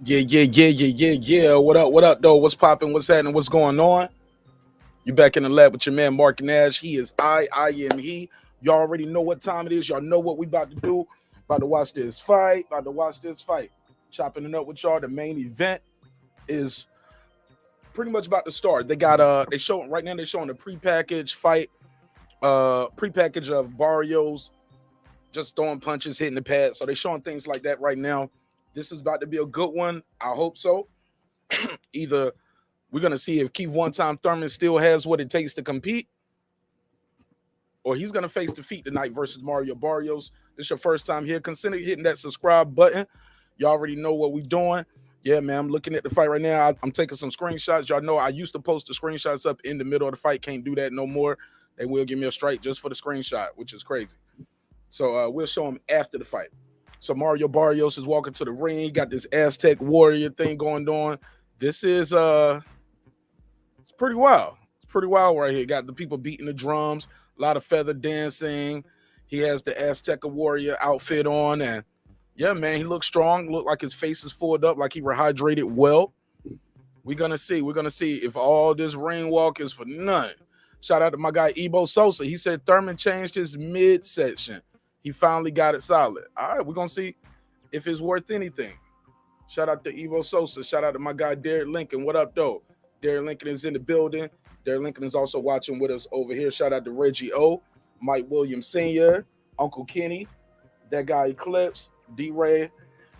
Yeah. What up, though? What's popping? What's happening? What's going on? You back in the lab with your man marqnash. He is I am he. Y'all already know what time it is. Y'all know what we about to do. About to watch this fight. Chopping it up with y'all. The main event is pretty much about to start. They got they showing right now, they're showing a prepackaged fight, prepackage of Barrios just throwing punches, hitting the pad. So they're showing things like that right now. This is about to be a good one. I hope so. Either we're gonna see if Keith one time Thurman still has what it takes to compete, or he's gonna face defeat tonight versus Mario Barrios. This is your first time here. Consider hitting that subscribe button. You already know what we're doing. Yeah, man, I'm looking at the fight right now. I'm taking some screenshots. Y'all know I used to post the screenshots up in the middle of the fight. Can't do that no more. They will give me a strike just for the screenshot, which is crazy. So we'll show him after the fight. So Mario Barrios is walking to the ring. He got this Aztec warrior thing going on. This is it's pretty wild. It's pretty wild right here. Got the people beating the drums, a lot of feather dancing. He has the Aztec warrior outfit on, and yeah, man, he looks strong. Look like his face is fulled up, like he rehydrated well. We're gonna see. We're gonna see if all this ring walk is for none. Shout out to my guy Ebo Sosa. He said Thurman changed his midsection. He finally got it solid. All right, we're gonna see if it's worth anything. Shout out to Evo Sosa. Shout out to my guy Derek Lincoln. What up, though? Derek Lincoln is in the building. Derek Lincoln is also watching with us over here. Shout out to Reggie O, Mike Williams Sr., Uncle Kenny, that guy Eclipse, D-Ray,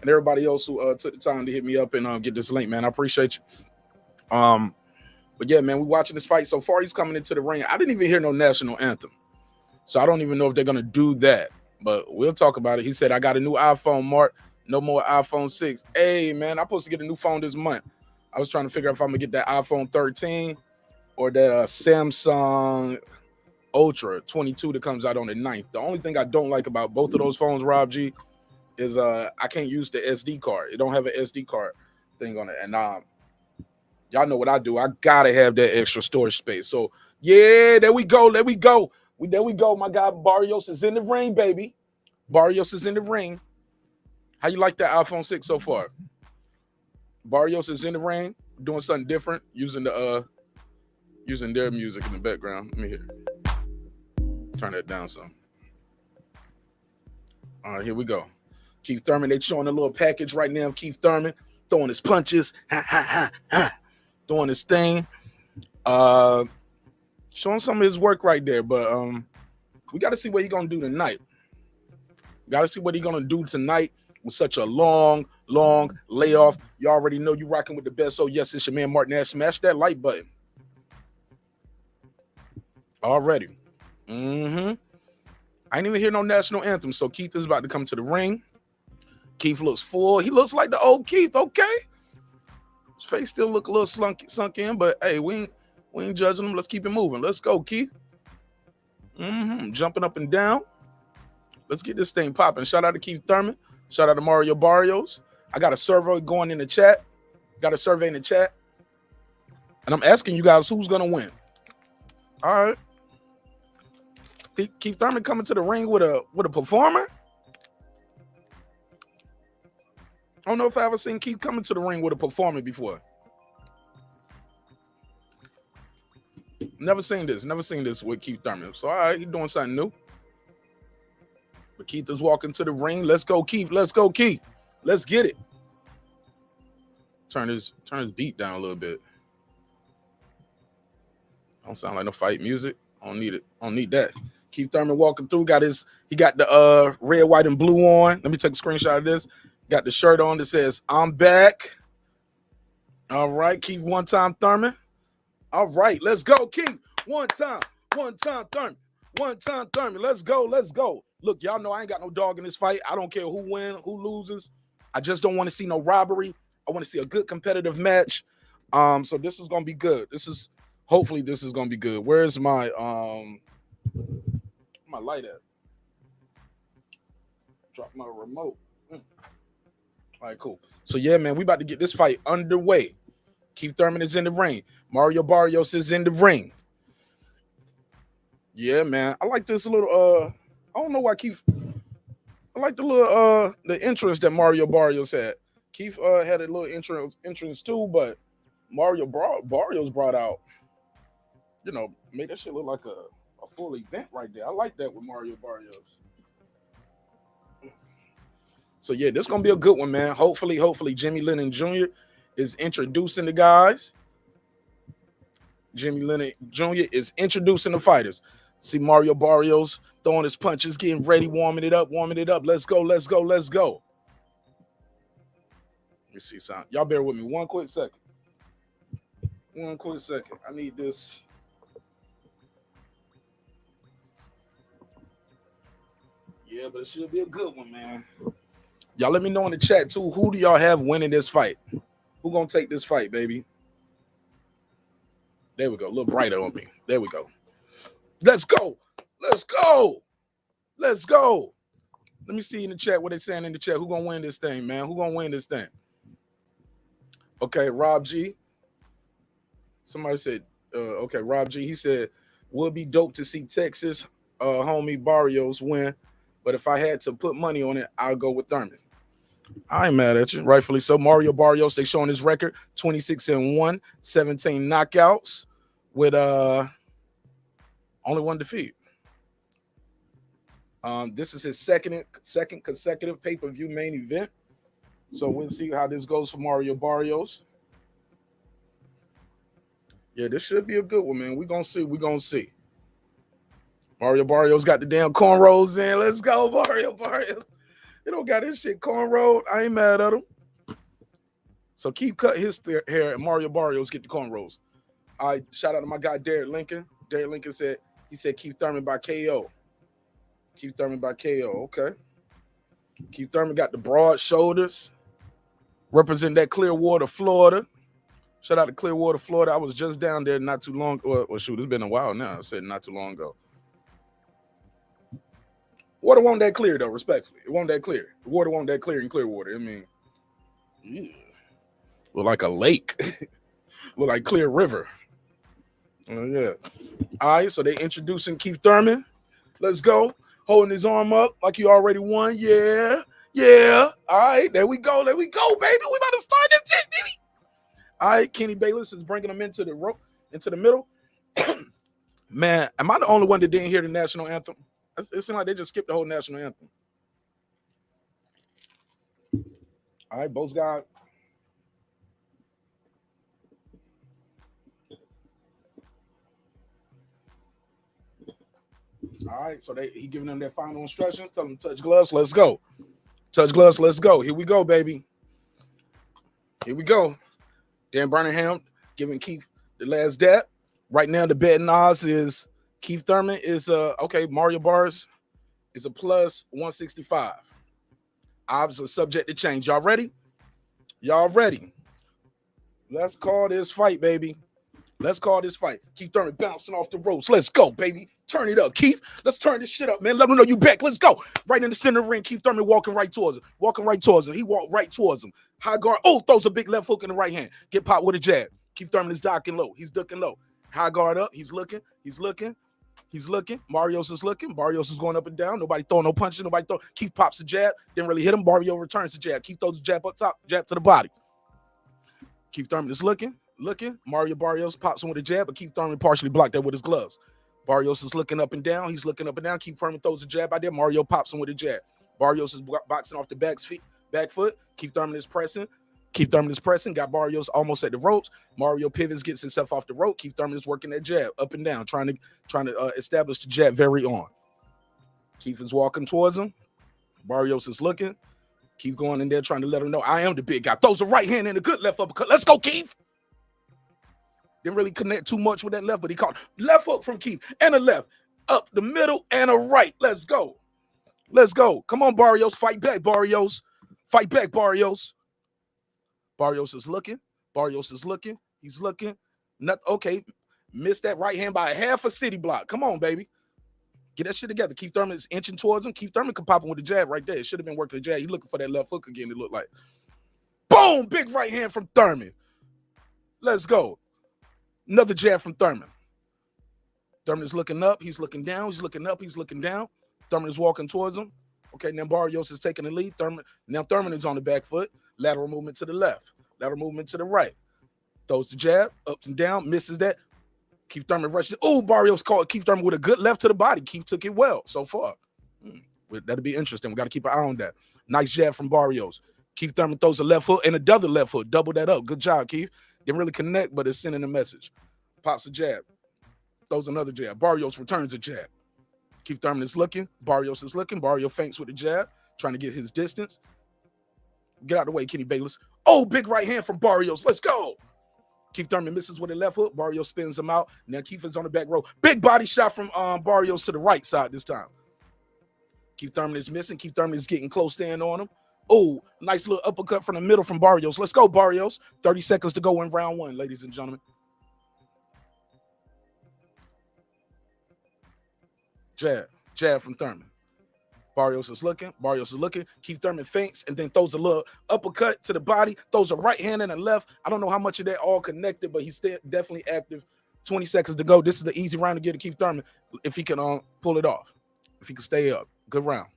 and everybody else who took the time to hit me up and get this link, man. I appreciate you. But yeah, man, we're watching this fight. So far, he's coming into the ring. I didn't even hear no national anthem. So I don't even know if they're going to do that. But we'll talk about it. He said, I got a new iPhone, Mark. No more iPhone 6. Hey, man, I'm supposed to get a new phone this month. I was trying to figure out if I'm going to get that iPhone 13 or that Samsung Ultra 22 that comes out on the 9th. The only thing I don't like about both of those phones, Rob G, is I can't use the SD card. It don't have an SD card thing on it. And y'all know what I do. I got to have that extra storage space. So, yeah, there we go. There we go. My guy Barrios is in the ring, baby. Barrios is in the ring. How you like that iPhone 6 so far? Barrios is in the ring, doing something different, using their music in the background. Let me hear. Turn that down some. All right, here we go. Keith Thurman, they showing a little package right now of Keith Thurman throwing his punches, doing his thing. Showing some of his work right there, but we got to see what he's gonna do tonight. Got to see what he's gonna do tonight with such a long layoff. You already know you rocking with the best. So yes, it's your man marqnash. Smash that like button already. I ain't even hear no national anthem. So Keith is about to come to the ring. Keith looks full. He looks like the old Keith. Okay, his face still look a little sunk in, but hey, we ain't judging him. Let's keep it moving. Let's go, Keith. Jumping up and down. Let's get this thing popping. Shout out to Keith Thurman. Shout out to Mario Barrios. I got a survey going in the chat. Got a survey in the chat. And I'm asking you guys who's going to win. All right. Keith Thurman coming to the ring with a performer? I don't know if I ever seen Keith coming to the ring with a performer before. Never seen this with Keith Thurman. So, all right, he's doing something new. But Keith is walking to the ring. Let's go, Keith. Let's go, Keith. Let's get it. Turn his beat down a little bit. Don't sound like no fight music. I don't need it. I don't need that. Keith Thurman walking through. He got the red, white, and blue on. Let me take a screenshot of this. Got the shirt on that says, I'm back. All right, Keith one time Thurman. All right, let's go, Keith. One time Thurman. One time Thurman. Let's go. Look, y'all know I ain't got no dog in this fight. I don't care who wins, who loses. I just don't want to see no robbery. I want to see a good competitive match. So this is gonna be good. Hopefully this is gonna be good. Where's my light at? Drop my remote. All right, cool. So yeah, man, we about to get this fight underway. Keith Thurman is in the ring. Mario Barrios is in the ring. Yeah, man. I like this little I don't know why Keith. I like the little the entrance that Mario Barrios had. Keith had a little entrance too, but Barrios brought out, made that shit look like a full event right there. I like that with Mario Barrios. So yeah, this is gonna be a good one, man. Hopefully, Jimmy Lennon Jr. is introducing the guys. Jimmy Lennon Jr. is introducing the fighters. See Mario Barrios throwing his punches, getting ready, warming it up. Let's go. Let me see something. Y'all bear with me one quick second. I need this. Yeah, but it should be a good one, man. Y'all let me know in the chat, too. Who do y'all have winning this fight? Who gonna take this fight, baby? There we go. A little brighter on me. There we go. Let's go. Let me see in the chat what they're saying in the chat. Who gonna win this thing, man? Who gonna win this thing? Okay, Rob G. Somebody said, okay, Rob G. He said, would be dope to see Texas homie Barrios win, but if I had to put money on it, I'll go with Thurman. I ain't mad at you. Rightfully so. Mario Barrios, they showing his record, 26-1, 17 knockouts with only one defeat. This is his second consecutive pay-per-view main event. So we'll see how this goes for Mario Barrios. Yeah, this should be a good one, man. We're gonna see. Mario Barrios got the damn cornrows in. Let's go, Mario Barrios. He don't got his shit cornrowed. I ain't mad at him. So keep cut his hair and Mario Barrios get the cornrows. All right, shout out to my guy, Derek Lincoln. Derek Lincoln said Keith Thurman by KO. Keith Thurman by KO, okay. Keith Thurman got the broad shoulders. Represent that Clearwater, Florida. Shout out to Clearwater, Florida. I was just down there not too long. Well, shoot, it's been a while now. I said not too long ago. Water wasn't that clear, though, respectfully. It wasn't that clear. The water wasn't that clear in Clearwater. I mean, yeah. Look like a lake. Look like Clear River. Yeah. All right, so they introducing Keith Thurman. Let's go. Holding his arm up like he already won. Yeah. All right, there we go, baby. We about to start this shit, baby. All right, Kenny Bayless is bringing him into the middle. Man, am I the only one that didn't hear the national anthem? It seemed like they just skipped the whole national anthem. All right, both guys. All right, so he giving them their final instructions. Tell them to touch gloves. Let's go. Touch gloves. Let's go. Here we go, baby. Here we go. Dan Birmingham giving Keith the last dab. Right now, the betting odds is Keith Thurman is okay. Mario Barrios is a plus 165. Odds are subject to change. Y'all ready? Let's call this fight, baby. Keith Thurman bouncing off the ropes. Let's go, baby. Turn it up, Keith. Let's turn this shit up, man. Let them know you back. Let's go. Right in the center of the ring. Keith Thurman walking right towards him. He walked right towards him. High guard. Oh, throws a big left hook in the right hand. Get popped with a jab. Keith Thurman is ducking low. High guard up. He's looking. Barrios is looking. Barrios is going up and down. Nobody throwing no punches. Keith pops the jab. Didn't really hit him. Barrios returns the jab. Keith throws the jab up top. Jab to the body. Keith Thurman is looking. Mario Barrios pops him with a jab, but Keith Thurman partially blocked that with his gloves. Barrios is looking up and down. Keith Thurman throws a jab out there. Mario pops him with a jab. Barrios is boxing off the back foot. Keith Thurman is pressing. Got Barrios almost at the ropes. Mario pivots, gets himself off the rope. Keith Thurman is working that jab up and down, trying to establish the jab very on. Keith is walking towards him. Barrios is looking. Keep going in there, trying to let him know I am the big guy. Throws a right hand and a good left uppercut. Let's go, Keith. Didn't really connect too much with that left, but he caught left hook from Keith and a left, up the middle and a right. Let's go. Come on, Barrios. Fight back, Barrios. Barrios is looking. He's looking. Not okay. Missed that right hand by a half a city block. Come on, baby. Get that shit together. Keith Thurman is inching towards him. Keith Thurman could pop him with the jab right there. It should have been working the jab. He's looking for that left hook again, it looked like. Boom! Big right hand from Thurman. Let's go. Another jab from Thurman. Thurman is looking up. He's looking down. Thurman is walking towards him. Okay, now Barrios is taking the lead. Thurman is on the back foot. Lateral movement to the left. Lateral movement to the right. Throws the jab, up and down, misses that. Keith Thurman rushes. Oh, Barrios caught Keith Thurman with a good left to the body. Keith took it well so far. That'll be interesting. We got to keep an eye on that. Nice jab from Barrios. Keith Thurman throws a left hook and another left hook. Double that up. Good job, Keith. Didn't really connect, but it's sending a message. Pops a jab. Throws another jab. Barrios returns a jab. Keith Thurman is looking. Barrios is looking. Barrios feints with the jab, trying to get his distance. Get out of the way, Kenny Bayless. Oh, big right hand from Barrios. Let's go. Keith Thurman misses with a left hook. Barrios spins him out. Now Keith is on the back row. Big body shot from Barrios to the right side this time. Keith Thurman is missing. Keith Thurman is getting close in on him. Oh, nice little uppercut from the middle from Barrios. Let's go, Barrios. 30 seconds to go in round one, ladies and gentlemen. Jab from Thurman. Barrios is looking. Keith Thurman feints and then throws a little uppercut to the body, throws a right hand and a left. I don't know how much of that all connected, but he's definitely active. 20 seconds to go. This is the easy round to get to Keith Thurman if he can pull it off, if he can stay up. Good round.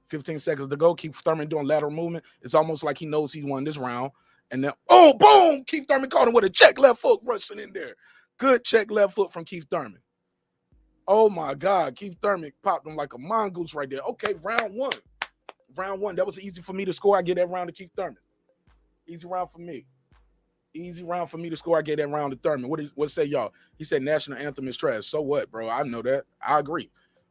15 seconds to go. Keith Thurman doing lateral movement. It's almost like he knows he won this round. And then, oh, boom! Keith Thurman caught him with a check left hook rushing in there. Good check left hook from Keith Thurman. Oh, my God. Keith Thurman popped him like a mongoose right there. Okay, round one. Round one. That was easy for me to score. I get that round to Keith Thurman. Easy round for me. Easy round for me to score. I get that round to Thurman. What say y'all? He said national anthem is trash. So what, bro? I know that. I agree.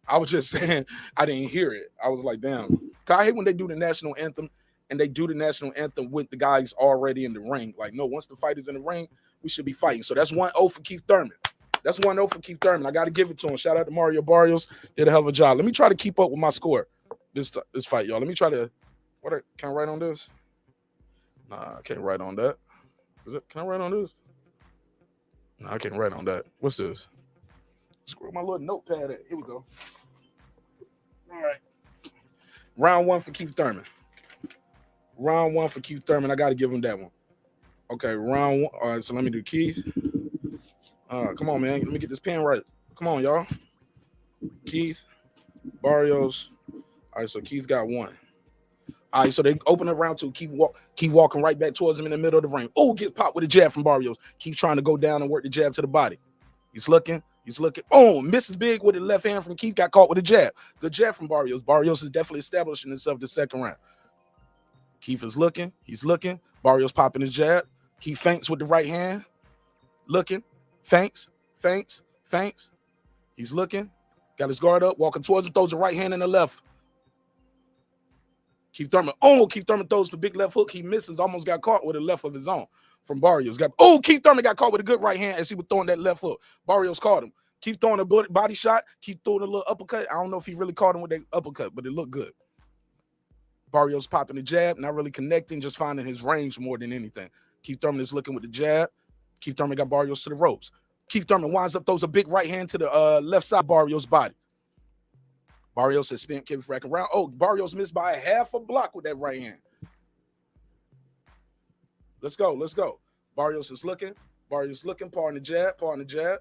I was just saying I didn't hear it. I was like, damn. I hate when they do the national anthem and they do the national anthem with the guys already in the ring. Like, no, once the fight is in the ring, we should be fighting. So that's 1-0 for Keith Thurman. That's 1-0 for Keith Thurman. I got to give it to him. Shout out to Mario Barrios. Did a hell of a job. Let me try to keep up with my score this fight, y'all. Let me try to – can I write on this? Nah, I can't write on that. Can I write on this? Nah, I can't write on that. What's this? Screw my little notepad at. Here we go. All right. Round one for Keith Thurman. Round one for Keith Thurman. I got to give him that one. Okay, round one. All right, so let me do Keith. Come on, man. Let me get this pen right. Come on, y'all. Keith, Barrios. All right, so Keith got one. All right, so they open up round two. Keith walking right back towards him in the middle of the ring. Oh, get popped with a jab from Barrios. Keith trying to go down and work the jab to the body. He's looking. Oh, misses big with the left hand from Keith. Got caught with a jab. Good jab from Barrios. Barrios is definitely establishing himself the second round. Keith is looking. He's looking. Barrios popping his jab. Keith feints with the right hand. Looking. Feints. He's looking. Got his guard up. Walking towards him. Throws the right hand and the left. Keith Thurman throws the big left hook. He misses. Almost got caught with a left of his own from Barrios. Keith Thurman got caught with a good right hand as he was throwing that left hook. Barrios caught him. Keith throwing a body shot. Keith throwing a little uppercut. I don't know if he really caught him with that uppercut, but it looked good. Barrios popping the jab, not really connecting, just finding his range more than anything. Keith Thurman is looking with the jab. Keith Thurman got Barrios to the ropes. Keith Thurman winds up, throws a big right hand to the left side of Barrios' body. Barrios has spent Keith racking around. Oh, Barrios missed by a half a block with that right hand. Let's go. Barrios is looking. Paw on the jab.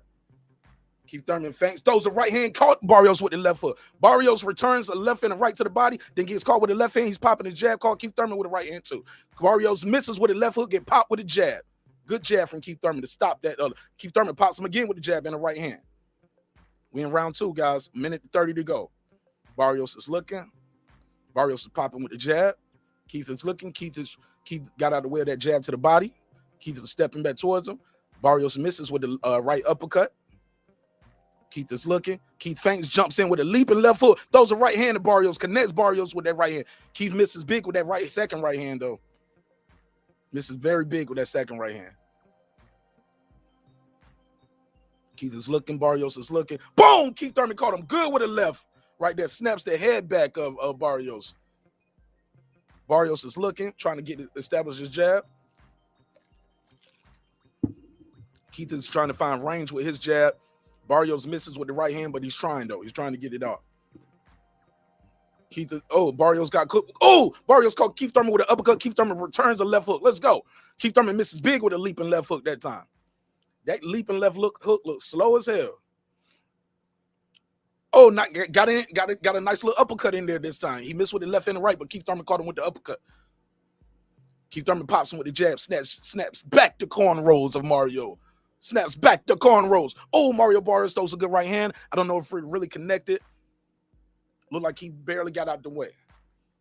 Keith Thurman feints, throws a right hand, caught Barrios with the left foot. Barrios returns a left and a right to the body, then gets caught with the left hand. He's popping his jab, caught Keith Thurman with a right hand too. Barrios misses with the left hook, get popped with a jab. Good jab from Keith Thurman to stop that. Keith Thurman pops him again with the jab and the right hand. We in round two, guys. Minute 30 to go. Barrios is looking. Barrios is popping with the jab. Keith is looking. Keith got out of the way of that jab to the body. Keith is stepping back towards him. Barrios misses with the right uppercut. Keith is looking. Keith feints, jumps in with a leaping left foot. Throws a right hand to Barrios. Connects Barrios with that right hand. Keith misses big with that second right hand, though. Misses very big with that second right hand. Keith is looking. Barrios is looking. Boom! Keith Thurman caught him good with a left. Right there. Snaps the head back of Barrios. Barrios is looking, trying to establish his jab. Keith is trying to find range with his jab. Barrios misses with the right hand, but he's trying, though. He's trying to get it off. Barrios got cooked. Oh, Barrios caught Keith Thurman with an uppercut. Keith Thurman returns a left hook. Let's go. Keith Thurman misses big with a leaping left hook that time. That leaping left hook looks slow as hell. Oh, not got a nice little uppercut in there this time. He missed with the left and the right, but Keith Thurman caught him with the uppercut. Keith Thurman pops him with the jab, snaps back the cornrows of Mario. Snaps back the cornrows. Oh, Mario Barrios throws a good right hand. I don't know if it really connected. Looked like he barely got out the way.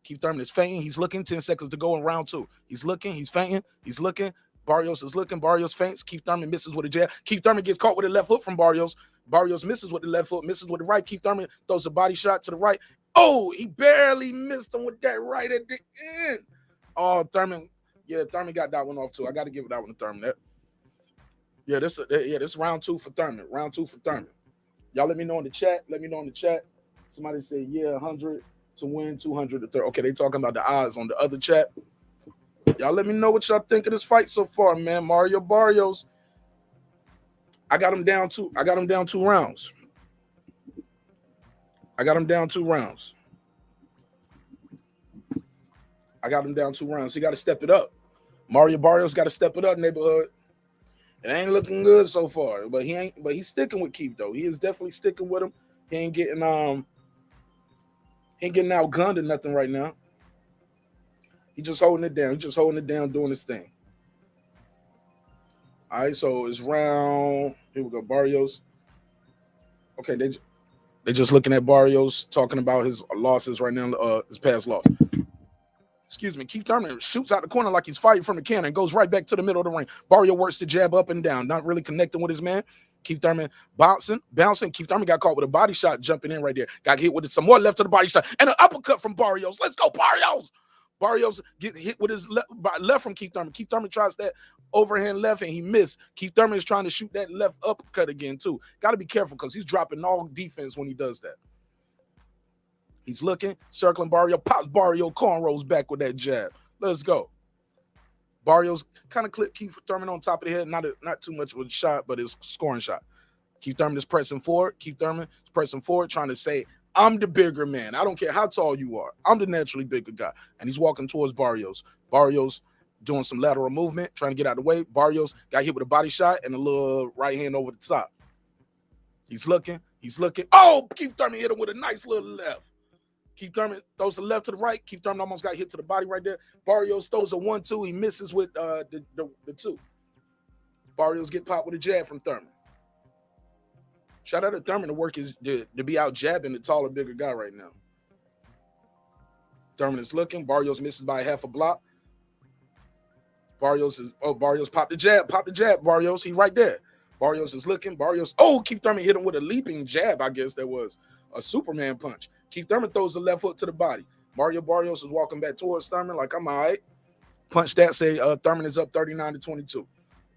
Keith Thurman is feinting. He's looking. 10 seconds to go in round 2. He's looking. He's feinting. He's looking. Barrios is looking. Barrios feints. Keith Thurman misses with a jab. Keith Thurman gets caught with a left hook from Barrios. Barrios misses with the left hook, misses with the right. Keith Thurman throws a body shot to the right. Oh, he barely missed him with that right at the end. Oh, Thurman. Yeah, Thurman got that one off too. I got to give it that one to Thurman. This is round 2 for Thurman. Round 2 for Thurman. Y'all let me know in the chat. Let me know in the chat. Somebody say, yeah, 100 to win, 200 to 30. Okay, they talking about the odds on the other chat. Y'all let me know what y'all think of this fight so far, man. Mario Barrios. I got him down 2 rounds. I got him down 2 rounds. He got to step it up. Mario Barrios got to step it up, neighborhood. It ain't looking good so far, but he's sticking with Keith though. He is definitely sticking with him. He ain't getting outgunned or nothing right now. He's just holding it down. Doing his thing. All right, so it's round. Here we go, Barrios. Okay, they just looking at Barrios, talking about his losses right now, his past loss. Excuse me, Keith Thurman shoots out the corner like he's fighting from the cannon, goes right back to the middle of the ring. Barrio works the jab up and down, not really connecting with his man. Keith Thurman bouncing. Keith Thurman got caught with a body shot jumping in right there. Got hit with some more left to the body shot and an uppercut from Barrios. Let's go, Barrios. Barrios get hit with his left from Keith Thurman. Keith Thurman tries that overhand left and he missed. Keith Thurman is trying to shoot that left uppercut again too. Got to be careful because he's dropping all defense when he does that. He's looking, circling Barrio, pops Barrio, cornrows back with that jab. Let's go. Barrios kind of clipped Keith Thurman on top of the head. Not too much of a shot, but it's a scoring shot. Keith Thurman is pressing forward. Trying to say, I'm the bigger man. I don't care how tall you are. I'm the naturally bigger guy. And he's walking towards Barrios. Barrios doing some lateral movement, trying to get out of the way. Barrios got hit with a body shot and a little right hand over the top. He's looking. Oh, Keith Thurman hit him with a nice little left. Keith Thurman throws the left to the right. Keith Thurman almost got hit to the body right there. Barrios throws a 1-2. He misses with the 2. Barrios get popped with a jab from Thurman. Shout out to Thurman to work to be out jabbing the taller, bigger guy right now. Thurman is looking. Barrios misses by half a block. Barrios popped the jab. Barrios, he right there. Barrios is looking. Keith Thurman hit him with a leaping jab. I guess that was a Superman punch. Keith Thurman throws the left foot to the body. Mario Barrios is walking back towards Thurman like, I'm all right. Punch that, say Thurman is up 39-22.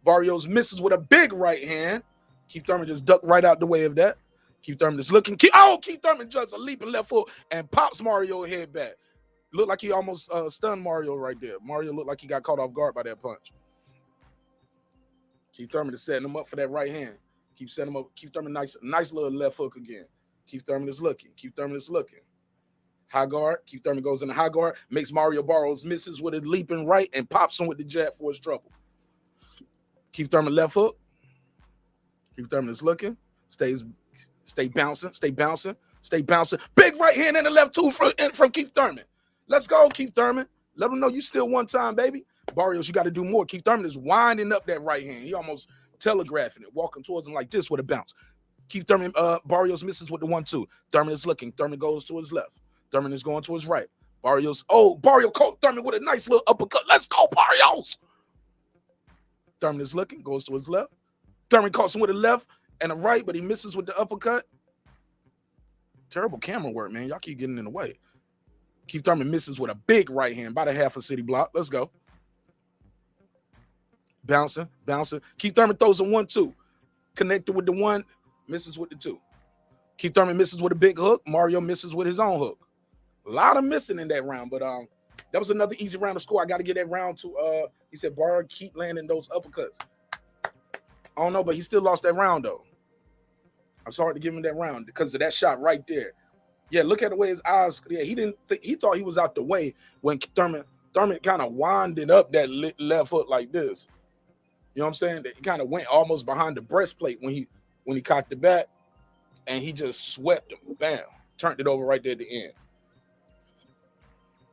Barrios misses with a big right hand. Keith Thurman just ducked right out the way of that. Keith Thurman is looking. Keith Thurman just a leaping left foot and pops Mario head back. Looked like he almost stunned Mario right there. Mario looked like he got caught off guard by that punch. Keith Thurman is setting him up for that right hand. Keep setting him up. Keith Thurman, nice little left hook again. Keith Thurman is looking. High guard. Keith Thurman goes in the high guard, makes Mario Barrios misses with a leaping right and pops him with the jab for his trouble. Keith Thurman left hook. Keith Thurman is looking. Stay bouncing. Big right hand and the left two from Keith Thurman. Let's go, Keith Thurman. Let him know you still one time, baby. Barrios, you got to do more. Keith Thurman is winding up that right hand. He almost telegraphing it, walking towards him like this with a bounce. Keith Thurman, Barrios misses with the 1-2. Thurman is looking. Thurman goes to his left. Thurman is going to his right. Barrios caught Thurman with a nice little uppercut. Let's go, Barrios. Thurman is looking, goes to his left. Thurman caught him with a left and a right, but he misses with the uppercut. Terrible camera work, man. Y'all keep getting in the way. Keith Thurman misses with a big right hand, about a half a city block. Let's go. Bouncing. Keith Thurman throws a 1-2. Connected with the 1, misses with the 2. Keith Thurman misses with a big hook. Mario misses with his own hook. A lot of missing in that round, but that was another easy round to score. I got to get that round to, he said, Barr, keep landing those uppercuts. I don't know, but he still lost that round, though. I'm sorry to give him that round because of that shot right there. Yeah, look at the way his eyes, he thought he was out the way when Thurman kind of winded up that left foot like this. You know what I'm saying? He kind of went almost behind the breastplate when he cocked the bat. and he just swept him. Bam. Turned it over right there at the end.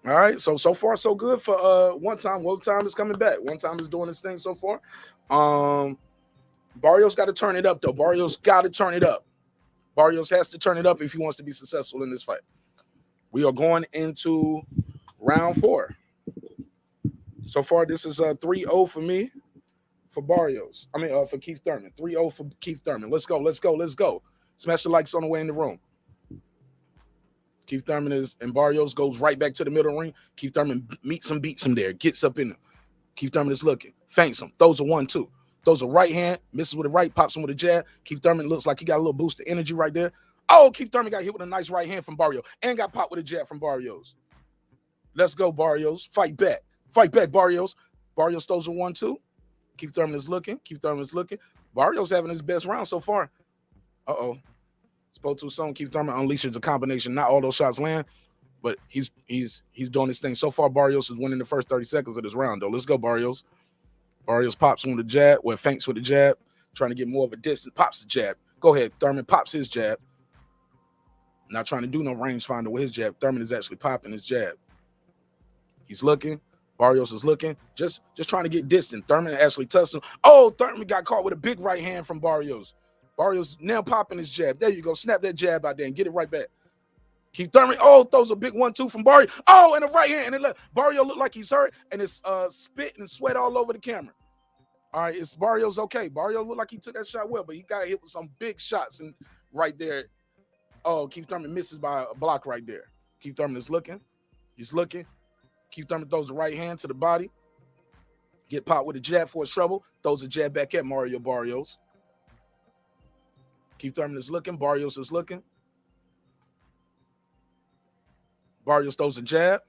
All right, so far so good for one time. One time is coming back. One time is doing this thing so far. Barrios got to turn it up though. Barrios got to turn it up. Barrios has to turn it up if he wants to be successful in this fight. We are going into round 4. So far, this is 3-0 for me, for Barrios. I mean, for Keith Thurman. 3-0 for Keith Thurman. Let's go, let's go, let's go. Smash the likes on the way in the room. Keith Thurman and Barrios goes right back to the middle ring. Keith Thurman meets him, beats him there, gets up in him. Keith Thurman is looking, feints him, throws a 1-2. Throws a right hand, misses with a right, pops him with a jab. Keith Thurman looks like he got a little boost of energy right there. Oh, Keith Thurman got hit with a nice right hand from Barrios and got popped with a jab from Barrios. Let's go, Barrios. Fight back. Fight back, Barrios. Barrios throws a 1-2. Keith Thurman is looking. Keith Thurman is looking. Barrios having his best round so far. Uh-oh. Spoke too soon. Keith Thurman unleashes a combination. Not all those shots land, but he's doing his thing. So far, Barrios is winning the first 30 seconds of this round, though. Let's go, Barrios. Barrios pops him with a jab, or feints with a jab, trying to get more of a distance. Pops the jab. Go ahead. Thurman pops his jab. Not trying to do no rangefinder with his jab. Thurman is actually popping his jab. He's looking. Barrios is looking. Just trying to get distant. Thurman actually touched him. Oh, Thurman got caught with a big right hand from Barrios. Barrios now popping his jab. There you go. Snap that jab out there and get it right back. Keith Thurman, throws a big 1-2 from Barrios. Oh, and a right hand. And it Barrios look like he's hurt, and it's spit and sweat all over the camera. All right, it's Barrios okay. Barrios looked like he took that shot well, but he got hit with some big shots and right there. Oh, Keith Thurman misses by a block right there. Keith Thurman is looking. He's looking. Keith Thurman throws the right hand to the body. Get popped with a jab for his trouble. Throws a jab back at Mario Barrios. Keith Thurman is looking. Barrios is looking. Barrios throws a jab.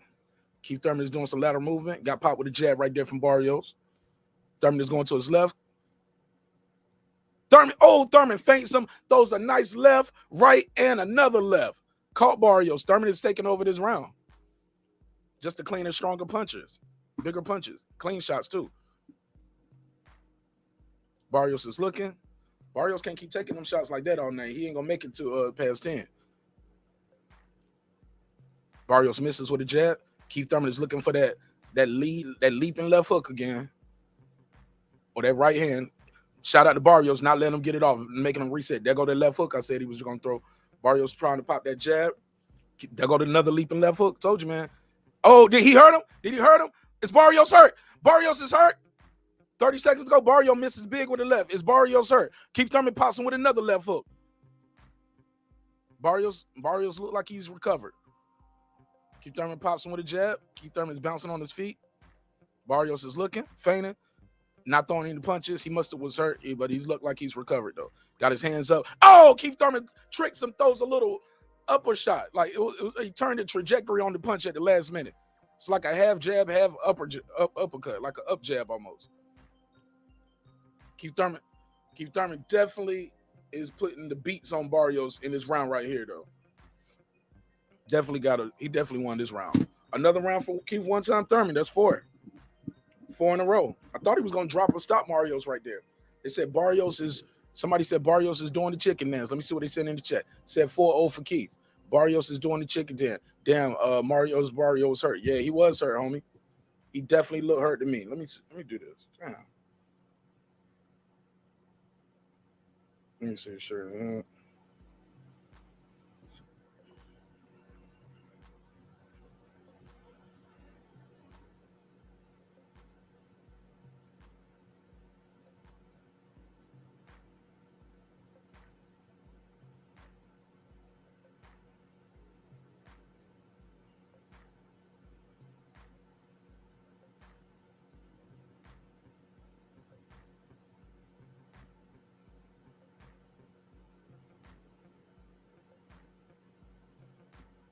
Keith Thurman is doing some lateral movement. Got popped with a jab right there from Barrios. Thurman is going to his left. Thurman feints him. Throws a nice left, right, and another left. Caught Barrios. Thurman is taking over this round. Just to clean and stronger punches. Bigger punches. Clean shots, too. Barrios is looking. Barrios can't keep taking them shots like that all night. He ain't going to make it to past 10. Barrios misses with a jab. Keith Thurman is looking for that leaping left hook again. Or that right hand. Shout out to Barrios, not letting him get it off, making him reset. There go that left hook I said he was going to throw. Barrios trying to pop that jab. There go another leaping left hook. Told you, man. Oh, did he hurt him? Did he hurt him? Is Barrios hurt? Barrios is hurt. 30 seconds ago, Barrios misses big with the left. Is Barrios hurt? Keith Thurman pops him with another left hook. Barrios look like he's recovered. Keith Thurman pops him with a jab. Keith Thurman is bouncing on his feet. Barrios is looking, feinting, not throwing any punches. He must have was hurt, but he looked like he's recovered, though. Got his hands up. Oh, Keith Thurman tricks him, throws a little upper shot. Like he turned the trajectory on the punch at the last minute. It's like a half jab, half uppercut, like an up jab almost. Keith Thurman definitely is putting the beats on Barrios in this round right here, though. He definitely won this round. Another round for Keith one-time Thurman. That's 4. 4 in a row. I thought he was going to drop or stop Barrios right there. They said somebody said Barrios is doing the chicken dance. Let me see what they said in the chat. Said 4-0 for Keith. Barrios is doing the chicken dance. Damn, Barrios hurt. Yeah, he was hurt, homie. He definitely looked hurt to me. Let me do this. Damn. Let me see, sure.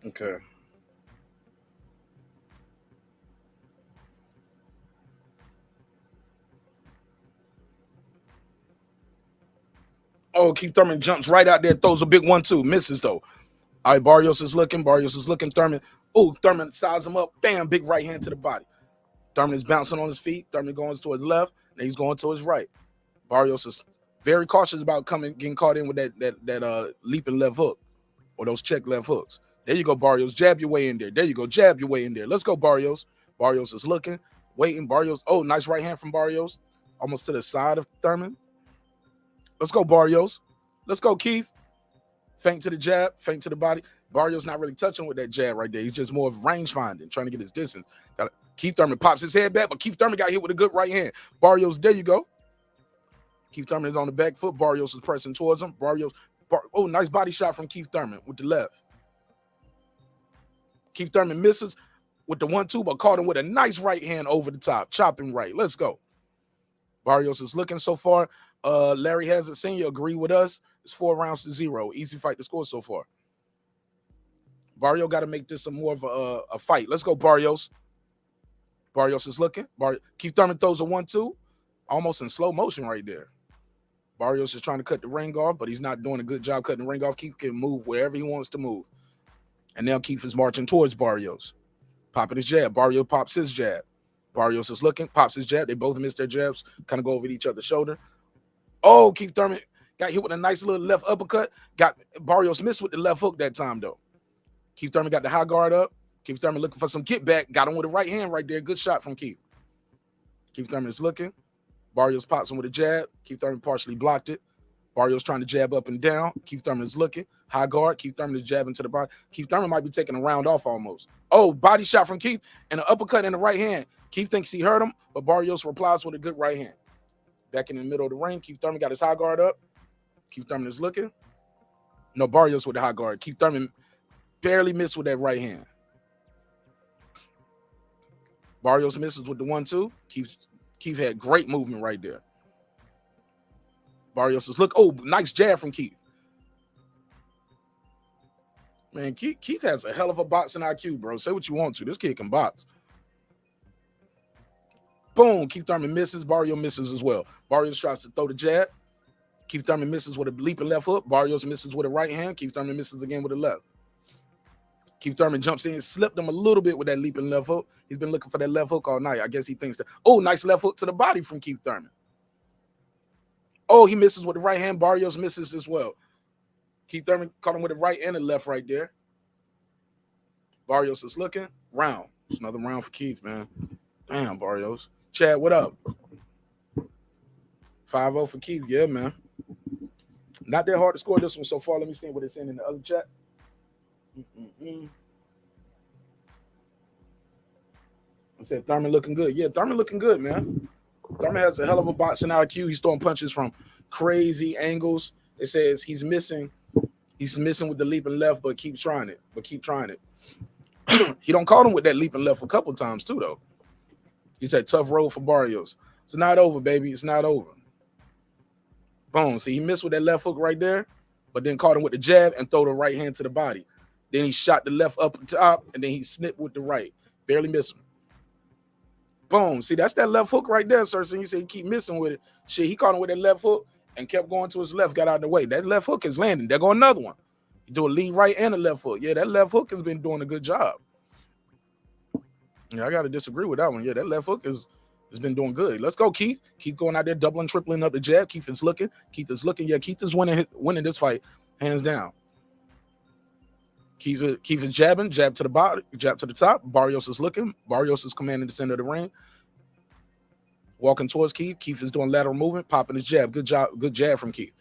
Okay. Oh, Keith Thurman jumps right out there, throws a big 1-2, misses though. All right, Barrios is looking. Thurman. Oh, Thurman sizes him up. Bam, big right hand to the body. Thurman is bouncing on his feet. Thurman going to his left, and he's going to his right. Barrios is Very cautious about getting caught in with that leaping left hook or those check left hooks. There you go, Barrios. Jab your way in there. There you go. Jab your way in there. Let's go, Barrios. Barrios is looking, waiting. Barrios. Oh, nice right hand from Barrios. Almost to the side of Thurman. Let's go, Barrios. Let's go, Keith. Feint to the jab, feint to the body. Barrios not really touching with that jab right there. He's just more of range finding, trying to get his distance. Keith Thurman pops his head back, but Keith Thurman got hit with a good right hand. Barrios, there you go. Keith Thurman is on the back foot. Barrios is pressing towards him. Oh, nice body shot from Keith Thurman with the left. Keith Thurman misses with the 1-2, but caught him with a nice right hand over the top. Chopping right. Let's go. Barrios is looking so far. Larry hasn't seen you agree with us. It's 4 rounds to 0. Easy fight to score so far. Barrios got to make this more of a fight. Let's go, Barrios. Barrios is looking. Keith Thurman throws a 1-2, almost in slow motion right there. Barrios is trying to cut the ring off, but he's not doing a good job cutting the ring off. Keith can move wherever he wants to move. And now Keith is marching towards Barrios. Popping his jab. Barrios pops his jab. Barrios is looking, pops his jab. They both miss their jabs, kind of go over each other's shoulder. Oh, Keith Thurman got hit with a nice little left uppercut. Barrios missed with the left hook that time, though. Keith Thurman got the high guard up. Keith Thurman looking for some get back. Got him with the right hand right there. Good shot from Keith. Keith Thurman is looking. Barrios pops him with a jab. Keith Thurman partially blocked it. Barrios trying to jab up and down. Keith Thurman is looking. High guard. Keith Thurman is jabbing to the body. Keith Thurman might be taking a round off almost. Oh, body shot from Keith and an uppercut in the right hand. Keith thinks he hurt him, but Barrios replies with a good right hand. Back in the middle of the ring, Keith Thurman got his high guard up. Keith Thurman is looking. No, Barrios with the high guard. Keith Thurman barely missed with that right hand. Barrios misses with the 1-2. Keith had great movement right there. Barrios is look. Oh, nice jab from Keith. Man, Keith has a hell of a boxing IQ, bro. Say what you want to. This kid can box. Boom. Keith Thurman misses. Barrios misses as well. Barrios tries to throw the jab. Keith Thurman misses with a leaping left hook. Barrios misses with a right hand. Keith Thurman misses again with a left. Keith Thurman jumps in, slipped him a little bit with that leaping left hook. He's been looking for that left hook all night. I guess he thinks that. Oh, nice left hook to the body from Keith Thurman. Oh, he misses with the right hand. Barrios misses as well. Keith Thurman caught him with the right and the left right there. Barrios is looking. Round. It's another round for Keith, man. Damn, Barrios. Chad, what up? 5-0 for Keith. Yeah, man. Not that hard to score this one so far. Let me see what it's in the other chat. I said Thurman looking good. Yeah, Thurman looking good, man. Thurman has a hell of a boxing IQ. He's throwing punches from crazy angles. It says he's missing with the leaping left, but keep trying it. He don't call him with that leaping left a couple times too, though. He said tough road for Barrios. It's not over, baby. It's not over. Boom. See, he missed with that left hook right there, but then caught him with the jab and throw the right hand to the body. Then he shot the left up top, and then he snipped with the right. Barely missed him. Boom. See, that's that left hook right there, sir. So you say he keep missing with it. Shit, he caught him with that left hook and kept going to his left, got out of the way. That left hook is landing. There go another one. You do a lead right and a left hook. Yeah, that left hook has been doing a good job. Yeah, I got to disagree with that one. Yeah, that left hook has been doing good. Let's go, Keith. Keep going out there, doubling, tripling up the jab. Keith is looking. Yeah, Keith is winning this fight, hands down. Keith is jabbing, jab to the body, jab to the top. Barrios is looking. Barrios is commanding the center of the ring. Walking towards Keith. Keith is doing lateral movement, popping his jab. Good job, good jab from Keith.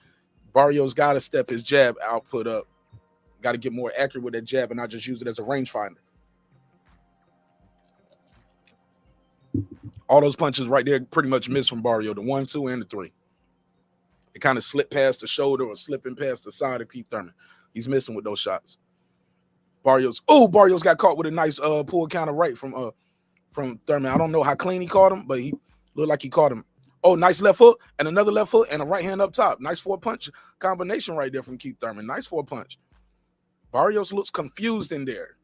Barrios got to step his jab output up. Got to get more accurate with that jab and not just use it as a rangefinder. All those punches right there pretty much missed from Barrios, the 1, 2, and the 3. It kind of slipped past the shoulder or slipping past the side of Keith Thurman. He's missing with those shots. Barrios got caught with a nice pull counter right from Thurman. I don't know how clean he caught him, but he looked like he caught him. Oh, nice left hook and another left hook and a right hand up top. Nice 4-punch combination right there from Keith Thurman. Nice 4-punch. Barrios looks confused in there.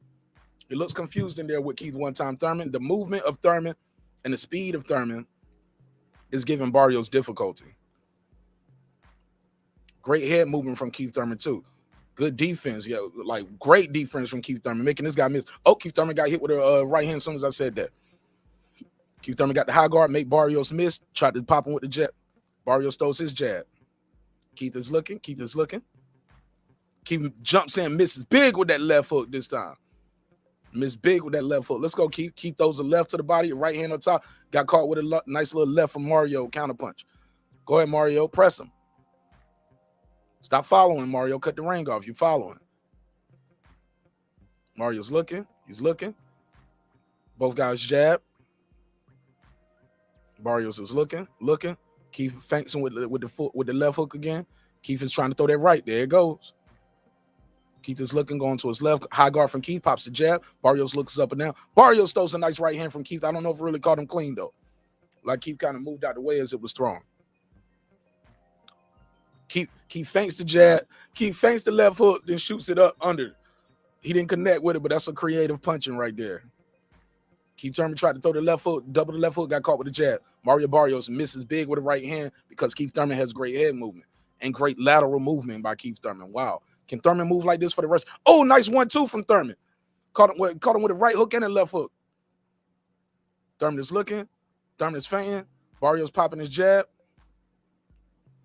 He looks confused in there with Keith one-time Thurman. The movement of Thurman and the speed of Thurman is giving Barrios difficulty. Great head movement from Keith Thurman, too. Good defense, yeah, like great defense from Keith Thurman, making this guy miss. Oh, Keith Thurman got hit with a right hand as soon as I said that. Keith Thurman got the high guard, make Barrios miss, tried to pop him with the jab. Barrios throws his jab. Keith is looking. Keith is looking. Keith jumps in, misses big with that left hook this time. Miss big with that left hook. Let's go, Keith. Keith throws the left to the body, right hand on top. Got caught with a nice little left from Mario counterpunch. Go ahead, Mario. Press him. Stop following, Mario. Cut the ring off. You following. Mario's looking. He's looking. Both guys jab. Barrios is looking. Keith feints him with the left hook again. Keith is trying to throw that right. There it goes. Keith is looking, going to his left. High guard from Keith, pops the jab. Barrios looks up and down. Barrios throws a nice right hand from Keith. I don't know if it really caught him clean, though. Like Keith kind of moved out the way as it was thrown. Keith feints the jab. Keith feints the left hook, then shoots it up under. He didn't connect with it, but that's a creative punching right there. Keith Thurman tried to throw the left hook, double the left hook, got caught with the jab. Mario Barrios misses big with the right hand because Keith Thurman has great head movement and great lateral movement by Keith Thurman. Wow. Can Thurman move like this for the rest? Oh, nice 1-2 from Thurman. Caught him with a right hook and a left hook. Thurman is looking. Thurman is feinting. Barrios popping his jab.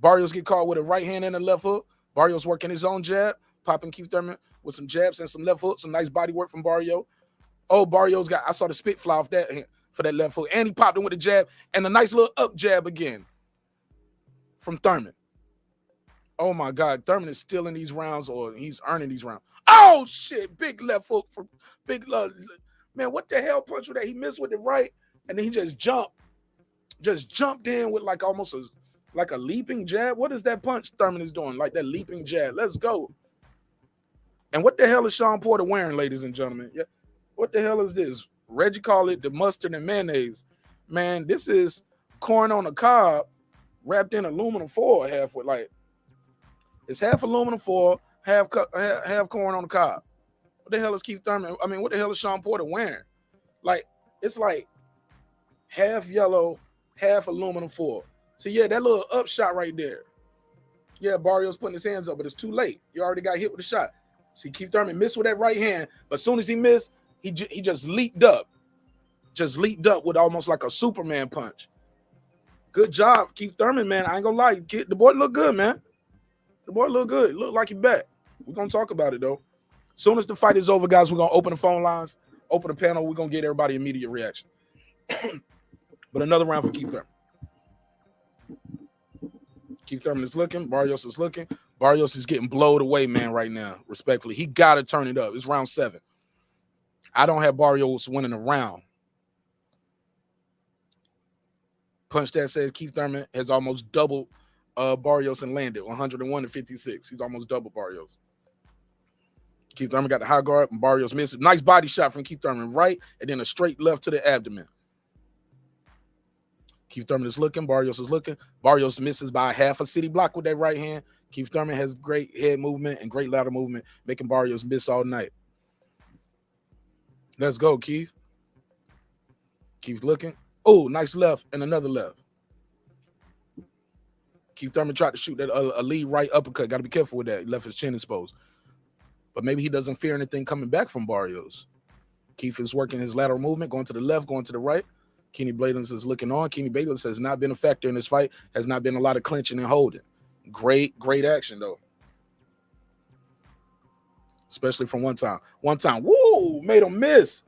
Barrios get caught with a right hand and a left hook. Barrios working his own jab, popping Keith Thurman with some jabs and some left hooks. Some nice body work from Barrio. Oh, Barrios I saw the spit fly off that for that left hook. And he popped him with a jab and a nice little up jab again from Thurman. Oh, my God. Thurman is still in these rounds, or he's earning these rounds. Oh, shit. Big left hook from big love. Man, what the hell punch was that? He missed with the right, and then he just jumped in with like almost like a leaping jab. What is that punch Thurman is doing? Like that leaping jab. Let's go. And what the hell is Sean Porter wearing, ladies and gentlemen? Yeah. What the hell is this? Reggie called it the mustard and mayonnaise. Man, this is corn on a cob wrapped in aluminum foil halfway. Like, it's half aluminum foil, half corn on the cob. What the hell is Keith Thurman? I mean, what the hell is Sean Porter wearing? Like, it's like half yellow, half aluminum foil. So, yeah, that little up shot right there. Yeah, Barrios putting his hands up, but it's too late. You already got hit with a shot. See, Keith Thurman missed with that right hand, but as soon as he missed, he just leaped up. Just leaped up with almost like a Superman punch. Good job, Keith Thurman, man. I ain't gonna lie. The boy look good, man. The boy look good. Look like he back. We're going to talk about it, though. As soon as the fight is over, guys, we're going to open the phone lines, open the panel. We're going to get everybody immediate reaction. But another round for Keith Thurman. Keith Thurman is looking. Barrios is looking. Barrios is getting blowed away, man, right now, respectfully. He got to turn it up. It's round 7. I don't have Barrios winning a round. Punch that says Keith Thurman has almost doubled Barrios and landed 101 to 56. He's almost double Barrios. Keith Thurman got the high guard, and Barrios missed. Nice body shot from Keith Thurman right, and then a straight left to the abdomen. Keith Thurman is looking. Barrios is looking. Barrios misses by half a city block with that right hand. Keith Thurman has great head movement and great lateral movement, making Barrios miss all night. Let's go, Keith. Keith looking. Oh, nice left and another left. Keith Thurman tried to shoot that a lead right uppercut. Got to be careful with that. He left his chin exposed. But maybe he doesn't fear anything coming back from Barrios. Keith is working his lateral movement, going to the left, going to the right. Kenny Blaylands is looking on. Kenny Blaylands has not been a factor in this fight. Has not been a lot of clinching and holding. Great action, though. Especially from one time. Woo! Made him miss.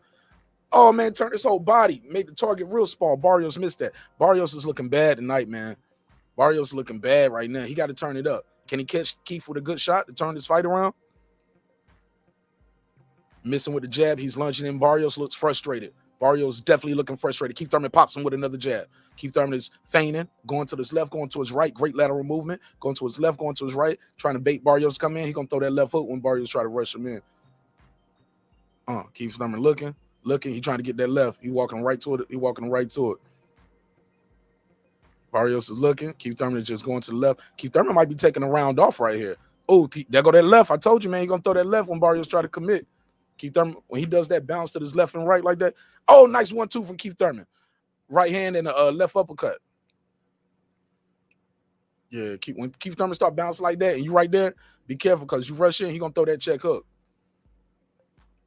Oh, man, turned his whole body. Made the target real small. Barrios missed that. Barrios is looking bad tonight, man. Barrios is looking bad right now. He got to turn it up. Can he catch Keith with a good shot to turn this fight around? Missing with the jab. He's lunging in. Barrios looks frustrated. Barrios definitely looking frustrated. Keith Thurman pops him with another jab. Keith Thurman is feigning, going to his left, going to his right. Great lateral movement. Going to his left, going to his right. Trying to bait Barrios to come in. He's going to throw that left hook when Barrios try to rush him in. Keith Thurman looking. He trying to get that left. He walking right to it. Barrios is looking. Keith Thurman is just going to the left. Keith Thurman might be taking a round off right here. Oh, there go that left. I told you, man, he's going to throw that left when Barrios try to commit. Keith Thurman, when he does that bounce to his left and right like that. Oh, nice 1-2 from Keith Thurman. Right hand and a left uppercut. Yeah, when Keith Thurman start bouncing like that and you right there, be careful because you rush in, he going to throw that check hook.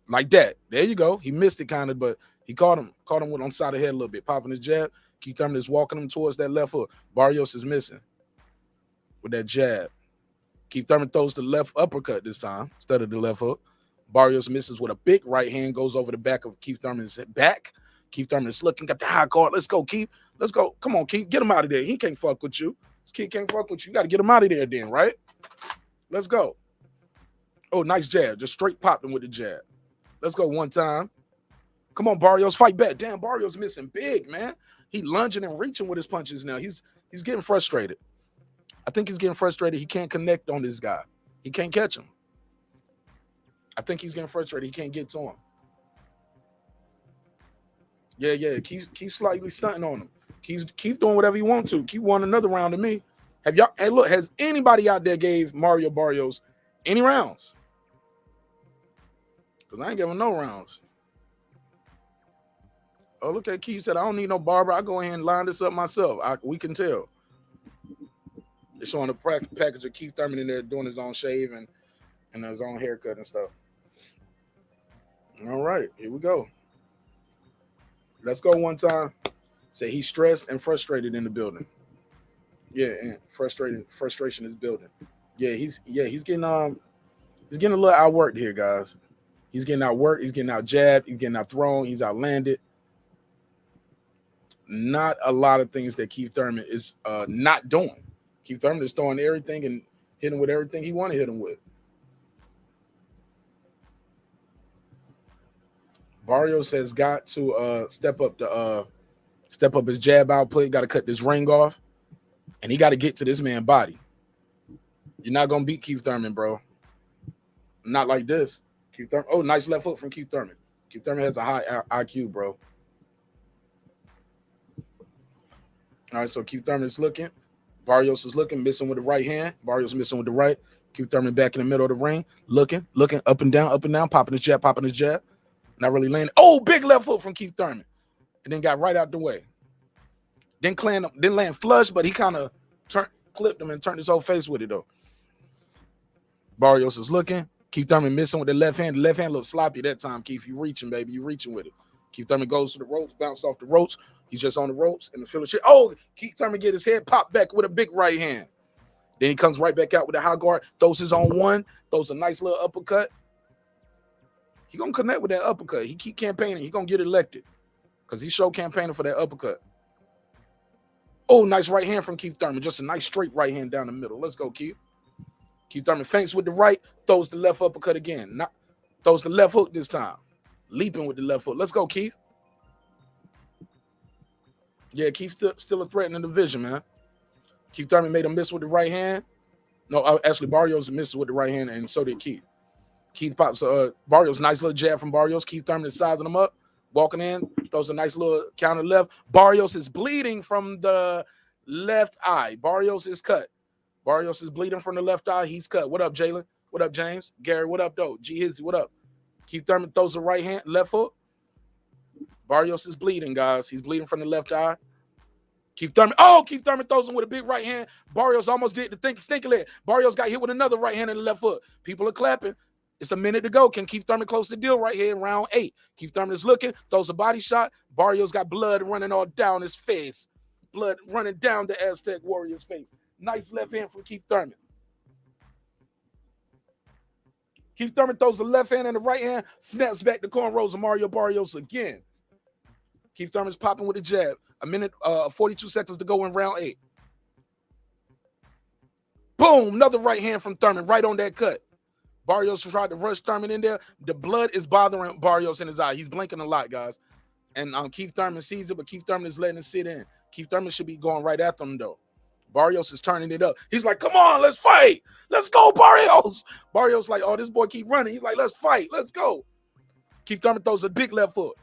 Like that. There you go. He missed it kind of, but he caught him with on the side of the head a little bit, popping his jab. Keith Thurman is walking him towards that left hook. Barrios is missing with that jab. Keith Thurman throws the left uppercut this time instead of the left hook. Barrios misses with a big right hand, goes over the back of Keith Thurman's back. Keith Thurman is looking, got the high guard. Let's go, Keith. Let's go. Come on, Keith. Get him out of there. He can't fuck with you. This kid can't fuck with you. You got to get him out of there then, right? Let's go. Oh, nice jab. Just straight popped him with the jab. Let's go one time. Come on, Barrios. Fight back. Damn, Barrios missing big, man. He lunging and reaching with his punches now. He's getting frustrated. I think he's getting frustrated. He can't connect on this guy. He can't catch him. I think he's getting frustrated. He can't get to him. Yeah. Keep slightly stunting on him. Keep doing whatever you want to. Keep won another round to me. Have y'all? Hey, look. Has anybody out there gave Mario Barrios any rounds? Because I ain't giving no rounds. Oh, look at Keith said, I don't need no barber. I go ahead and line this up myself. We can tell. They're showing a package of Keith Thurman in there doing his own shave and his own haircut and stuff. All right, here we go. Let's go one time. Say he's stressed and frustrated in the building. Yeah, and frustration is building. Yeah, he's getting a little outworked here, guys. He's getting outworked, he's getting out jabbed, he's getting out thrown, he's outlanded. Not a lot of things that Keith Thurman is not doing. Keith Thurman is throwing everything and hitting with everything he want to hit him with. Barrios has got to step up his jab output. Got to cut this ring off, and he got to get to this man's body. You're not gonna beat Keith Thurman, bro. Not like this. Keith Thurman. Oh, nice left hook from Keith Thurman. Keith Thurman has a high IQ, bro. All right, so Keith Thurman is looking. Barrios is looking, missing with the right hand. Barrios missing with the right. Keith Thurman back in the middle of the ring, looking up and down, popping his jab. Not really landing. Oh, big left hook from Keith Thurman. And then got right out the way. Didn't land flush, but he kind of clipped him and turned his whole face with it, though. Barrios is looking. Keith Thurman missing with the left hand. The left hand looks sloppy that time, Keith. You reaching, baby. You reaching with it. Keith Thurman goes to the ropes, bounce off the ropes. He's just on the ropes and the filler shit. Oh, Keith Thurman get his head popped back with a big right hand. Then he comes right back out with a high guard, throws his own one, throws a nice little uppercut. He gonna connect with that uppercut. He keep campaigning. He gonna get elected because he showed campaigning for that uppercut. Oh, nice right hand from Keith Thurman. Just a nice straight right hand down the middle. Let's go, Keith. Keith Thurman feints with the right, throws the left uppercut again. Throws the left hook this time. Leaping with the left hook. Let's go, Keith. Yeah, Keith still a threat in the division, man. Keith Thurman made a miss with the right hand. No, actually, Barrios missed with the right hand, and so did Keith. Keith pops Barrios, nice little jab from Barrios. Keith Thurman is sizing him up, walking in, throws a nice little counter left. Barrios is bleeding from the left eye. Barrios is cut. Barrios is bleeding from the left eye. He's cut. What up, Jalen? What up, James? Gary, what up, though? G Hizzy, what up? Keith Thurman throws the right hand, left hook. Barrios is bleeding, guys. He's bleeding from the left eye. Keith Thurman throws him with a big right hand. Barrios almost did the stinky leg. Barrios got hit with another right hand in the left foot. People are clapping. It's a minute to go. Can Keith Thurman close the deal right here in round 8? Keith Thurman is looking, throws a body shot. Barrios got blood running all down his face. Blood running down the Aztec Warrior's face. Nice left hand from Keith Thurman. Keith Thurman throws the left hand and the right hand, snaps back the cornrows of Mario Barrios again. Keith Thurman's popping with a jab. A minute, 42 seconds to go in round 8. Boom, another right hand from Thurman, right on that cut. Barrios tried to rush Thurman in there. The blood is bothering Barrios in his eye. He's blinking a lot, guys. And Keith Thurman sees it, but Keith Thurman is letting it sit in. Keith Thurman should be going right after him, though. Barrios is turning it up. He's like, come on, let's fight. Let's go, Barrios. Barrios like, oh, this boy keep running. He's like, let's fight. Let's go. Keith Thurman throws a big left foot.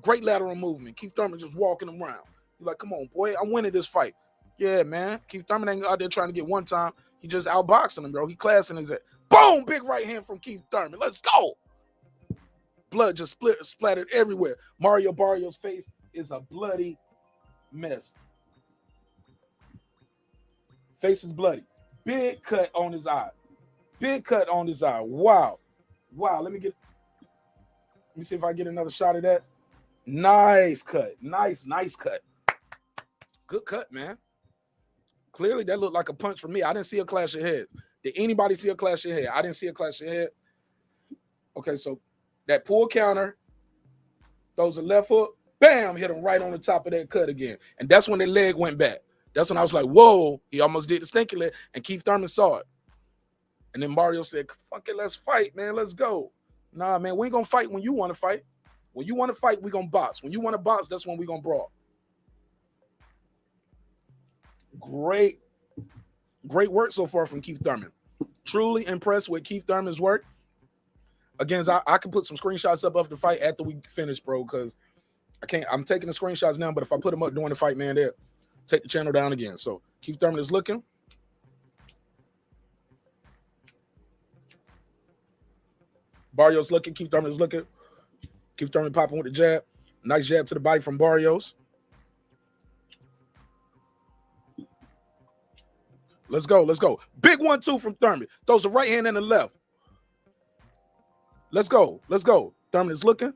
Great lateral movement. Keith Thurman just walking around. He's like, come on, boy. I'm winning this fight. Yeah, man. Keith Thurman ain't out there trying to get one time. He just outboxing him, bro. He classing his head. Boom! Big right hand from Keith Thurman. Let's go. Blood just splattered everywhere. Mario Barrios' face is a bloody mess. Face is bloody. Big cut on his eye. Big cut on his eye. Wow. Wow. Let me see if I get another shot of that. Nice cut. Nice cut. Good cut, man. Clearly, that looked like a punch for me. I didn't see a clash of heads. Did anybody see a clash your head? I didn't see a clash your head. Okay, so that pull counter, throws a left hook, bam, hit him right on the top of that cut again. And that's when the leg went back. That's when I was like, whoa, he almost did the stinky leg, and Keith Thurman saw it. And then Mario said, fuck it, let's fight, man, let's go. Nah, man, we ain't gonna fight when you want to fight. When you want to fight, we gonna box. When you want to box, that's when we gonna brawl. Great work so far from Keith Thurman. Truly impressed with Keith Thurman's work. Again, I can put some screenshots up of the fight after we finish, bro, because I can't. I'm taking the screenshots now, but if I put them up during the fight, man, they'll take the channel down again. So Keith Thurman is looking. Barrios looking. Keith Thurman is looking. Keith Thurman popping with the jab. Nice jab to the body from Barrios. Let's go. Let's go. Big 1-2 from Thurman. Throws the right hand and the left. Let's go. Let's go. Thurman is looking.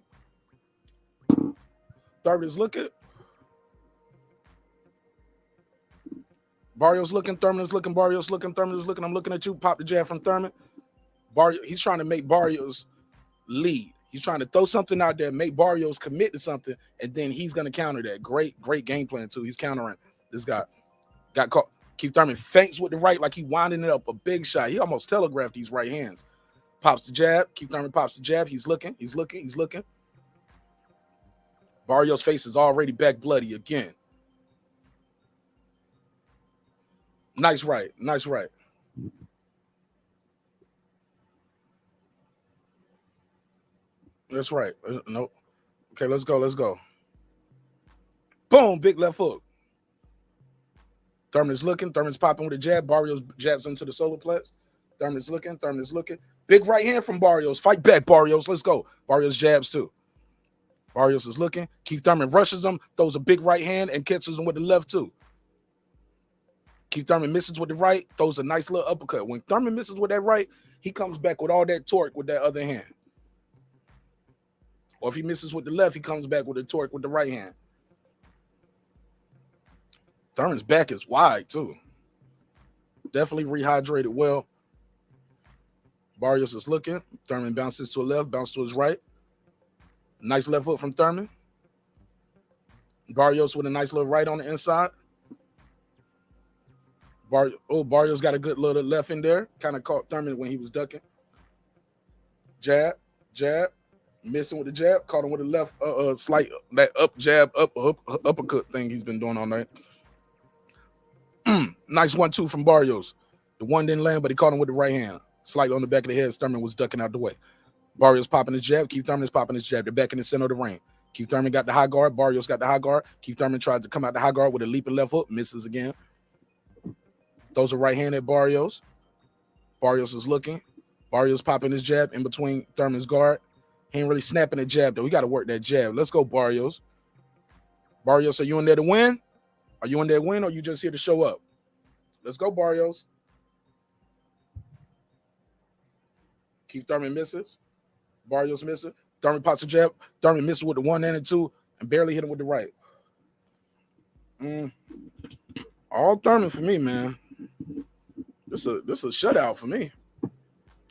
Thurman is looking. Barrios looking. Thurman is looking. Barrios looking. Thurman is looking. I'm looking at you. Pop the jab from Thurman. Barrios, he's trying to make Barrios lead. He's trying to throw something out there, make Barrios commit to something, and then he's going to counter that. Great game plan, too. He's countering this guy. Got caught. Keith Thurman feints with the right like he winding it up. A big shot. He almost telegraphed these right hands. Pops the jab. Keith Thurman pops the jab. He's looking. He's looking. He's looking. Barrios' face is already back bloody again. Nice right. Nice right. That's right. Nope. Okay, let's go. Let's go. Boom. Big left hook. Thurman is looking. Thurman's popping with a jab. Barrios jabs into the solar plex. Thurman is looking. Thurman is looking. Big right hand from Barrios. Fight back, Barrios. Let's go. Barrios jabs too. Barrios is looking. Keith Thurman rushes him, throws a big right hand, and catches him with the left too. Keith Thurman misses with the right, throws a nice little uppercut. When Thurman misses with that right, he comes back with all that torque with that other hand. Or if he misses with the left, he comes back with the torque with the right hand. Thurman's back is wide too. Definitely rehydrated well. Barrios is looking. Thurman bounces to the left, bounces to his right. Nice left hook from Thurman. Barrios with a nice little right on the inside. Barrios got a good little left in there. Kind of caught Thurman when he was ducking. Jab, jab. Missing with the jab. Caught him with a left slight, that up jab, uppercut thing he's been doing all night. Nice 1-2 from Barrios. The one didn't land, but he caught him with the right hand. Slightly on the back of the head. Thurman was ducking out the way. Barrios popping his jab. Keith Thurman is popping his jab. They're back in the center of the ring. Keith Thurman got the high guard. Barrios got the high guard. Keith Thurman tried to come out the high guard with a leaping left hook. Misses again. Throws a right hand at Barrios. Barrios is looking. Barrios popping his jab in between Thurman's guard. He ain't really snapping the jab, though. We got to work that jab. Let's go, Barrios. Barrios, are you in there to win? Are you in there to win, or are you just here to show up? Let's go, Barrios. Keith Thurman misses. Barrios misses. Thurman pops a jab. Thurman misses with the 1 and the 2 and barely hit him with the right. All Thurman for me, man. This a shutout for me.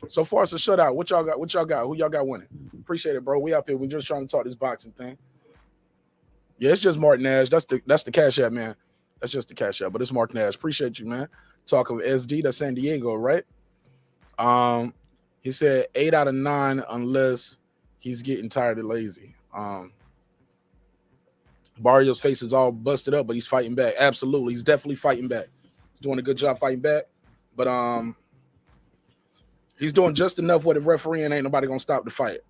So far, it's a shutout. What y'all got? What y'all got? Who y'all got winning? Appreciate it, bro. We up here. We just trying to talk this boxing thing. Yeah, it's just marqnash. That's the Cash App, man. That's just the Cash App, but it's marqnash. Appreciate you, man. Talking with SD, that's San Diego, right? He said 8 out of 9 unless he's getting tired and lazy. Barrios' face is all busted up, but he's fighting back. Absolutely, he's definitely fighting back. He's doing a good job fighting back, but he's doing just enough where the referee and ain't nobody gonna stop the fight.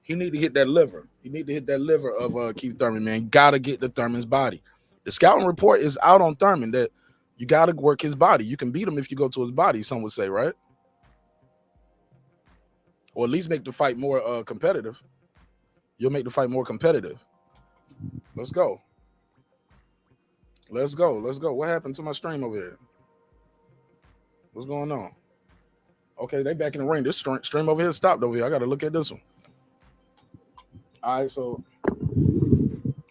He need to hit that liver. He need to hit that liver of Keith Thurman, man. Gotta get to Thurman's body. The scouting report is out on Thurman that you gotta work his body. You can beat him if you go to his body, some would say, right? Or at least make the fight more competitive. You'll make the fight more competitive. Let's go. Let's go. Let's go. What happened to my stream over here? What's going on? Okay, they back in the ring. This stream over here stopped over here. I got to look at this one. All right, so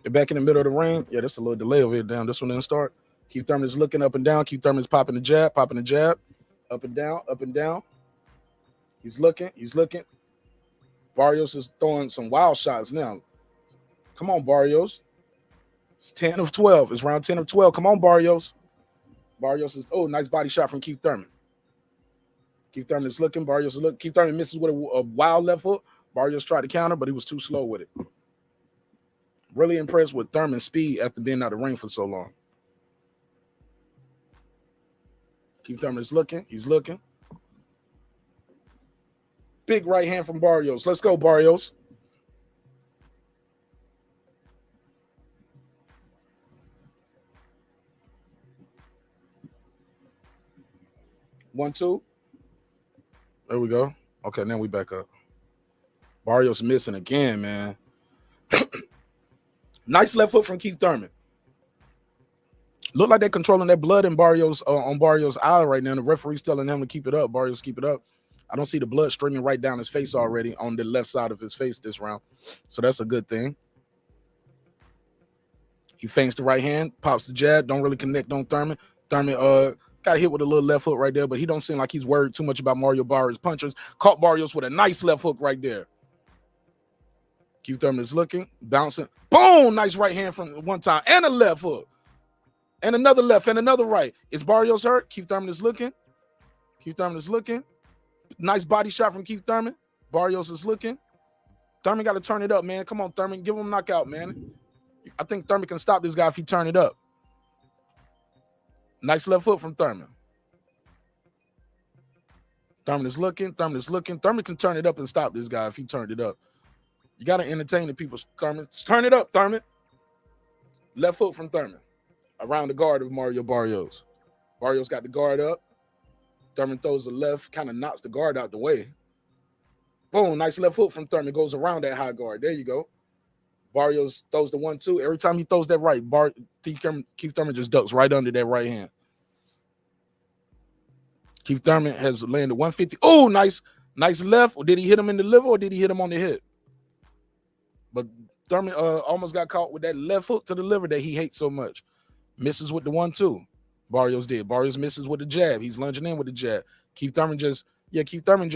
they're back in the middle of the ring. Yeah, there's a little delay over here. Down. This one didn't start. Keith Thurman is looking up and down. Keith Thurman is popping the jab, popping the jab. Up and down, up and down. He's looking, he's looking. Barrios is throwing some wild shots now. Come on, Barrios. It's 10 of 12. It's round 10 of 12. Come on, Barrios. Barrios is, oh, nice body shot from Keith Thurman. Keith Thurman is looking. Barrios is looking. Keith Thurman misses with a wild left hook. Barrios tried to counter, but he was too slow with it. Really impressed with Thurman's speed after being out of the ring for so long. Keith Thurman is looking. He's looking. Big right hand from Barrios. Let's go, Barrios. One, two. There we go. Okay, now we back up. Barrios missing again, man. Nice left foot from Keith Thurman. Look like they're controlling that blood in Barrios on Barrios' eye right now. The referee's telling him to keep it up. Barrios, keep it up. I don't see the blood streaming right down his face already on the left side of his face this round. So that's a good thing. He feints the right hand, pops the jab, don't really connect on Thurman. Thurman got hit with a little left hook right there, but he don't seem like he's worried too much about Mario Barrios' punches. Caught Barrios with a nice left hook right there. Keith Thurman is looking, bouncing. Boom! Nice right hand from one time. And a left hook. And another left and another right. Is Barrios hurt? Keith Thurman is looking. Keith Thurman is looking. Nice body shot from Keith Thurman. Barrios is looking. Thurman got to turn it up, man. Come on, Thurman. Give him a knockout, man. I think Thurman can stop this guy if he turn it up. Nice left foot from Thurman. Thurman is looking. Thurman is looking. Thurman can turn it up and stop this guy if he turned it up. You got to entertain the people, Thurman. Turn it up, Thurman. Left foot from Thurman. Around the guard of Mario Barrios. Barrios got the guard up. Thurman throws the left, kind of knocks the guard out the way. Boom, nice left hook from Thurman. Goes around that high guard. There you go. Barrios throws the 1-2. Every time he throws that right, Keith Thurman just ducks right under that right hand. Keith Thurman has landed 150. Oh, nice left. Or did he hit him in the liver or did he hit him on the head? But Thurman almost got caught with that left hook to the liver that he hates so much. Misses with the 1-2. Barrios did. Barrios misses with the jab. He's lunging in with the jab. Keith Thurman just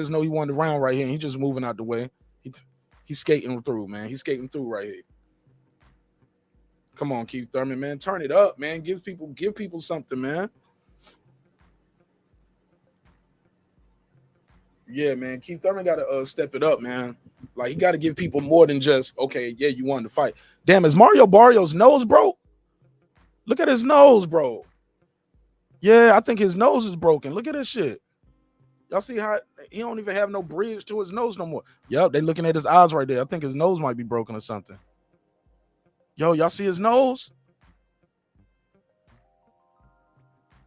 know he won the round right here. He's just moving out the way. He's skating through, man. He's skating through right here. Come on, Keith Thurman, man. Turn it up, man. Give people something, man. Yeah, man. Keith Thurman got to step it up, man. Like, he got to give people more than just, okay, yeah, you won the fight. Damn, is Mario Barrios' nose broke? Look at his nose, bro. Yeah, I think his nose is broken. Look at this shit. Y'all see how he don't even have no bridge to his nose no more. Yup, they looking at his eyes right there. I think his nose might be broken or something. Yo, y'all see his nose?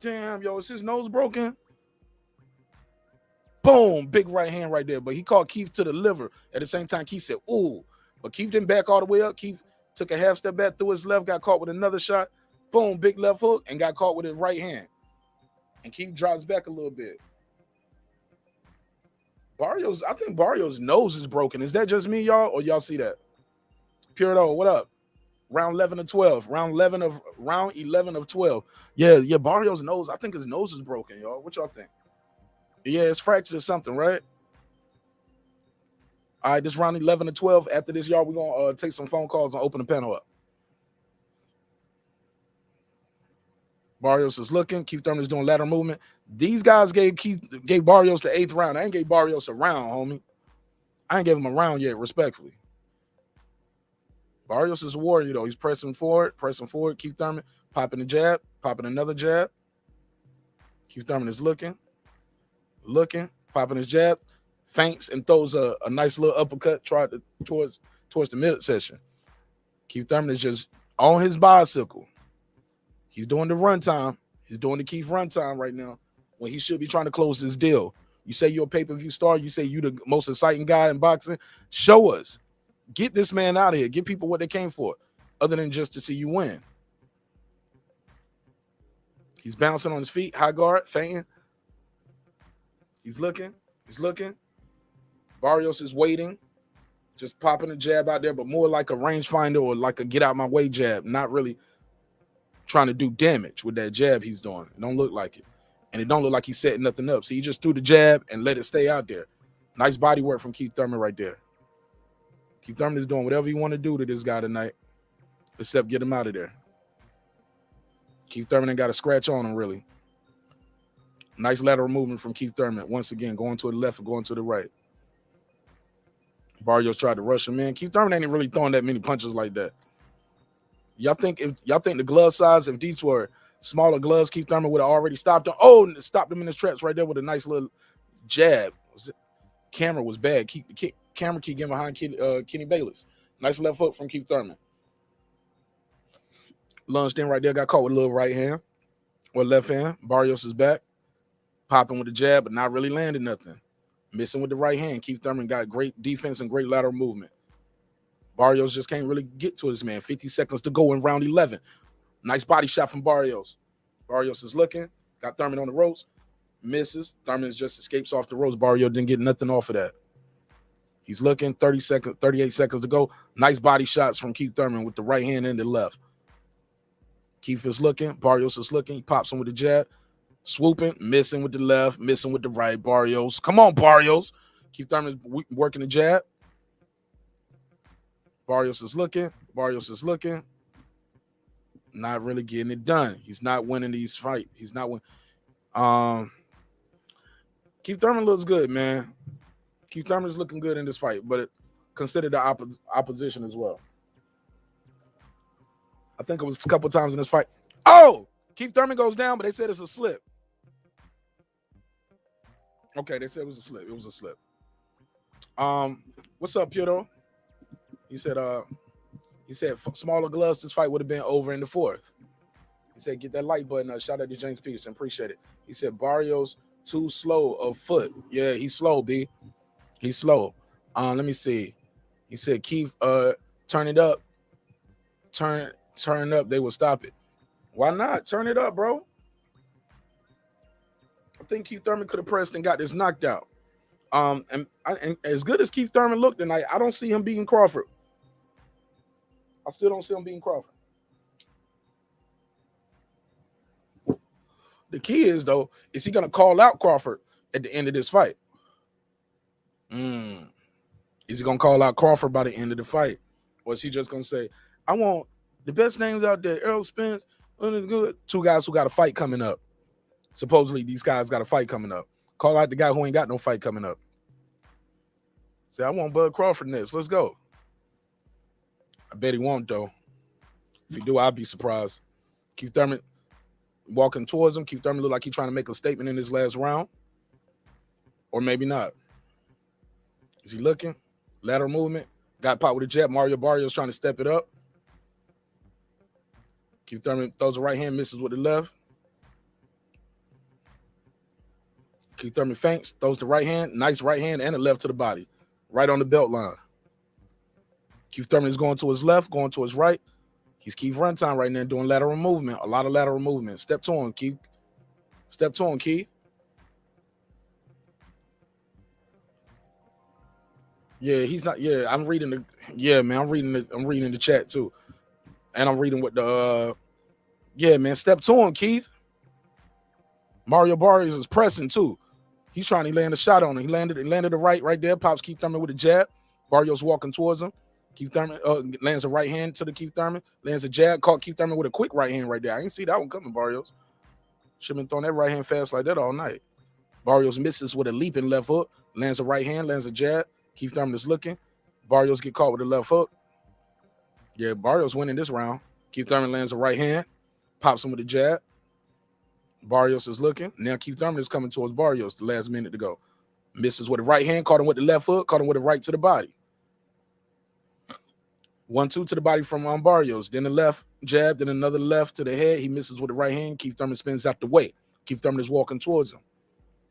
Damn, yo, is his nose broken? Boom, big right hand right there. But he called Keith to the liver. At the same time, Keith said, ooh. But Keith didn't back all the way up. Keith took a half step back through his left, got caught with another shot. Boom, big left hook, and got caught with his right hand. And Keith drops back a little bit. I think Barrios' nose is broken. Is that just me, y'all, or y'all see that? Purito, what up? Round 11 of 12. Round 11 of 12. Yeah, Barrios' nose. I think his nose is broken, y'all. What y'all think? Yeah, it's fractured or something, right? All right, this round 11 of 12. After this, y'all, we're going to take some phone calls and open the panel up. Barrios is looking. Keith Thurman is doing lateral movement. These guys gave Barrios the 8th round. I ain't gave Barrios a round, homie. I ain't gave him a round yet, respectfully. Barrios is a warrior, though. He's pressing forward. Keith Thurman popping a jab, popping another jab. Keith Thurman is looking, popping his jab, feints and throws a nice little uppercut towards the midsection. Keith Thurman is just on his bicycle. He's doing the run time. He's doing the Keith run time right now when he should be trying to close his deal. You say you're a pay-per-view star. You say you're the most exciting guy in boxing. Show us. Get this man out of here. Give people what they came for, other than just to see you win. He's bouncing on his feet, high guard, feinting. He's looking. Barrios is waiting, just popping a jab out there, but more like a rangefinder or like a get out my way jab, not really trying to do damage with that jab he's doing. It don't look like it. and it don't look like he's setting nothing up. So he just threw the jab and let it stay out there. Nice body work from Keith Thurman right there. Keith Thurman is doing whatever you want to do to this guy tonight, except get him out of there. Keith Thurman ain't got a scratch on him, really. Nice lateral movement from Keith Thurman. Once again, going to the left or going to the right. Barrios tried to rush him in. Keith Thurman ain't really throwing that many punches like that. Y'all think the glove size, if these were smaller gloves, Keith Thurman would have already stopped him. Oh, stopped him in his tracks right there with a nice little jab. Camera was bad. Camera keep getting behind Kenny Bayless. Nice left hook from Keith Thurman. Lunged in right there, got caught with a little right hand or left hand. Barrios is back. Popping with the jab, but not really landing nothing. Missing with the right hand. Keith Thurman got great defense and great lateral movement. Barrios just can't really get to his man. 50 seconds to go in round 11. Nice body shot from Barrios. Barrios is looking. Got Thurman on the ropes. Misses. Thurman just escapes off the ropes. Barrios didn't get nothing off of that. He's looking. 38 seconds to go. Nice body shots from Keith Thurman with the right hand and the left. Keith is looking. Barrios is looking. He pops him with the jab. Swooping, missing with the left, missing with the right. Barrios. Come on, Barrios. Keith Thurman working the jab. Barrios is looking. Barrios is looking. Not really getting it done. He's not winning these fights. He's not winning. Keith Thurman looks good, man. Keith Thurman is looking good in this fight, but consider the opposition as well. I think it was a couple times in this fight. Oh! Keith Thurman goes down, but they said it's a slip. Okay, they said it was a slip. It was a slip. What's up, Piero? He said smaller gloves, this fight would have been over in the fourth. He said, get that like button up. Shout out to James Peterson. Appreciate it. He said, Barrios too slow of foot. Yeah, he's slow, B. He's slow. Let me see. He said, Keith, turn it up. Turn up. They will stop it. Why not? Turn it up, bro. I think Keith Thurman could have pressed and got this knocked out. And as good as Keith Thurman looked tonight, I don't see him beating Crawford. I still don't see him beating Crawford. The key is, though, is he going to call out Crawford at the end of this fight? Is he going to call out Crawford by the end of the fight? Or is he just going to say, I want the best names out there, Errol Spence, two guys who got a fight coming up. Supposedly, these guys got a fight coming up. Call out the guy who ain't got no fight coming up. Say, I want Bud Crawford next. Let's go. I bet he won't, though. If he do, I'd be surprised. Keith Thurman walking towards him. Keith Thurman look like he's trying to make a statement in his last round. Or maybe not. Is he looking? Lateral movement. Got popped with a jab. Mario Barrios trying to step it up. Keith Thurman throws the right hand, misses with the left. Keith Thurman feints, throws the right hand, nice right hand and a left to the body. Right on the belt line. Keith Thurman is going to his left, going to his right. He's Keith Runtime right now doing lateral movement, a lot of lateral movement. Step to him, Keith. Step to him, Keith. Yeah, he's not. Yeah, I'm reading the. Yeah, man, I'm reading the chat too, and I'm reading what the. Yeah, man, step to him, Keith. Mario Barrios is pressing too. He's trying to land a shot on him. He landed the right there. Pops Keith Thurman with a jab. Barrios walking towards him. Keith Thurman lands a right hand to the Keith Thurman. Lands a jab. Caught Keith Thurman with a quick right hand right there. I didn't see that one coming, Barrios. Should have been throwing that right hand fast like that all night. Barrios misses with a leaping left hook. Lands a right hand. Lands a jab. Keith Thurman is looking. Barrios get caught with a left hook. Yeah, Barrios winning this round. Keith Thurman lands a right hand. Pops him with a jab. Barrios is looking. Now Keith Thurman is coming towards Barrios the last minute to go. Misses with the right hand. Caught him with the left hook. Caught him with the right to the body. 1-2 to the body from Barrios. Then the left jab. Then another left to the head. He misses with the right hand. Keith Thurman spins out the way. Keith Thurman is walking towards him.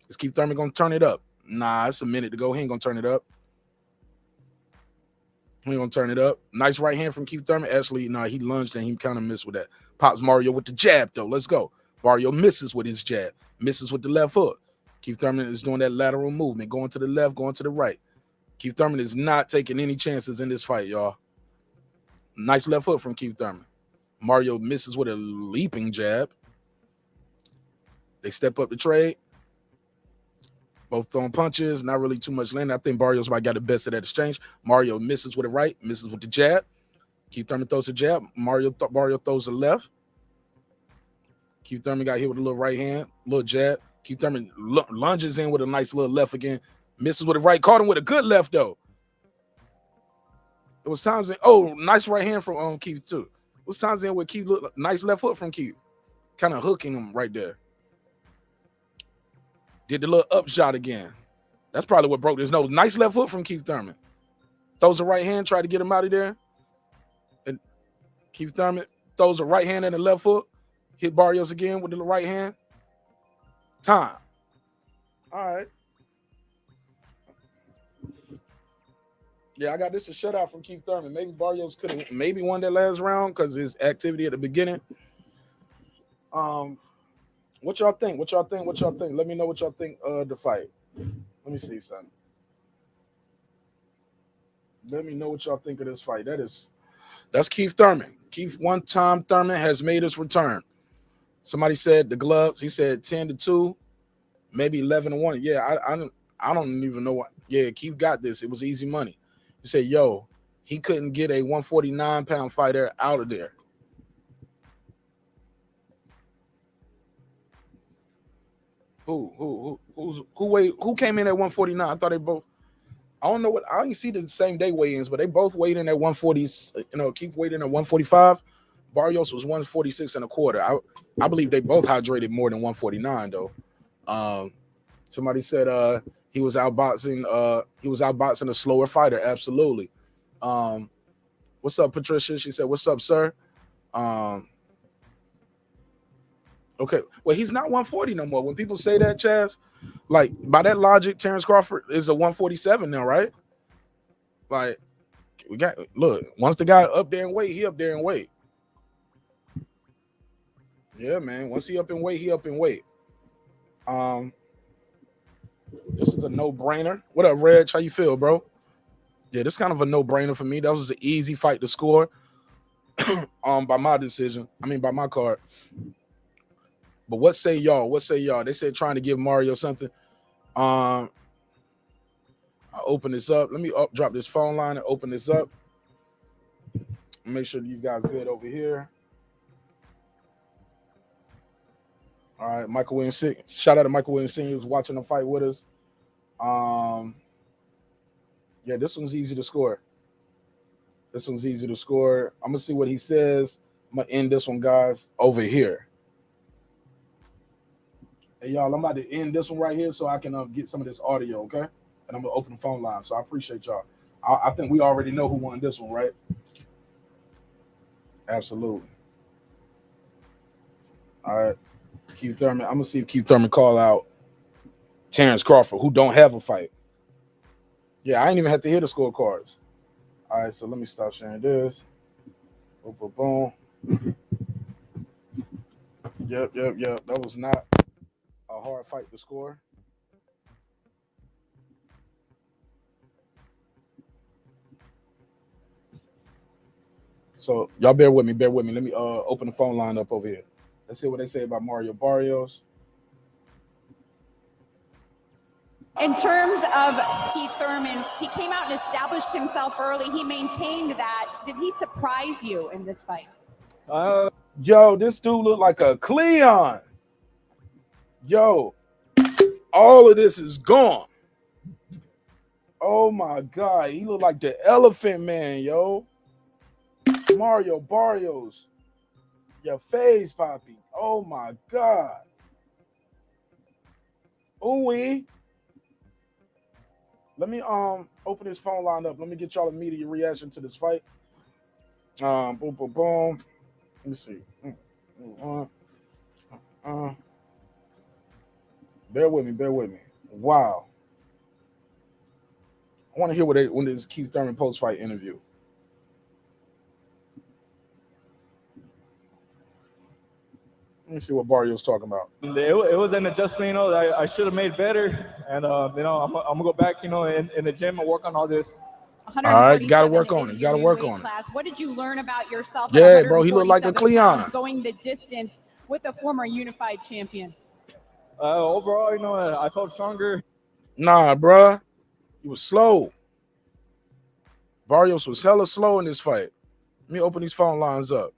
Is Keith Thurman going to turn it up? Nah, it's a minute to go. He ain't going to turn it up. He ain't going to turn it up. Nice right hand from Keith Thurman. Actually, nah, he lunged and he kind of missed with that. Pops Mario with the jab, though. Let's go. Barrio misses with his jab. Misses with the left hook. Keith Thurman is doing that lateral movement. Going to the left, going to the right. Keith Thurman is not taking any chances in this fight, y'all. Nice left hook from Keith Thurman. Mario misses with a leaping jab. They step up the trade. Both throwing punches, not really too much landing. I think Barrios might got the best of that exchange. Mario misses with the right, misses with the jab. Keith Thurman throws a jab. Mario throws a left. Keith Thurman got hit with a little right hand, little jab. Keith Thurman lunges in with a nice little left again. Misses with the right. Caught him with a good left, though. It was times in, nice right hand from Keith, too. It was times in where Keith looked nice left hook from Keith. Kind of hooking him right there. Did the little up shot again. That's probably what broke his nose. Nice left hook from Keith Thurman. Throws a right hand, tried to get him out of there. And Keith Thurman throws a right hand and a left hook. Hit Barrios again with the right hand. Time. All right. Yeah, I got this a shutout from Keith Thurman. Maybe Barrios could have maybe won that last round because his activity at the beginning. What y'all think? What y'all think? Let me know what y'all think of the fight. Let me see something. Let me know what y'all think of this fight. That's Keith Thurman. Keith, one-time Thurman has made his return. Somebody said the gloves. He said 10-2, maybe 11-1. Yeah, I don't even know what. Yeah, Keith got this. It was easy money. He said, yo, he couldn't get a 149-pound fighter out of there. Who came in at 149? I thought they both. I don't know what. I didn't see the same day weigh-ins, but they both weighed in at 140s. You know, Keith weighed in at 145. Barrios was 146 and a quarter. I believe they both hydrated more than 149 though. Somebody said he was outboxing. He was outboxing a slower fighter. Absolutely. What's up, Patricia? She said, "What's up, sir?" Okay, well, he's not 140 no more. When people say that, Chaz, like by that logic, Terrence Crawford is a 147 now, right? Like, we got look. Once the guy up there in weight, he up there in weight. Yeah, man. Once he up in weight, he up in weight. This is a no-brainer. What up, Reg? How you feel, bro? Yeah, this is kind of a no-brainer for me. That was an easy fight to score. By my decision. I mean, by my card. But what say y'all? What say y'all? They said trying to give Mario something. I'll open this up. Let me drop this phone line and open this up. Make sure these guys good over here. All right, Michael Williams. Shout out to Michael Williams Sr. who's watching the fight with us. Yeah, this one's easy to score. This one's easy to score. I'm gonna see what he says. I'm gonna end this one, guys, over here. Hey, y'all, I'm about to end this one right here so I can get some of this audio, okay? And I'm going to open the phone line, so I appreciate y'all. I think we already know who won this one, right? Absolutely. All right. Keith Thurman. I'm going to see if Keith Thurman call out Terrence Crawford, who don't have a fight. Yeah, I ain't even have to hear the scorecards. All right, so let me stop sharing this. Boom, boom, boom. Yep. That was not a hard fight to score. So y'all bear with me. Let me open the phone line up over here. Let's see what they say about Mario Barrios. In terms of Keith Thurman, he came out and established himself early. He maintained that. Did he surprise you in this fight? Yo, this dude looked like a Cleon. Yo, all of this is gone. Oh my God, he looked like the Elephant Man, yo. Mario Barrios, your face, Poppy. Oh my God. Ooh-wee. Let me open this phone line up. Let me get y'all immediate reaction to this fight. Boom, boom, boom. Let me see. Bear with me. Wow. I want to hear when this Keith Thurman post-fight interview. Let me see what Barrios talking about. It was an adjustment, that I should have made better. And, I'm going to go back, in the gym and work on all this. All right, got to work on it. What did you learn about yourself? Yeah, bro, he looked like a Cleon. Going the distance with a former unified champion. Overall, you know, I felt stronger. Nah, bruh. You was slow. Barrios was hella slow in this fight. Let me open these phone lines up.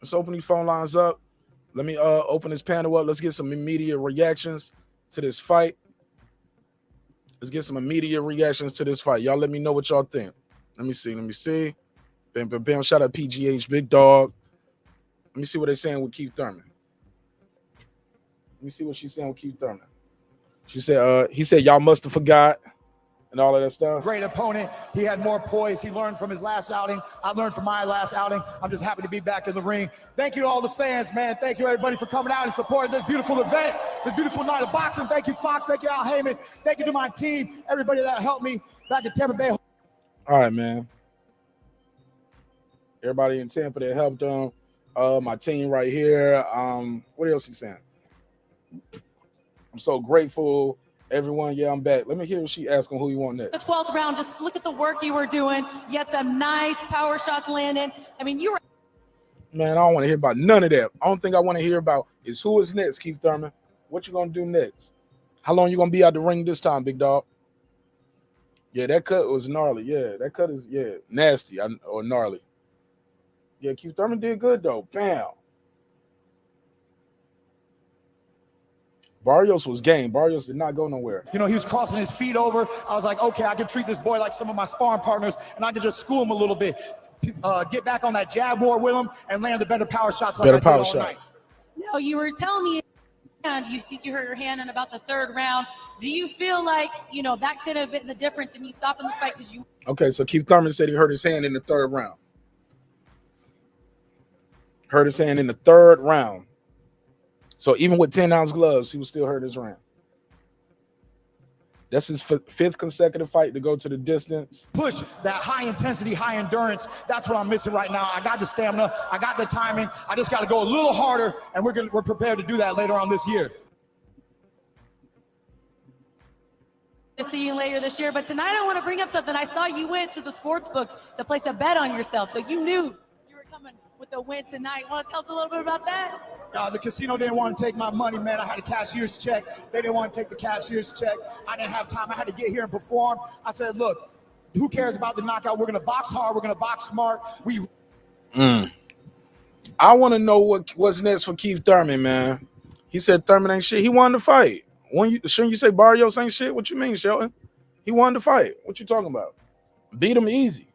Let's open these phone lines up. Let me open this panel up. Let's get some immediate reactions to this fight. Let's get some immediate reactions to this fight. Y'all let me know what y'all think. Let me see. Bam, bam, bam. Shout out PGH, big dog. Let me see what they're saying with Keith Thurman. Let me see what she's saying with Keith Thurman. She said, he said, y'all must have forgot and all of that stuff. Great opponent. He had more poise. He learned from his last outing. I learned from my last outing. I'm just happy to be back in the ring. Thank you to all the fans, man. Thank you, everybody, for coming out and supporting this beautiful event, this beautiful night of boxing. Thank you, Fox. Thank you, Al Heyman. Thank you to my team, everybody that helped me back in Tampa Bay. All right, man. Everybody in Tampa that helped them. My team right here. What else he saying? I'm so grateful. Everyone, yeah, I'm back. Let me hear what she asking who you want next. The 12th round, just look at the work you were doing. You had some nice power shots landing. I mean, you were. Man, I don't want to hear about none of that. I don't think I want to hear about is who is next, Keith Thurman. What you gonna do next? How long you gonna be out the ring this time, big dog? Yeah, that cut was gnarly. Yeah, that cut is nasty or gnarly. Yeah, Keith Thurman did good though. Bam. Barrios was game. Barrios did not go nowhere. You know, he was crossing his feet over. I was like, okay, I can treat this boy like some of my sparring partners, and I can just school him a little bit. Get back on that jab war with him and land the better power shots like I did all night. No, you were telling me you think you hurt your hand in about the 3rd round. Do you feel like, you know, that could have been the difference in you stopping this fight because you... Okay, so Keith Thurman said he hurt his hand in the 3rd round. Hurt his hand in the 3rd round. So even with 10-ounce gloves, he was still hurt his hand. That's his 5th consecutive fight to go to the distance. Push that high intensity, high endurance. That's what I'm missing right now. I got the stamina. I got the timing. I just got to go a little harder, and we're prepared to do that later on this year. To see you later this year, but tonight I want to bring up something. I saw you went to the sports book to place a bet on yourself, so you knew you were coming with a win tonight. Want to tell us a little bit about that? The casino didn't want to take my money, man. I had a cashier's check. They didn't want to take the cashier's check. I didn't have time. I had to get here and perform. I said, look, who cares about the knockout? We're going to box hard. We're going to box smart. I want to know what's next for Keith Thurman, man. He said Thurman ain't shit. He won the fight. Shouldn't you say Barrios ain't shit? What you mean, Shelton? He won the fight. What you talking about? Beat him easy.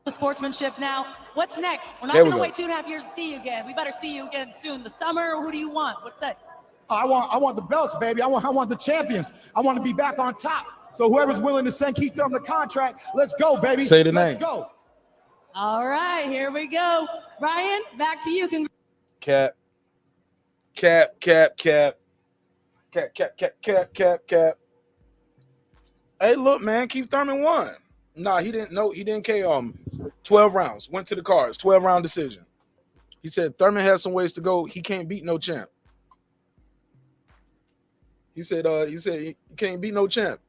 The sportsmanship now. What's next? We're not going to wait 2.5 years to see you again. We better see you again soon. The summer, who do you want? What's next? I want the belts, baby. I want the champions. I want to be back on top. So whoever's willing to send Keith Thurman the contract, let's go, baby. Say the name. Let's go. All right, here we go. Ryan, back to you. Cap. Hey, look, man, Keith Thurman won. Nah, he didn't know. He didn't KO him. 12 rounds. Went to the cards. 12-round decision. He said Thurman has some ways to go. He can't beat no champ. He said he can't beat no champ.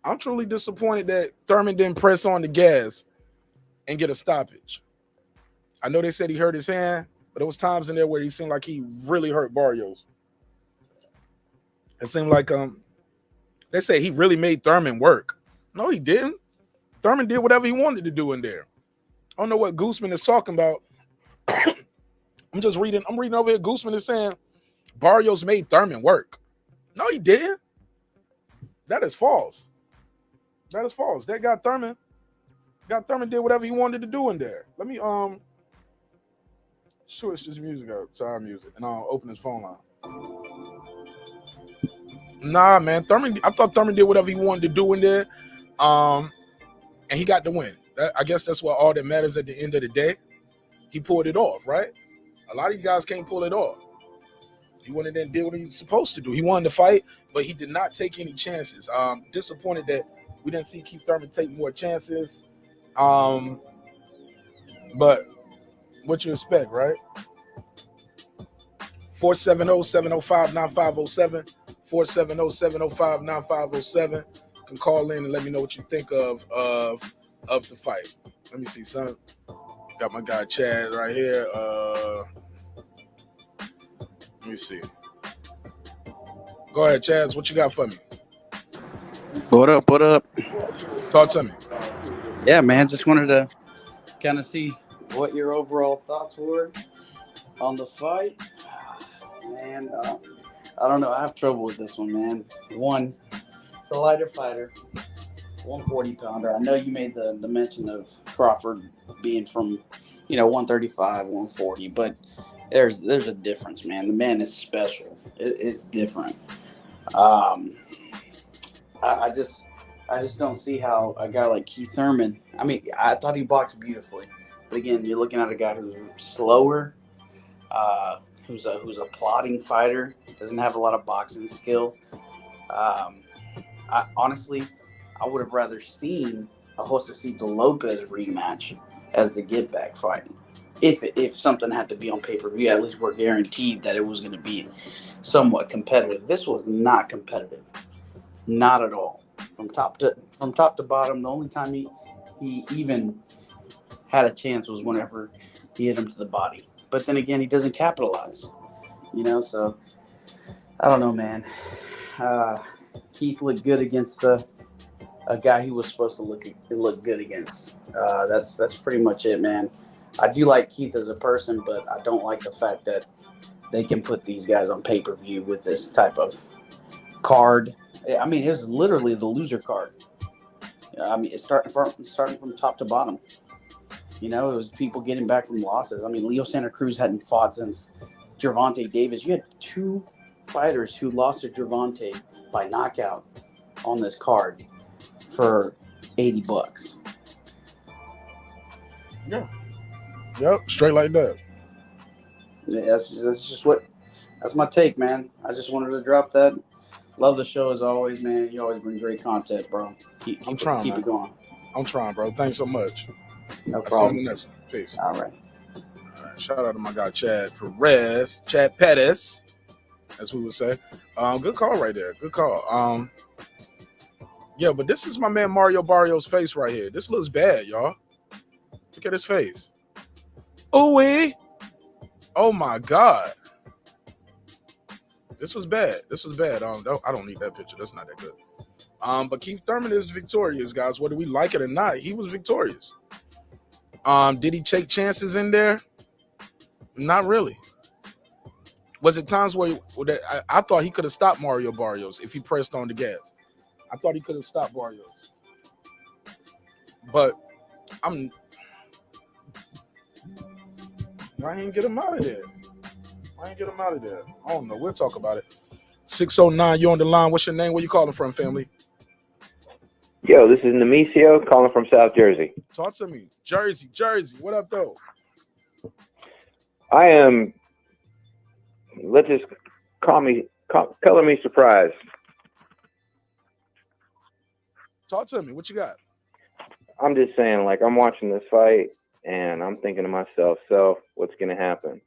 I'm truly disappointed that Thurman didn't press on the gas and get a stoppage. I know they said he hurt his hand, but there was times in there where he seemed like he really hurt Barrios. It seemed like they say he really made Thurman work. No, he didn't. Thurman did whatever he wanted to do in there. I don't know what Gooseman is talking about. I'm reading over here. Gooseman is saying Barrios made Thurman work. No, he didn't. That is false. That is false. That guy Thurman did whatever he wanted to do in there. Let me switch this music up to our music, and I'll open his phone line. Nah, man, I thought Thurman did whatever he wanted to do in there, and he got the win. I guess that's what all that matters at the end of the day. He pulled it off, right? A lot of you guys can't pull it off. He went in there and did what he was supposed to do. He wanted to fight, but he did not take any chances. Disappointed that we didn't see Keith Thurman take more chances. But what you expect, right? 470-705-9507. 470-705-9507. You can call in and let me know what you think of the fight. Let me see, son. Got my guy Chad right here. Let me see. Go ahead, Chaz. What you got for me? What up? What up? Talk to me. Yeah, man. Just wanted to kind of see what your overall thoughts were on the fight. Man, I don't know. I have trouble with this one, man. One, it's a lighter fighter, 140-pounder. I know you made the mention of Crawford being from, 135, 140, but there's a difference, man. The man is special. It's different. I just don't see how a guy like Keith Thurman. I mean, I thought he boxed beautifully, but again, you're looking at a guy who's slower, who's a plodding fighter, doesn't have a lot of boxing skill. Honestly, I would have rather seen a Josecito Lopez rematch as the get back fight. If something had to be on pay-per-view, at least we're guaranteed that it was going to be somewhat competitive. This was not competitive, not at all. From top to bottom, the only time he even had a chance was whenever he hit him to the body. But then again, he doesn't capitalize, So I don't know, man. Keith looked good against a guy he was supposed to look good against. That's pretty much it, man. I do like Keith as a person, but I don't like the fact that they can put these guys on pay-per-view with this type of card. I mean, it's literally the loser card. I mean, it's starting from top to bottom. It was people getting back from losses. I mean, Leo Santa Cruz hadn't fought since Gervonta Davis. You had two fighters who lost to Gervonta by knockout on this card for $80. Yeah. Yep, straight like that. Yeah, that's my take, man. I just wanted to drop that. Love the show as always, man. You always bring great content, bro. Keep it going. I'm trying, bro. Thanks so much. No I'll problem. see you in the next one. Peace. All right. Shout out to my guy Chad Pettis, as we would say. Good call right there. Good call. Yeah, but this is my man Mario Barrios' face right here. This looks bad, y'all. Look at his face. Ooh-wee. Oh my God. This was bad. I don't need that picture. That's not that good. But Keith Thurman is victorious, guys. Whether we like it or not, he was victorious. Did he take chances in there? Not really. Was it times where I thought he could have stopped Mario Barrios if he pressed on the gas? I thought he could have stopped Barrios. But I ain't get him out of there. I don't know. We'll talk about it. 609, you on the line. What's your name? Where you calling from, family? Yo, this is Nemesio calling from South Jersey. Talk to me. Jersey. What up, though? I am, let's just color me surprised. Talk to me. What you got? I'm just saying, like, I'm watching this fight, and I'm thinking to myself, so what's going to happen?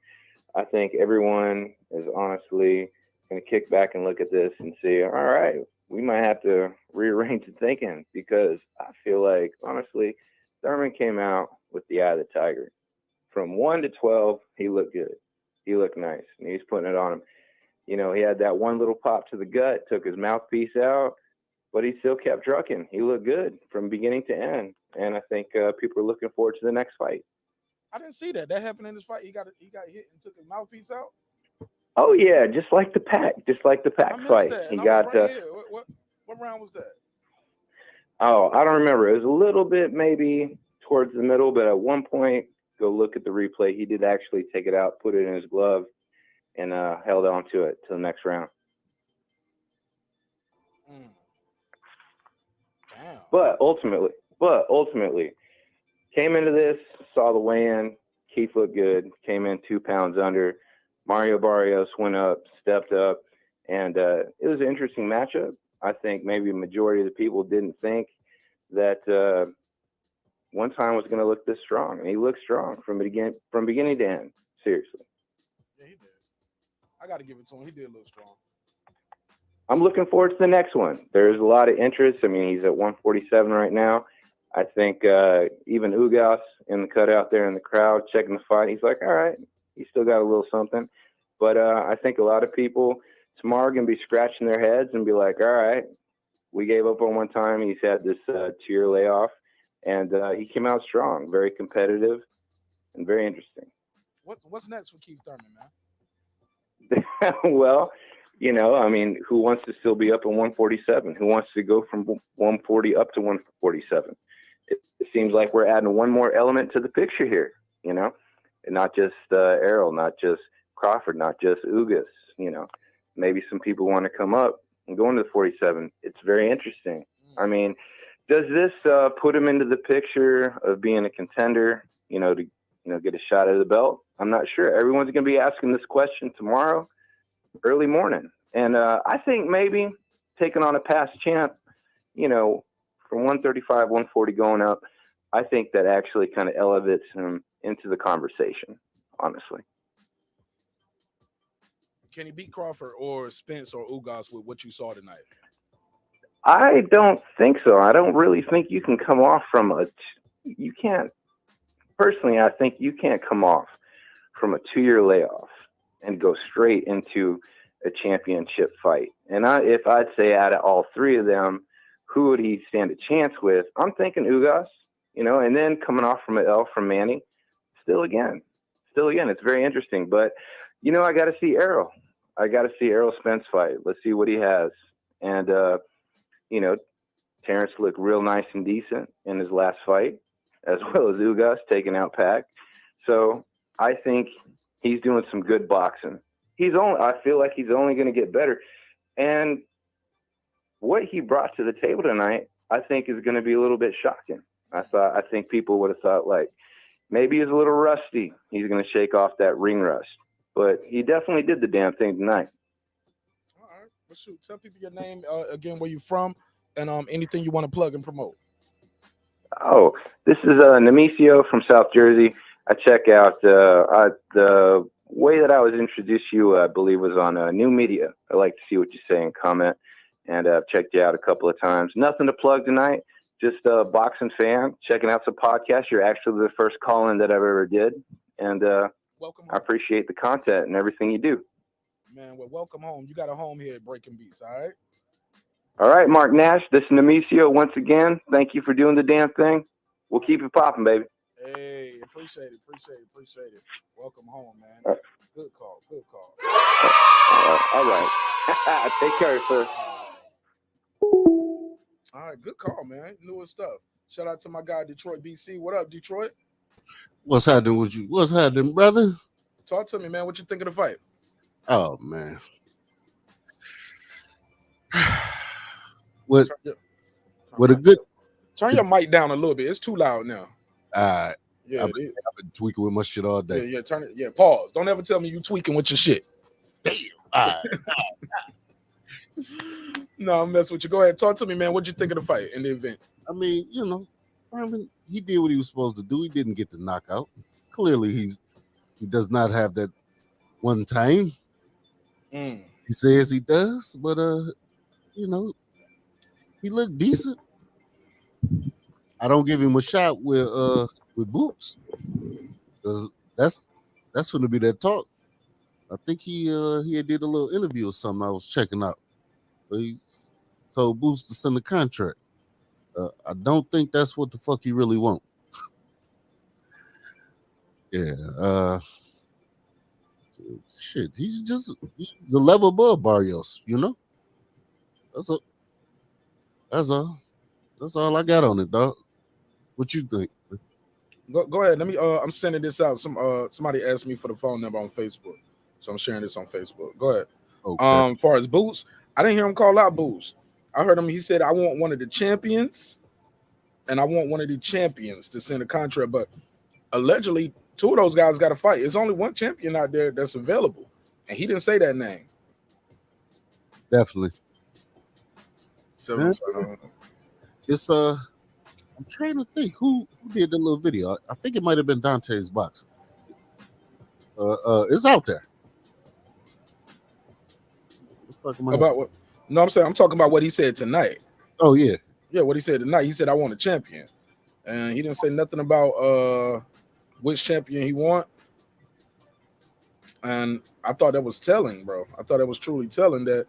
I think everyone is honestly going to kick back and look at this and see, all right, we might have to rearrange the thinking, because I feel like, honestly, Thurman came out with the eye of the tiger. From 1 to 12, he looked good. He looked nice, and he's putting it on him. He had that one little pop to the gut, took his mouthpiece out, but he still kept trucking. He looked good from beginning to end, and I think people are looking forward to the next fight. I didn't see that. That happened in this fight. He got hit and took his mouthpiece out. Oh yeah, just like the Pac fight. That, he got. Right what round was that? Oh, I don't remember. It was a little bit maybe towards the middle, but at one point, go look at the replay. He did actually take it out, put it in his glove, and held on to it till the next round. Damn. But ultimately, came into this, saw the weigh-in. Keith looked good. Came in 2 pounds under. Mario Barrios went up, stepped up, and it was an interesting matchup. I think maybe a majority of the people didn't think that one time was going to look this strong, and he looked strong from beginning to end. Seriously. Yeah, he did. I got to give it to him. He did look strong. I'm looking forward to the next one. There's a lot of interest. I mean, he's at 147 right now. I think even Ugas in the cutout there in the crowd checking the fight, he's like, all right, he's still got a little something. But I think a lot of people tomorrow are going to be scratching their heads and be like, all right, we gave up on one time. He's had this 2-year layoff, and he came out strong, very competitive, and very interesting. What's next for Keith Thurman, man? Well, you know, I mean, who wants to still be up at 147? Who wants to go from 140 up to 147? It seems like we're adding one more element to the picture here, you know, and not just Errol, not just Crawford, not just Ugas, you know. Maybe some people want to come up and go into the 47. It's very interesting. I mean, does this put him into the picture of being a contender, you know, to get a shot at the belt? I'm not sure. Everyone's going to be asking this question tomorrow, early morning. And I think maybe taking on a past champ, you know, from 135, 140 going up, I think that actually kind of elevates him into the conversation, honestly. Can he beat Crawford or Spence or Ugas with what you saw tonight? I don't think so. I don't really think you can come off from you can't, personally, I think you can't come off from a 2-year layoff and go straight into a championship fight. And if I'd say out of all three of them, who would he stand a chance with? I'm thinking Ugas, you know, and then coming off from an L from Manny, still again, it's very interesting. But, you know, I got to see Errol. I got to see Errol Spence fight. Let's see what he has. And, you know, Terrence looked real nice and decent in his last fight, as well as Ugas taking out Pac. So I think he's doing some good boxing. I feel like he's only going to get better. And what he brought to the table tonight, I think is going to be a little bit shocking. I think people would have thought, like, maybe he's a little rusty. He's going to shake off that ring rust. But he definitely did the damn thing tonight. All right. Well, shoot, tell people your name again, where you from, and anything you want to plug and promote. Oh, this is Nemesio from South Jersey. I check out the way that I was introduced to you, I believe, was on New Media. I like to see what you say and comment, and I've checked you out a couple of times. Nothing to plug tonight, just a boxing fan, checking out some podcasts. You're actually the first call-in that I've ever did, and welcome I appreciate the content and everything you do. Man, well, welcome home. You got a home here at Breaking Beats, all right? All right, Marqnash, this is Nemesio once again. Thank you for doing the damn thing. We'll keep it popping, baby. Hey, appreciate it. Welcome home, man. Good call. All right. Take care, sir. All right, good call, man. Newest stuff. Shout out to my guy, Detroit, BC. What up, Detroit? What's happening with you? What's happening, brother? Talk to me, man. What you think of the fight? Oh, man. What a good... Turn your mic down a little bit. It's too loud now. All right. Yeah, I've been tweaking with my shit all day. Yeah, turn it. Yeah, pause. Don't ever tell me you tweaking with your shit. Damn. All right. No, I'm messing with you. Go ahead. Talk to me, man. What'd you think of the fight in the event? I mean, you know, he did what he was supposed to do. He didn't get the knockout. Clearly, he does not have that one time. He says he does, but you know, he looked decent. I don't give him a shot with Boots, because that's going to be that talk. I think he did a little interview or something I was checking out. But he told Boots to send a contract. I don't think that's what the fuck he really want. Yeah. Shit, he's a level above Barrios, you know? That's all I got on it, dog. What you think? Go ahead. Let me I'm sending this out. Somebody asked me for the phone number on Facebook. So I'm sharing this on Facebook. Go ahead. Okay. As far as Boots, I didn't hear him call out Boots. I heard him, he said, I want one of the champions, and I want one of the champions to send a contract. But allegedly, two of those guys got to fight. There's only one champion out there that's available. And he didn't say that name. Definitely. It's I'm trying to think who did the little video. I think it might have been Dante's boxing. It's out there. About what? No, I'm talking about what he said tonight. Oh yeah. Yeah, what he said tonight. He said, I want a champion. And he didn't say nothing about which champion he want. And I thought that was telling, bro. I thought that was truly telling that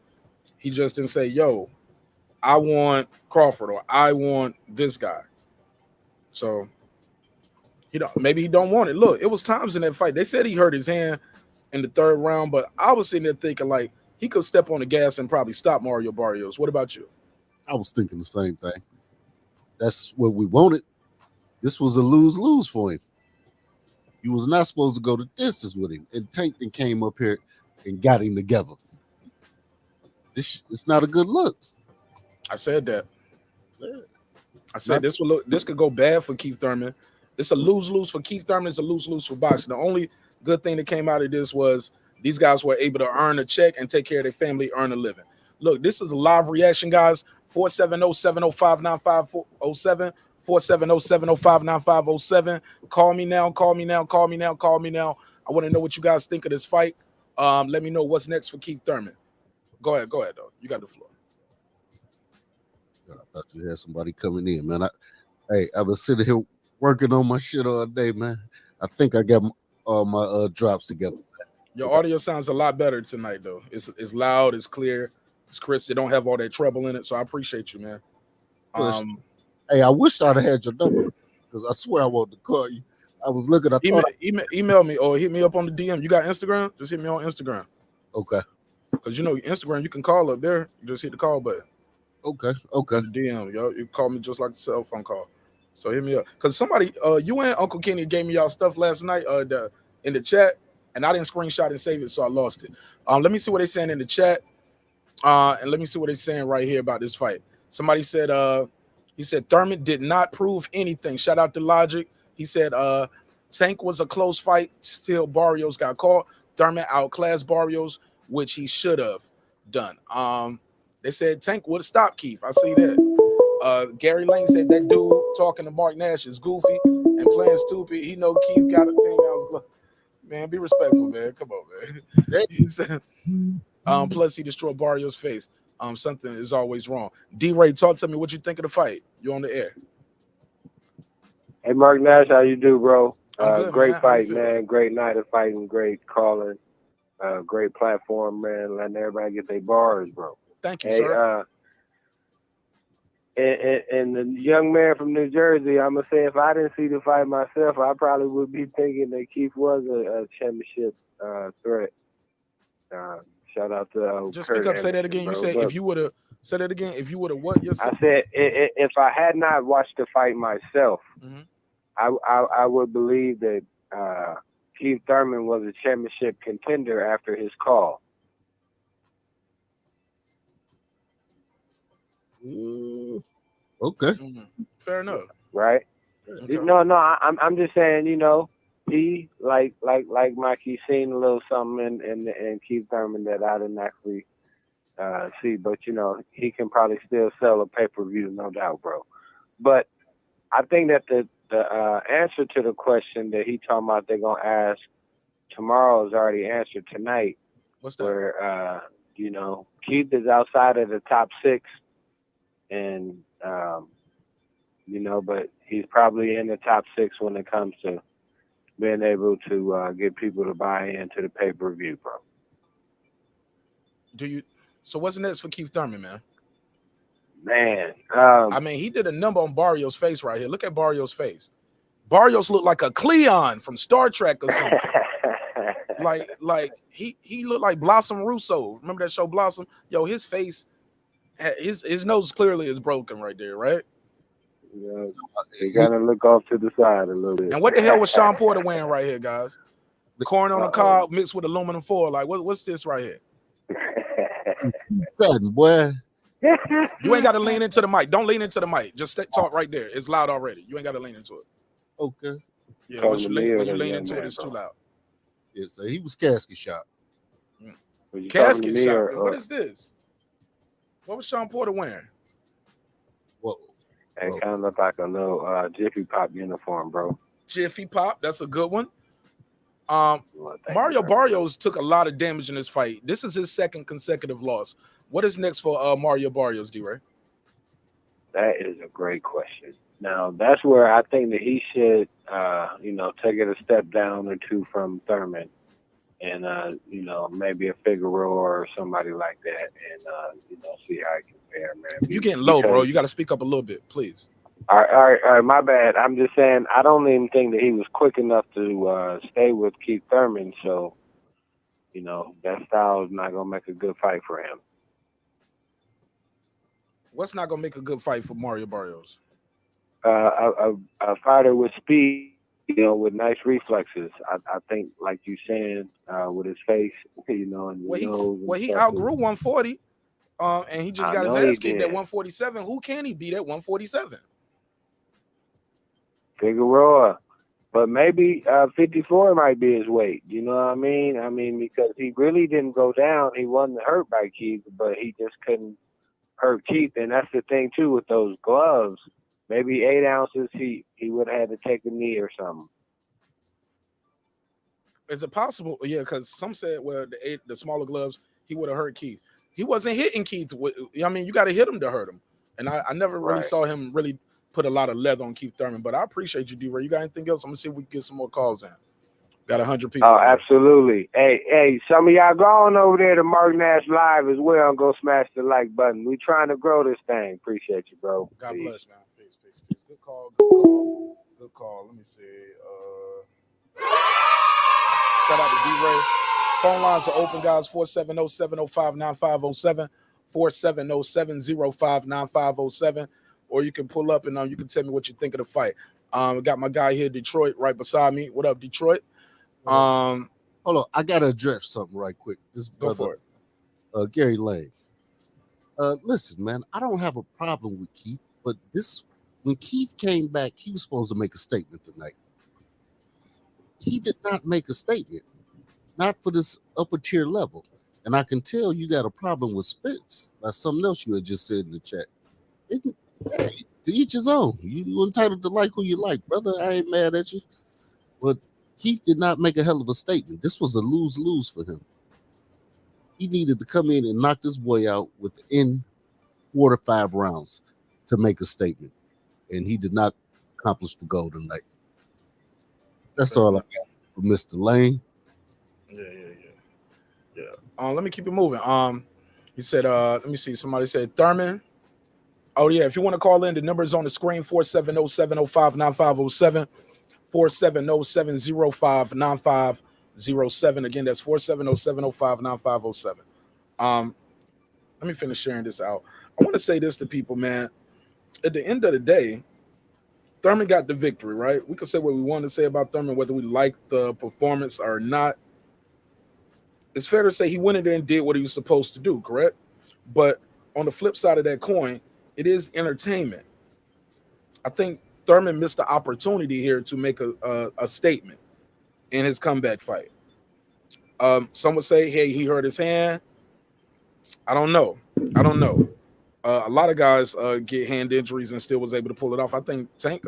he just didn't say, yo, I want Crawford or I want this guy. So maybe he don't want it. Look, it was times in that fight. They said he hurt his hand in the third round, but I was sitting there thinking like he could step on the gas and probably stop Mario Barrios. What about you? I was thinking the same thing. That's what we wanted. This was a lose-lose for him. He was not supposed to go the distance with him. And Tank came up here and got him together. It's not a good look. I said that. Yeah. I said this could go bad for Keith Thurman. It's a lose-lose for Keith Thurman. It's a lose-lose for boxing. The only good thing that came out of this was these guys were able to earn a check and take care of their family, earn a living. Look, this is a live reaction, guys. 470-705-9507. 470-705-9507. Call me now. Call me now. Call me now. Call me now. I want to know what you guys think of this fight. Let me know what's next for Keith Thurman. Go ahead, though. You got the floor. I thought you had somebody coming in, man. I've been sitting here working on my shit all day, man. I think I got all my drops together. Your audio sounds a lot better tonight, though. It's loud, it's clear, it's crisp. It don't have all that trouble in it, so I appreciate you, man. Hey, I wish I'd have had your number because I swear I wanted to call you. I was looking. Email me or hit me up on the DM. You got Instagram? Just hit me on Instagram. Okay. Because Instagram, you can call up there. You just hit the call button. Okay. DM, yo. You call me just like the cell phone call. So hit me up. Because somebody, you and Uncle Kenny gave me y'all stuff last night in the chat, and I didn't screenshot and save it, so I lost it. Let me see what they're saying in the chat. And let me see what they're saying right here about this fight. Somebody said, he said Thurman did not prove anything. Shout out to Logic. He said Tank was a close fight. Still, Barrios got caught. Thurman outclassed Barrios, which he should have done. They said Tank would have stopped Keith. I see that. Gary Lane said that dude talking to Marq is goofy and playing stupid. He know Keith got a 10 ounce. Man, be respectful, man. Come on, man. He said, plus he destroyed Barrios' face. Something is always wrong. D-Ray, talk to me. What you think of the fight? You on the air. Hey, marqnash, how you do, bro? Good, great man. fight, man. Great night of fighting. Great calling. Great platform, man. Letting everybody get their bars, bro. Thank you, sir. And the young man from New Jersey, I'm going to say if I didn't see the fight myself, I probably would be thinking that Keith was a championship threat. Shout out to just Kurt speak up, say that Anderson, again. bro. You said if you would have said that again, if you would have what? Yes, I said if I had not watched the fight myself, I would believe that Keith Thurman was a championship contender after his call. Okay. Fair enough. Right? Okay. No, I'm just saying, he like Mikey seen a little something in Keith Thurman that I didn't actually see, but he can probably still sell a pay-per-view, no doubt, bro. But I think that the answer to the question that he talking about they're gonna ask tomorrow is already answered tonight. What's that? Where Keith is outside of the top 6, and but he's probably in the top 6 when it comes to being able to get people to buy into the pay-per-view, bro. So what's next for Keith Thurman, man? Man, I mean, he did a number on Barrios' face right here. Look at Barrios' face. Barrios looked like a Cleon from Star Trek or something. like he looked like Blossom Russo. Remember that show Blossom? Yo, his face, his nose clearly is broken right there, right? Yeah, you gotta look off to the side a little bit. And what the hell was Sean Porter wearing right here, guys? Corn on the cob mixed with aluminum foil. Like, what's this right here? Sudden, boy. You ain't got to lean into the mic. Don't lean into the mic. Just talk right there. It's loud already. You ain't got to lean into it. Okay. Yeah, when you lean into it, it's too loud. Yeah, so he was casket shot. Casket shot. What is this? What was Sean Porter wearing? Whoa. It kind of looked like a little Jiffy Pop uniform, bro. Jiffy Pop. That's a good one. Mario Barrios took a lot of damage in this fight. This is his 2nd consecutive loss. What is next for Mario Barrios, D-Ray? That is a great question. Now, that's where I think that he should, take it a step down or two from Thurman. and you know, maybe a Figueroa or somebody like that, and you know, see how it compare, man. You getting low, bro. You got to speak up a little bit, please. All right, my bad. I'm just saying I don't even think that he was quick enough to stay with Keith Thurman, so you know that style is not gonna make a good fight for him. What's not gonna make a good fight for Mario Barrios? A fighter with speed, you know, with nice reflexes. I think, like you saying, with his face, you know, and he outgrew 140, and he just got his ass kicked at 147. Who can he beat at 147? Figueroa, but maybe 54 might be his weight. You know what I mean? I mean, because he really didn't go down. He wasn't hurt by Keith, but he just couldn't hurt Keith, and that's the thing too with those gloves. Maybe 8 ounces, he would have had to take a knee or something. Is it possible? Yeah, because some said, well, the smaller gloves, he would have hurt Keith. He wasn't hitting Keith. I mean, you got to hit him to hurt him. And I never really saw him really put a lot of leather on Keith Thurman. But I appreciate you, D-Ray. You got anything else? I'm going to see if we can get some more calls in. Got 100 people. Oh, absolutely. Hey, some of y'all go on over there to marqnash Live as well and go smash the like button. We trying to grow this thing. Appreciate you, bro. God Peace. bless, man. Peace. Good call. Good call. Let me see. Shout out to D-Ray. Phone lines are open, guys. 470-705-9507. 470-705-9507. Or you can pull up and you can tell me what you think of the fight. I got my guy here, Detroit, right beside me. What up, Detroit? Hold on. I got to address something right quick. This brother, go for it. Gary Lane. Listen, man, I don't have a problem with Keith, but when Keith came back, he was supposed to make a statement tonight. He did not make a statement, not for this upper tier level. And I can tell you got a problem with Spence by something else you had just said in the chat. Hey, to each his own. You entitled to like who you like, brother. I ain't mad at you. But Keith did not make a hell of a statement. This was a lose-lose for him. He needed to come in and knock this boy out within 4 to 5 rounds to make a statement. And he did not accomplish the goal tonight. That's all I got for Mr. Lane. Yeah. Let me keep it moving. He said, let me see. Somebody said Thurman. Oh, yeah. If you want to call in, the number is on the screen, 470-705-9507. 470-705-9507. Again, that's 470-705-9507. Let me finish sharing this out. I want to say this to people, man. At the end of the day, Thurman got the victory, right? We could say what we want to say about Thurman, whether we like the performance or not. It's fair to say he went in there and did what he was supposed to do, correct? But on the flip side of that coin, it is entertainment. I think Thurman missed the opportunity here to make a statement in his comeback fight. Some would say, hey, he hurt his hand. I don't know. A lot of guys get hand injuries and still was able to pull it off. I think Tank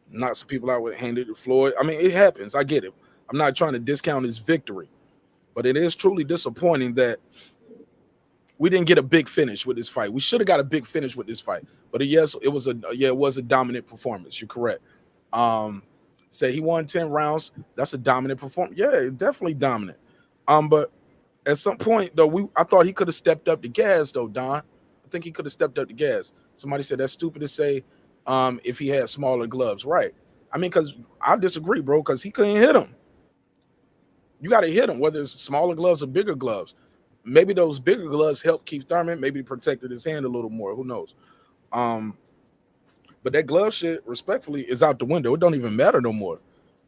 knocked some people out with handed Floyd. I mean, it happens. I get it. I'm not trying to discount his victory, but it is truly disappointing that we didn't get a big finish with this fight. We should have got a big finish with this fight. But yes, it was a dominant performance. You're correct. Say he won 10 rounds. That's a dominant performance. Yeah, definitely dominant. But at some point though, I thought he could have stepped up the gas though, Don. I think he could have stepped up the gas. Somebody said that's stupid to say if he had smaller gloves. Right. I mean, because I disagree, bro, because he couldn't hit him. You got to hit him, whether it's smaller gloves or bigger gloves. Maybe those bigger gloves helped Keith Thurman. Maybe protected his hand a little more. Who knows? But that glove shit, respectfully, is out the window. It don't even matter no more.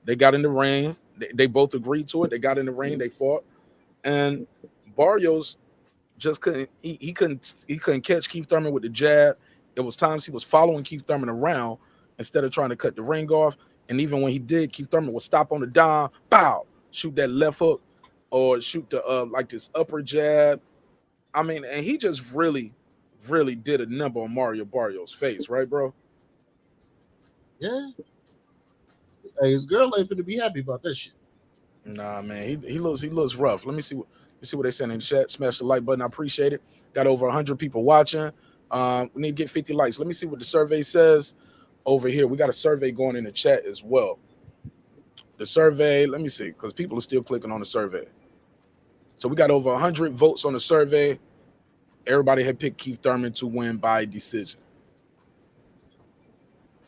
They got in the ring. They both agreed to it. They got in the ring. They fought. And Barrios just couldn't. He couldn't catch Keith Thurman with the jab. It was times he was following Keith Thurman around instead of trying to cut the ring off. And even when he did, Keith Thurman would stop on the dime, bow, shoot that left hook, or shoot the like this upper jab. I mean, and he just really did a number on Mario Barrios' face, right, bro? Yeah. Hey, his girl ain't finna be happy about that shit. Nah, man, he looks rough. Let me see what they saying in the chat. Smash the like button. I appreciate it. Got over 100 people watching. We need to get 50 likes. Let me see what the survey says over here. We got a survey going in the chat as well. The survey, let me see, because people are still clicking on the survey. So we got over 100 votes on the survey. Everybody had picked Keith Thurman to win by decision.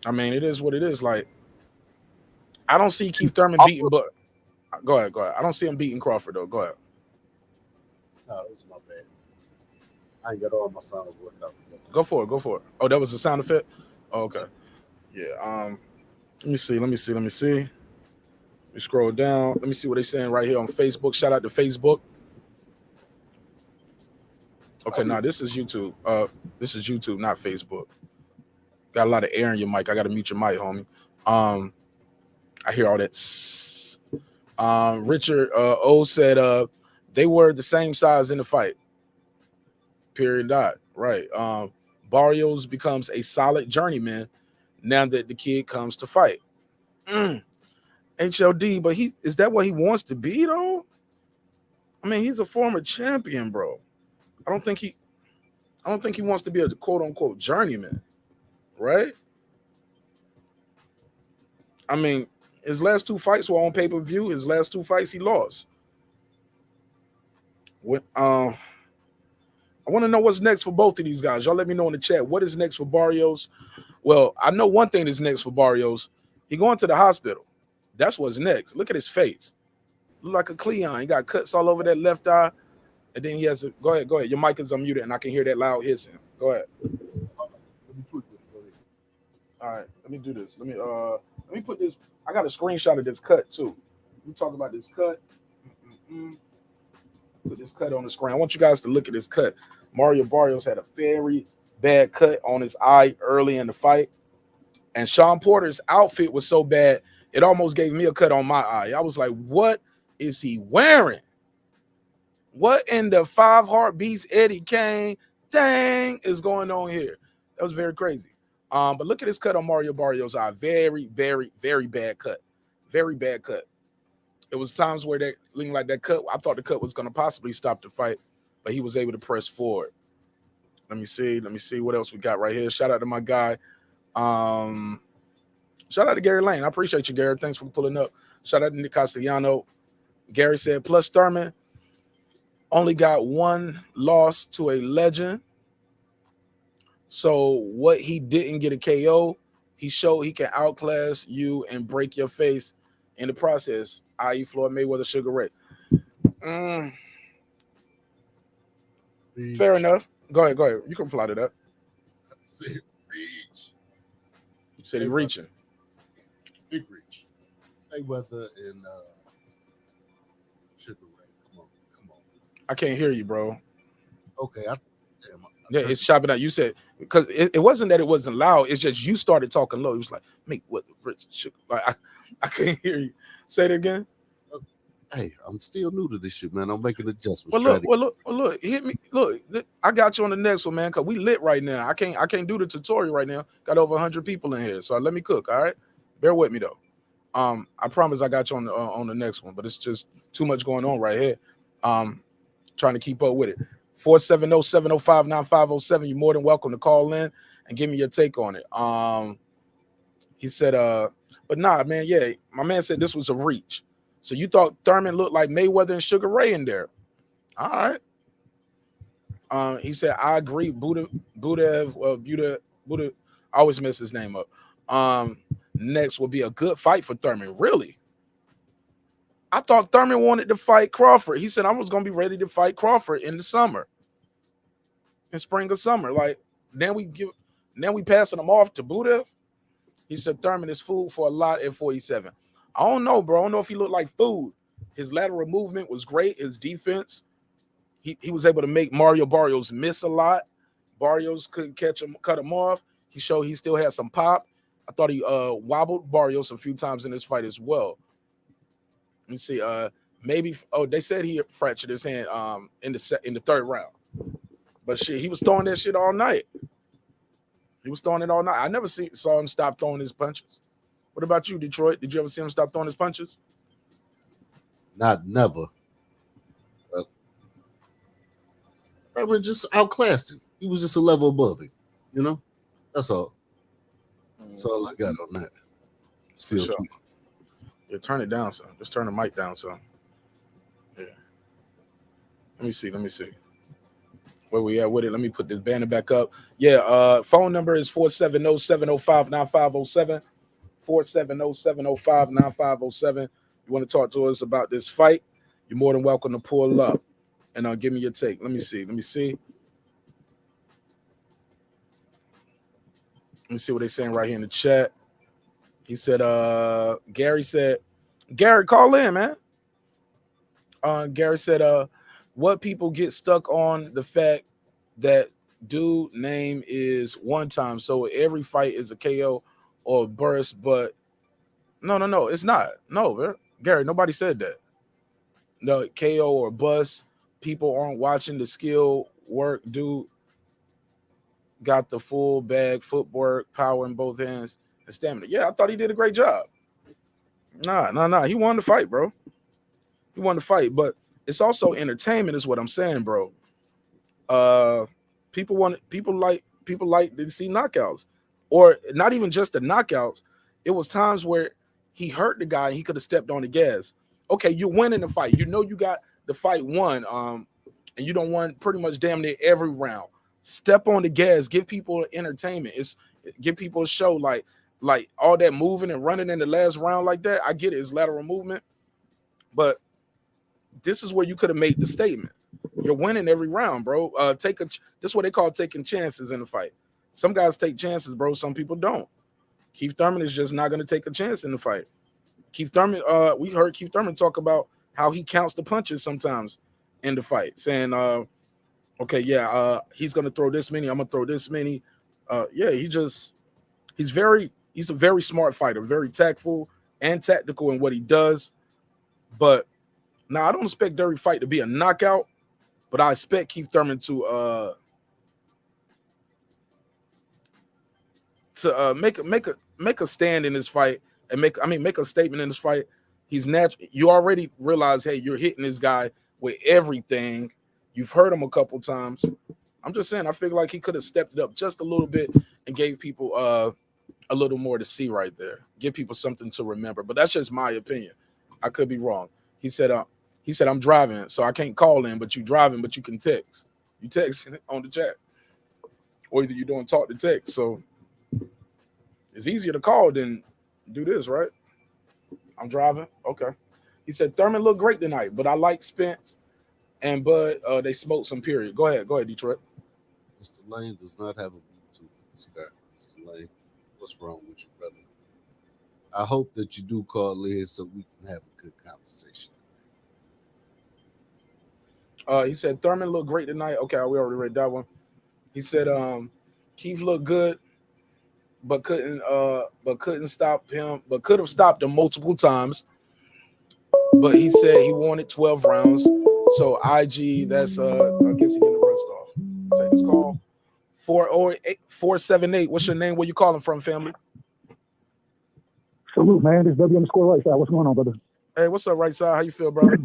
I mean, it is what it is. Like, I don't see Keith Thurman beating, but go ahead. I don't see him beating Crawford, though. Go ahead. No, that was my bad. I ain't got all my sounds worked out. Go for it. Oh, that was the sound effect? Oh, okay. Yeah. Let me see. We scroll down. Let me see what they're saying right here on Facebook. Shout out to Facebook. Okay, now this is YouTube. This is YouTube, not Facebook. Got a lot of air in your mic. I got to mute your mic, homie. I hear all that. Richard O said they were the same size in the fight. Period. Dot. Right. Barrios becomes a solid journeyman now that the kid comes to fight. HLD, but is that what he wants to be though? I mean, he's a former champion, bro. I don't think he wants to be a quote unquote journeyman, right? I mean, his last 2 fights were on pay-per-view. His last 2 fights he lost. I want to know what's next for both of these guys. Y'all let me know in the chat. What is next for Barrios? Well, I know one thing is next for Barrios. He going to the hospital. That's what's next. Look at his face. Look like a Cleon. He got cuts all over that left eye. And then he has to go ahead. Your mic is unmuted and I can hear that loud hissing. Go ahead. All right, let me do this. Let me put this. I got a screenshot of this cut too. We talk about this cut. Put this cut on the screen. I want you guys to look at this cut. Mario Barrios had a very bad cut on his eye early in the fight. And Sean Porter's outfit was so bad, it almost gave me a cut on my eye. I was like, what is he wearing? What in the 5 heartbeats Eddie Kane dang is going on here? That was very crazy. But look at this cut on Mario Barrios' eye. Very, very, very bad cut. Very bad cut. It was times where that looking like that cut, I thought the cut was going to possibly stop the fight, but he was able to press forward. Let me see what else we got right here. Shout out to my guy. Shout out to Gary Lane. I appreciate you, Gary. Thanks for pulling up. Shout out to Nick Castellano. Gary said, plus Thurman only got 1 loss to a legend. So what he didn't get a KO, he showed he can outclass you and break your face in the process, i.e. Floyd Mayweather, Sugar Ray. Fair enough. Go ahead. You can reply to that. I said reach. You said he reaching. Big reach. Mayweather and Sugar Ray. Come on. I can't hear you, bro. Okay, yeah, it's chopping out. You said because it wasn't that it wasn't loud. It's just you started talking low. It was like, make what rich sugar. Like I can't hear you. Say it again. Hey, I'm still new to this shit, man. I'm making adjustments. Look, hit me. Look, I got you on the next one, man. Cause we lit right now. I can't do the tutorial right now. Got over 100 people in here, so let me cook. All right, bear with me though. I promise I got you on the next one, but it's just too much going on right here. Trying to keep up with it. 470-705-9507. You're more than welcome to call in and give me your take on it. He said, but nah, man, yeah, my man said this was a reach. So you thought Thurman looked like Mayweather and Sugar Ray in there. All right. He said, I agree. Buddha, I always mess his name up. Next will be a good fight for Thurman. Really? I thought Thurman wanted to fight Crawford. He said, I was going to be ready to fight Crawford in the summer. In spring or summer. Like, then we passing him off to Buddha. He said, Thurman is food for a lot at 47. I don't know, bro. I don't know if he looked like food. His lateral movement was great. His defense, he was able to make Mario Barrios miss a lot. Barrios couldn't catch him, cut him off. He showed he still had some pop. I thought he wobbled Barrios a few times in this fight as well. Let me see. Maybe they said he fractured his hand in the 3rd round. But shit, he was throwing that shit all night. He was throwing it all night. I never saw him stop throwing his punches. What about you, Detroit? Did you ever see him stop throwing his punches? Never. I mean, just outclassed him. He was just a level above him. You know? That's all. That's all I got on that. Still sure. Yeah, turn it down some. Just turn the mic down some. Yeah. Let me see. Where we at with it? Let me put this banner back up. Yeah, phone number is 470-705-9507. 470-705-9507. You want to talk to us about this fight, you're more than welcome to pull up and give me your take. Let me see what they're saying right here in the chat. He said, Gary, call in, man. Gary said, what people get stuck on the fact that dude name is one time, so every fight is a KO or a burst, but no, it's not. No, Gary, nobody said that. No, KO or bust. People aren't watching the skill work. Dude got the full bag, footwork, power in both hands, and stamina. Yeah, I thought he did a great job. Nah. He won the fight, bro. He won the fight, but it's also entertainment, is what I'm saying, bro. People like to see knockouts, or not even just the knockouts. It was times where he hurt the guy and he could have stepped on the gas. Okay, you're winning the fight. You know you got the fight won, and you don't want pretty much damn near every round. Step on the gas, give people entertainment. Give people a show, like all that moving and running in the last round like that. I get it, it's lateral movement, but this is where you could have made the statement. You're winning every round, bro. This is what they call taking chances in the fight. Some guys take chances, bro. Some people don't. Keith Thurman is just not going to take a chance in the fight. Keith Thurman, we heard Keith Thurman talk about how he counts the punches sometimes in the fight, saying, he's going to throw this many, I'm going to throw this many. He's a very smart fighter, very tactful and tactical in what he does. But now I don't expect every fight to be a knockout, but I expect Keith Thurman to make a stand in this fight and make a statement in this fight. He's natural. You already realize, hey, you're hitting this guy with everything. You've heard him a couple times. I'm just saying, I feel like he could have stepped it up just a little bit and gave people a little more to see right there. Give people something to remember. But that's just my opinion. I could be wrong. He said, I'm driving, so I can't call in, but you driving, but you can text. You text on the chat. Or either you don't talk to text. So it's easier to call than do this, right? I'm driving. Okay. He said, Thurman looked great tonight, but I like Spence and Bud. They smoked some, period. Go ahead, Detroit. Mr. Lane does not have a Bluetooth. Mr. Lane, what's wrong with you, brother? I hope that you do call in so we can have a good conversation. He said Thurman looked great tonight. Okay, we already read that one. He said Keith looked good, but couldn't stop him, but could have stopped him multiple times. But he said he wanted 12 rounds. So IG, that's I guess he getting the rest off. Take this call. 478. What's your name? Where you calling from, family? Salute, man. This W underscore right side. What's going on, brother? Hey, what's up, right side? How you feel, brother?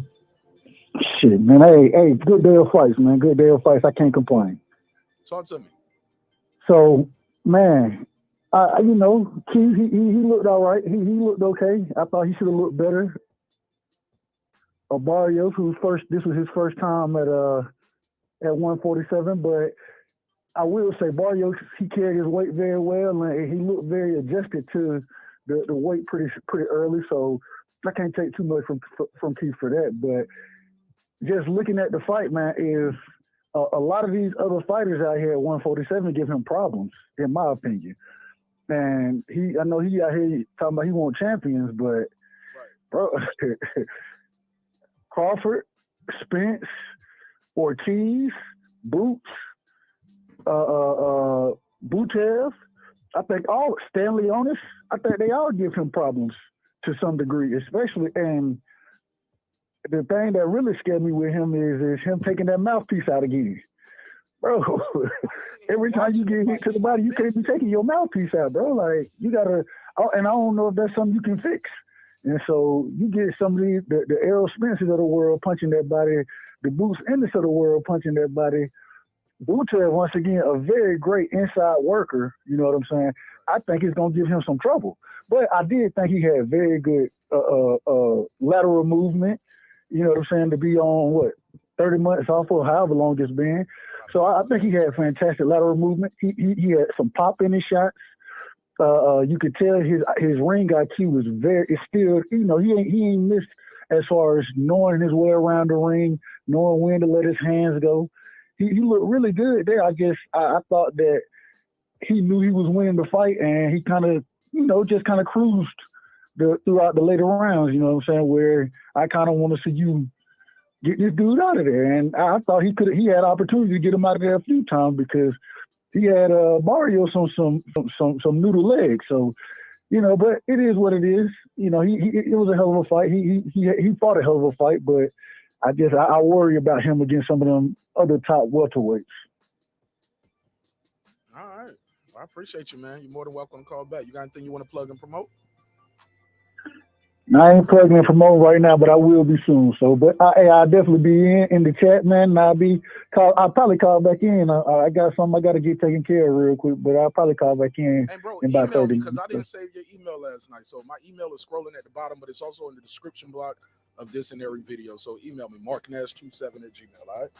Shit, man. Hey, good day of fights, man. Good day of fights. I can't complain. Talk to me. So, man, Keith, he looked all right. He looked okay. I thought he should have looked better. Barrios, this was his first time at 147, but I will say Barrios, he carried his weight very well, and he looked very adjusted to the weight pretty early. So I can't take too much from Keith for that. But just looking at the fight, man, is a lot of these other fighters out here at 147 give him problems, in my opinion. And I know he out here talking about he wants champions, but bro, Crawford, Spence, Ortiz, Boots, Butev, I think Stanley Onis, I think they all give him problems to some degree, especially. And the thing that really scared me with him is him taking that mouthpiece out again. Bro, every time you get hit to the body, you can't be taking your mouthpiece out, bro. Like, you got to, and I don't know if that's something you can fix. And so you get some of the Errol Spences of the world punching that body, the Bruce Ennis of the world punching that body. Butev, once again, a very great inside worker, you know what I'm saying? I think it's going to give him some trouble. But I did think he had very good lateral movement. You know what I'm saying? To be on 30 months off or however long it's been. So I think he had fantastic lateral movement. He had some pop in his shots. You could tell his ring IQ was it's still, you know, he ain't missed as far as knowing his way around the ring, knowing when to let his hands go. He looked really good there. I guess I thought that he knew he was winning the fight, and he kind of, you know, just kind of cruised throughout the later rounds, you know what I'm saying, where I kind of want to see you get this dude out of there. And I thought he had opportunity to get him out of there a few times because he had Barrios on some noodle legs. So, you know, but it is what it is. You know, it was a hell of a fight. He fought a hell of a fight, but I worry about him against some of them other top welterweights. All right. Well, I appreciate you, man. You're more than welcome to call back. You got anything you want to plug and promote? I ain't plugging and promoting right now, but I will be soon. So, but I'll definitely be in the chat, man. And I'll probably call back in. I got something I got to get taken care of real quick, but I'll probably call back in. Hey, bro, in about email 30 me because minutes. I didn't save your email last night. So my email is scrolling at the bottom, but it's also in the description block of this and every video. So email me, marqnash27@gmail. All right.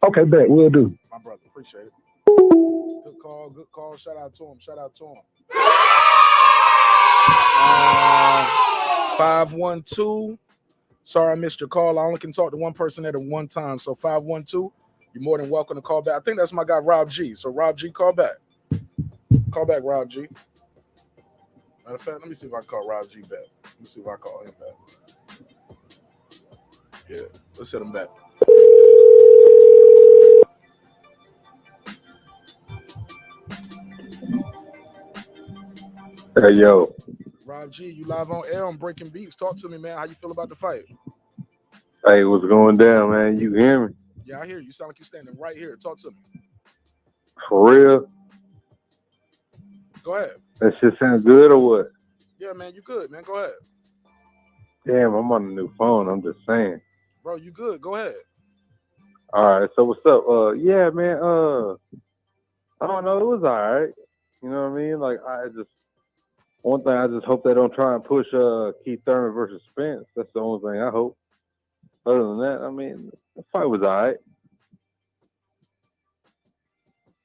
Okay, bet. Will do. My brother, appreciate it. Good call. Shout out to him. 512. Sorry I missed your call. I only can talk to one person at a one time. So 512, you're more than welcome to call back. I think that's my guy Rob G. So Rob G, call back. Call back, Rob G. Matter of fact, let me see if I call Rob G back. Let me see if I call him back. Yeah, let's hit him back. Hey, yo. Rob G, you live on air on Breaking Beats. Talk to me, man. How you feel about the fight? Hey, what's going down, man? You hear me? Yeah, I hear you. You sound like you're standing right here. Talk to me. For real? Go ahead. That shit sound good or what? Yeah, man, you good, man. Go ahead. Damn, I'm on a new phone. I'm just saying. Bro, you good. Go ahead. All right, so what's up? Yeah, man, I don't know. It was all right. You know what I mean? Like, one thing, I just hope they don't try and push Keith Thurman versus Spence. That's the only thing I hope. Other than that, I mean, the fight was all right.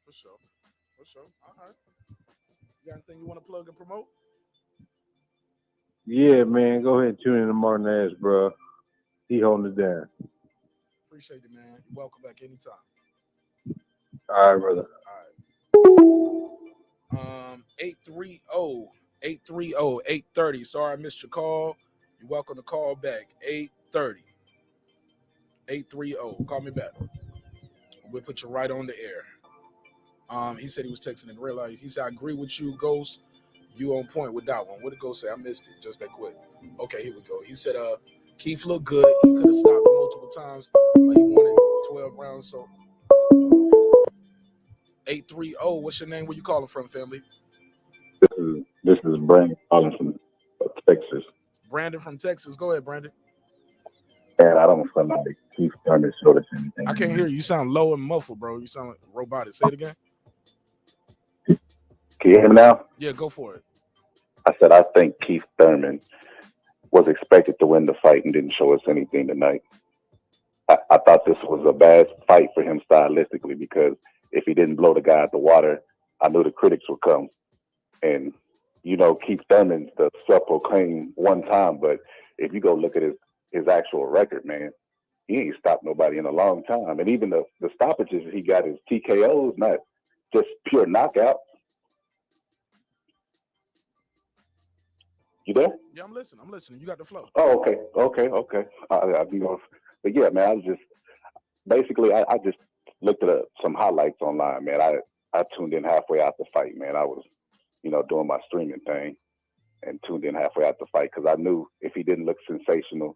For sure. All right. You got anything you want to plug and promote? Yeah, man, go ahead and tune in to marqnash, bro. He holding it down. Appreciate it, man. You're welcome back anytime. All right, brother. All right. 830-830-830. Sorry I missed your call. You're welcome to call back. 830-830. Call me back. We'll put you right on the air. He said he was texting in real life. He said, I agree with you, Ghost. You on point with that one. What did Ghost say? I missed it just that quick. Okay, here we go. He said, Keith looked good. He could have stopped multiple times. He wanted 12 rounds. So 830. What's your name? Where you calling from, family? This is Brandon calling from Texas. Brandon from Texas. Go ahead, Brandon. And I don't feel like Keith Thurman showed us anything. I can't hear you. You sound low and muffled, bro. You sound like robotic. Say it again. Can you hear me now? Yeah, go for it. I said I think Keith Thurman was expected to win the fight and didn't show us anything tonight. I thought this was a bad fight for him stylistically because if he didn't blow the guy out the water, I knew the critics would come. And, you know, Keith Thurman's the self-proclaimed one time, but if you go look at his actual record, man, he ain't stopped nobody in a long time. And even the stoppages he got is TKOs, not just pure knockouts. You there? Yeah, I'm listening. You got the flow. Oh, okay. But yeah, man, I was just basically I just looked at some highlights online, man. I tuned in halfway out the fight, man. I was, doing my streaming thing and tuned in halfway out the fight because I knew if he didn't look sensational,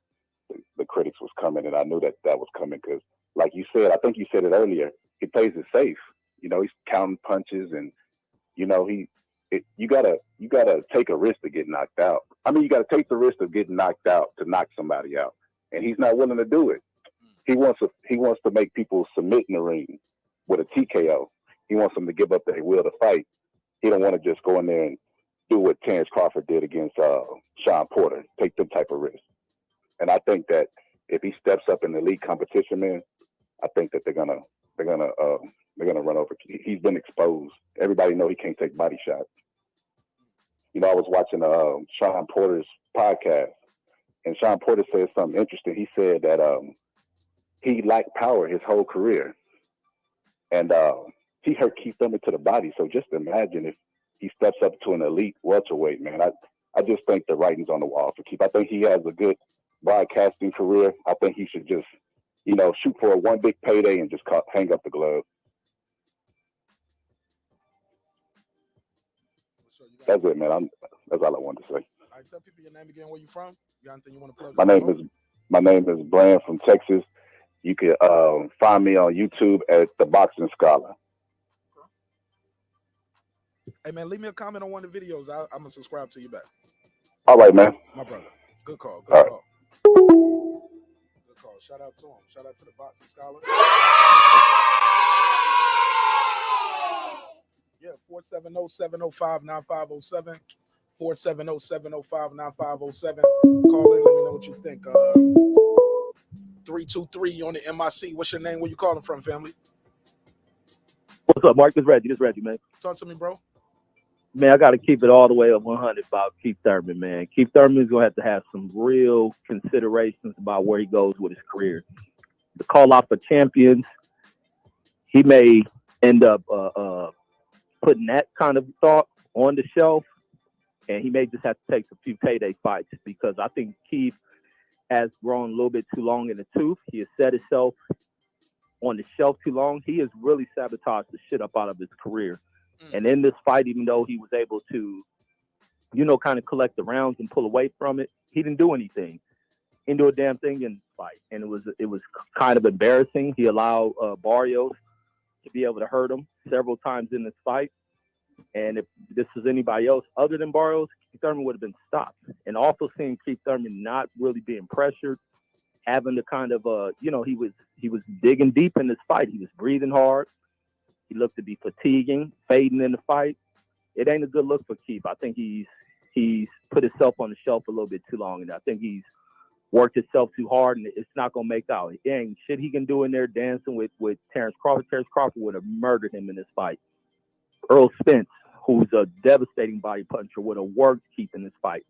the critics was coming, and I knew that was coming because, like you said, I think you said it earlier, he plays it safe. He's counting punches, and you gotta take a risk to get knocked out. I mean, you gotta take the risk of getting knocked out to knock somebody out, and he's not willing to do it. He wants to make people submit in the ring with a TKO. He wants them to give up their will to fight. He don't want to just go in there and do what Terrence Crawford did against Sean Porter, take them type of risks. And I think that if he steps up in the league competition, man, I think that they're gonna run over. He's been exposed. Everybody know he can't take body shots. You know, I was watching Sean Porter's podcast, and Sean Porter said something interesting. He said that he lacked power his whole career, and he hurt Keith Thurman to the body. So just imagine if he steps up to an elite welterweight, man. I just think the writing's on the wall for Keith. I think he has a good broadcasting career. I think he should just, you know, shoot for one big payday and just hang up the glove. That's it, man. That's all I wanted to say. All right, tell people your name again. Where you from? You got anything you want to plug? My name is Brian from Texas. You can find me on YouTube at The Boxing Scholar. Hey man, leave me a comment on one of the videos. I'm gonna subscribe to you back. All right, man. My brother. Good call. All right. Good call. Shout out to him. Shout out to The Boxing Scholar. Yeah, 470-705-9507. 470-705-9507. Call in, let me know what you think. 323 on the MIC. What's your name? Where you calling from, family? What's up, Mark? This is Reggie, man. Talk to me, bro. Man, I got to keep it all the way up 100 about Keith Thurman, man. Keith Thurman is going to have some real considerations about where he goes with his career. The call out for champions, he may end up putting that kind of thought on the shelf, and he may just have to take a few payday fights because I think Keith has grown a little bit too long in the tooth. He has set himself on the shelf too long. He has really sabotaged the shit up out of his career. And in this fight, even though he was able to, you know, kind of collect the rounds and pull away from it, he didn't do anything. He didn't do a damn thing in the fight. And it was kind of embarrassing. He allowed Barrios to be able to hurt him several times in this fight. And if this was anybody else other than Barrios, Keith Thurman would have been stopped. And also seeing Keith Thurman not really being pressured, having the kind of, you know, he was digging deep in this fight. He was breathing hard. He looked to be fatiguing, fading in the fight. It ain't a good look for Keith. I think he's put himself on the shelf a little bit too long, and I think he's worked himself too hard, and it's not going to make out. It ain't shit he can do in there dancing with Terrence Crawford. Terrence Crawford would have murdered him in this fight. Earl Spence, who's a devastating body puncher, would have worked Keith in this fight.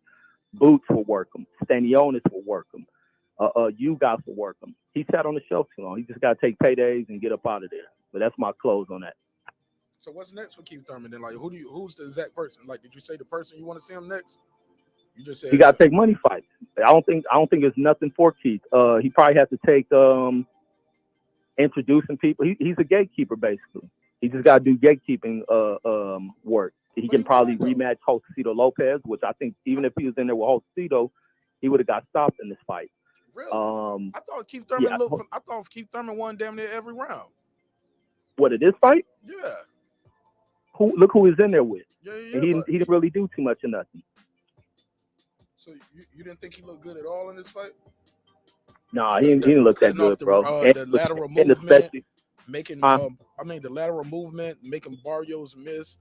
Boots will work him. Stanionis will work him. You guys will work him. He sat on the shelf too long. He just got to take paydays and get up out of there. But that's my close on that. So what's next for Keith Thurman then? Like, who's the exact person? Like, did you say the person you want to see him next? You just said he got to take money fights. I don't think it's nothing for Keith. He probably has to take introducing people. He's a gatekeeper basically. He just got to do gatekeeping work. He can probably rematch Josecito Lopez, which I think even if he was in there with Josecito, he would have got stopped in this fight. Really? I thought Keith Thurman I thought Keith Thurman won damn near every round. What, at this fight? Yeah. Look who he's in there with. Yeah, and he didn't really do too much of nothing. So you didn't think he looked good at all in this fight? Nah, he didn't look that good, bro. The lateral movement, making the lateral movement, making Barrios miss.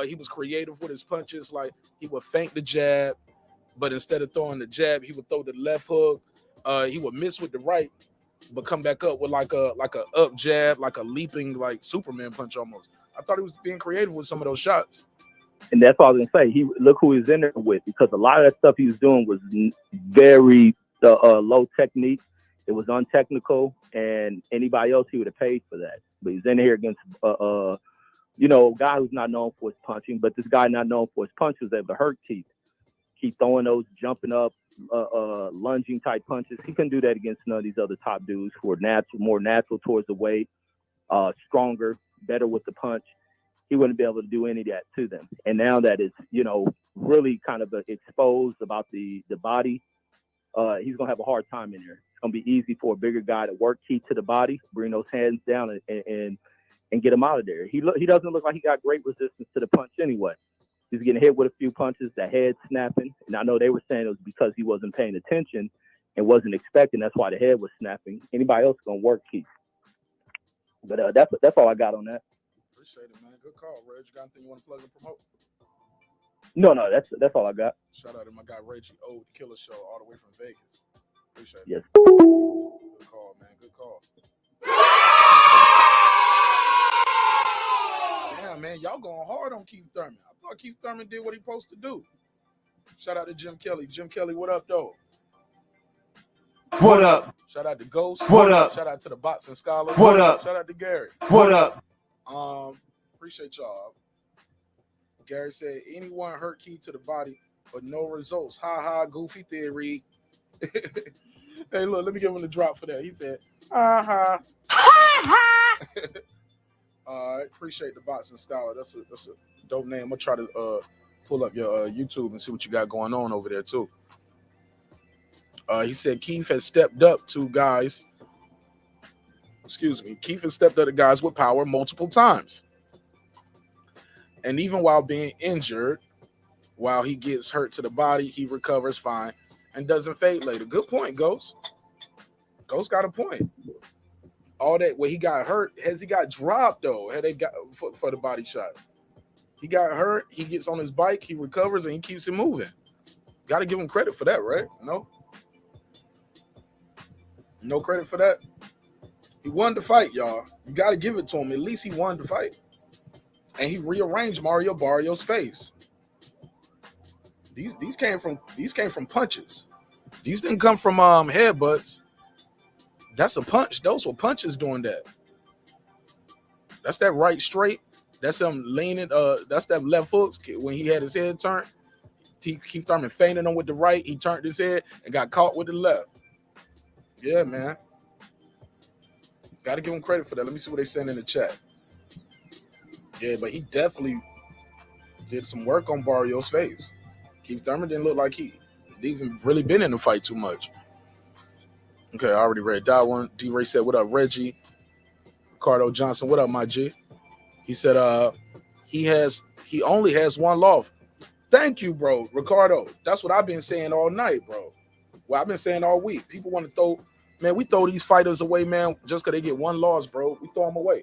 He was creative with his punches. Like, he would feint the jab, but instead of throwing the jab, he would throw the left hook. He would miss with the right, but come back up with like a up jab, like a leaping like Superman punch almost. I thought he was being creative with some of those shots. And that's what I was gonna say. Look who he's in there with, because a lot of that stuff he was doing was very low technique. It was untechnical, and anybody else he would have paid for that. But he's in here against a guy who's not known for his punching, but this guy not known for his punches was able to hurt Keith. Keep throwing those jumping up, lunging type punches. He couldn't do that against none of these other top dudes who are more natural towards the weight, stronger, better with the punch. He wouldn't be able to do any of that to them. And now that it's, really kind of exposed about the body, he's going to have a hard time in there. It's going to be easy for a bigger guy to work Keith to the body, bring those hands down and get him out of there. He doesn't look like he got great resistance to the punch anyway. He's getting hit with a few punches, the head snapping. And I know they were saying it was because he wasn't paying attention and wasn't expecting. That's why the head was snapping. Anybody else going to work Keith. But that's all I got on that. Appreciate it, man. Good call, Reg. You got anything you want to plug and promote? No, that's all I got. Shout out to my guy Reggie O, the Killer Show, all the way from Vegas. Appreciate it. Yes. Good call, man. Good call. Damn, man, y'all going hard on Keith Thurman. I thought Keith Thurman did what he supposed to do. Shout out to Jim Kelly. Jim Kelly, what up, though? What up? Shout out to Ghost. What up? Shout out to the boxing scholars. What up? Shout out to Gary. What up? Appreciate y'all. Gary said, anyone hurt Keith to the body, but no results. Ha ha, goofy theory. Hey, look, let me give him the drop for that. He said, ha ha. Ha ha. All right, appreciate the boxing scholar. That's a dope name. I'm gonna try to pull up your YouTube and see what you got going on over there too. He said Keith has stepped up to guys. Excuse me. Keith has stepped up to guys with power multiple times. And even while being injured, while he gets hurt to the body, he recovers fine and doesn't fade later. Good point, Ghost. Ghost got a point. All that when he got hurt, has he got dropped though? Had they got for the body shot? He got hurt, he gets on his bike, he recovers, and he keeps it moving. Got to give him credit for that, right? No credit for that. He won the fight, y'all. You got to give it to him. At least he won the fight. And he rearranged Mario Barrios' face. These came from punches. These didn't come from headbutts. That's a punch. Those were punches doing that. That's that right straight. That's him leaning. That's that left hooks when he had his head turned. Keith Thurman feinted him with the right. He turned his head and got caught with the left. Yeah, man. Got to give him credit for that. Let me see what they saying in the chat. Yeah, but he definitely did some work on Barrios' face. Keith Thurman didn't look like he even really been in the fight too much. Okay, I already read that one. D-Ray said, what up, Reggie? Ricardo Johnson, what up, my G? He said he only has one loss. Thank you, bro. Ricardo, that's what I've been saying all night, bro. Well, I've been saying all week. People want to throw, man, we throw these fighters away, man, just because they get one loss, bro. We throw them away.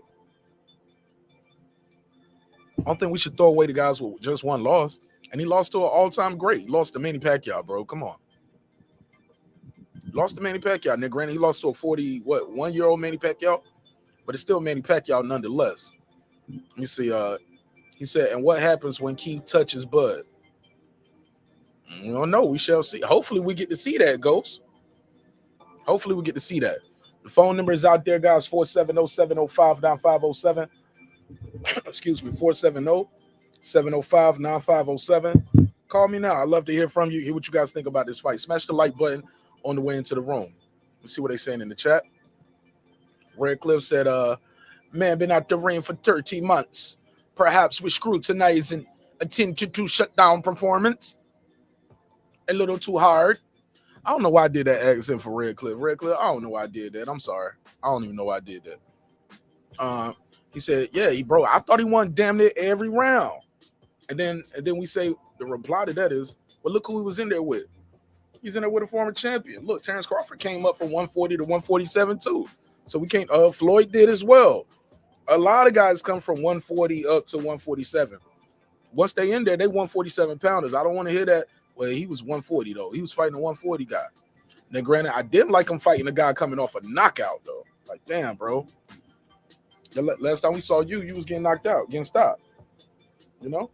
I don't think we should throw away the guys with just one loss. And he lost to an all-time great. He lost to Manny Pacquiao, bro. Come on. Lost to Manny Pacquiao. Now, granted, he lost to a 1-year-old Manny Pacquiao, but it's still Manny Pacquiao nonetheless. Let me see. He said, and what happens when Keith touches Bud? We don't know. We shall see. Hopefully, we get to see that, Ghost. Hopefully, we get to see that. The phone number is out there, guys. 470-705-9507. Excuse me, 470-705-9507. Call me now. I'd love to hear from you. Hear what you guys think about this fight. Smash the like button on the way into the room. Let's see what they're saying in the chat. Red Cliff said, man, been out the ring for 30 months. Perhaps we're scrutinizing attention to shutdown performance. A little too hard. I don't know why I did that accent for Red Cliff. Red Cliff, I don't know why I did that. I'm sorry. I don't even know why I did that. He said, yeah, bro, I thought he won damn near every round. And then we say the reply to that is, well, look who he was in there with. He's in there with a former champion. Look, Terrence Crawford came up from 140 to 147 too. So we can't, Floyd did as well. A lot of guys come from 140 up to 147. Once they in there, they 147 pounders. I don't want to hear that. Well, he was 140 though. He was fighting a 140 guy. Now, granted, I didn't like him fighting a guy coming off a knockout though. Like, damn, bro. The last time we saw you was getting knocked out, getting stopped. You know?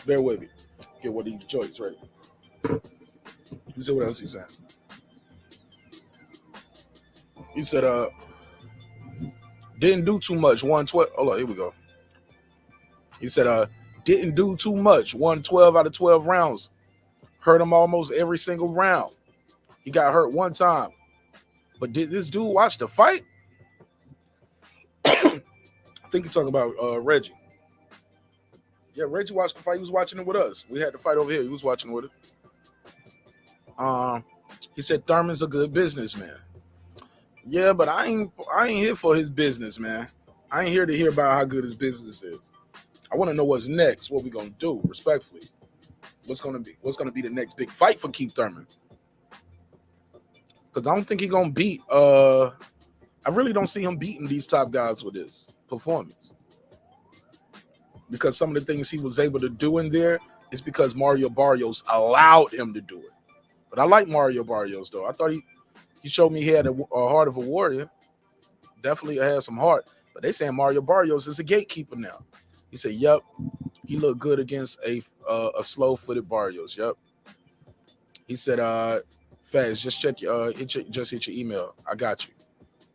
Bear with me. Get one of these joints ready. You see what else he's saying? He said, didn't do too much, 112. Hold on, here we go. He said, didn't do too much, 112 out of 12 rounds. Hurt him almost every single round. He got hurt one time. But did this dude watch the fight? I think you're talking about Reggie. Yeah, Reggie watched the fight. He was watching it with us. We had the fight over here. He was watching with it. He said Thurman's a good businessman. Yeah, but I ain't here for his business, man. I ain't here to hear about how good his business is. I want to know what's next, what we gonna do, respectfully. What's gonna be the next big fight for Keith Thurman? Because I don't think he's gonna beat. I really don't see him beating these top guys with his performance. because some of the things he was able to do in there is because Mario Barrios allowed him to do it. But I like Mario Barrios, though. I thought he showed me he had a heart of a warrior. Definitely had some heart. But they saying Mario Barrios is a gatekeeper now. He said, yep, he looked good against a slow-footed Barrios. Yep. He said, Faz, just check just hit your email. I got you.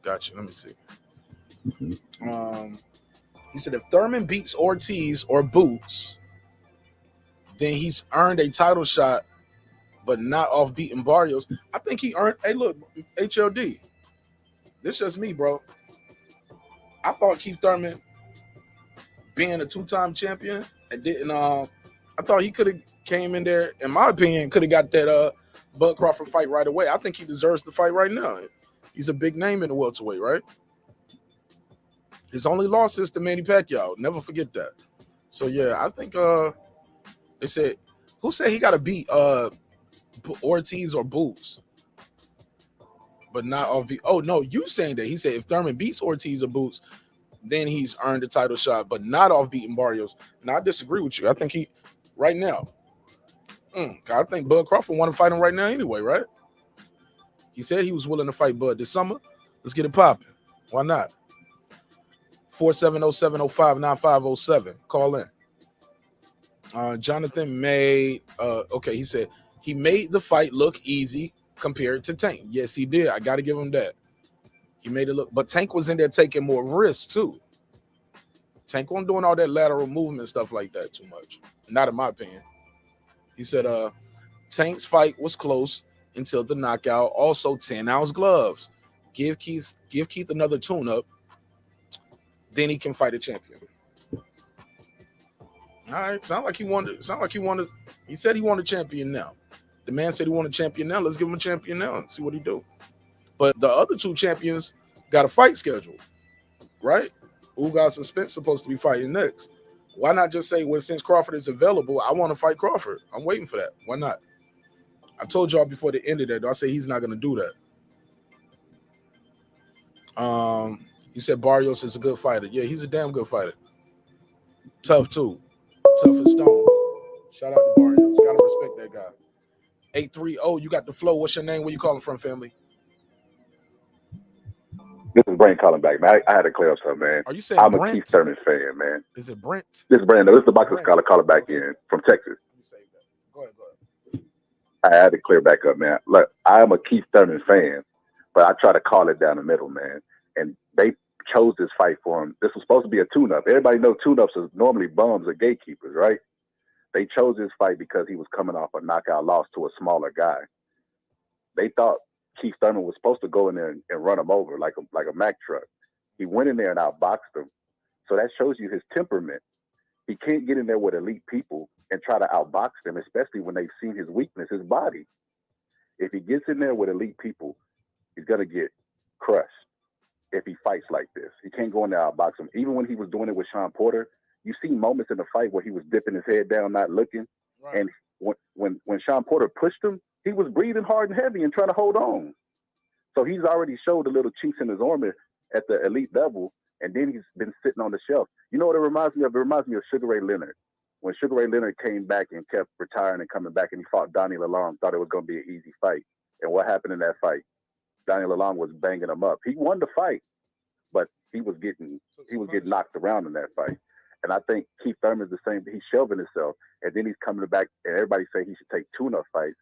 Got you. Let me see. He said, if Thurman beats Ortiz or Boots, then he's earned a title shot, but not off beating Barrios. I think he earned. Hey, look, HLD. This just me, bro. I thought Keith Thurman, being a two-time champion, and didn't. I thought he could have came in there. In my opinion, could have got that Bud Crawford fight right away. I think he deserves the fight right now. He's a big name in the welterweight, right? His only loss is to Manny Pacquiao. Never forget that. So yeah, I think they said, who said he got to beat Ortiz or Boots, but not off beat? Oh no, you saying that? He said if Thurman beats Ortiz or Boots, then he's earned a title shot, but not off beating Barrios. Now I disagree with you. I think he right now. I think Bud Crawford want to fight him right now anyway, right? He said he was willing to fight Bud this summer. Let's get it popping. Why not? 4707059507. Call in. Jonathan made okay, he said he made the fight look easy compared to Tank. Yes, he did. I gotta give him that. He made it look, but Tank was in there taking more risks too. Tank wasn't doing all that lateral movement stuff like that too much. Not in my opinion. He said Tank's fight was close until the knockout. Also 10-ounce gloves. Give Keith another tune-up. Then he can fight a champion. All right, sound like he wanted. He said he wanted a champion now. The man said he wanted a champion now. Let's give him a champion now and see what he do. But the other two champions got a fight scheduled, right? Ugas and Spence supposed to be fighting next. Why not just say, well, since Crawford is available, I want to fight Crawford. I'm waiting for that. Why not? I told y'all before the end of that, I say he's not going to do that. He said Barrios is a good fighter. Yeah, he's a damn good fighter. Tough too. Tough as stone. Shout out to Barrios. Gotta respect that guy. 830, you got the flow. What's your name? Where you calling from, family? This is Brent calling back, man. I had to clear up something, man. Are you saying I'm Brent? a Keith Thurman fan, man. Is it Brent? This is Brandon. This is the boxing scholar calling back in from Texas. Go ahead. I had to clear back up, man. Look, I am a Keith Thurman fan, but I try to call it down the middle, man. And they chose this fight for him. This was supposed to be a tune-up. Everybody knows tune-ups are normally bums or gatekeepers, right? They chose this fight because he was coming off a knockout loss to a smaller guy. They thought Keith Thurman was supposed to go in there and run him over like a Mack truck. He went in there and outboxed him. So that shows you his temperament. He can't get in there with elite people and try to outbox them, especially when they've seen his weakness, his body. If he gets in there with elite people, he's going to get crushed if he fights like this. He can't go in there and outbox him. Even when he was doing it with Sean Porter, you see moments in the fight where he was dipping his head down, not looking. Right. And when Sean Porter pushed him, he was breathing hard and heavy and trying to hold on. So he's already showed the little chinks in his armor at the elite level, and then he's been sitting on the shelf. You know what it reminds me of? It reminds me of Sugar Ray Leonard. When Sugar Ray Leonard came back and kept retiring and coming back, and he fought Donnie Lalonde, thought it was going to be an easy fight. And what happened in that fight? Donnie Lalonde was banging him up. He won the fight, but he was getting knocked around in that fight. And I think Keith Thurman's the same. He's shelving himself, and then he's coming back, and everybody say he should take tune-up fights.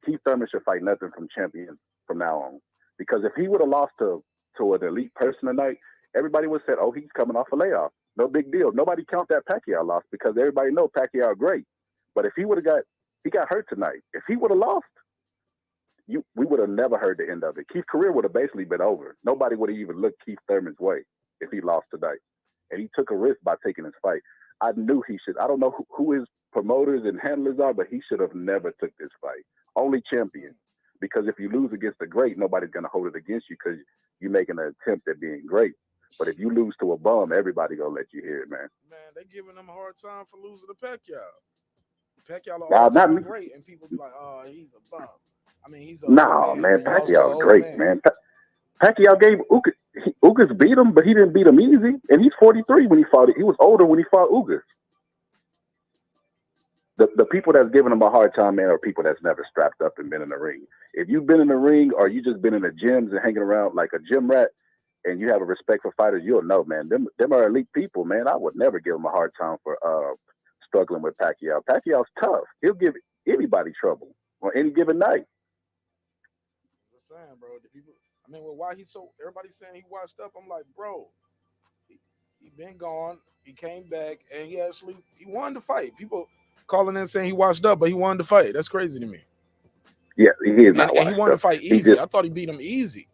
Keith Thurman should fight nothing from champions from now on. Because if he would have lost to an elite person tonight, everybody would have said, oh, he's coming off a layoff. No big deal. Nobody count that Pacquiao loss because everybody know Pacquiao great. But if he would have he got hurt tonight. If he would have lost, we would have never heard the end of it. Keith's career would have basically been over. Nobody would have even looked Keith Thurman's way if he lost tonight. And he took a risk by taking his fight. I knew he should. I don't know who his promoters and handlers are, but he should have never took this fight. Only champion. Because if you lose against the great, nobody's going to hold it against you because you're making an attempt at being great. But if you lose to a bum, everybody going to let you hear it, man. Man, they giving him a hard time for losing to Pacquiao. Pacquiao all-time great, and people be like, oh, he's a bum. I mean, he's a man, Pacquiao's great, man. Pacquiao gave Ugas beat him, but he didn't beat him easy. And he's 43 when he fought it. He was older when he fought Ugas. the people that's giving him a hard time, man, are people that's never strapped up and been in the ring. If you've been in the ring or you just been in the gyms and hanging around like a gym rat and you have a respect for fighters, you'll know, man, them are elite people, man. I would never give him a hard time for struggling with Pacquiao. Pacquiao's tough. He'll give anybody trouble on any given night. I'm saying, bro, the people, I mean, well, why everybody's saying he washed up. I'm like, bro, he been gone. He came back and he won the fight. People calling in saying he washed up, but he won the fight. That's crazy to me. Yeah, he is not washed and he won the fight easy. I thought he beat him easy.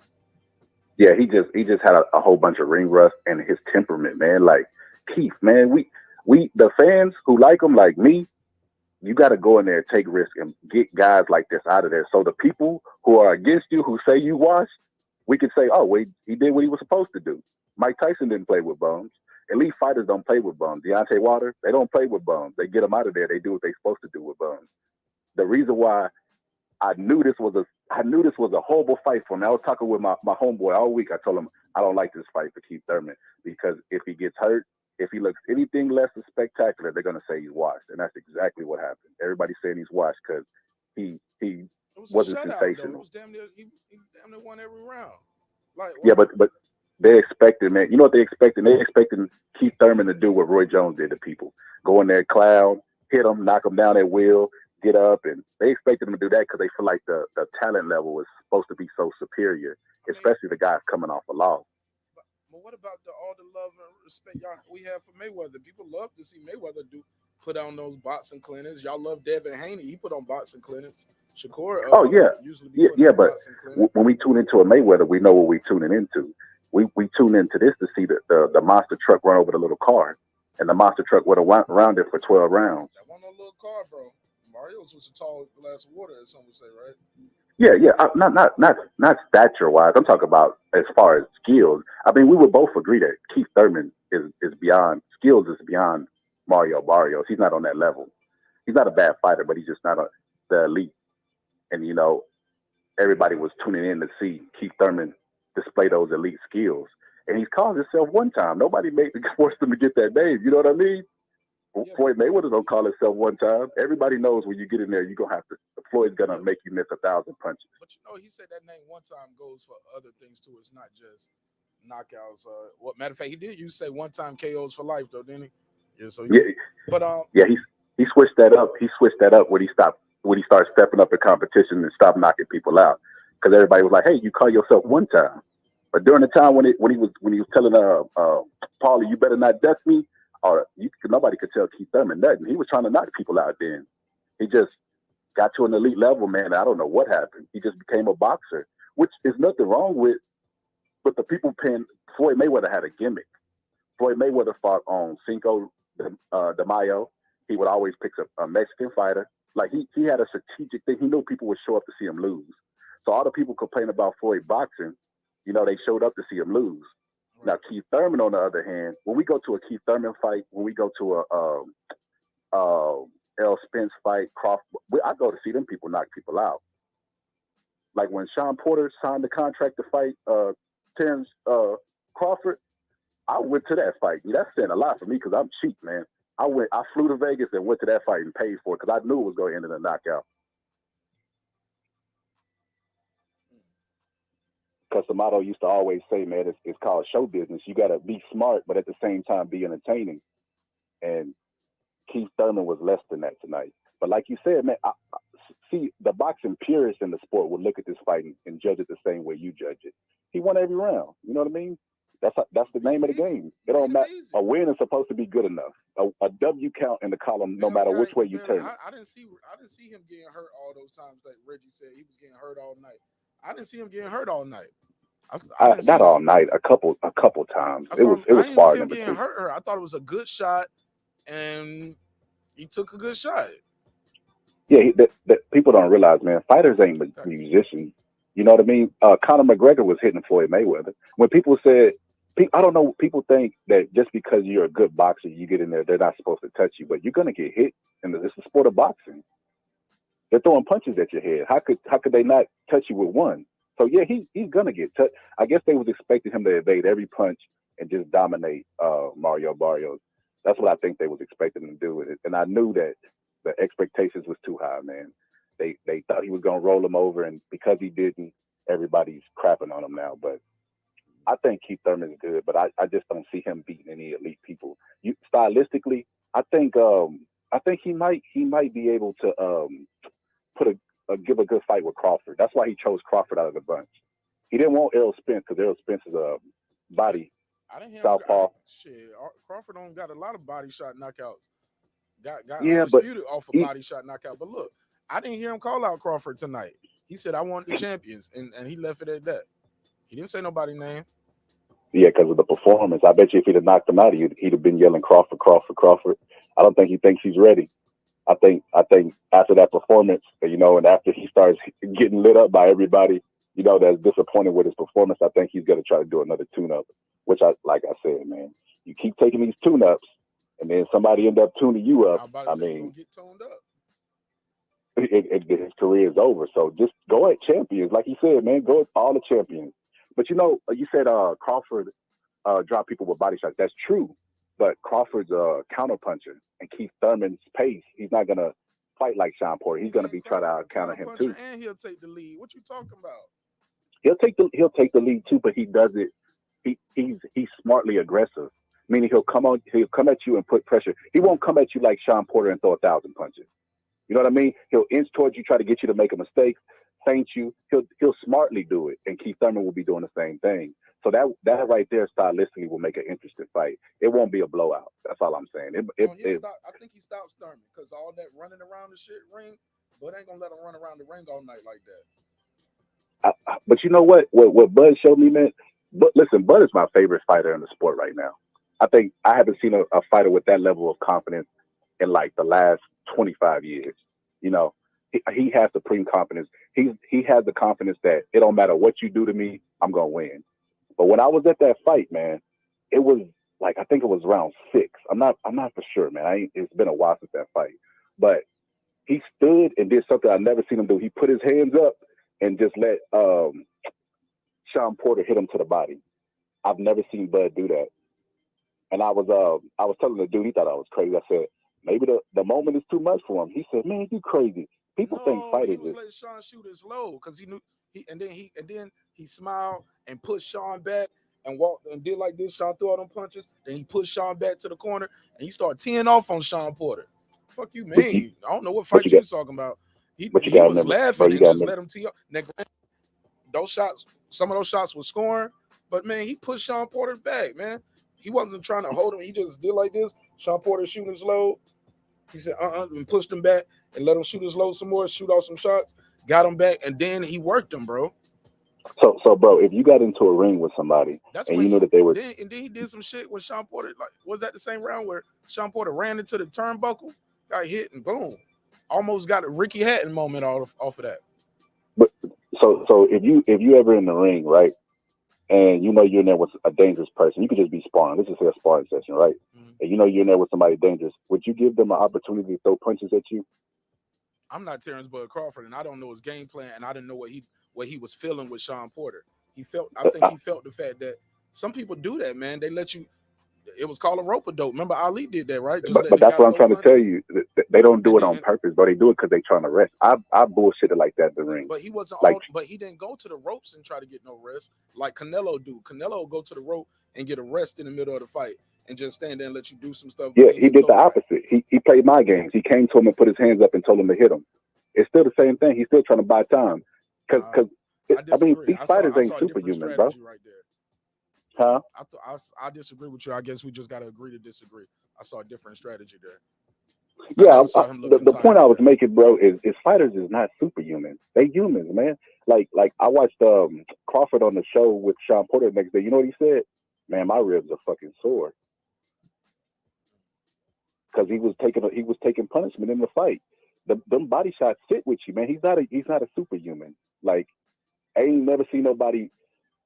Yeah, he just had a whole bunch of ring rust and his temperament, man. Like Keith, man, we the fans who like him, like me, you got to go in there and take risks and get guys like this out of there. So the people who are against you, who say you washed, we could say, oh, wait, he did what he was supposed to do. Mike Tyson didn't play with bums. Elite fighters don't play with bums. Deontay Wilder, they don't play with bums. They get them out of there. They do what they're supposed to do with bums. The reason why I knew this was a horrible fight for me. I was talking with my homeboy all week. I told him I don't like this fight for Keith Thurman because if he gets hurt, if he looks anything less than spectacular, they're gonna say he's washed, and that's exactly what happened. Everybody's saying he's washed because he wasn't sensational. It was damn near, he damn near won every round. Like, yeah, but they expected, man. You know what they expected? They expected Keith Thurman to do what Roy Jones did to people: go in there, clown, hit him, knock him down at will, get up, and they expected him to do that because they feel like the talent level was supposed to be so superior, especially the guys coming off a loss. But what about all the love and respect we have for Mayweather? People love to see Mayweather put on those boxing clinics. Y'all love Devin Haney. He put on boxing clinics. Shakur. But when we tune into a Mayweather, we know what we're tuning into. We tune into this to see the monster truck run over the little car, and the monster truck would have went around it for 12 rounds. That wasn't no little car, bro. Barrios was a tall glass of water, as some would say, right? Yeah. Not stature wise. I'm talking about as far as skills. I mean, we would both agree that Keith Thurman is beyond skills, is beyond Mario Barrios. He's not on that level. He's not a bad fighter, but he's just not the elite. And you know, everybody was tuning in to see Keith Thurman display those elite skills. And he's called himself one time. Nobody forced him to get that name. You know what I mean? Floyd Mayweather don't call himself one time. Everybody knows when you get in there, you're gonna have to. Floyd's gonna make you miss 1,000 punches. But you know, he said that name one time goes for other things too. It's not just knockouts. Matter of fact, he did. You say one time KOs for life, though, didn't he? Yeah. So he switched that up. He switched that up when he started stepping up in competition and stopped knocking people out. Because everybody was like, "Hey, you call yourself one time." But during the time when he was telling Paulie, "You better not duck me," or nobody could tell Keith Thurman nothing. He was trying to knock people out then. He just got to an elite level, man. I don't know what happened. He just became a boxer, which is nothing wrong with. But the people Floyd Mayweather had a gimmick. Floyd Mayweather fought on Cinco de Mayo. He would always pick a Mexican fighter. Like he had a strategic thing. He knew people would show up to see him lose. So all the people complain about Floyd boxing, you know, they showed up to see him lose. Now, Keith Thurman, on the other hand, when we go to a Keith Thurman fight, when we go to a Errol Spence fight, Crawford, I go to see them people knock people out. Like when Sean Porter signed the contract to fight Terrence Crawford, I went to that fight. That's saying a lot for me because I'm cheap, man. I flew to Vegas and went to that fight and paid for it because I knew it was going to end in a knockout. Because the motto used to always say, man, it's called show business. You got to be smart, but at the same time be entertaining. And Keith Thurman was less than that tonight. But like you said, man, see, the boxing purists in the sport would look at this fight and judge it the same way you judge it. He won every round. You know what I mean? That's the name of the game. It don't matter. A win is supposed to be good enough. A W count in the column, no matter which way you turn it. I didn't see him getting hurt all those times that Reggie said he was getting hurt all night. I didn't see him getting hurt all night. Not all night. A couple times. It was far in between. I thought it was a good shot, and he took a good shot. Yeah, that people don't realize, man. Fighters ain't musicians. You know what I mean? Conor McGregor was hitting Floyd Mayweather. When people said, I don't know, people think that just because you're a good boxer, you get in there, they're not supposed to touch you, but you're gonna get hit, and it's the sport of boxing. They're throwing punches at your head. How could they not touch you with one? So yeah, he's gonna get touched. I guess they was expecting him to evade every punch and just dominate Mario Barrios. That's what I think they was expecting him to do with it. And I knew that the expectations was too high, man. They thought he was gonna roll him over, and because he didn't, everybody's crapping on him now. But I think Keith Thurman is good, but I just don't see him beating any elite people. Stylistically, I think he might be able to give a good fight with Crawford. That's why he chose Crawford out of the bunch. He didn't want Errol Spence because Errol Spence is a body southpaw. Shit, Crawford don't got a lot of body shot knockouts. Got yeah, undisputed off a body shot knockout. But look, I didn't hear him call out Crawford tonight. He said, I want the champions, and he left it at that. He didn't say nobody's name. Yeah, because of the performance. I bet you if he'd have knocked him out, he'd have been yelling Crawford, Crawford, Crawford. I don't think he thinks he's ready. I think after that performance, and after he starts getting lit up by everybody, that's disappointed with his performance, I think he's going to try to do another tune-up, which like I said, man, you keep taking these tune-ups, and then somebody end up tuning you up. I mean, get toned up. His career is over. So just go at champions, like he said, man. Go at all the champions. But you said Crawford dropped people with body shots. That's true. But Crawford's a counterpuncher, and Keith Thurman's pace. He's not gonna fight like Sean Porter. He's gonna be trying to counter him too. And he'll take the lead. What you talking about? He'll take the lead too, but he does it. He's smartly aggressive. Meaning he'll come at you and put pressure. He won't come at you like Sean Porter and throw 1,000 punches. You know what I mean? He'll inch towards you, try to get you to make a mistake, feint you. He'll smartly do it, and Keith Thurman will be doing the same thing. So that right there, stylistically, will make an interesting fight. It won't be a blowout. That's all I'm saying. I think he stops Thurman because all that running around the shit ring, but ain't gonna let him run around the ring all night like that. But you know what? What Bud showed me, man. But listen, Bud is my favorite fighter in the sport right now. I think I haven't seen a fighter with that level of confidence in like the last 25 years. He has supreme confidence. He has the confidence that it don't matter what you do to me, I'm gonna win. But when I was at that fight, man, it was like I think it was round 6. I'm not for sure, man. It's been a while since that fight. But he stood and did something I've never seen him do. He put his hands up and just let Sean Porter hit him to the body. I've never seen Bud do that. And I was telling the dude, he thought I was crazy. I said, maybe the moment is too much for him. He said, man, you crazy. People think fighters. He was letting Sean shoot his low because he knew and then he smiled and pushed Sean back and walked and did like this. Sean threw all them punches. Then he pushed Sean back to the corner and he started teeing off on Sean Porter. Fuck you, man. I don't know what fight you talking about. He was laughing and just let him tee up. Those shots, some of those shots were scoring, but man, he pushed Sean Porter back, man. He wasn't trying to hold him. He just did like this. Sean Porter shooting his low. He said, and pushed him back and let him shoot his low some more, shoot off some shots, got him back, and then he worked him, bro. So bro, if you got into a ring with somebody and you knew that they were... And then he did some shit with Sean Porter. Like, was that the same round where Sean Porter ran into the turnbuckle, got hit, and boom. Almost got a Ricky Hatton moment off of that. But so if you ever in the ring, right? And you're in there with a dangerous person. You could just be sparring. This is a sparring session, right? Mm-hmm. And you're in there with somebody dangerous. Would you give them an opportunity to throw punches at you? I'm not Terrence Bud Crawford, and I don't know his game plan, and I didn't know what he was feeling with Sean Porter. I think he felt the fact that some people do that, man. They let you. It was called a rope-a-dope. Remember, Ali did that, right? But that's what I'm trying to tell you. They don't do it on purpose, but they do it because they're trying to rest. I bullshitted like that in the ring. But he wasn't. But he didn't go to the ropes and try to get no rest like Canelo do. Canelo go to the rope and get a rest in the middle of the fight and just stand there and let you do some stuff. Yeah, he did the opposite. He played my games. He came to him and put his hands up and told him to him. It's still the same thing. He's still trying to buy time. Because these fighters ain't superhuman, bro. Right there. Huh? I disagree with you. I guess we just got to agree to disagree. I saw a different strategy there. Yeah, the point I was making, bro, is fighters is not superhuman. They humans, man. Like I watched Crawford on the show with Sean Porter the next day. You know what he said? Man, my ribs are fucking sore. Because he was taking punishment in the fight. Them body shots sit with you, man. He's not a superhuman. Like, I ain't never seen nobody.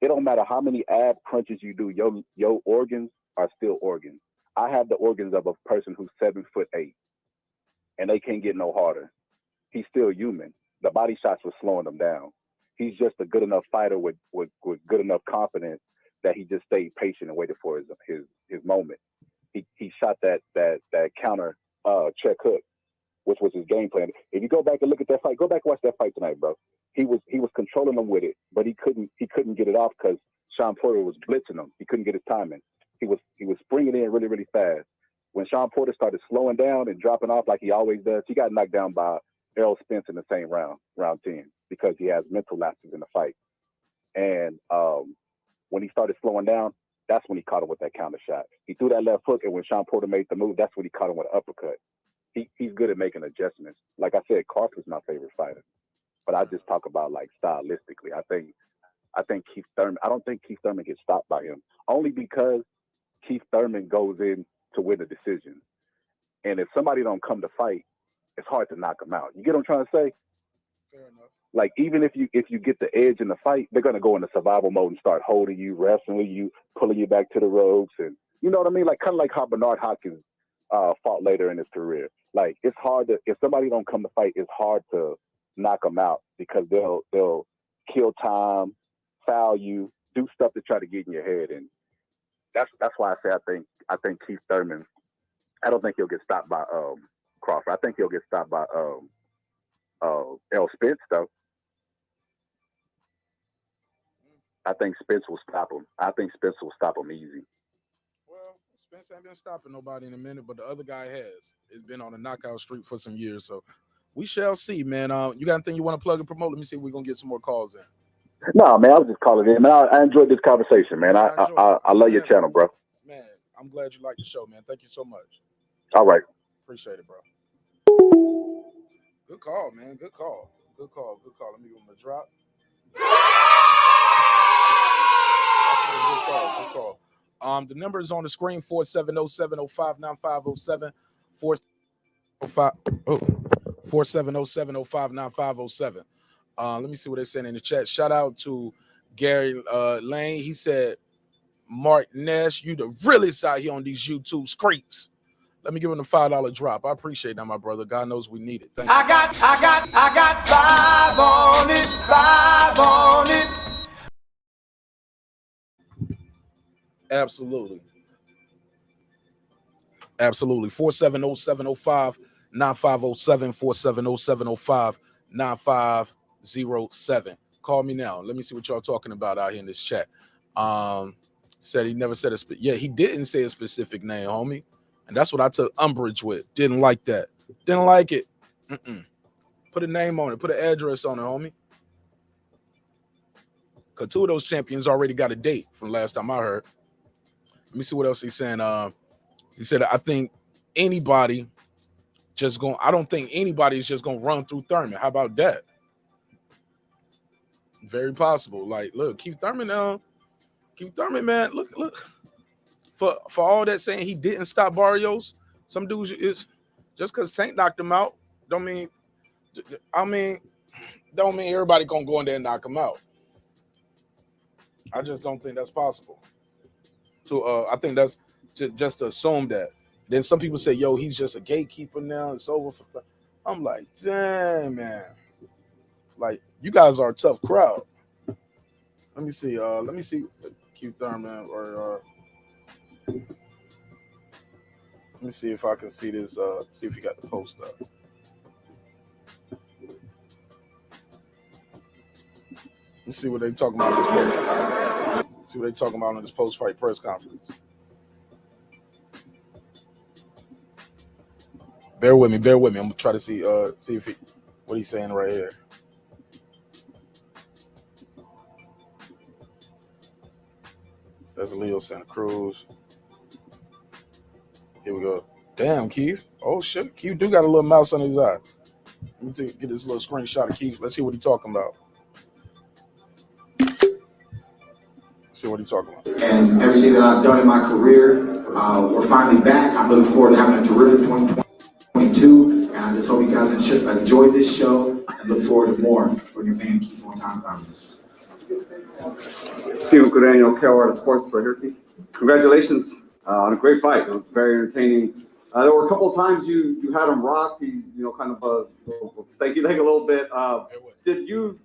It don't matter how many ab crunches you do, your organs are still organs. I have the organs of a person who's 7'8", and they can't get no harder. He's still human. The body shots were slowing him down. He's just a good enough fighter with good enough confidence that he just stayed patient and waited for his moment. He shot that counter check hook, which was his game plan. If you go back and look at that fight, go back and watch that fight tonight, bro. He was controlling him with it, but he couldn't get it off because Sean Porter was blitzing him. He couldn't get his timing. He was springing in really, really fast. When Sean Porter started slowing down and dropping off like he always does, he got knocked down by Errol Spence in the same round 10, because he has mental lapses in the fight. And when he started slowing down, that's when he caught him with that counter shot. He threw that left hook, and when Sean Porter made the move, that's when he caught him with an uppercut. He's good at making adjustments. Like I said, Crawford's my favorite fighter, but I just talk about like stylistically. I think Keith Thurman. I don't think Keith Thurman gets stopped by him, only because Keith Thurman goes in to win a decision, and if somebody don't come to fight, it's hard to knock him out. You get what I'm trying to say? Fair enough. Like, even if you get the edge in the fight, they're gonna go into survival mode and start holding you, wrestling with you, pulling you back to the ropes, and you know what I mean? Like, kind of like how Bernard Hopkins fought later in his career. Like, it's hard to, if somebody don't come to fight, it's hard to knock them out, because they'll kill time, foul you, do stuff to try to get in your head. And that's why I say I think Keith Thurman, I don't think he'll get stopped by Crawford. I think he'll get stopped by Errol Spence though. I think Spence will stop him. I think Spence will stop him easy. Well, Spence ain't been stopping nobody in a minute, but the other guy has. It's been on a knockout streak for some years, so we shall see, man. You got anything you want to plug and promote? Let me see if we're gonna get some more calls in. No, man, I was just calling in, man. I enjoyed this conversation, man. I love your channel, bro. Man, I'm glad you like the show, man. Thank you so much. All right. Appreciate it, bro. Good call, man. Good call. Good call. Good call. Let me give him a drop. Good call. Good call. The number is on the screen: 470-705-9507. 470-705-9507. Let me see what they're saying in the chat. Shout out to Gary Lane. He said, marqnash, you the realest out here on these YouTube streets. Let me give him a $5 drop. I appreciate that, my brother. God knows we need it. Thank you. I got 5 on it, 5 on it. Absolutely. Absolutely. 470-705-9507, 470-705-9507. Call me now. Let me see what y'all talking about out here in this chat. Said he never said he didn't say a specific name, homie. And that's what I took umbrage with. Didn't like that. Didn't like it. Put a name on it. Put an address on it, homie. Because 2 of those champions already got a date from last time I heard. Let me see what else he's saying. He said, I don't think anybody is just going to run through Thurman. How about that? Very possible. Like, look, Keith Thurman, man, look. For all that saying he didn't stop Barrios, some dudes is just because Tank knocked him out, don't mean everybody gonna go in there and knock him out. I just don't think that's possible. So I think that's just to assume that. Then some people say, yo, he's just a gatekeeper now. It's over for. I'm like, damn, man. Like, you guys are a tough crowd. Let me see. Keith Thurman or. Let me see if I can see this. See if you got the post up. Let me see what they talking about. See what they talking about in this post-fight press conference. Bear with me. I'm gonna try to see if what he's saying right here. That's Leo Santa Cruz. Here we go. Damn, Keith. Oh shit, Keith do got a little mouse on his eye. Let me get this little screenshot of Keith. Let's see what he's talking about. See what he's talking about. And everything that I've done in my career, we're finally back. I'm looking forward to having a terrific 2022, and I just hope you guys enjoyed this show and look forward to more from your man Keith on time. Steven Cordeño, Carolina Sports right here, Keith. Congratulations on a great fight. It was very entertaining. There were a couple of times you had him rock. He kind of stanky leg a little bit. Did you?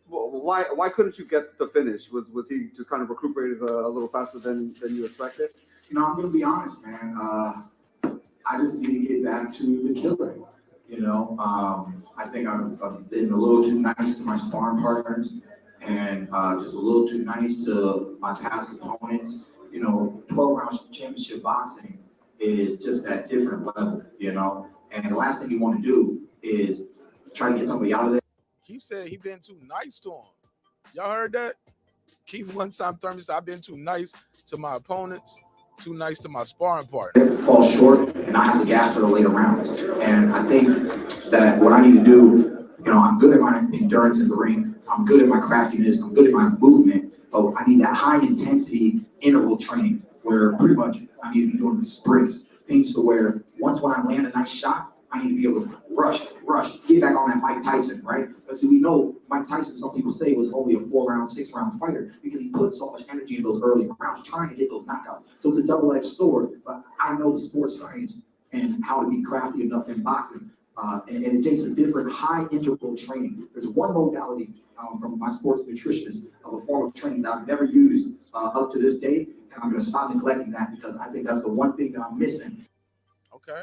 Why couldn't you get the finish? Was he just kind of recuperated a little faster than you expected? I'm going to be honest, man. I just need to get back to the killer. You know, I think I've been a little too nice to my sparring partners and just a little too nice to my past opponents. You know, 12-round championship boxing is just that different level, you know. And the last thing you want to do is try to get somebody out of there. Keith said he been too nice to him. Y'all heard that? Keith one time Thurman said, I've been too nice to my opponents, too nice to my sparring partner. Fall short and I have the gas for the later rounds. And I think that what I need to do, you know, I'm good at my endurance in the ring. I'm good at my craftiness. I'm good at my movement. But I need that high intensity interval training where pretty much I need to be doing the sprints, things to where once when I land a nice shot, I need to be able to rush, get back on that Mike Tyson, right? But see, we know Mike Tyson, some people say, was only a 4-round, 6-round fighter because he put so much energy in those early rounds trying to get those knockouts. So it's a double-edged sword, but I know the sports science and how to be crafty enough in boxing. And it takes a different high interval training. There's one modality from my sports nutritionist of a form of training that I've never used up to this day, and I'm going to stop neglecting that because I think that's the one thing that I'm missing. Okay.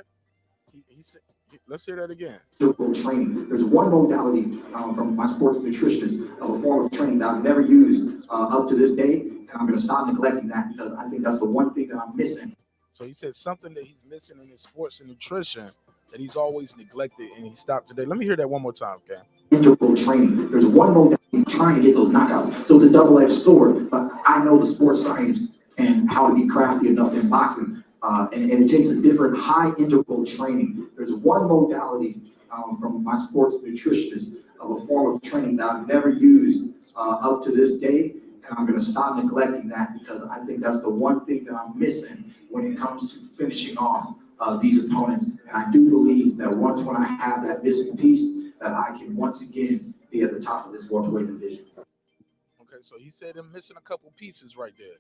He said, let's hear that again. Training. There's one modality from my sports nutritionist of a form of training that I've never used up to this day, and I'm going to stop neglecting that because I think that's the one thing that I'm missing. So he said something that he's missing in his sports and nutrition that he's always neglected, and he stopped today. Let me hear that one more time, okay? Interval training. There's one modality trying to get those knockouts. So it's a double-edged sword, but I know the sports science and how to be crafty enough in boxing. And it takes a different high interval training. There's one modality from my sports nutritionist of a form of training that I've never used up to this day, and I'm going to stop neglecting that because I think that's the one thing that I'm missing when it comes to finishing off these opponents. And I do believe that once when I have that missing piece, that I can once again be at the top of this welterweight division. Okay, so he said I'm missing a couple pieces right there.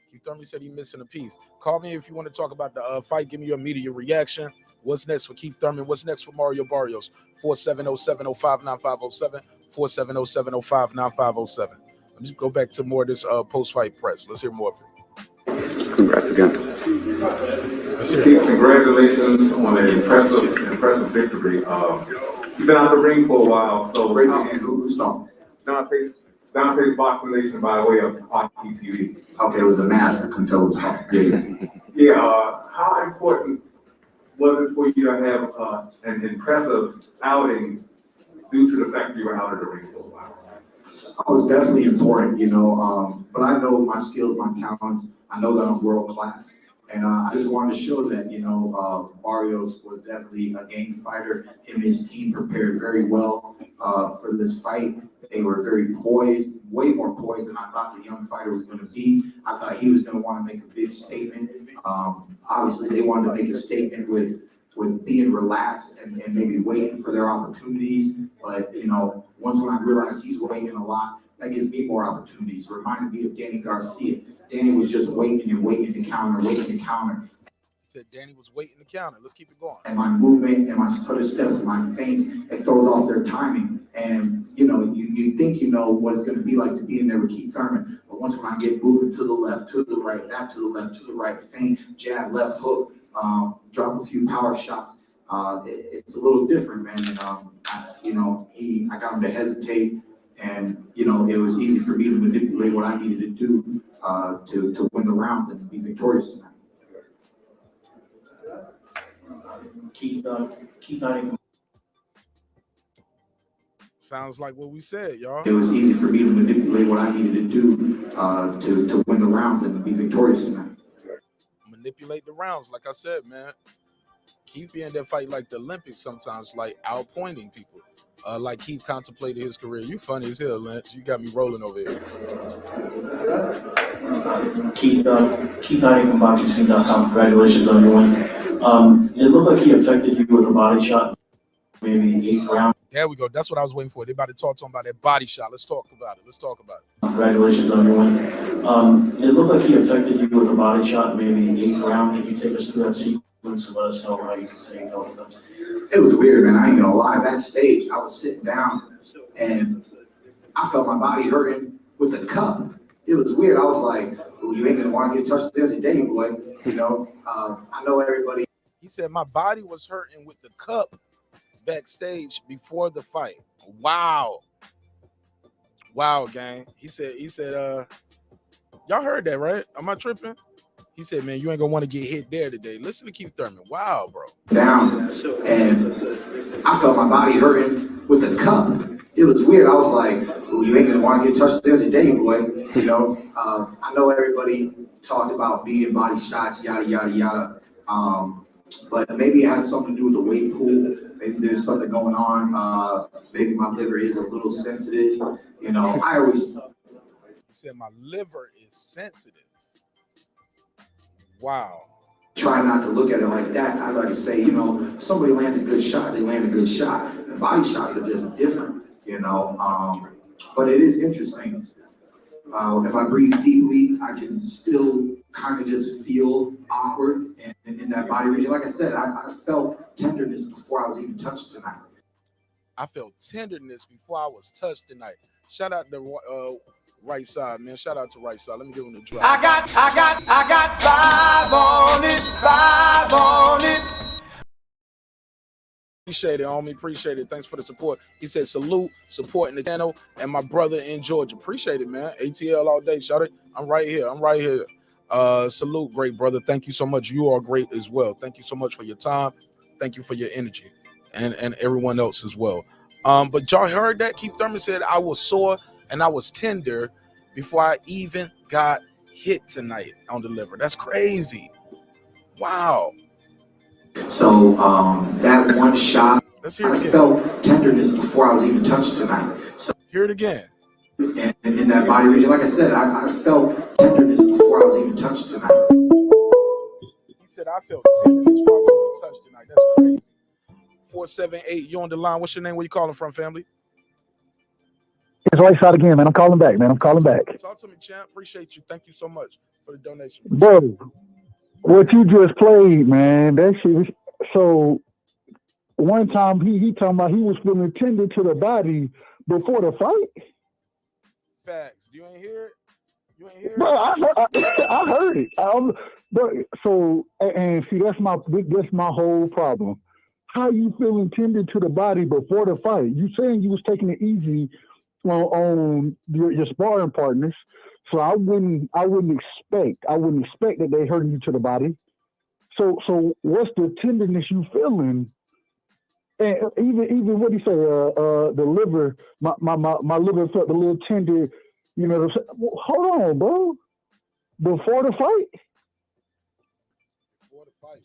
Keith Thurman said he's missing a piece. Call me if you want to talk about the fight. Give me your immediate reaction. What's next for Keith Thurman? What's next for Mario Barrios? 470-705-9507. 470-705-9507. Let me go back to more of this post-fight press. Let's hear more of it. Congrats again. Keith, congratulations on an impressive victory. You've been out the ring for a while, so raise your hand. Who's talking? Dante's Boxing Nation by way of Hockey TV. Okay, it was the mask. I couldn't tell what was talking. Yeah. How important was it for you to have an impressive outing due to the fact you were out of the ring for a while? It was definitely important, you know, but I know my skills, my talents. I know that I'm world class. And I just wanted to show that, you know, Barrios was definitely a game fighter. Him and his team prepared very well for this fight. They were very poised, way more poised than I thought the young fighter was going to be. I thought he was going to want to make a big statement. Obviously, they wanted to make a statement with being relaxed and maybe waiting for their opportunities. But, you know, once when I realized he's waiting a lot, that gives me more opportunities. It reminded me of Danny Garcia. Danny was just waiting and waiting to counter, waiting to counter. Said Danny was waiting to counter. Let's keep it going. And my movement and my stutter steps and my feints, it throws off their timing. And, you know, you think you know what it's going to be like to be in there with Keith Thurman. But once when I get moving to the left, to the right, back to the left, to the right, feint, jab, left hook, drop a few power shots, it's a little different, man. And, you know, I got him to hesitate. And, you know, it was easy for me to manipulate what I needed to do to win the rounds and be victorious tonight. Keith, Sounds like what we said, y'all. It was easy for me to manipulate what I needed to do to win the rounds and be victorious tonight. Manipulate the rounds, like I said, man. Keith be in that fight like the Olympics sometimes, like outpointing people. Like Keith contemplated his career. You funny as hell, Lynch. You got me rolling over here. Keith from BoxingScene.com. Congratulations on your win. It looked like he affected you with a body shot, maybe the 8th round. There we go. That's what I was waiting for. They about to talk to him about that body shot. Let's talk about it. Congratulations on your win. It looked like he affected you with a body shot, maybe the 8th round. If you take us through that sequence and let us know how you felt about that. It was weird, man. I ain't gonna lie. Backstage, I was sitting down and I felt my body hurting with the cup. It was weird. I was like, "Ooh, you ain't gonna want to get touched there today, boy." You know, I know everybody. He said my body was hurting with the cup. backstage before the fight. Wow. Wow, gang. He said, y'all heard that, right? Am I tripping? He said, man, you ain't gonna want to get hit there today. Listen to Keith Thurman. Wow, bro. Down, and I felt my body hurting with the cup. It was weird. I was like, "Ooh, you ain't gonna want to get touched there today, boy." You know, I know everybody talks about being body shots, yada yada yada. But maybe it has something to do with the weight pool. Maybe there's something going on. Maybe my liver is a little sensitive. You know, I always. He said my liver is sensitive. Wow. Try not to look at it like that. I'd like to say, you know, if somebody lands a good shot, they land a good shot. And body shots are just different, you know. But it is interesting. If I breathe deeply, I can still kind of just feel awkward in that body region. Like I said, I felt tenderness before I was even touched tonight. I felt tenderness before I was touched tonight. Shout out to right side, man. Shout out to right side. Let me give him the drop. I got 5 on it. Appreciate it, homie. Appreciate it. Thanks for the support. He said, salute, supporting the channel, and my brother in Georgia. Appreciate it, man. ATL all day, shout it. I'm right here. Salute, great brother. Thank you so much. You are great as well. Thank you so much for your time. Thank you for your energy, and everyone else as well. But y'all heard that? Keith Thurman said, I was sore and I was tender before I even got hit tonight on the liver. That's crazy. Wow. So that one shot, I felt tenderness before I was even touched tonight. So, hear it again. And in that body region, like I said, I felt tenderness before I was even touched tonight. He said, I felt tenderness before I was even touched tonight. That's crazy. 478, you on the line. What's your name? Where you calling from, family? It's right side again, man. I'm calling back, man. I'm calling back. Talk to me, champ. Appreciate you. Thank you so much for the donation. Bro, what you just played, man, that shit was, so one time he talking about he was feeling tender to the body before the fight. Facts. You ain't hear it? You ain't hear it? Bro, I heard it. But so, and see, that's my whole problem. How you feeling tender to the body before the fight? You saying you was taking it easy on your sparring partners, so I wouldn't expect that they hurting you to the body. So what's the tenderness you feeling? And even what do you say? The liver, my liver felt a little tender. You know, hold on, bro. Before the fight.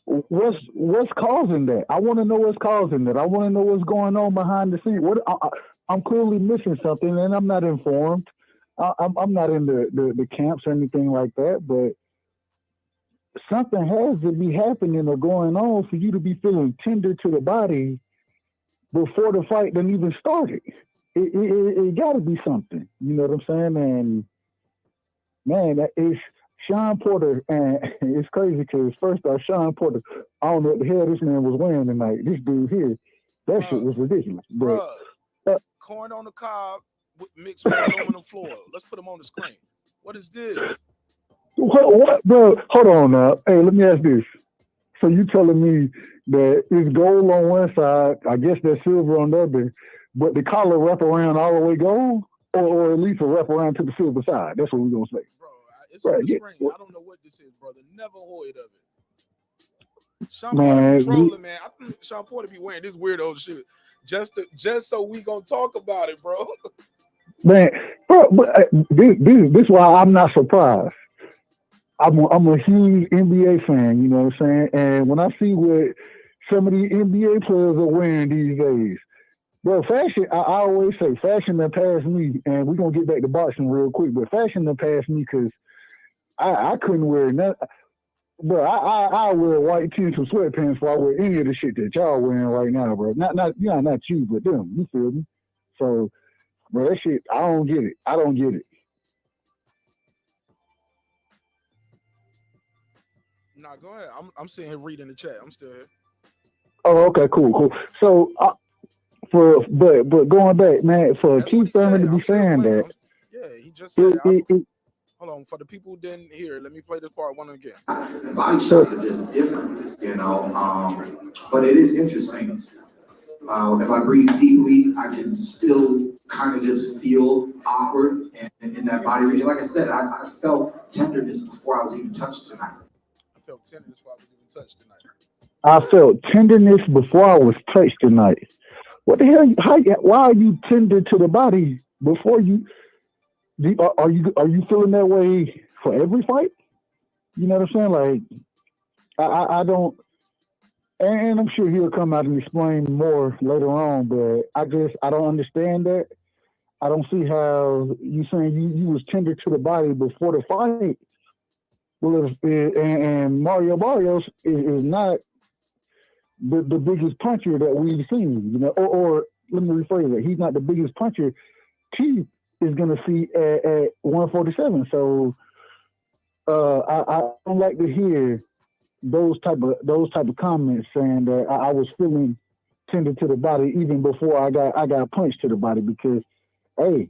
What's causing that? I want to know what's causing that. I want to know what's going on behind the scenes. I'm clearly missing something, and I'm not informed. I'm not in the camps or anything like that, but something has to be happening or going on for you to be feeling tender to the body before the fight done even started. It got to be something. You know what I'm saying? And man, that is Sean Porter, and it's crazy because first off, Sean Porter, I don't know what the hell this man was wearing tonight. This dude here, that shit was ridiculous. But corn on the cob mixed with aluminum foil. Let's put them on the screen. What is this? What, bro? Hold on now. Hey, let me ask this. So you telling me that it's gold on one side, I guess that's silver on the other, but the collar wrap around all the way gold, or at least a wrap around to the silver side? That's what we're gonna say. It's on the screen. I don't know what this is, brother. Never heard of it. Sean Porter be trolling, man. I think Sean Porter be wearing this weirdo shit just so we gonna talk about it, bro. Man, bro, but this why I'm not surprised. I'm a huge NBA fan, you know what I'm saying? And when I see what some of these NBA players are wearing these days, bro, fashion, I always say fashion that passed me, and we're gonna get back to boxing real quick, but fashion that passed me because I couldn't wear nothing. Bro, I wear white tees and sweatpants before I wear any of the shit that y'all wearing right now, bro. Not you, but them. You feel me? So, bro, that shit, I don't get it. Nah, go ahead. I'm sitting here reading the chat. I'm still here. Oh, okay, cool. So, but going back, man, for Keith Thurman to be saying that, yeah, he just said. Hold on, for the people who didn't hear, let me play this part one again. Body shots are just different, you know. But it is interesting. If I breathe deeply, I can still kind of just feel awkward in that body region. Like I said, I felt tenderness before I was even touched tonight. I felt tenderness before I was even touched tonight. I felt tenderness before I was touched tonight. What the hell? Why are you tender to the body before you? Are you feeling that way for every fight? You know what I'm saying? Like, I don't, and I'm sure he'll come out and explain more later on. But I don't understand that. I don't see how you saying you was tender to the body before the fight. Well, and Mario Barrios is not the biggest puncher that we've seen, you know, or let me rephrase it. He's not the biggest puncher Keith is going to see at 147. So I don't like to hear those type of comments saying that I was feeling tender to the body even before I got punched to the body, because go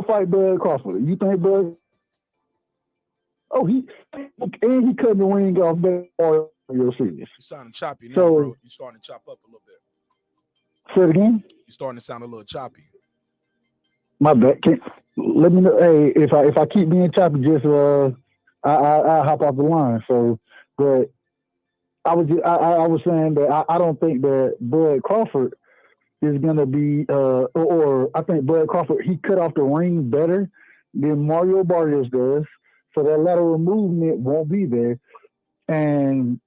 fight Bud Crawford. You think Bud? Oh, he cut the ring off Barrios serious. You're starting to choppy now, bro. You're starting to chop up a little bit. Say it again. You're starting to sound a little choppy. My bad. Let me know. Hey, if I keep being choppy, just I hop off the line. So, but I was saying that I don't think that Bud Crawford is gonna be or I think Bud Crawford, he cut off the ring better than Mario Barrios does. So that lateral movement won't be there. And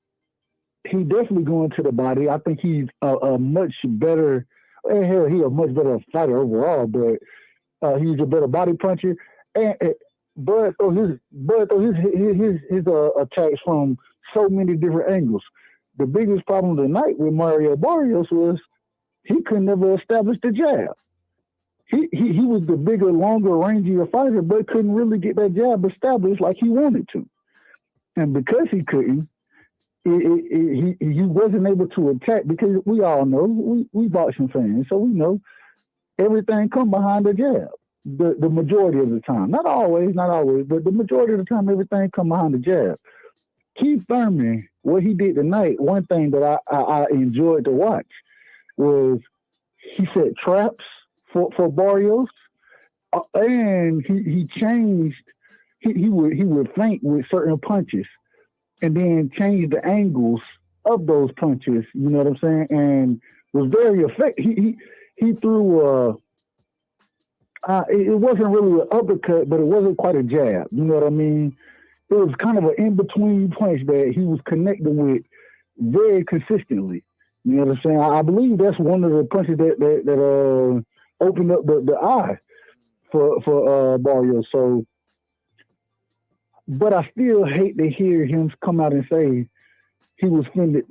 he definitely going to the body. I think he's a much better, hell, he's a much better fighter overall, but he's a better body puncher. And Bud throws his attacks from so many different angles. The biggest problem tonight with Mario Barrios was he could never establish the jab. He was the bigger, longer, rangier fighter, but couldn't really get that jab established like he wanted to. And because he couldn't, he wasn't able to attack, because we all know, we boxing fans, so we know everything come behind the jab. The majority of the time. Not always, but the majority of the time, everything come behind the jab. Keith Thurman, what he did tonight, one thing that I enjoyed to watch was he set traps for Barrios, and he changed. He would feint with certain punches, and then change the angles of those punches. You know what I'm saying? And was very effective. He threw it wasn't really an uppercut, but it wasn't quite a jab. You know what I mean? It was kind of an in-between punch that he was connecting with very consistently. You know what I'm saying? I believe that's one of the punches that opened up the eye for Barrios. So, but I still hate to hear him come out and say he was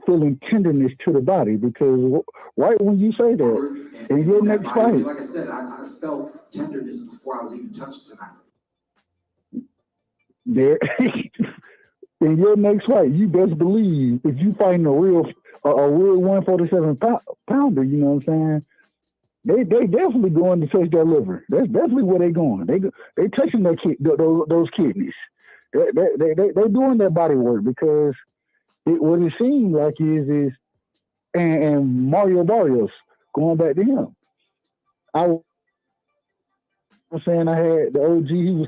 feeling tenderness to the body, because right when you say that, in your next fight, like I said, I felt tenderness before I was even touched tonight. There, in your next fight, you best believe if you fighting a real 147 pounder, you know what I'm saying? They definitely going to touch their liver. That's definitely where they going. They touching those kidneys. They doing their body work, because what it seems like is and Mario Barrios, going back to him. I'm saying I had the OG. He was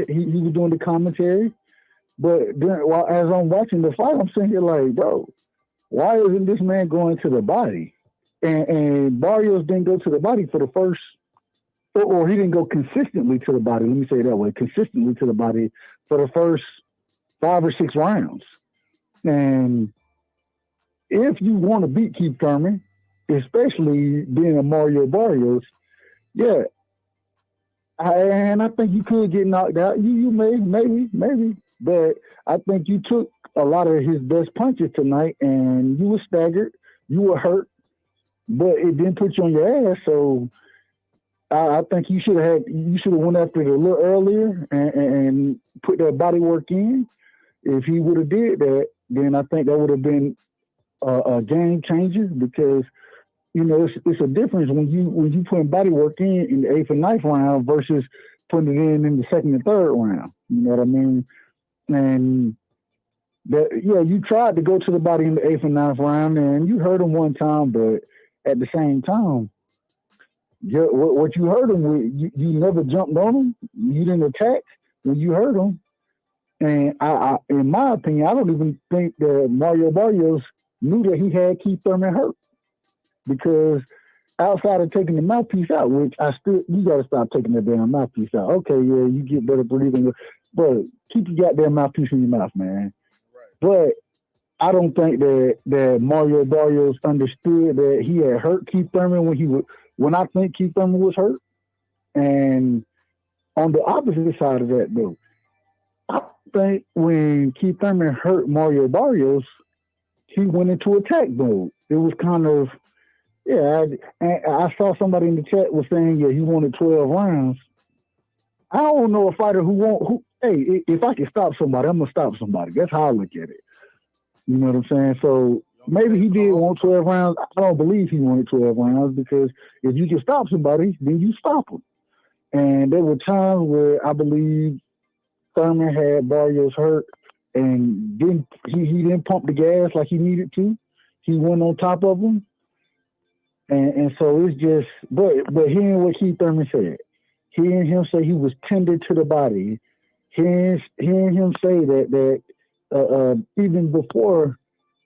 he was doing the commentary, but as I'm watching the fight, I'm sitting here like, bro, why isn't this man going to the body? And Barrios didn't go to the body for the first, or he didn't go consistently to the body. Let me say it that way, consistently to the body for the first 5 or 6 rounds. And if you want to beat Keith Thurman, especially being a Mario Barrios, yeah, and I think you could get knocked out. You maybe, but I think you took a lot of his best punches tonight, and you were staggered, you were hurt, but it didn't put you on your ass. So I think you should have went after it a little earlier and put that body work in. If he would have did that, then I think that would have been a game changer, because you know it's a difference when you putting body work in the 8th and 9th round versus putting it in the 2nd and 3rd round. You know what I mean? And you tried to go to the body in the 8th and 9th round, and you hurt him one time, but at the same time, what you hurt him with, you never jumped on him. You didn't attack when you hurt him. And I, in my opinion, I don't even think that Mario Barrios knew that he had Keith Thurman hurt, because outside of taking the mouthpiece out, which you got to stop taking the damn mouthpiece out. Okay, yeah, you get better breathing, but keep your goddamn mouthpiece in your mouth, man. But I don't think that Mario Barrios understood that he had hurt Keith Thurman when I think Keith Thurman was hurt. And on the opposite side of that, though, I think when Keith Thurman hurt Mario Barrios, he went into attack mode. It was kind of, I saw somebody in the chat was saying, he wanted 12 rounds. I don't know a fighter hey, if I can stop somebody, I'm going to stop somebody. That's how I look at it. You know what I'm saying? So maybe he did want 12 rounds. I don't believe he wanted 12 rounds, because if you can stop somebody, then you stop them. And there were times where I believe Thurman had Barrios hurt, and he didn't pump the gas like he needed to. He went on top of him. And so it's just, but hearing what Keith Thurman said, hearing him say he was tender to the body, hearing him say that even before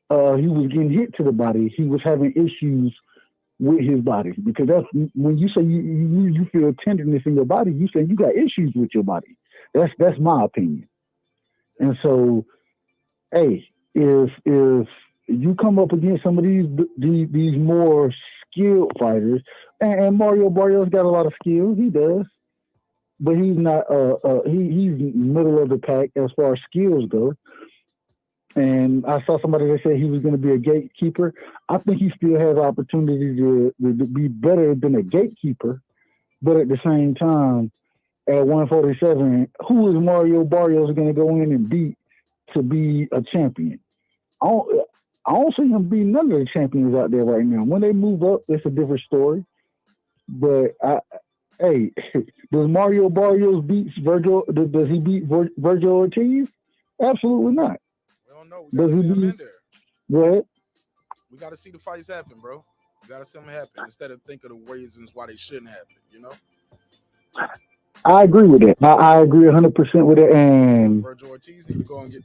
he was getting hit to the body, he was having issues with his body, because that's when you say you feel tenderness in your body, you say you got issues with your body. That's my opinion. And so, hey, if you come up against some of these more skilled fighters, and Mario Barrios got a lot of skill, he does, but he's not he's middle of the pack as far as skills go. And I saw somebody that said he was going to be a gatekeeper. I think he still has opportunity to be better than a gatekeeper, but at the same time, at 147, who is Mario Barrios going to go in and beat to be a champion? I don't see him beating none of the champions out there right now. When they move up, it's a different story. But hey, does Mario Barrios beat Virgil? Does he beat Virgil Ortiz? Absolutely not. We don't know. We got to see him in there. Go ahead. We got to see the fights happen, bro. We got to see them happen instead of think of the reasons why they shouldn't happen, you know? I agree with that. I agree 100% with it. And Virgil Ortiz need to go and get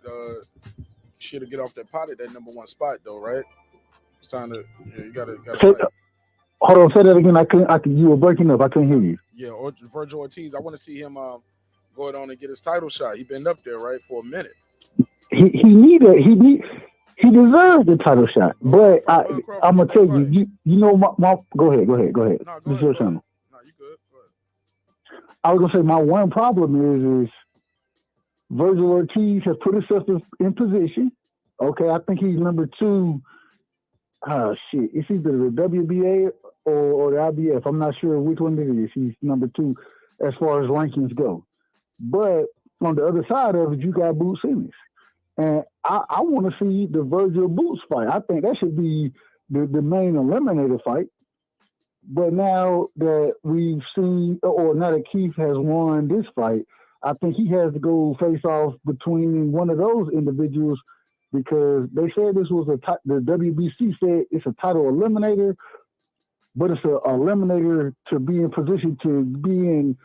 off that pot at that number one spot, though, right? It's time to, you gotta fight. Hold on, say that again. You were breaking up. I couldn't hear you. Yeah, Virgil Ortiz. I want to see him go on and get his title shot. He been up there, right, for a minute. He deserved the title shot. But I'm gonna tell you, you know, my go ahead. No, this is your channel. No, you good. Go ahead. I was gonna say my one problem is Virgil Ortiz has put himself in position. Okay, I think he's number 2. It's either the WBA or the IBF. I'm not sure which one it is. He's number 2 as far as rankings go. But on the other side of it, you got Boots Ennis. And I want to see the Virgil Boots fight. I think that should be the main eliminator fight. But now that we've seen, or now that Keith has won this fight, I think he has to go face off between one of those individuals, because they said this was the WBC said it's a title eliminator, but it's an eliminator to be in position to be in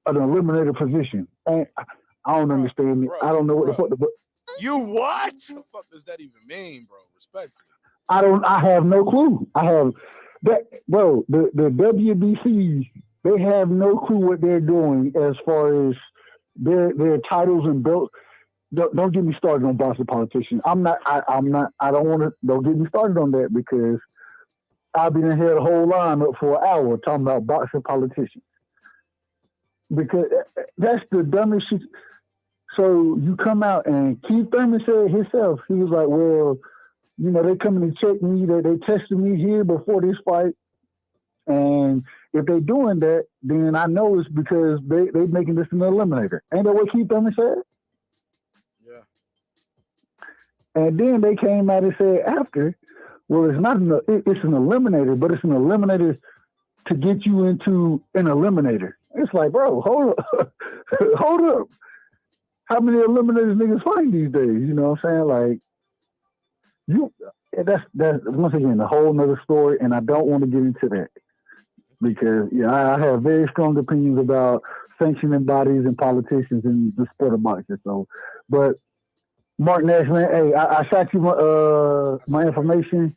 an eliminator position. And I don't understand it. I don't know what the fuck. You what? What the fuck does that even mean, bro? Respectfully. I have no clue. I have that, bro. The WBC, they have no clue what they're doing as far as their titles and belts. Don't get me started on boxing politicians. I'm not. I don't want to. Don't get me started on that, because I've been in here the whole line up for an hour talking about boxing politicians, because that's the dumbest shit. So you come out, and Keith Thurman said himself, he was like, well, you know, they coming to check me, they tested me here before this fight. And if they doing that, then I know it's because they making this an eliminator. Ain't that what Keith Thurman said? Yeah. And then they came out and said after, well, it's not it's an eliminator, but it's an eliminator to get you into an eliminator. It's like, bro, hold up. Hold up. how many eliminated niggas fighting these days? You know what I'm saying? Like, that's once again a whole nother story, and I don't want to get into that because I have very strong opinions about sanctioning bodies and politicians in the sport of boxing. So, but Marq Nash, man, hey, I shot you my information.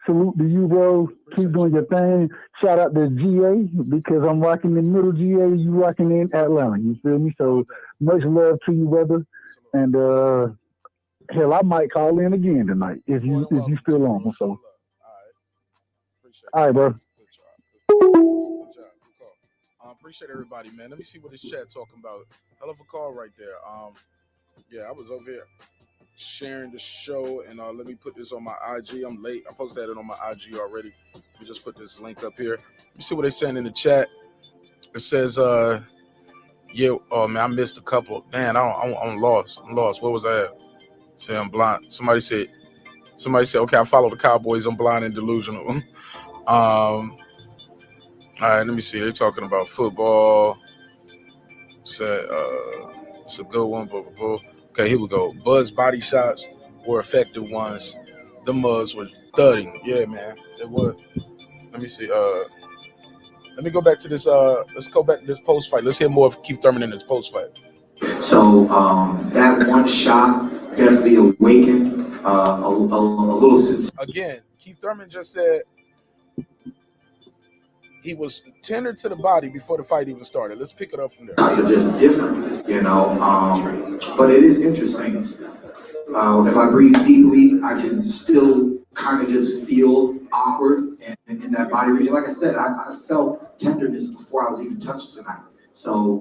Salute to you, bro. Keep doing your thing. Shout out to GA because I'm rocking in middle GA. You rocking in Atlanta. You feel me? So much love to you, brother. And hell, I might call in again tonight if you still on. So, all right, bro. Good job. Good call. Appreciate everybody, man. Let me see what this chat talking about. Hell of a call right there. Yeah, I was over here sharing the show, and let me put this on my IG. I'm late. I posted that on my IG already. Let me just put this link up here. Let me see what they're saying in the chat. It says, yeah, oh man, I missed a couple. Man, I'm lost. What was I at? Say I'm blind. Somebody said, okay, I follow the Cowboys. I'm blind and delusional. All right, let me see. They're talking about football. Said, it's a good one. Blah, blah, blah. Okay, here we go. Bud's body shots were effective ones. The muds were thudding. Yeah, man, it was. Let me see. Let me go back to this. Let's go back to this post fight. Let's hear more of Keith Thurman in this post fight. So that one shot definitely awakened a little sense. Again, Keith Thurman just said he was tender to the body before the fight even started. Let's pick it up from there. Shots are just different, you know. But it is interesting. If I breathe deeply, I can still kind of just feel awkward in that body region. Like I said, I felt tenderness before I was even touched tonight. So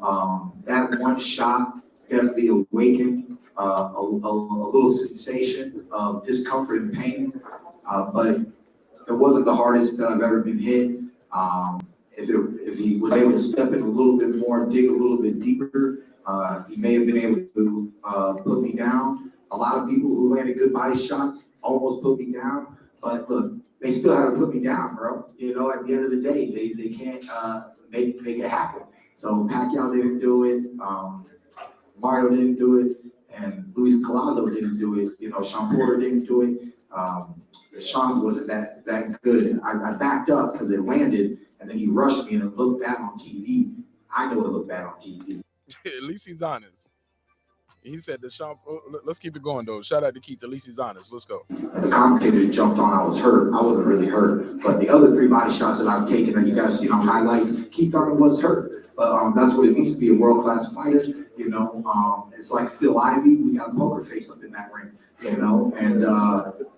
that one shot definitely awakened a little sensation of discomfort and pain. But it wasn't the hardest that I've ever been hit. If he was able to step in a little bit more, dig a little bit deeper, he may have been able to put me down. A lot of people who landed good body shots almost put me down, but look, they still haven't put me down, bro. You know, at the end of the day, they can't make it happen. So Pacquiao didn't do it, Mario didn't do it, and Luis Collazo didn't do it. You know, Sean Porter didn't do it. Sean's wasn't that good. I backed up because it landed, and then he rushed me, and it looked bad on TV. I know it looked bad on TV. At least he's honest. He said that Sean. Let's keep it going though. Shout out to Keith. At least he's honest. Let's go. The commentators jumped on. I was hurt. I wasn't really hurt, but the other 3 body shots that I've taken that you guys see on highlights, Keith Thurman was hurt. But that's what it means to be a world-class fighter. You know, it's like Phil Ivey. We got a poker face up in that ring. You know, and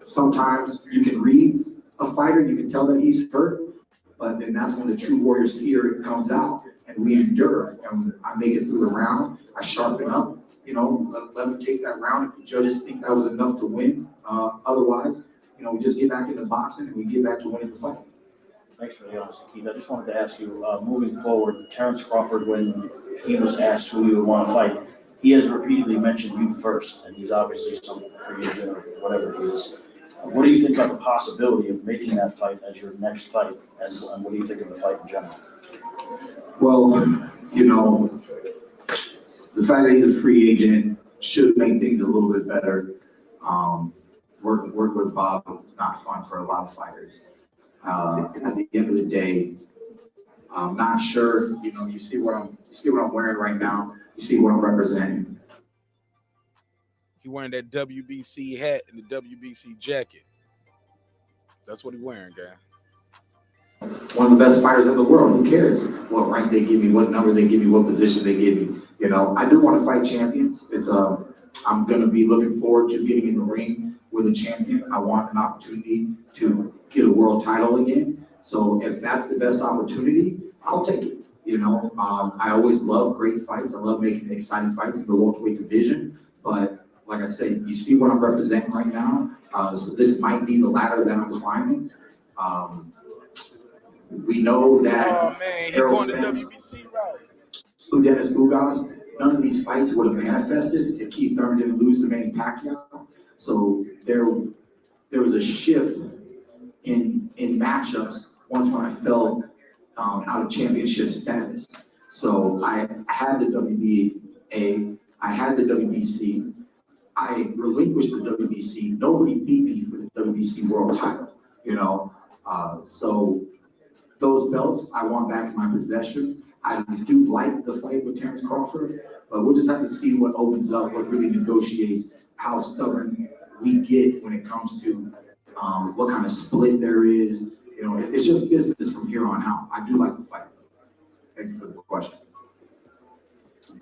sometimes you can read a fighter, you can tell that he's hurt, but then that's when the true warrior spirit comes out, and we endure. And I make it through the round. I sharpen up. You know, let me take that round if the judges think that was enough to win. Otherwise, you know, we just get back into boxing and we get back to winning the fight. Thanks for the honesty, Keith. I just wanted to ask you, moving forward, Terrence Crawford, when he was asked who he would want to fight, he has repeatedly mentioned you first, and he's obviously some free agent or whatever he is. What do you think about the possibility of making that fight as your next fight, and what do you think of the fight in general? Well, you know, the fact that he's a free agent should make things a little bit better. Work with Bob is not fun for a lot of fighters. At the end of the day, I'm not sure. You know, you see what I'm wearing right now. You see what I'm representing. He wearing that WBC hat and the WBC jacket. That's what he's wearing, guy. One of the best fighters in the world. Who cares what rank they give me, what number they give me, what position they give me? You know, I do want to fight champions. I'm going to be looking forward to getting in the ring with a champion. I want an opportunity to get a world title again. So if that's the best opportunity, I'll take it. You know, I always love great fights. I love making exciting fights in the welterweight division. But like I said, you see what I'm representing right now. So this might be the ladder that I'm climbing. We know that Errol Spence, Dennis Ugas, none of these fights would have manifested if Keith Thurman didn't lose to Manny Pacquiao. So there was a shift in matchups once when I fell out of championship status. So I had the WBA, I I had the WBC. I relinquished the WBC. Nobody beat me for the WBC world title, you know. So those belts I want back in my possession. I do like the fight with Terrence Crawford, but we'll just have to see what opens up, what really negotiates, how stubborn we get when it comes to what kind of split there is. You know, it's just business from here on out. I do like the fight. Thank you for the question.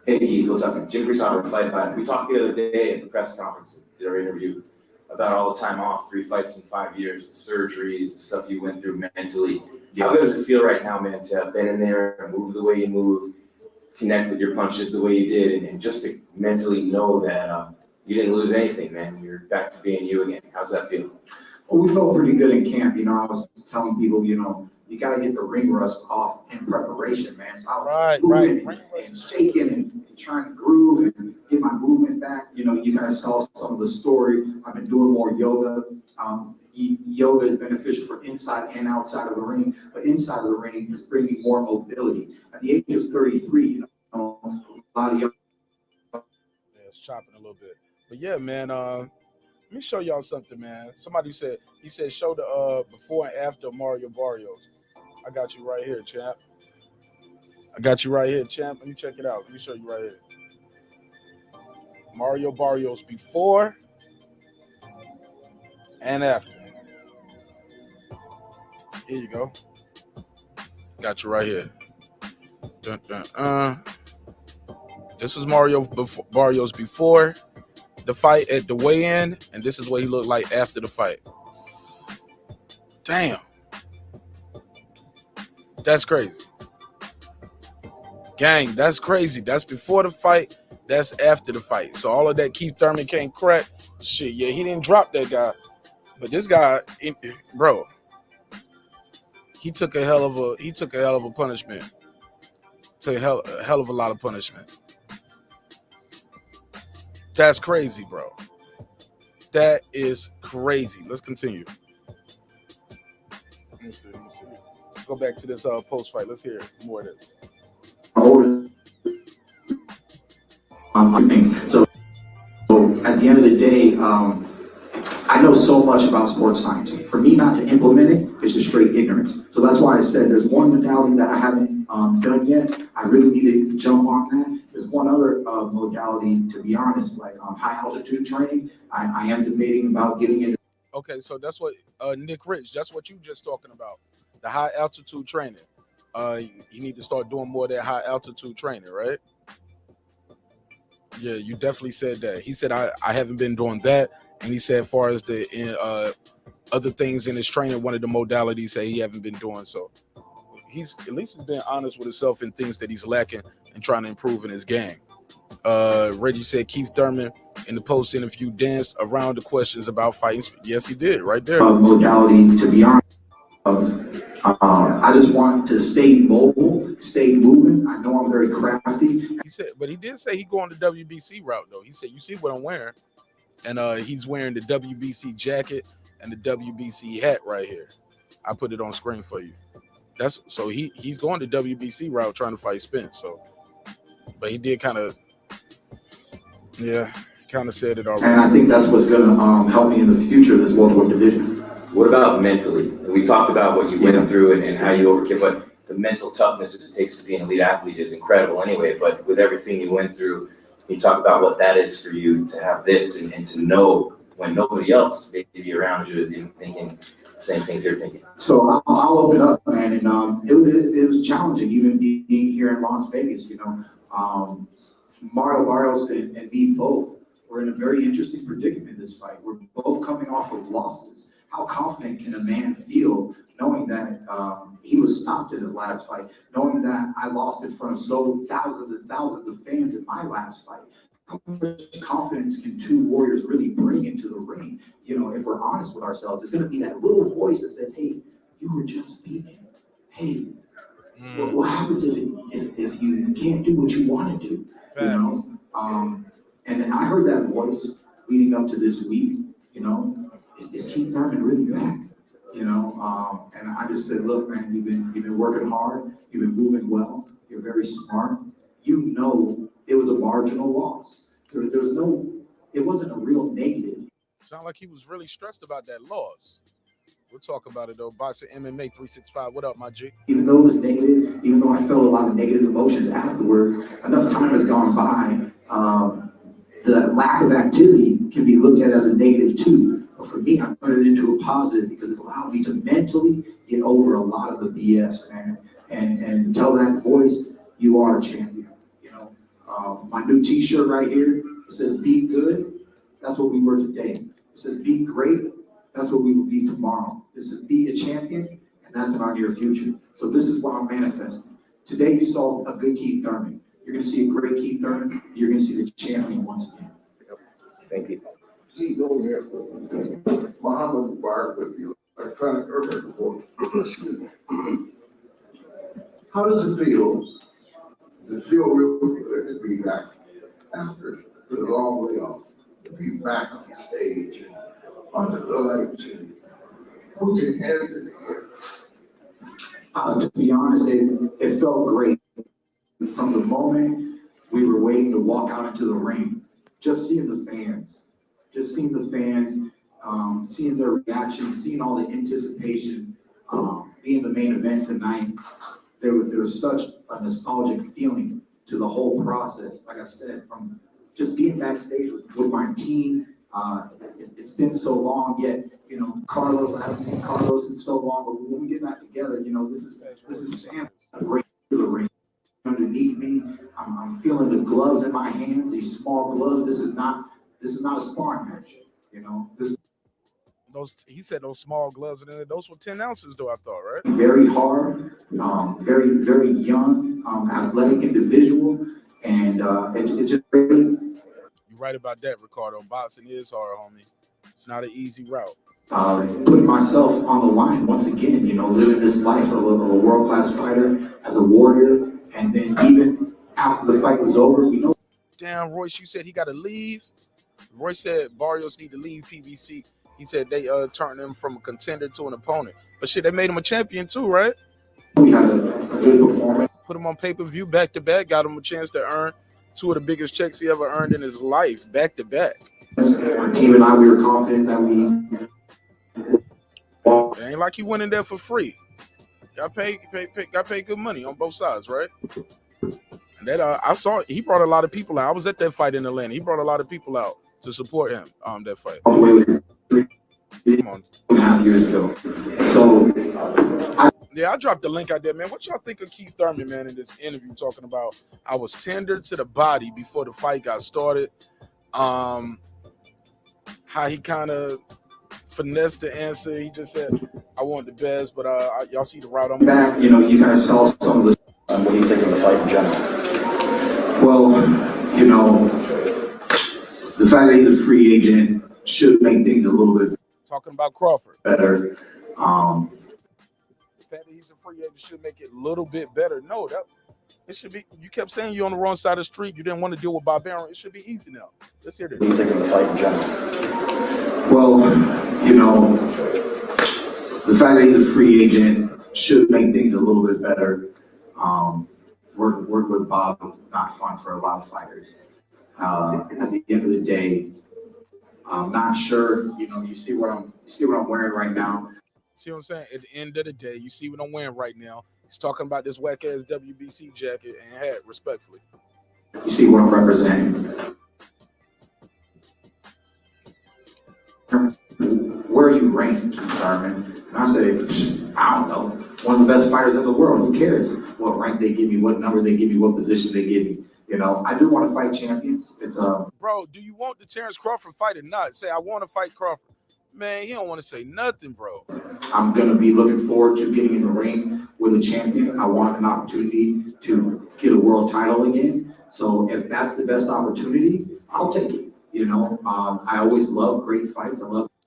Hey Keith, what's up? Jim Grisano, Fight Plan. We talked the other day at the press conference, did our interview, about all the time off, 3 fights in 5 years, the surgeries, the stuff you went through mentally. How good does it feel right now, man, to have been in there and move the way you move, connect with your punches the way you did, and just to mentally know that you didn't lose anything, man. You're back to being you again. How's that feel? Well, we felt pretty good in camp. You know, I was telling people, you know, you got to get the ring rust off in preparation, man. So I was moving and shaking and trying to groove and get my movement back. You know, you guys saw some of the story. I've been doing more yoga. Yoga is beneficial for inside and outside of the ring, but inside of the ring is bringing more mobility. At the age of 33, you know, a lot of young. Yeah, it's chopping a little bit. But yeah, man, let me show y'all something, man. Somebody said, he said, show the before and after Mario Barrios. I got you right here, champ. I got you right here, champ. Let me check it out. Let me show you right here. Mario Barrios before and after. Here you go. Got you right here. Dun, dun, This was Barrios before the fight at the weigh-in, and this is what he looked like after the fight. Damn. That's crazy. Gang, that's crazy. That's before the fight. That's after the fight. So all of that Keith Thurman can't crack. Shit, yeah, he didn't drop that guy. But this guy, bro, he took a hell of a punishment. Took a hell of a lot of punishment. That's crazy, bro. That is crazy. Let's continue. Let me see. Let's go back to this post fight. Let's hear more of this. So at the end of the day, I know so much about sports science. For me not to implement it is just straight ignorance. So that's why I said there's one modality that I haven't done yet. I really need to jump on that. There's one other modality, to be honest, like high altitude training. I am debating about getting into. Okay, so that's what Nick Rich, that's what you just talking about. The high altitude training. You need to start doing more of that high altitude training, right? Yeah, you definitely said that. He said I haven't been doing that, and he said as far as the other things in his training, one of the modalities that he haven't been doing. So he's at least he's been honest with himself in things that he's lacking and trying to improve in his game. Reggie said Keith Thurman in the post interview danced around the questions about fighting. Yes, he did, right there. Modality, to be honest. I just want to stay mobile, stay moving. I know I'm very crafty. He said, but he did say he going the WBC route though. He said, "You see what I'm wearing," and he's wearing the WBC jacket and the WBC hat right here. I put it on screen for you. That's so he's going the WBC route, trying to fight Spence. So, but he did kind of said it already. And I think that's what's going to help me in the future, this welterweight division. What about mentally? We talked about what you went through and how you overcame, but the mental toughness it takes to be an elite athlete is incredible anyway. But with everything you went through, you talk about what that is for you to have this and to know when nobody else maybe around you is even thinking the same things you're thinking. So I'll open up, man. And it was challenging, even being here in Las Vegas. You know, Mario Barrios and me both were in a very interesting predicament this fight. We're both coming off of losses. How confident can a man feel knowing that he was stopped in his last fight, knowing that I lost in front of thousands and thousands of fans in my last fight? How much confidence can two warriors really bring into the ring? You know, if we're honest with ourselves, it's going to be that little voice that says, "Hey, you were just beaten. Hey, what happens if you can't do what you want to do?" You know, and then I heard that voice leading up to this week. You know, is Keith Thurman really back? You know, and I just said, look, man, you've been working hard, you've been moving well, you're very smart. You know, it was a marginal loss. There was no, it wasn't a real negative. Sound like he was really stressed about that loss. We'll talk about it though. Boxing MMA 365. What up, my G? Even though it was negative, even though I felt a lot of negative emotions afterwards, enough time has gone by. The lack of activity can be looked at as a negative too. But for me, I turned it into a positive because it's allowed me to mentally get over a lot of the BS, man, and tell that voice, you are a champion. You know, my new T-shirt right here, it says "Be good." That's what we were today. It says "Be great." That's what we will be tomorrow. This is "Be a champion," and that's in our near future. So this is what I'm manifesting. Today you saw a good Keith Thurman. You're going to see a great Keith Thurman. You're going to see the champion once again. Thank you. Keith, over here, Muhammad Barrios with the electronic urban report. Excuse me. How does it feel? Does it feel real good to be back after the long layoff? To be back on stage and under the lights and put your hands in the air? To be honest, it felt great. From the moment we were waiting to walk out into the ring, just seeing the fans, seeing their reactions, seeing all the anticipation, being the main event tonight, there was such a nostalgic feeling to the whole process. Like I said, from just being backstage with my team, it's been so long, yet, you know, Carlos, I haven't seen Carlos in so long, but when we get back together, you know, this is family. A great ring underneath me. I'm feeling the gloves in my hands, these small gloves. This is not a sparring match, you know. He said those small gloves, and those were 10 ounces though, I thought, right? Very hard, very, very young, athletic individual, and it's just great. You're right about that, Ricardo. Boxing is hard, homie. It's not an easy route. Putting myself on the line once again, you know, living this life of a world-class fighter as a warrior, and then even after the fight was over, you know. Damn, Royce, you said he got to leave. Royce said Barrios need to leave PBC. He said they turned him from a contender to an opponent. But shit, they made him a champion too, right? We had a good performance. Put him on pay-per-view back-to-back, got him a chance to earn two of the biggest checks he ever earned in his life, back-to-back. Our team and I, we were confident that we... It ain't like he went in there for free. Got paid good money on both sides, right? And that I saw he brought a lot of people out. I was at that fight in Atlanta. He brought a lot of people out to support him that fight. All the way with 3.5 years ago. So I dropped the link out there, man. What y'all think of Keith Thurman, man, in this interview talking about I was tender to the body before the fight got started? How he kind of finessed the answer. He just said, I want the best, but y'all see the route I'm back, you know, you guys saw some of the... What do you think of the fight in general? Well, you know, the fact that he's a free agent should make things a little bit talking about Crawford better. The fact that he's a free agent should make it a little bit better. No, it should be. You kept saying you're on the wrong side of the street. You didn't want to deal with Barbarian. It should be easy now. Let's hear this. What do you think of the fight in general? Well, you know, the fact that he's a free agent should make things a little bit better. Work with Bob is not fun for a lot of fighters. At the end of the day, I'm not sure. You know, you see what I'm wearing right now. See what I'm saying? At the end of the day, you see what I'm wearing right now. He's talking about this whack ass WBC jacket and hat, respectfully. You see what I'm representing. Where are you ranked, Keith Thurman? And I say, I don't know. One of the best fighters in the world. Who cares what rank they give me, what number they give me, what position they give me? You know, I do want to fight champions. It's Bro, do you want the Terrence Crawford fight or not? Say, I want to fight Crawford. Man, he don't want to say nothing, bro. I'm going to be looking forward to getting in the ring with a champion. I want an opportunity to get a world title again. So if that's the best opportunity, I'll take it. You know, I always love great fights.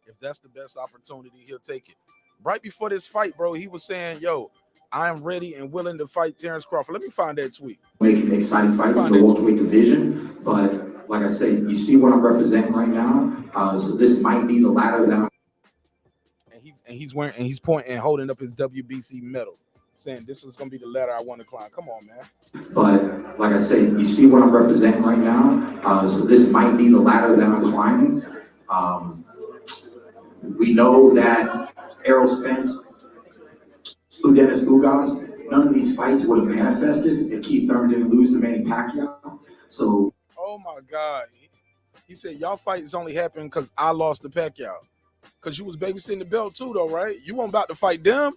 If that's the best opportunity, he'll take it. Right before this fight, bro, he was saying, yo, I am ready and willing to fight Terrence Crawford. Let me find that tweet. Making exciting fights in the welterweight division. But like I said, you see what I'm representing right now. So this might be the ladder that I'm... And he's wearing, and he's pointing and holding up his WBC medal. saying this is gonna be the ladder I want to climb. Come on, man. But like I say, you see what I'm representing right now. So this might be the ladder that I'm climbing. We know that Errol Spence, Dennis Ugas, none of these fights would have manifested if Keith Thurman didn't lose to Manny Pacquiao. So, oh my God, he said y'all fights only happened because I lost to Pacquiao. Because you was babysitting the belt too, though, right? You weren't about to fight them.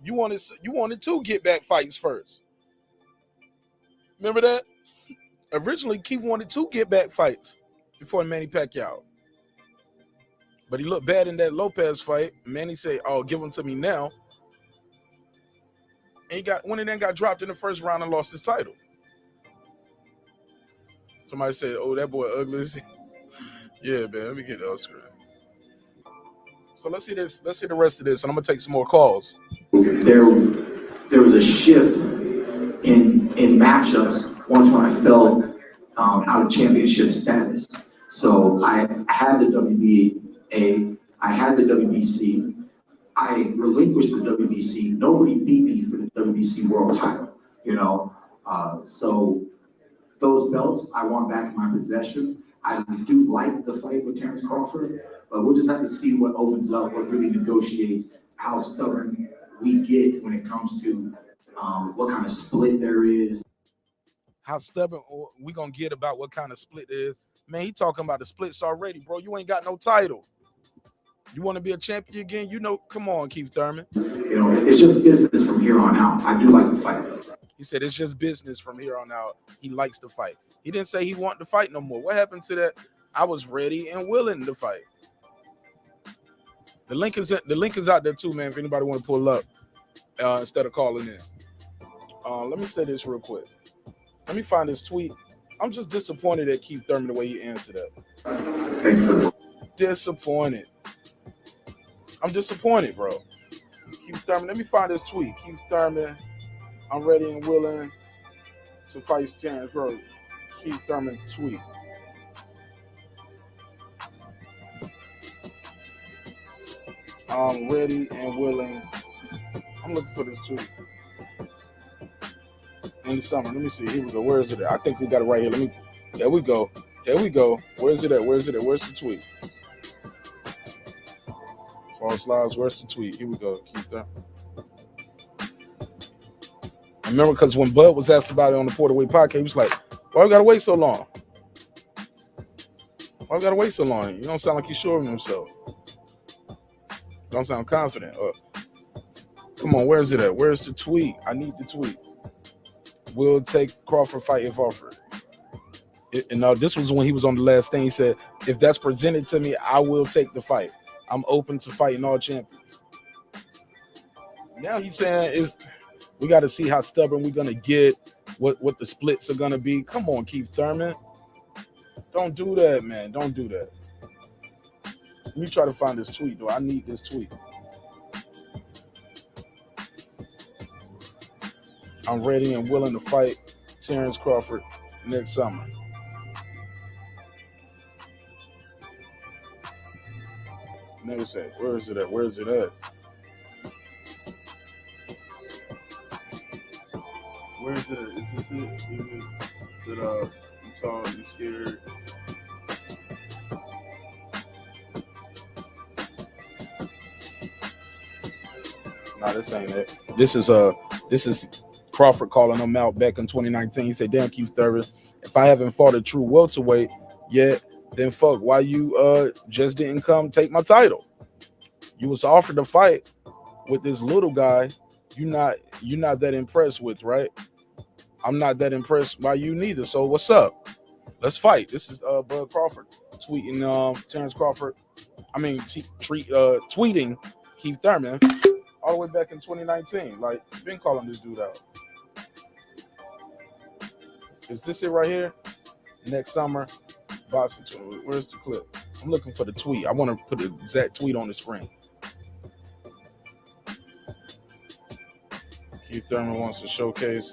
You wanted two get back fights first. Remember that? Originally, Keith wanted two get back fights before Manny Pacquiao. But he looked bad in that Lopez fight. Manny said, "Oh, give him to me now." And when he then got dropped in the first round and lost his title. Somebody said, "Oh, that boy ugly." Yeah, man. Let me get the screen. So let's see this. Let's see the rest of this, and I'm gonna take some more calls. There was a shift in matchups once when I fell out of championship status. So I had the WBA, I had the WBC. I relinquished the WBC. Nobody beat me for the WBC world title, you know. So those belts I want back in my possession. I do like the fight with Terrence Crawford, but we'll just have to see what opens up, what really negotiates, how stubborn we get when it comes to what kind of split there is. How stubborn we gonna get about what kind of split there is. Man, he talking about the splits already, bro. You ain't got no title. You want to be a champion again? You know, come on, Keith Thurman. You know, it's just business from here on out. I do like the fight. He said it's just business from here on out. He likes to fight. He didn't say he wanted to fight no more. What happened to that? I was ready and willing to fight. The link is out there too, man. If anybody want to pull up instead of calling in. Let me say this real quick. Let me find this tweet. I'm just disappointed at Keith Thurman the way he answered that. Thank you for the disappointed. I'm disappointed, bro. Keith Thurman. Let me find this tweet. Keith Thurman. I'm ready and willing to fight Terrence Crawford. Keith Thurman tweet. I'm ready and willing. I'm looking for this tweet. In the summer. Let me see. Here we go. Where is it at? I think we got it right here. There we go. There we go. Where's it at? Where's it at? Where's the tweet? False lives. Where's the tweet? Here we go. Keith Thurman. I remember because when Bud was asked about it on the Porterway podcast, he was like, why we gotta wait so long? Why we gotta wait so long? You don't sound like he's sure of himself. Don't sound confident. Come on, where's it at? Where's the tweet? I need the tweet. Will take Crawford fight if offered. This was when he was on the last thing. He said, if that's presented to me, I will take the fight. I'm open to fighting all champions. Now he's saying we got to see how stubborn we're going to get, what the splits are going to be. Come on, Keith Thurman. Don't do that, man. Don't do that. Let me try to find this tweet, though. I need this tweet. I'm ready and willing to fight Terrence Crawford next summer. Never said, where is it at? Where is it at? Where is it at? Is this it? Is it you saw you scared? Nah, this ain't it. This is Crawford calling him out back in 2019. He said, damn, Keith Thurman, if I haven't fought a true welterweight yet, then fuck, why you just didn't come take my title? You was offered a fight with this little guy you're not that impressed with, right? I'm not that impressed by you neither. So what's up? Let's fight. This is Bud Crawford tweeting Terrence Crawford. I mean, tweeting Keith Thurman all the way back in 2019. Like, been calling this dude out. Is this it right here? Next summer, boxing. Where's the clip? I'm looking for the tweet. I want to put the exact tweet on the screen. Keith Thurman wants to showcase.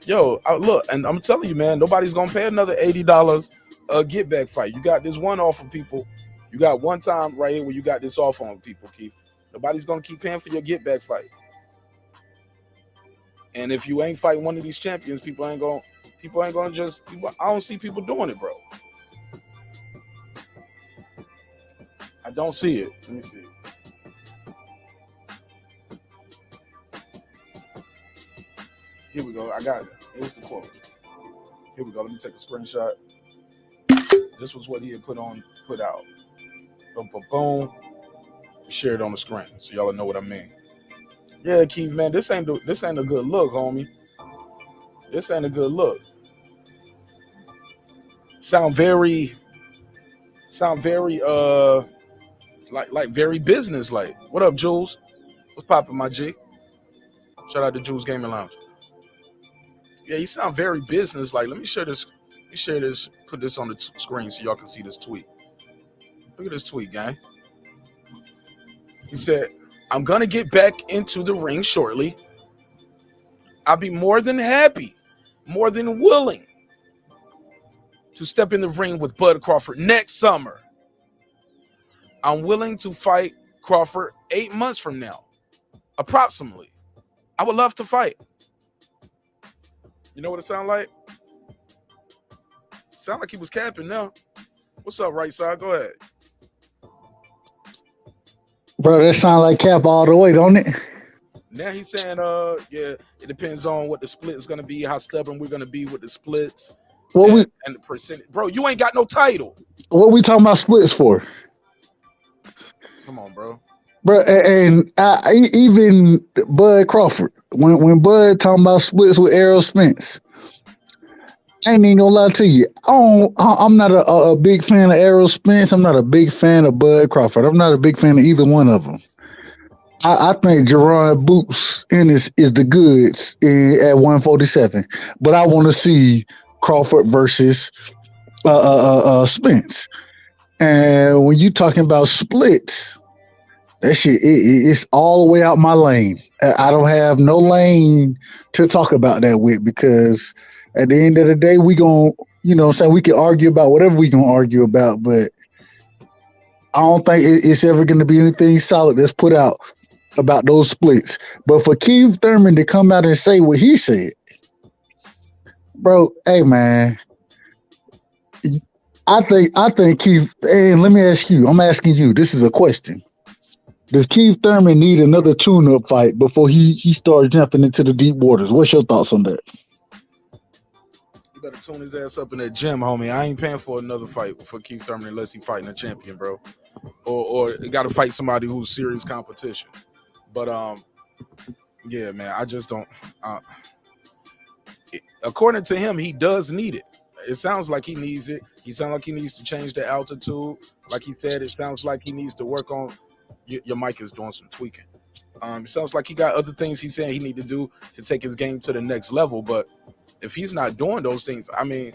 Yo, look, and I'm telling you, man, nobody's gonna pay another $80 a get back fight. You got this one off of people. You got one time right here where you got this off on people, Keith. Nobody's gonna keep paying for your get back fight. And if you ain't fighting one of these champions, people ain't gonna just. I don't see people doing it, bro. I don't see it. Let me see. Here we go. I got it. Here's the quote. Here we go. Let me take a screenshot. This was what he had put out. Boom, boom, boom. Share it on the screen so y'all know what I mean. Yeah, Keith, man, this ain't a good look, homie. This ain't a good look. Sound very like very business like. What up, Jules? What's poppin', my G? Shout out to Jules Gaming Lounge. Yeah, you sound very business like. Let me share this. Put this on the screen so y'all can see this tweet. Look at this tweet, gang. He said, I'm going to get back into the ring shortly. I'll be more than happy, more than willing to step in the ring with Bud Crawford next summer. I'm willing to fight Crawford 8 months from now, approximately. I would love to fight. You know what it sound like? Sound like he was capping now. What's up, right side? Go ahead. Bro, that sound like cap all the way, don't it? Now he's saying, yeah, it depends on what the split is going to be, how stubborn we're going to be with the splits, and the percentage. Bro, you ain't got no title. What we talking about splits for? Come on, bro. Bro, and even Bud Crawford, when Bud talking about splits with Errol Spence, I ain't even gonna lie to you. I'm not a big fan of Errol Spence. I'm not a big fan of Bud Crawford. I'm not a big fan of either one of them. I think Jerron Boots is the goods at 147, but I want to see Crawford versus Spence. And when you talking about splits, that shit it's all the way out my lane. I don't have no lane to talk about that with, because at the end of the day, we gon', you know what I'm saying, we can argue about whatever we gonna argue about, but I don't think it's ever gonna be anything solid that's put out about those splits. But for Keith Thurman to come out and say what he said, bro, hey man, I think Keith, and let me ask you, I'm asking you, this is a question. Does Keith Thurman need another tune-up fight before he starts jumping into the deep waters? What's your thoughts on that? You better tune his ass up in that gym, homie. I ain't paying for another fight for Keith Thurman unless he fighting a champion, bro. Or got to fight somebody who's serious competition. But yeah, man, I just don't. According to him, he does need it. It sounds like he needs it. He sounds like he needs to change the altitude. Like he said, it sounds like he needs to work on. Your mic is doing some tweaking. It sounds like he got other things he's saying he need to do to take his game to the next level. But if he's not doing those things, I mean,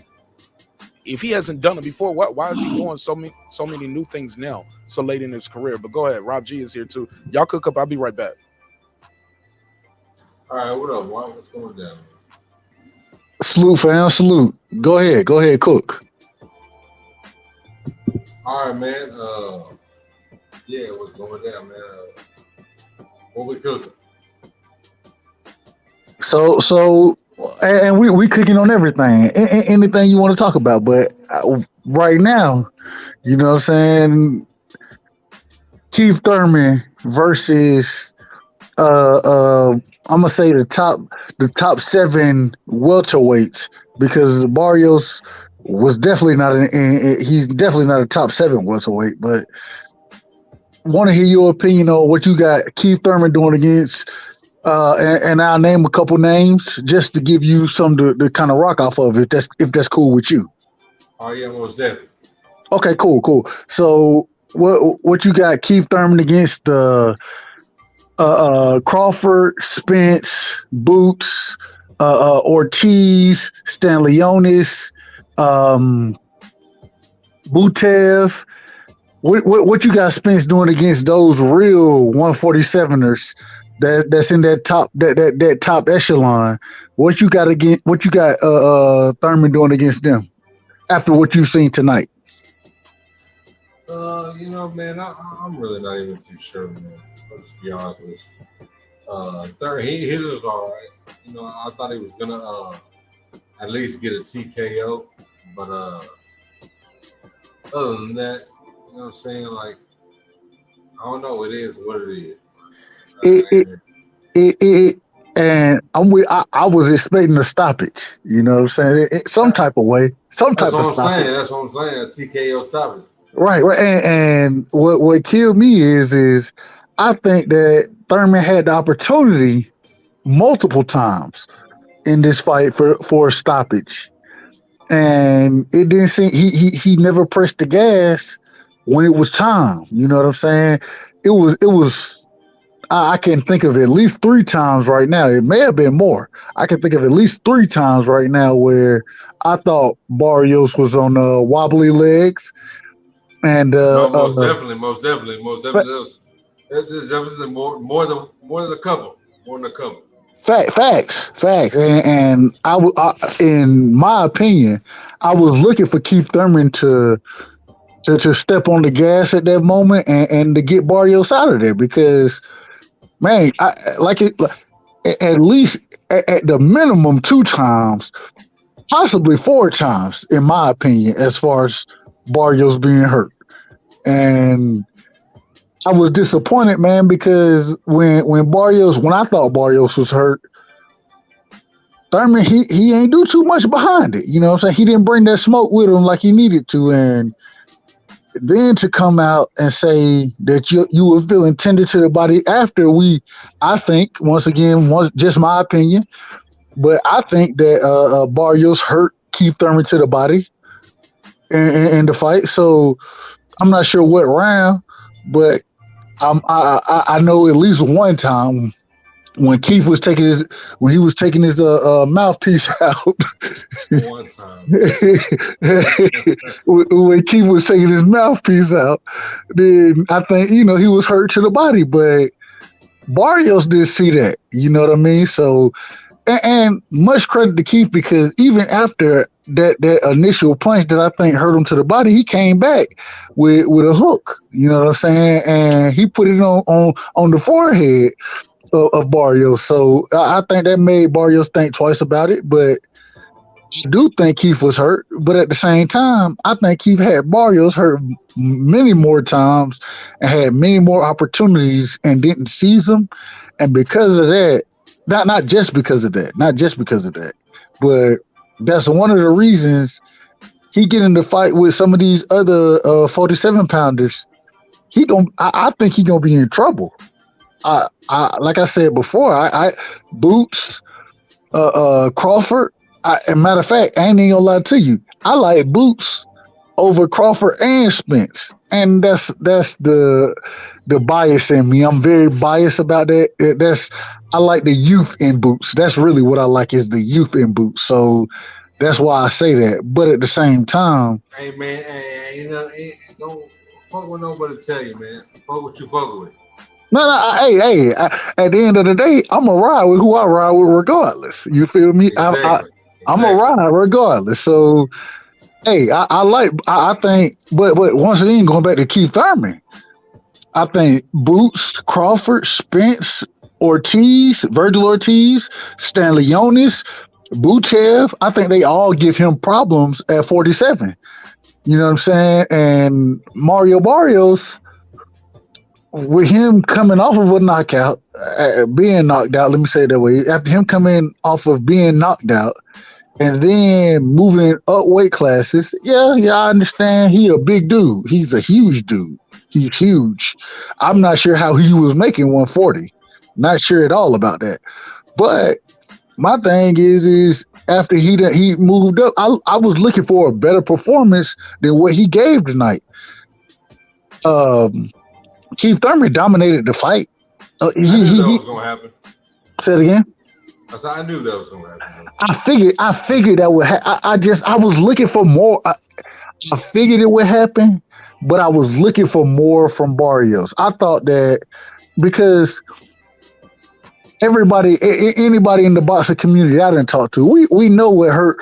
if he hasn't done it before, why is he doing so many new things now, so late in his career? But go ahead, Rob G is here too. Y'all cook up. I'll be right back. All right, what up? What's going down? Salute, fam. Salute. Go ahead, cook. All right, man. Yeah, what's going down, man? What we cooking? So, and we cooking on everything, anything you want to talk about. But right now, you know what I'm saying, Keith Thurman versus I'm gonna say the top 7 welterweights, because Barrios was definitely not he's definitely not a top 7 welterweight. But want to hear your opinion on what you got Keith Thurman doing against, and I'll name a couple names just to give you some to kind of rock off of, if that's cool with you. Oh yeah, most definitely. Okay, cool. So what you got Keith Thurman against Crawford, Spence, Boots, Ortiz, Stanlionis, Butev. What you got Spence doing against those real 147ers that's in that top echelon? What you got Thurman doing against them after what you've seen tonight? You know, man, I'm really not even too sure, man. Let's be honest with you. Third, he was all right. You know, I thought he was gonna at least get a TKO, but other than that, you know what I'm saying? Like, I don't know. It is what it is. And I was expecting a stoppage. You know what I'm saying? Some type of way, some type of stoppage. That's what I'm saying. A TKO stoppage. Right. And what killed me is I think that Thurman had the opportunity multiple times in this fight for a stoppage, and it didn't seem he never pressed the gas when it was time. You know what I'm saying? It was. I can think of at least 3 times right now. It may have been more. I can think of at least 3 times right now where I thought Barrios was on wobbly legs. And most definitely. There's definitely more than a couple. Facts. And in my opinion, I was looking for Keith Thurman to step on the gas at that moment and to get Barrios out of there because. Man, at least at the minimum 2 times, possibly 4 times, in my opinion, as far as Barrios being hurt. And I was disappointed, man, because when I thought Barrios was hurt, Thurman, he ain't do too much behind it. You know what I'm saying? He didn't bring that smoke with him like he needed to. And then to come out and say that you were feeling tender to the body after I think, once again, just my opinion, but I think that Barrios hurt Keith Thurman to the body in the fight. So I'm not sure what round, but I know at least one time when Keith was taking his mouthpiece out. One time. When Keith was taking his mouthpiece out, then I think, he was hurt to the body, but Barrios did see that, you know what I mean? So, and much credit to Keith because even after that initial punch that I think hurt him to the body, he came back with a hook, you know what I'm saying? And he put it on the forehead of Barrios. So I think that made Barrios think twice about it, but I do think Keith was hurt, but at the same time, I think Keith had Barrios hurt many more times and had many more opportunities and didn't seize them. And because of that, not just because of that, but that's one of the reasons he get in the fight with some of these other 47 pounders. I think he gonna be in trouble. I like I said before, I Boots, Crawford. As a matter of fact, I ain't even gonna lie to you. I like Boots over Crawford and Spence, and that's the bias in me. I'm very biased about that. I like the youth in Boots. That's really what I like is the youth in Boots. So that's why I say that. But at the same time, hey man, don't fuck with nobody tell you, man. Fuck what you fuck with. No, hey, at the end of the day, I'm going to ride with who I ride with regardless. You feel me? Exactly. I'm going to ride regardless. So, hey, I think, but once again, going back to Keith Thurman, I think Boots, Crawford, Spence, Ortiz, Virgil Ortiz, Stanley Jonas, Butev, I think they all give him problems at 47. You know what I'm saying? And Mario Barrios, with him coming off of a knockout, being knocked out, let me say it that way, after him coming off of being knocked out and then moving up weight classes, yeah, I understand he a big dude. He's a huge dude. He's huge. I'm not sure how he was making 140. Not sure at all about that. But my thing is after he moved up, I was looking for a better performance than what he gave tonight. Keith Thurman dominated the fight. I knew that was going to happen. Say it again. I knew that was going to happen. I figured that would happen. I was looking for more. I figured it would happen, but I was looking for more from Barrios. I thought that because anybody in the boxing community I didn't talk to, we know what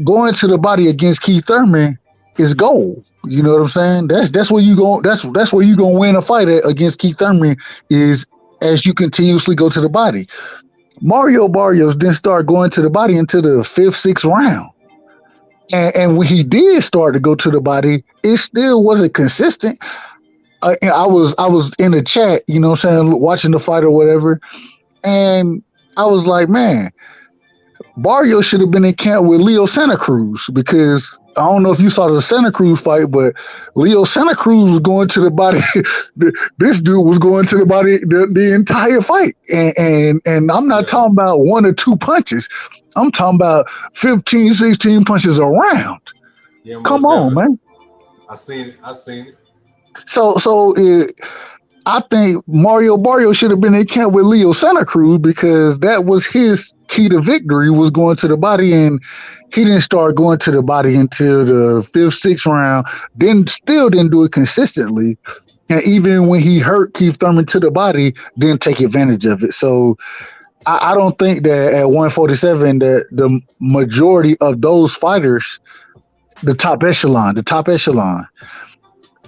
going to the body against Keith Thurman is gold. You know what I'm saying? That's where you go. That's where you gonna win a fight against Keith Thurman is as you continuously go to the body. Mario Barrios didn't start going to the body until the fifth, sixth round. And when he did start to go to the body, it still wasn't consistent. I was in the chat, you know what I'm saying, watching the fight or whatever, and I was like, man, Barrios should have been in camp with Leo Santa Cruz, because I don't know if you saw the Santa Cruz fight, but Leo Santa Cruz was going to the body. This dude was going to the body the entire fight. And I'm not talking about one or two punches. I'm talking about 15, 16 punches around. Yeah, Come on, man. I seen it. So I think Mario Barrios should have been in camp with Leo Santa Cruz, because that was his key to victory, was going to the body, and he didn't start going to the body until the fifth, sixth round. Still didn't do it consistently. And even when he hurt Keith Thurman to the body, didn't take advantage of it. So I don't think that at 147 that the majority of those fighters, the top echelon,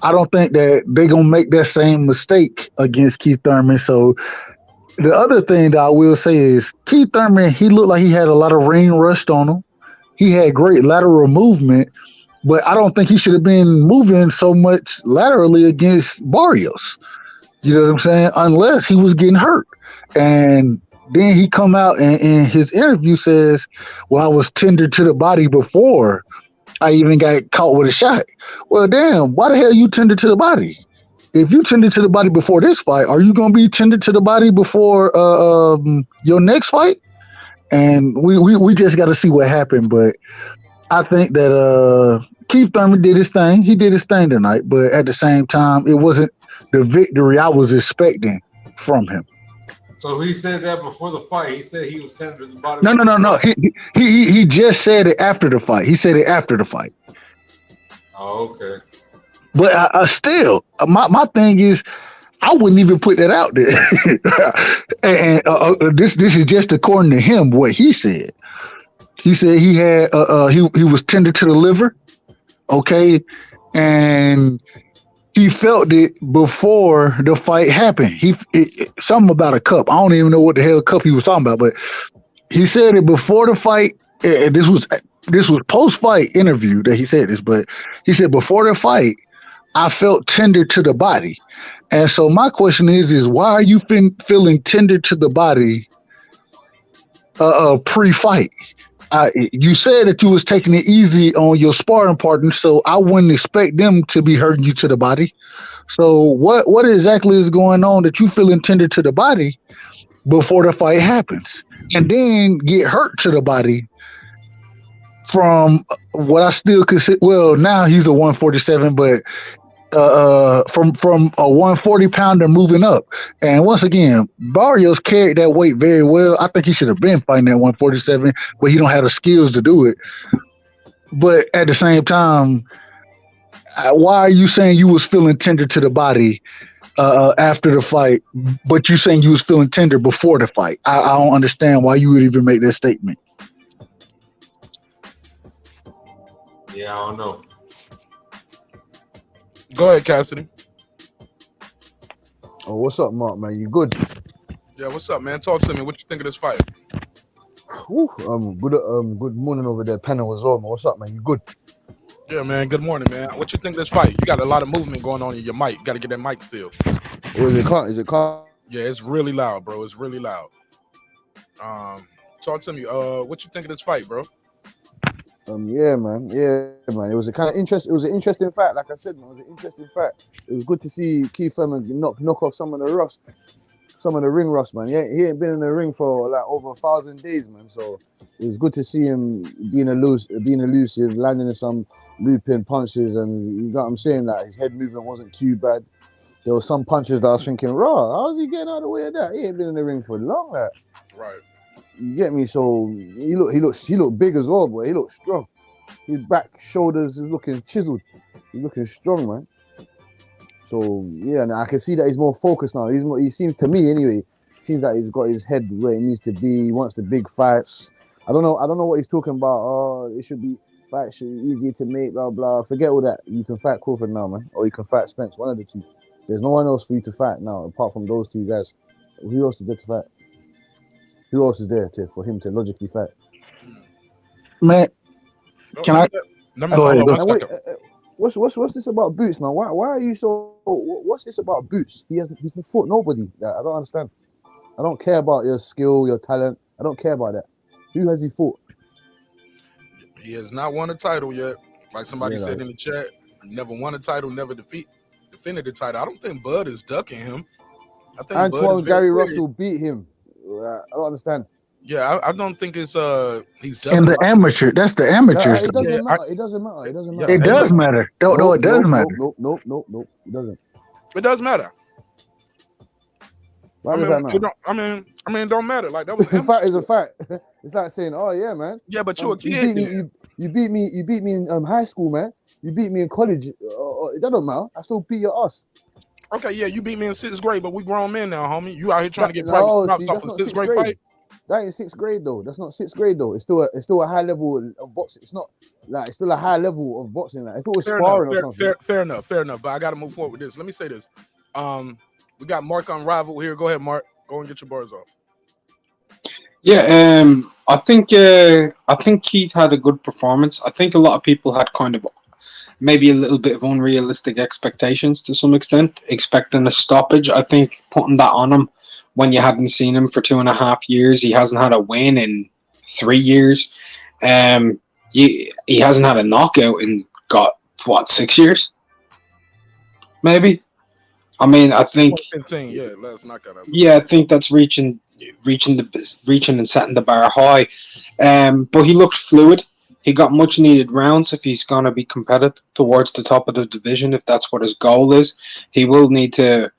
I don't think that they're going to make that same mistake against Keith Thurman. So the other thing that I will say is Keith Thurman, he looked like he had a lot of ring rust on him. He had great lateral movement, but I don't think he should have been moving so much laterally against Barrios. You know what I'm saying? Unless he was getting hurt. And then he come out and in his interview says, well, I was tender to the body before I even got caught with a shot. Well, damn, why the hell you tender to the body? If you tended to the body before this fight, are you going to be tended to the body before your next fight? And we just got to see what happened. But I think that Keith Thurman did his thing. He did his thing tonight. But at the same time, it wasn't the victory I was expecting from him. So he said that before the fight. He said he was tender to the body. No. He just said it after the fight. He said it after the fight. Oh, okay. But I still, my thing is, I wouldn't even put that out there. and this is just according to him, what he said. He said he had he was tender to the liver, okay, and he felt it before the fight happened. Something about a cup. I don't even know what the hell cup he was talking about, but he said it before the fight. And this was post-fight interview that he said this, but he said before the fight, I felt tender to the body. And so my question is why are you feeling tender to the body pre-fight? You said that you was taking it easy on your sparring partner, so I wouldn't expect them to be hurting you to the body. So what exactly is going on that you feeling tender to the body before the fight happens, and then get hurt to the body from what I still consider? Well, now he's a 147, but from a 140 pounder moving up. And once again, Barrios carried that weight very well. I think he should have been fighting at 147, but he don't have the skills to do it. But at the same time, why are you saying you was feeling tender to the body after the fight, but you saying you was feeling tender before the fight? I don't understand why you would even make that statement. Yeah, I don't know. Go ahead, Cassidy. Oh, what's up, Mark, man? You good? Yeah, what's up, man? Talk to me. What you think of this fight? Good morning over there, panel as well, man. What's up, man? You good? Yeah, man. Good morning, man. What you think of this fight? You got a lot of movement going on in your mic. You got to get that mic still. Oh, is it calm? Yeah, it's really loud, bro. It's really loud. Talk to me. What you think of this fight, bro? Yeah, man. It was a kind of interest. It was an interesting fight, like I said, man. It was an interesting fight. It was good to see Keith Thurman knock off some of the rust, some of the ring rust, man. He ain't been in the ring for like over 1,000 days, man. So it was good to see him being elusive, landing in some looping punches, and you know what I'm saying, like his head movement wasn't too bad. There were some punches that I was thinking, raw, how's he getting out of the way of that? He ain't been in the ring for long, like. Right. You get me? So he looked big as well, boy. He looked strong. His back, shoulders is looking chiseled. He's looking strong, man. So yeah, and I can see that he's more focused now. He seems to me anyway. Seems like he's got his head where it needs to be. He wants the big fights. I don't know what he's talking about. Oh, it should be fights should be easier to make. Blah blah. Forget all that. You can fight Crawford now, man, or you can fight Spence. One of the two. There's no one else for you to fight now apart from those two guys. Who else is there to fight? Who else is there for him to logically fight? Man, can I go ahead? And wait, what's this about Boots, man? Why are you so? What's this about Boots? He's fought nobody. Like, I don't understand. I don't care about your skill, your talent. I don't care about that. Who has he fought? He has not won a title yet. Like somebody Yeah, said like- in the chat, never won a title, never defended the title. I don't think Bud is ducking him. I think Bud Antoine is very Gary clear. Russell beat him. I don't understand. Yeah, I don't think it's he's In the amateur, that's the amateurs. It doesn't Yeah, matter. It doesn't matter. It doesn't Yeah, matter. It does matter. No, it does matter. Nope. It doesn't. It does matter. Why does that matter? It don't matter. Like that was A fact is a fact. It's like saying, "Oh yeah, man. Yeah, but you a You kid. beat me. You beat me in high school, man. You beat me in college. It doesn't matter. I still beat your ass. Okay, yeah, you beat me in 6th grade, but we grown men now, homie. You out here trying to get No, private props see, off that's a not 6th sixth grade grade. fight. That ain't 6th grade though. That's not 6th grade though. It's still a high level of boxing. It's not like it's still a high level of boxing. Like if it was sparring or something. Fair enough. But I got to move forward with this. Let me say this. We got Marq on Rival here. Go ahead, Marq. Go and get your bars off. Yeah, I think Keith had a good performance. I think a lot of people had kind of maybe a little bit of unrealistic expectations to some extent, expecting a stoppage. I think putting that on him when you hadn't seen him for 2.5 years, he hasn't had a win in 3 years. He hasn't had a knockout in 6 years, maybe. I mean, I think 15, yeah, last knockout. I think that's reaching and setting the bar high. But he looked fluid. He got much needed rounds if he's going to be competitive towards the top of the division. If that's what his goal is, he will need to.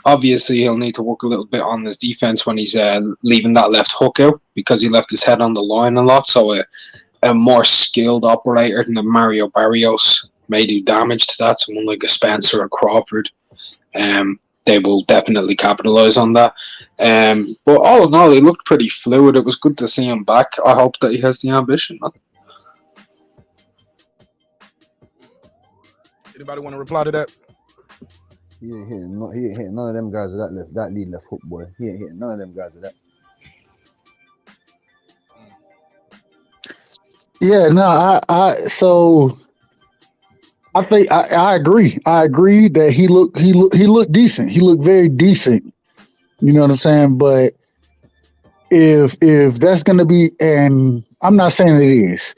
Obviously, he'll need to work a little bit on his defense when he's leaving that left hook out because he left his head on the line a lot. So a more skilled operator than the Mario Barrios may do damage to that. Someone like a Spencer or Crawford. They will definitely capitalize on that. But all in all, he looked pretty fluid. It was good to see him back. I hope that he has the ambition, man. Anybody want to reply to that? He ain't hitting none of them guys with that lead left hook, boy. He ain't hitting none of them guys with that. Yeah, no, I think I agree. I agree that he looked decent. He looked very decent. You know what I'm saying? But if that's gonna be, and I'm not saying it is,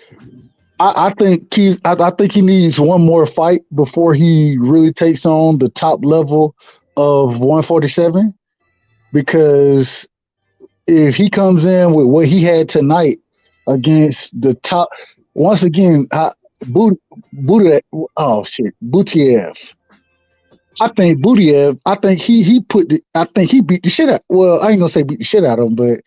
I think he needs one more fight before he really takes on the top level of 147. Because if he comes in with what he had tonight against the top, once again, Butiev. I think Butiev. I think he beat the shit out. Well, I ain't gonna say beat the shit out of him, but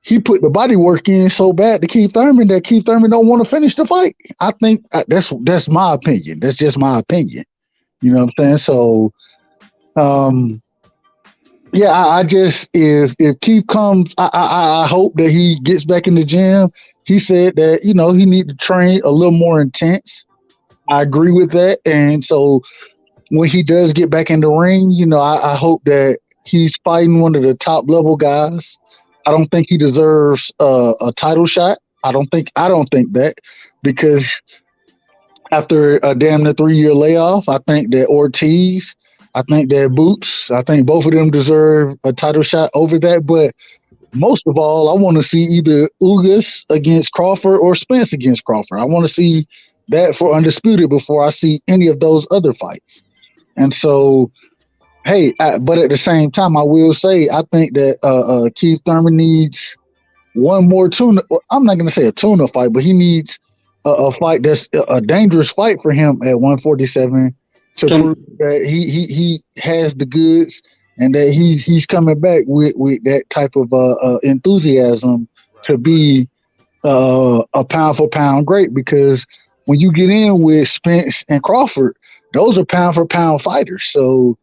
he put the body work in so bad to Keith Thurman that Keith Thurman don't want to finish the fight. I think that's my opinion. That's just my opinion. You know what I'm saying? So, yeah, I just if Keith comes, I hope that he gets back in the gym. He said that he need to train a little more intense. I agree with that, and so when he does get back in the ring, I hope that he's fighting one of the top level guys. I don't think he deserves a title shot. I don't think that, because after a damn near 3-year layoff, I think that Ortiz, I think that Boots, I think both of them deserve a title shot over that. But most of all, I want to see either Ugas against Crawford or Spence against Crawford. I want to see that for Undisputed before I see any of those other fights. And so, hey, but at the same time, I will say I think that Keith Thurman needs one more tuna. I'm not going to say a tuna fight, but he needs a fight that's a dangerous fight for him at 147 to prove that he has the goods and that he's coming back with that type of enthusiasm to be a pound for pound great. Because when you get in with Spence and Crawford, those are pound for pound fighters. So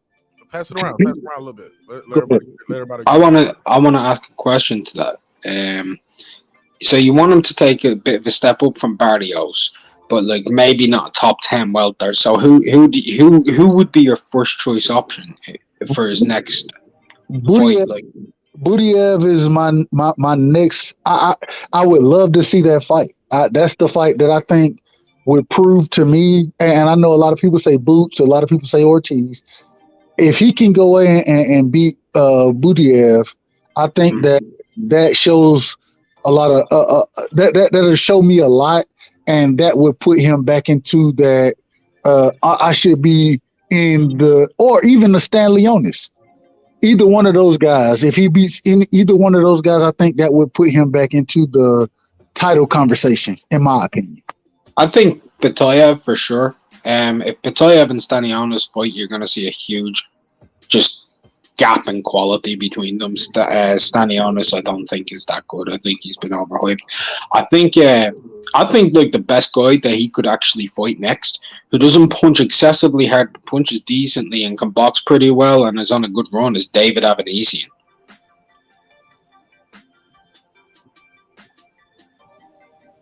pass it around a little bit. Let everybody. I want to ask a question to that. So you want him to take a bit of a step up from Barrios, but like maybe not a top 10 welter. So who would be your first choice option for his next Butiev, Like, Butiev is my next. I would love to see that fight. That's the fight that I think would prove to me. And I know a lot of people say Boots, a lot of people say Ortiz. If he can go in and beat Butiev, I think that shows a lot of that'll show me a lot, and that would put him back into that. I should be in the, or even the Stan Leonis. Either one of those guys, if he beats either one of those guys, I think that would put him back into the title conversation, in my opinion. I think Batayev for sure. If Batayev and Stanionis fight, you're going to see a huge just gap in quality between them. Stanionis, I don't think is that good. I think he's been overhyped. I think like the best guy that he could actually fight next, who doesn't punch excessively hard, but punches decently and can box pretty well and is on a good run, is David Avanesian.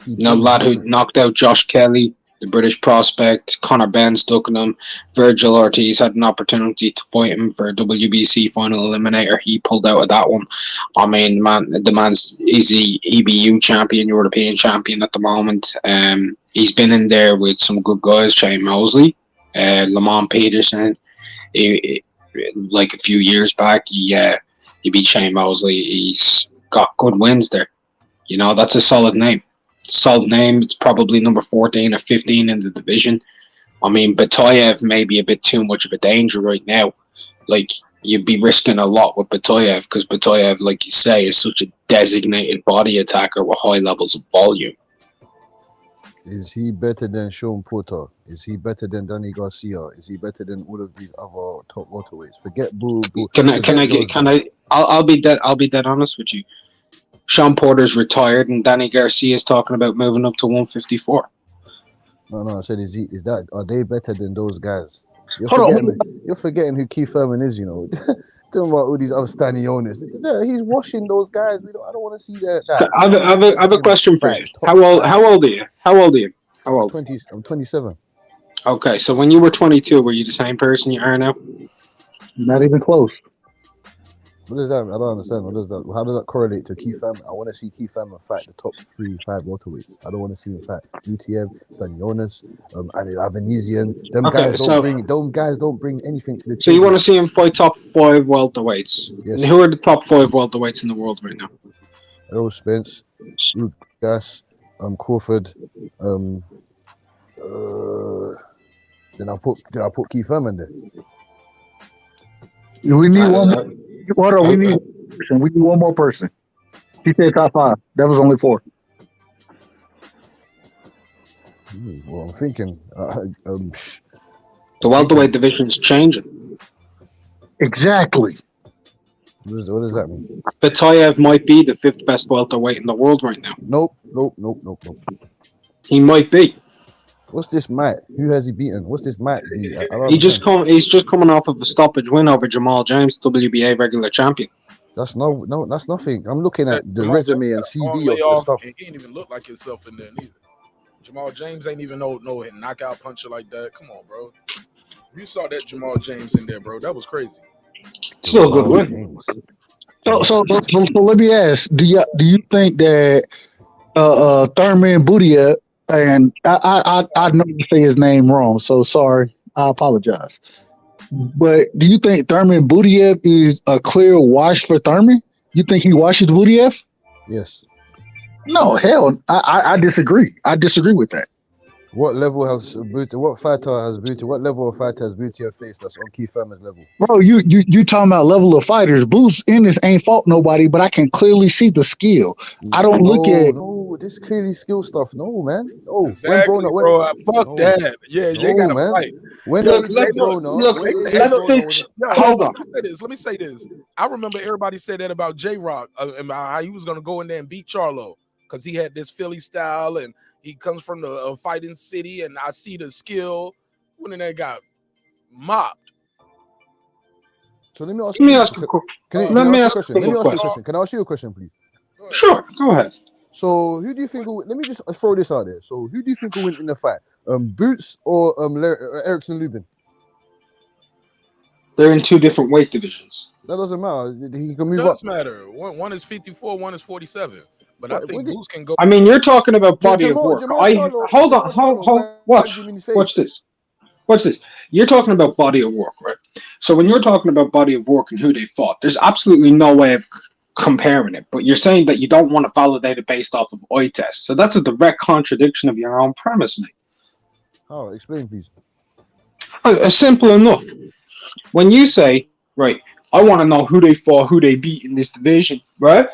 Lad who knocked out Josh Kelly, the British prospect. Conor Benn stuck in him. Virgil Ortiz had an opportunity to fight him for a WBC final eliminator. He pulled out of that one. I mean, the man's the EBU champion, European champion at the moment. He's been in there with some good guys, Shane Mosley, Lamont Peterson. Like a few years back, he beat Shane Mosley. He's got good wins there. You know, that's a solid name. Solid name. It's probably number 14 or 15 in the division. I mean, Batayev may be a bit too much of a danger right now. Like, you'd be risking a lot with Batayev because Batayev, like you say, is such a designated body attacker with high levels of volume. Is he better than Sean Porter? Is he better than Danny Garcia? Is he better than all of these other top welterweights? Forget Boo. I'll be dead honest with you. Sean Porter's retired and Danny Garcia's talking about moving up to 154. No, I said, are they better than those guys? Hold You're forgetting who Keith Thurman is, you know. Talking about all these other Stanionis. He's washing those guys. I don't want to see that. I have a question for you. How old are you? How old? I'm 27. Okay, so when you were 22, were you the same person you are now? Not even close. What is that? I don't understand. What is that? How does that correlate to Keith Thurman? I want to see Keith Thurman fight the top 3-5 welterweights. I don't want to see him fight UTM, Stanionis, Avanesian. Them guys don't bring anything to the table. So you want to see him fight top 5 welterweights? Yes. And who are the top 5 welterweights in the world right now? Errol Spence, Luke Gas, Crawford. Then I put Keith Thurman there. We need one more. We need one more person. He said top 5. That was only 4. Well, I'm thinking. The welterweight division's changing. Exactly. What does that mean? Batayev might be the 5th best welterweight in the world right now. Nope. He might be. What's this Matt? Who has he beaten? What's this Matt? He's just coming off of a stoppage win over Jamal James, WBA regular champion. That's that's nothing. I'm looking at the resume and CV of the stuff. He ain't even look like himself in there neither. Jamal James ain't even no knockout puncher like that. Come on, bro. You saw that Jamal James in there, bro. That was crazy. Still a good win. So let me ask: Do you think that Thurman Butiev, and I know you say his name wrong, so sorry, I apologize. But do you think Thurman Butiev is a clear wash for Thurman? You think he washes Butiev? Yes. No, hell, I disagree. I disagree with that. What level has Butiev? What level of fighter has Butiev faced that's on Keith Thurman's level? Bro, you talking about level of fighters. Boots Ennis ain't fought nobody, but I can clearly see the skill. I don't look at this clearly skill stuff. No, man. No, exactly, bro. Fuck that. Yeah, you gotta fight. Hold on. Let me say this. I remember everybody said that about J-Rock and how he was gonna go in there and beat Charlo because he had this Philly style and he comes from the fighting city, and I see the skill. When they got mopped. So let me ask you a question. Can I ask you a question, please? Sure, go ahead. So who do you think let me just throw this out there. So who do you think will win in the fight? Boots or Erickson Lubin? They're in two different weight divisions. That doesn't matter. He can It move up. does matter. One is 54, one is 47. But I think Boots can go. I mean, you're talking about body of Jamal work. Charlo, Hold on, Jamal hold, Charlo watch, banged him in his face. watch this. Watch this. You're talking about body of work, right? So when you're talking about body of work and who they fought, there's absolutely no way of comparing it. But you're saying that you don't want to validate it based off of eye tests. So that's a direct contradiction of your own premise, mate. Oh, explain, please. Simple enough. When you say, right, I want to know who they fought, who they beat in this division, right?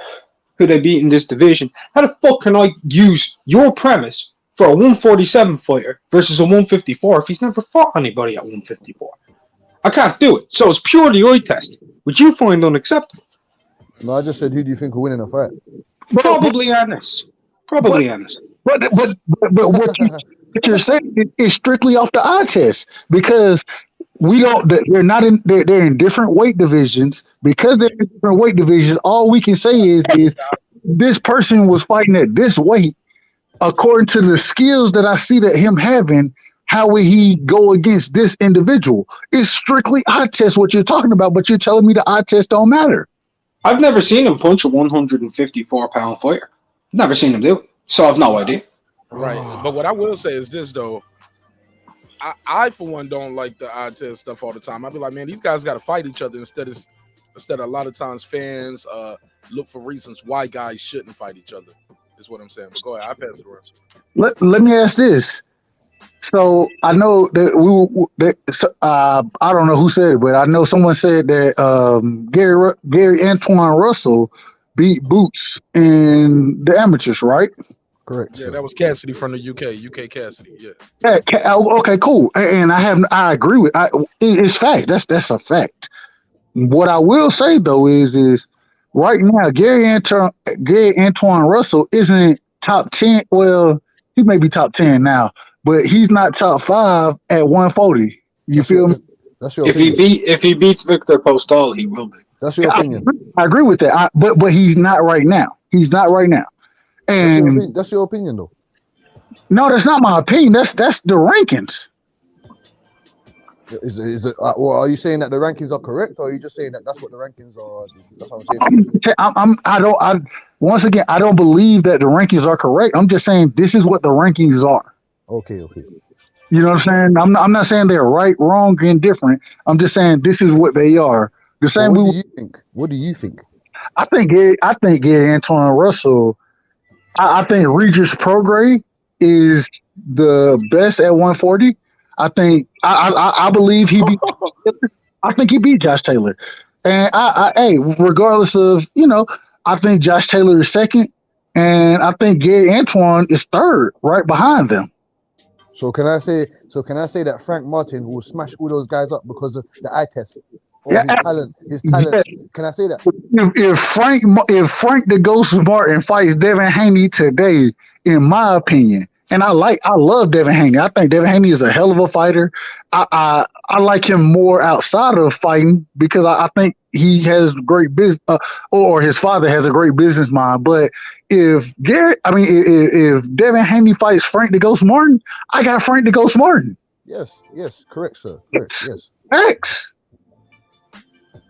Who they beat in this division. How the fuck can I use your premise for a 147 fighter versus a 154 if he's never fought anybody at 154? I can't do it. So it's purely eye test, which you find unacceptable. No, I just said, who do you think will win in a fight? Probably Ernest. Probably Ernest. But what you're saying is strictly off the eye test because we don't. They're not in. They're in different weight divisions. Because they're in different weight divisions, all we can say is this person was fighting at this weight. According to the skills that I see that him having, how would he go against this individual? It's strictly eye test what you're talking about, but you're telling me the eye test don't matter. I've never seen him punch a 154-pound fighter. Never seen him do it. So I've no idea. Right. But what I will say is this, though. I for one, don't like the eye test stuff all the time. I'd be like, man, these guys got to fight each other instead of a lot of times fans look for reasons why guys shouldn't fight each other, is what I'm saying. But go ahead. I pass it around. Let me ask this. So I know that I don't know who said it, but I know someone said that Gary Antoine Russell beat Boots in the amateurs, right? Correct. Yeah, that was Cassidy from the UK Cassidy. Yeah. Okay, cool. And I agree with. It's fact. That's a fact. What I will say though is right now Gary Antoine Russell isn't top 10. Well, he may be top 10 now, but he's not top 5 at 140. You feel me? That's your opinion. If he beats Victor Postal, he will be. That's your opinion. I agree with that. But he's not right now. He's not right now. And that's your opinion, though. No, that's not my opinion. That's the rankings. Is it? Well, are you saying that the rankings are correct, or are you just saying that that's what the rankings are? That's what I'm saying. Once again, I don't believe that the rankings are correct. I'm just saying this is what the rankings are. Okay. You know what I'm saying? I'm not saying they're right, wrong, and different. I'm just saying this is what they are. The same. What do you think? What do you think? I think Gary Antoine Russell. I think Regis Prograis is the best at 140. I think I believe he beat. I think he beat Josh Taylor, and hey, regardless of I think Josh Taylor is second, and I think Gary Antoine is third, right behind them. So can I say that Frank Martin will smash all those guys up because of the eye test? Yeah, his talent. Yeah. Can I say that? If Frank the Ghost Martin fights Devin Haney today, in my opinion, and I love Devin Haney. I think Devin Haney is a hell of a fighter. I like him more outside of fighting because I think he has great business, or his father has a great business mind. But if Devin Haney fights Frank the Ghost Martin, I got Frank the Ghost Martin. Yes, correct, sir. Correct, yes. Thanks.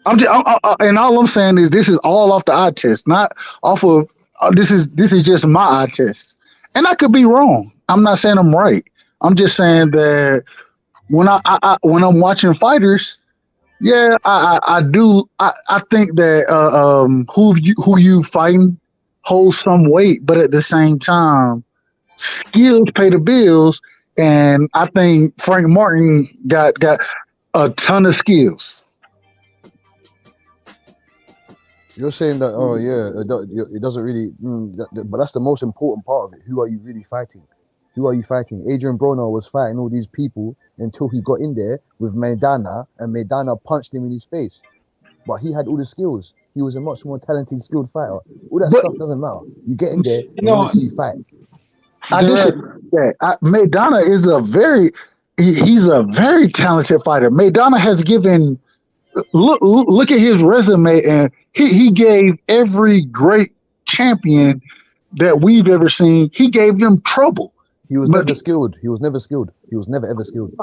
And all I'm saying is this is all off the eye test, not off of. This is just my eye test, and I could be wrong. I'm not saying I'm right. I'm just saying that when I'm watching fighters, yeah, I do. I think that who you fighting holds some weight, but at the same time, skills pay the bills, and I think Frank Martin got a ton of skills. You're saying that, it doesn't really, but that's the most important part of it. Who are you really fighting? Adrian Broner was fighting all these people until he got in there with Maidana, and Maidana punched him in his face. But he had all the skills. He was a much more talented, skilled fighter. All that stuff doesn't matter. You get in there and you see fight. Maidana is he's a very talented fighter. Maidana has given. Look at his resume, and he gave every great champion that we've ever seen. He gave them trouble. He was never skilled. He was never skilled. He was never ever skilled.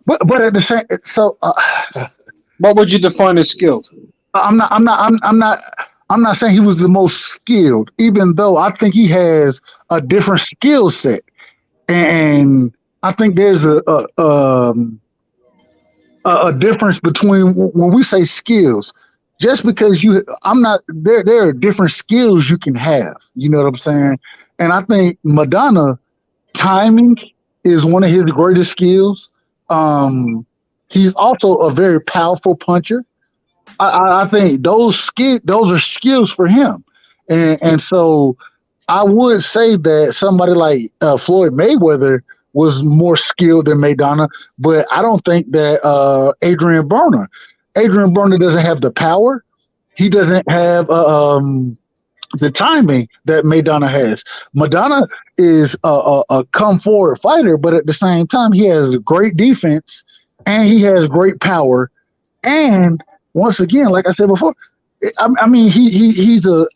But at the same, so What would you define as skilled? I'm not saying he was the most skilled, even though I think he has a different skill set, and I think there's a difference between when we say skills. Just because I'm not there. There are different skills you can have. You know what I'm saying? And I think Madonna timing is one of his greatest skills. He's also a very powerful puncher. I think those are skills for him, and so I would say that somebody like Floyd Mayweather was more skilled than Maidana, but I don't think that Adrian Broner doesn't have the power. He doesn't have the timing that Maidana has. Madonna is a come forward fighter, but at the same time, he has great defense and he has great power. And once again, like I said before, I mean,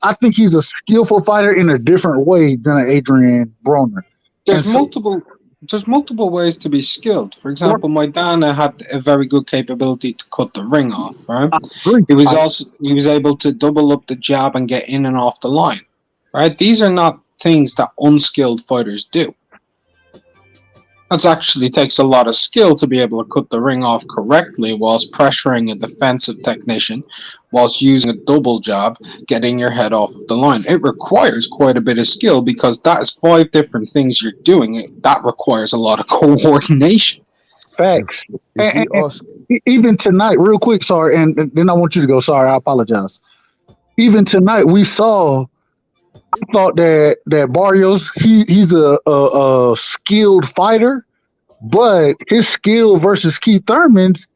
I think he's a skillful fighter in a different way than Adrian Broner. There's multiple ways to be skilled. For example, Maidana had a very good capability to cut the ring off, right? He was able to double up the jab and get in and off the line, right? These are not things that unskilled fighters do. That actually takes a lot of skill to be able to cut the ring off correctly whilst pressuring a defensive technician, whilst using a double jab, getting your head off of the line. It requires quite a bit of skill because that is 5 different things you're doing. That requires a lot of coordination. Facts. And even tonight, real quick, sorry, and then I want you to go. Sorry, I apologize. Even tonight, I thought that Barrios, he's a skilled fighter, but his skill versus Keith Thurman's,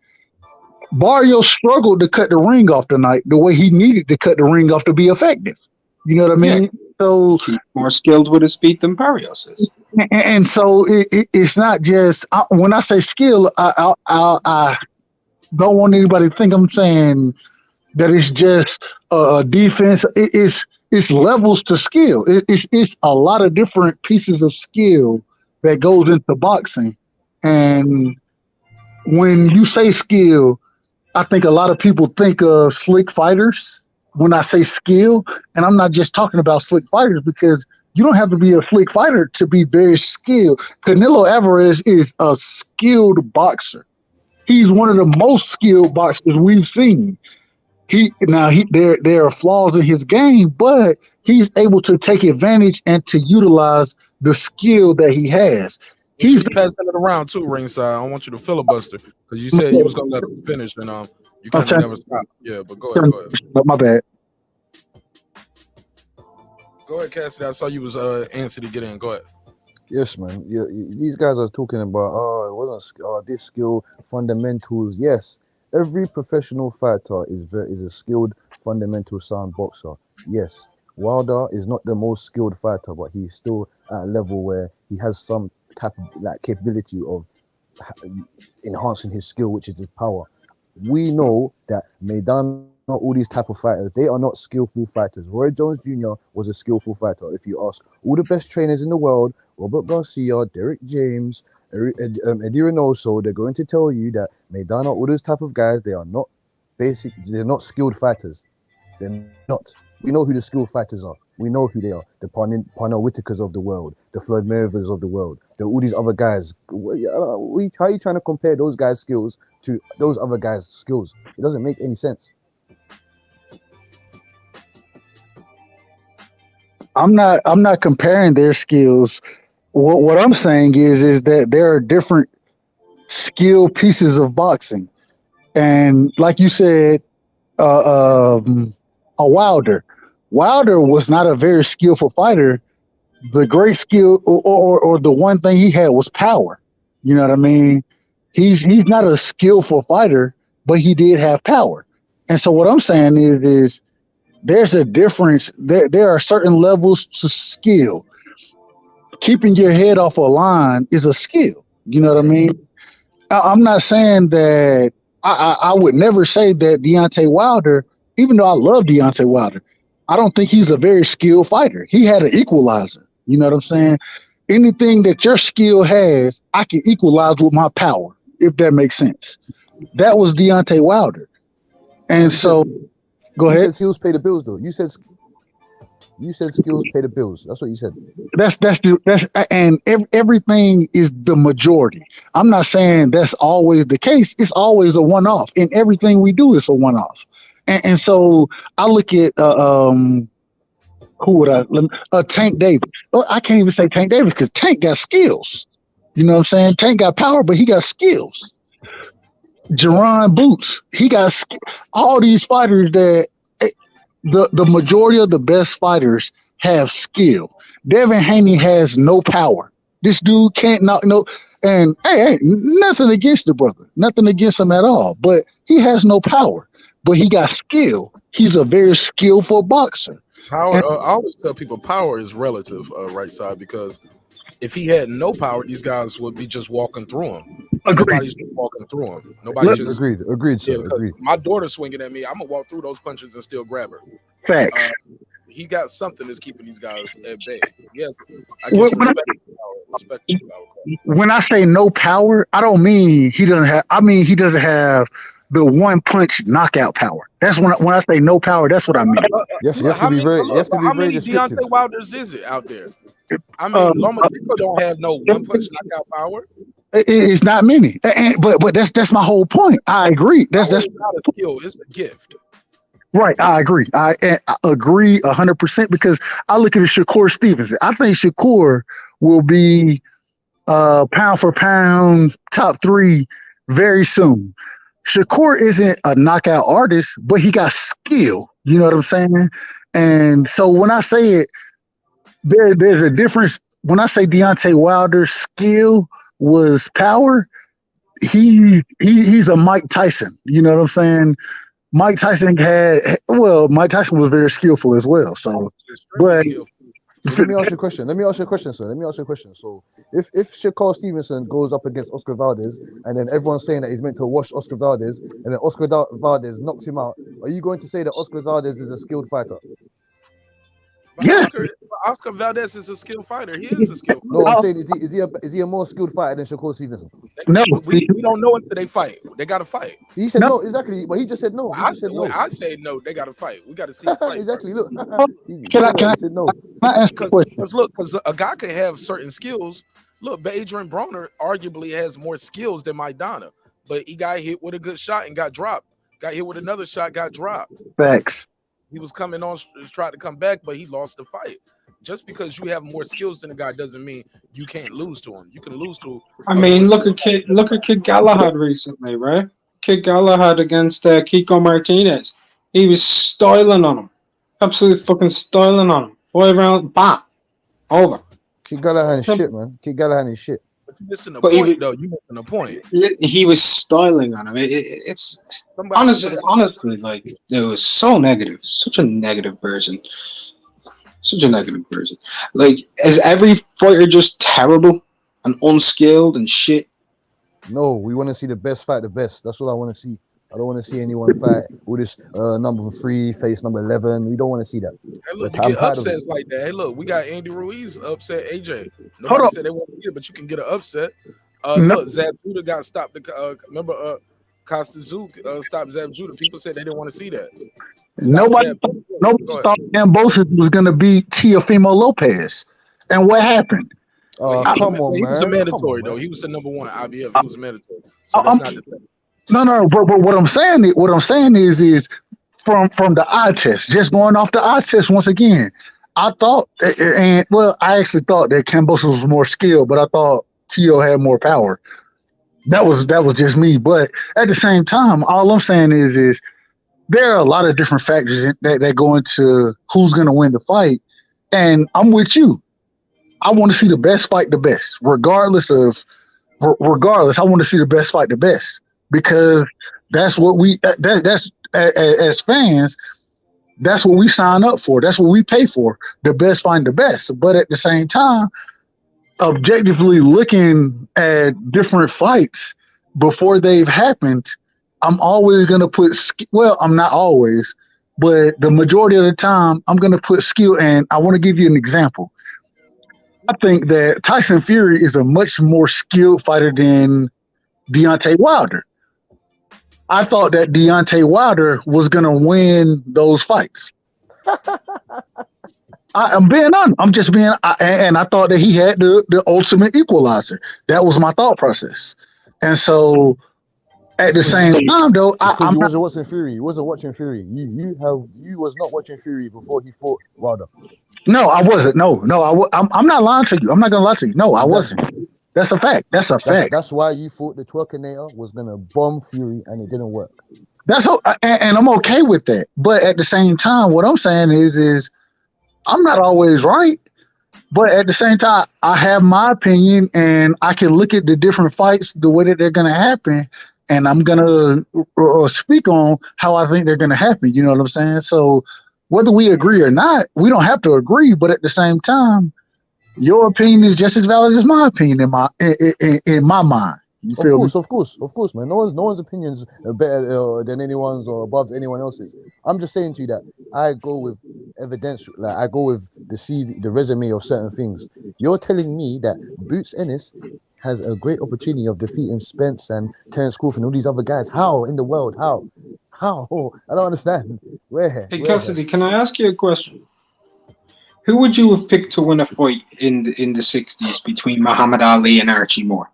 Barrios struggled to cut the ring off tonight the way he needed to cut the ring off to be effective. You know what I mean? Yeah. So he's more skilled with his feet than Barrios is. And so it's not just when I say skill, I don't want anybody to think I'm saying that it's just a defense. It's levels to skill. It's a lot of different pieces of skill that goes into boxing. And when you say skill, I think a lot of people think of slick fighters when I say skill. And I'm not just talking about slick fighters because you don't have to be a slick fighter to be very skilled. Canelo Alvarez is a skilled boxer. He's one of the most skilled boxers we've seen. There are flaws in his game, but he's able to take advantage and to utilize the skill that he has. He's passing it around too, ringside. I don't want you to filibuster because you said you was gonna let him finish, and you kind of never stopped. Yeah, but go ahead. My bad. Go ahead, Cassidy. I saw you was antsy to get in. Go ahead. Yes, man. Yeah, these guys are talking about it wasn't this skill fundamentals. Yes. Every professional fighter is a skilled, fundamental sound boxer. Yes, Wilder is not the most skilled fighter, but he's still at a level where he has some type of capability of enhancing his skill, which is his power. We know that Maidana, all these type of fighters, they are not skillful fighters. Roy Jones Jr. was a skillful fighter. If you ask all the best trainers in the world, Robert Garcia, Derek James, Eddie Reynoso, they're going to tell you that Maidana, all those type of guys, they're not skilled fighters. They're not. We know who the skilled fighters are. We know who they are. The Parnell Whitakers of the world, the Floyd Mayweathers of the world, all these other guys. How are you trying to compare those guys' skills to those other guys' skills? It doesn't make any sense. I'm not comparing their skills. What I'm saying is that there are different skill pieces of boxing, and like you said, a Wilder was not a very skillful fighter. The great skill or the one thing he had was power. You know what I mean? He's not a skillful fighter, but he did have power. And so what I'm saying is there's a difference. There are certain levels to skill. Keeping your head off a line is a skill. You know what I mean? I'm not saying that I would never say that Deontay Wilder, even though I love Deontay Wilder, I don't think he's a very skilled fighter. He had an equalizer. You know what I'm saying? Anything that your skill has, I can equalize with my power, if that makes sense. That was Deontay Wilder. And You so, said go you ahead. said skills pay the bills, though. You said skills pay the bills. That's what you said. That's and everything is the majority. I'm not saying that's always the case. It's always a one-off, and everything we do is a one-off. And so I look at who would Tank Davis. Oh, I can't even say Tank Davis because Tank got skills. You know what I'm saying? Tank got power, but he got skills. Jerron Boots, he got all these fighters that the majority of the best fighters have skill. Devin Haney has no power. This dude can't knock no. And hey, nothing against the brother, nothing against him at all. But he has no power. But he got skill. He's a very skillful boxer. Power. I always tell people power is relative, right side, because if he had no power, these guys would be just walking through him. Nobody's just walking through him. Nobody's just agreed, sir. Agreed. My daughter's swinging at me. I'm gonna walk through those punches and still grab her. Facts. He got something that's keeping these guys at bay. Yes, I guess respect power. When I say no power, I don't mean he doesn't have. I mean he doesn't have the one punch knockout power. That's when I say no power. That's what I mean. You have to be very. You have to be how very many descriptive. Deontay Wilders is it out there? I mean, Lomachenko don't have no one punch knockout power. It's not many, but that's my whole point. I agree. That's not a skill; it's a gift. Right, I agree. I agree 100% because I look at Shakur Stevenson. I think Shakur will be pound for pound top 3 very soon. Shakur isn't a knockout artist, but he got skill. You know what I'm saying? And so when I say it, there's a difference. When I say Deontay Wilder's skill was power, he's a Mike Tyson. You know what I'm saying? Mike Tyson was very skillful as well. So, but let me ask you a question. sir. So, if Shakur Stevenson goes up against Oscar Valdez, and then everyone's saying that he's meant to wash Oscar Valdez, and then Oscar Valdez knocks him out, are you going to say that Oscar Valdez is a skilled fighter? Yeah. Oscar Valdez is a skilled fighter. He is a skilled fighter. No, I'm saying is he a more skilled fighter than Shakur Stevenson? No, we don't know until they fight. They got to fight. He said no, exactly, but he just said no. I say no. They got to fight. We got to see the fight. Exactly. Look, can I said no. Because a guy can have certain skills. Look, Adrian Broner arguably has more skills than Maidana, but he got hit with a good shot and got dropped. Got hit with another shot, got dropped. Facts. He was coming on, tried to come back, but he lost the fight. Just because you have more skills than a guy doesn't mean you can't lose to him. You can lose to. I mean, look at Kid Galahad recently, right? Kid Galahad against Kiko Martinez. He was styling on him, absolutely fucking styling on him. 5 rounds, bam, over. Kid Galahad is shit, man. Kid Galahad is shit. But you missing the point, though. You missing the point. He was styling on him. It's honestly, like, it was so negative. Such a negative person. Like, is every fighter just terrible and unskilled and shit? No, we want to see the best fight the best. That's what I want to see. I don't want to see anyone fight with this number 3 face number 11. We don't want to see that. Hey, look, you get upsets like that. Hey, look, we got Andy Ruiz upset AJ. Nobody said they want to get it, but you can get an upset. Look, Zab Judah got stopped. Remember, Costa Zook stopped Zab Judah. People said they didn't want to see that. Nobody thought Ambosis was going to beat Teofimo Lopez. And what happened? Come on, he man. was a mandatory, though. He was the number 1 IBF. He was mandatory. So that's not the thing. No. But what I'm saying is from the eye test, just going off the eye test once again, I thought, I actually thought that Kambosos was more skilled, but I thought Teo had more power. That was just me. But at the same time, all I'm saying is there are a lot of different factors that go into who's going to win the fight. And I'm with you. I want to see the best fight the best, regardless. I want to see the best fight the best, because that's what that's as fans, that's what we sign up for. That's what we pay for, the best fight the best. But at the same time, objectively looking at different fights before they've happened, I'm always going to put, I'm not always, but the majority of the time, I'm going to put skill. And I want to give you an example. I think that Tyson Fury is a much more skilled fighter than Deontay Wilder. I thought that Deontay Wilder was gonna win those fights. I'm being honest. I'm just being, and I thought that he had the ultimate equalizer. That was my thought process. And so, at the same time, though, because I'm you not. wasn't watching Fury. You wasn't watching Fury. You was not watching Fury before he fought Wilder. No, I wasn't. No, I'm not lying to you. I'm not gonna lie to you. No, I Exactly. wasn't. That's a fact. That's a fact. That's why you thought the Twerkinator was gonna bomb Fury and it didn't work. And I'm okay with that. But at the same time, what I'm saying is I'm not always right. But at the same time, I have my opinion, and I can look at the different fights the way that they're gonna happen, and I'm gonna speak on how I think they're gonna happen. You know what I'm saying? So whether we agree or not, we don't have to agree. But at the same time, your opinion is just as valid as my opinion in my mind. You feel me? Of course, man. No one's opinions are better than anyone's or above anyone else's. I'm just saying to you that I go with evidence, like I go with the CV, the resume of certain things. You're telling me that Boots Ennis has a great opportunity of defeating Spence and Terence Crawford and all these other guys. How in the world? How? I don't understand. Where? Hey, Cassidy, can I ask you a question? Who would you have picked to win a fight in the 60s between Muhammad Ali and Archie Moore?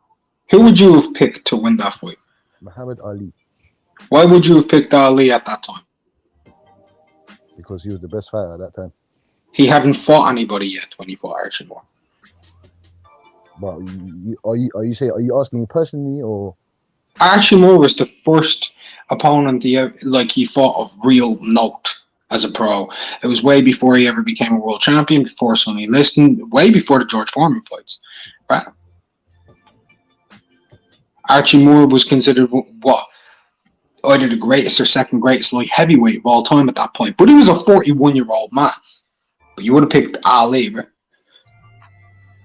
Who would you have picked to win that fight? Muhammad Ali. Why would you have picked Ali at that time? Because he was the best fighter at that time. He hadn't fought anybody yet when he fought Archie Moore. But are you asking me personally or? Archie Moore was the first opponent he fought of real note as a pro. It was way before he ever became a world champion, before Sonny Liston, way before the George Foreman fights. Right? Archie Moore was considered either the greatest or second greatest light heavyweight of all time at that point. But he was a 41-year-old man. But you would have picked Ali, right?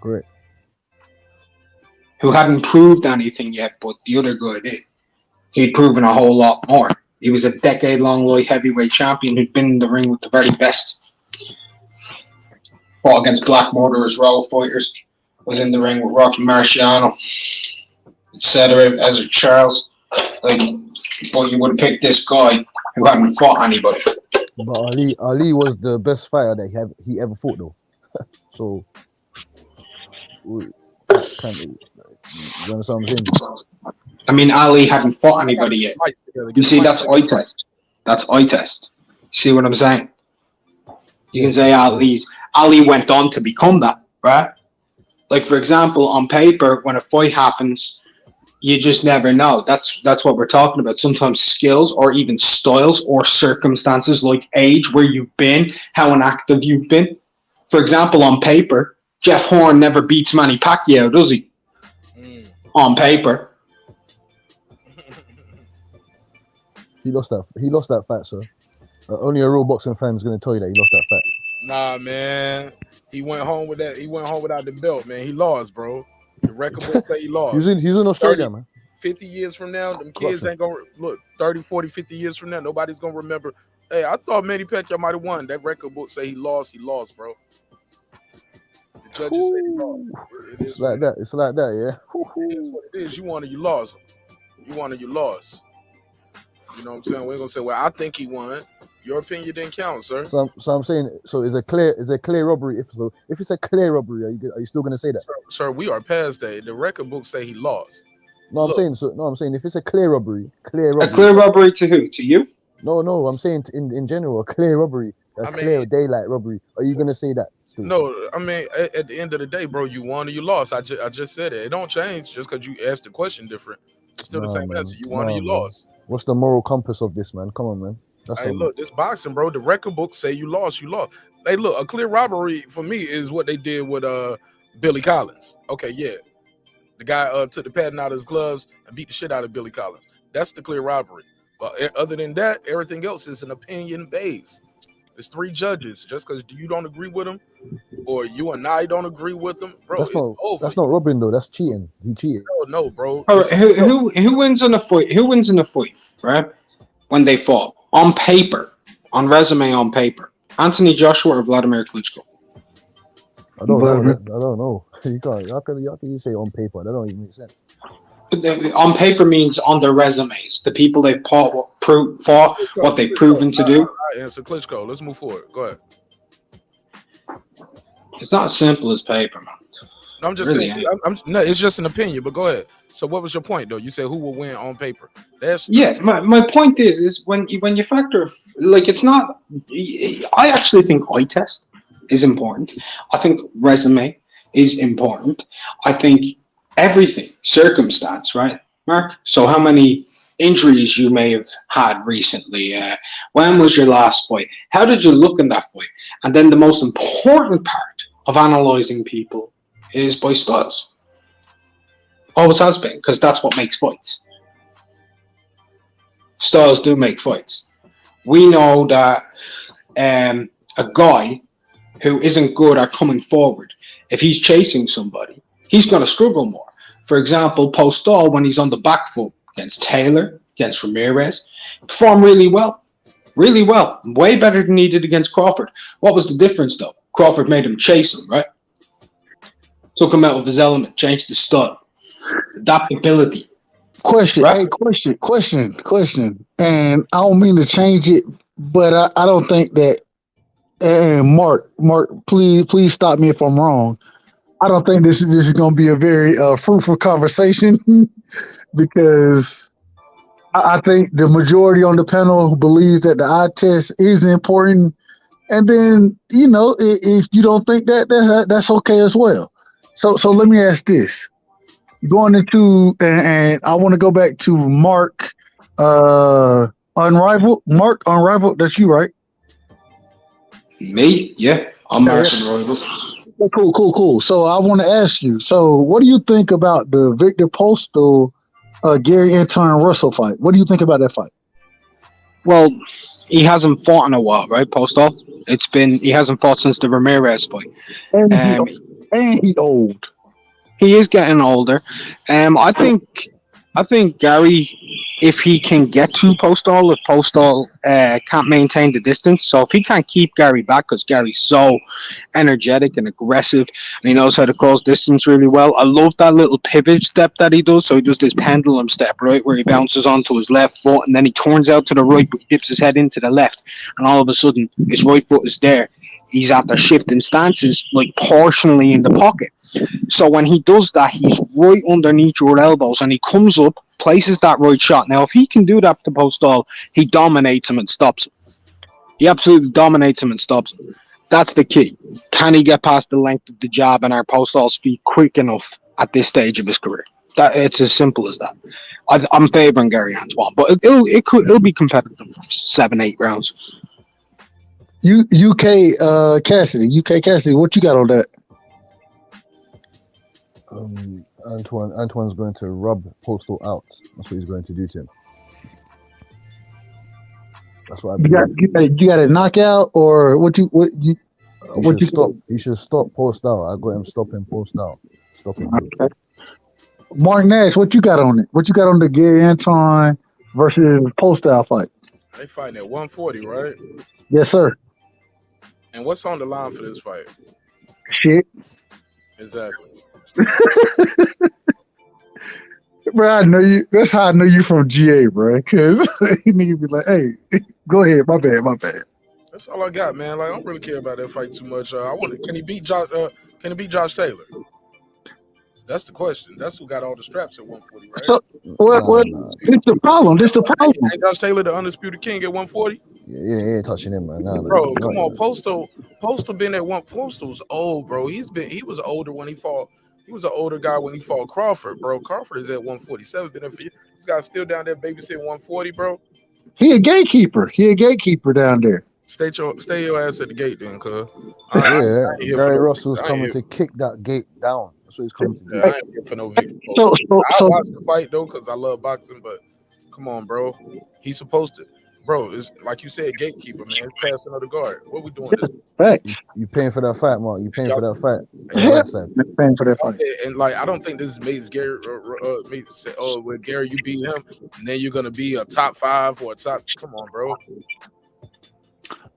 Correct. Who hadn't proved anything yet, but the other guy did. He'd proven a whole lot more. He was a decade-long light heavyweight champion who'd been in the ring with the very best. Fought against Black Murderers, Raw fighters. Was in the ring with Rocky Marciano, etc. Ezra Charles. But you would have picked this guy who hadn't fought anybody. But Ali was the best fighter that he ever fought, though. So, you understand what I'm saying? I mean, Ali hadn't fought anybody yet. You see, that's eye test. That's eye test. See what I'm saying? You can say Ali went on to become that, right? Like, for example, on paper, when a fight happens, you just never know. That's what we're talking about. Sometimes skills or even styles or circumstances like age, where you've been, how inactive you've been. For example, on paper, Jeff Horn never beats Manny Pacquiao, does he? On paper. He lost that fight, sir. Only a real boxing fan is going to tell you that he lost that fight. Nah, man. He went home with that. He went home without the belt, man. He lost, bro. The record books say he lost. He's in Australia, 30, man. 50 years from now, them kids ain't going to look. 30, 40, 50 years from now, nobody's going to remember. Hey, I thought Manny Pacquiao might have won. That record book say he lost, bro. The judges say he lost. It's like that, yeah. It is what it is. You won or you lost. You won or you lost. You know what I'm saying? We ain't going to say, well, I think he won. Your opinion didn't count, sir. So I'm saying, so is a clear robbery? If it's a clear robbery, are you still going to say that? Sir, we are past that. The record books say he lost. No, I'm saying if it's a clear robbery. A clear robbery to who? To you? No, I'm saying in general, a clear robbery, clear daylight robbery. Are you going to say that still? No, I mean, at the end of the day, bro, you won or you lost. I just said it. It don't change just because you asked the question different. It's still the same answer. You won or you lost. What's the moral compass of this, man? Come on, man. Hey, look, this boxing, bro. The record books say you lost. You lost. Hey, look, a clear robbery for me is what they did with Billy Collins. Okay, yeah, the guy took the patent out of his gloves and beat the shit out of Billy Collins. That's the clear robbery. But other than that, everything else is an opinion base. There's 3 judges. Just because you don't agree with them, or you and I don't agree with them, bro, that's not robbing though. That's cheating. He cheated. No, bro. All right, who wins in a fight? Who wins in a fight, right? When they fought on paper, on resume, on paper, Anthony Joshua or Vladimir Klitschko? I don't know. You can't. How can you say on paper? That don't even make sense. On paper means on their resumes. The people they've fought, what they've proven to do. Answer Klitschko. Let's move forward. Go ahead. It's not as simple as paper, man. I'm just Really saying. No, it's just an opinion. But go ahead. So, what was your point, though? You said who will win on paper. Yeah, my point is when you factor, like, it's not. I actually think eye test is important. I think resume is important. I think everything, circumstance, right, Mark? So how many injuries you may have had recently? When was your last fight? How did you look in that fight? And then the most important part of analyzing people is by styles. Always has been, because that's what makes fights. Styles do make fights. We know that a guy who isn't good at coming forward, if he's chasing somebody, he's going to struggle more. For example, Postol, when he's on the back foot against Taylor, against Ramirez, performed really well. Really well. Way better than he did against Crawford. What was the difference, though? Crawford made him chase him, right? Took him out of his element, changed the style. Adaptability. Question, right? Hey, question. And I don't mean to change it, but I don't think that. And Mark, please stop me if I'm wrong. I don't think this is going to be a very fruitful conversation because I think the majority on the panel believes that the eye test is important, and then if you don't think that's okay as well. So let me ask this. Going into, and I want to go back to Marq, Unrivaled. Marq, Unrivaled, that's you, right? Me? Yeah, I'm Marq Unrivaled. Cool. So I want to ask you, so what do you think about the Victor Postol, Gary Anton Russell fight? What do you think about that fight? Well, he hasn't fought in a while, right, Postol? He hasn't fought since the Ramirez fight. And he's old. He is getting older. I think Gary, if he can get to Postol, if Postol can't maintain the distance, so if he can't keep Gary back, because Gary's so energetic and aggressive, and he knows how to close distance really well. I love that little pivot step that he does. So he does this pendulum step, right, where he bounces onto his left foot, and then he turns out to the right, but he dips his head into the left, and all of a sudden, his right foot is there. He's after shifting stances, like partially in the pocket. So when he does that, he's right underneath your elbows, and he comes up, places that right shot. Now, if he can do that to Postol, he dominates him and stops him. He absolutely dominates him and stops him. That's the key. Can he get past the length of the jab and our Postol's feet quick enough at this stage of his career? It's as simple as that. I'm favoring Gary Antoine, but it'll be competitive for 7-8 rounds. UK Cassidy, what you got on that? Antoine's going to rub Postol out. That's what he's going to do to him. That's what I believe. You got a knockout, or He should stop Postol. I got him stopping Postol. Stop him. Okay. marqnash, what you got on it? What you got on the Gary Anton versus Postol fight? They fighting at 140, right? Yes, sir. And what's on the line for this fight? Shit. Exactly. Bro, I know you. That's how I know you from GA, bro. Cause he nigga be like, "Hey, go ahead, my bad." That's all I got, man. Like, I don't really care about that fight too much. Can he beat Josh? Can he beat Josh Taylor? That's the question. That's who got all the straps at 140, right? So, what? It's the problem. Ain't Josh Taylor the undisputed king at 140? Yeah, he ain't touching him, man. No, bro, come on. Postal been at one. Postal's old, bro. He was older when he fought. He was an older guy when he fought Crawford, bro. Crawford is at 147. Been there for you. This guy's still down there babysitting 140, bro. He a gatekeeper. Down there. Stay your ass at the gate, then, cuz. Gary Russell's coming to kick that gate down. That's what he's coming to do. I ain't here for no victory. I watch the fight though, because I love boxing. But come on, bro. He's supposed to. Bro, it's like you said, gatekeeper, man. It's passing of the guard. What we doing? You paying for that fight, Mark? You paying for that fight? Paying for that fight. And like, I don't think this makes Gary. With Gary, you beat him, and then you're gonna be a top 5 or a top. Come on, bro.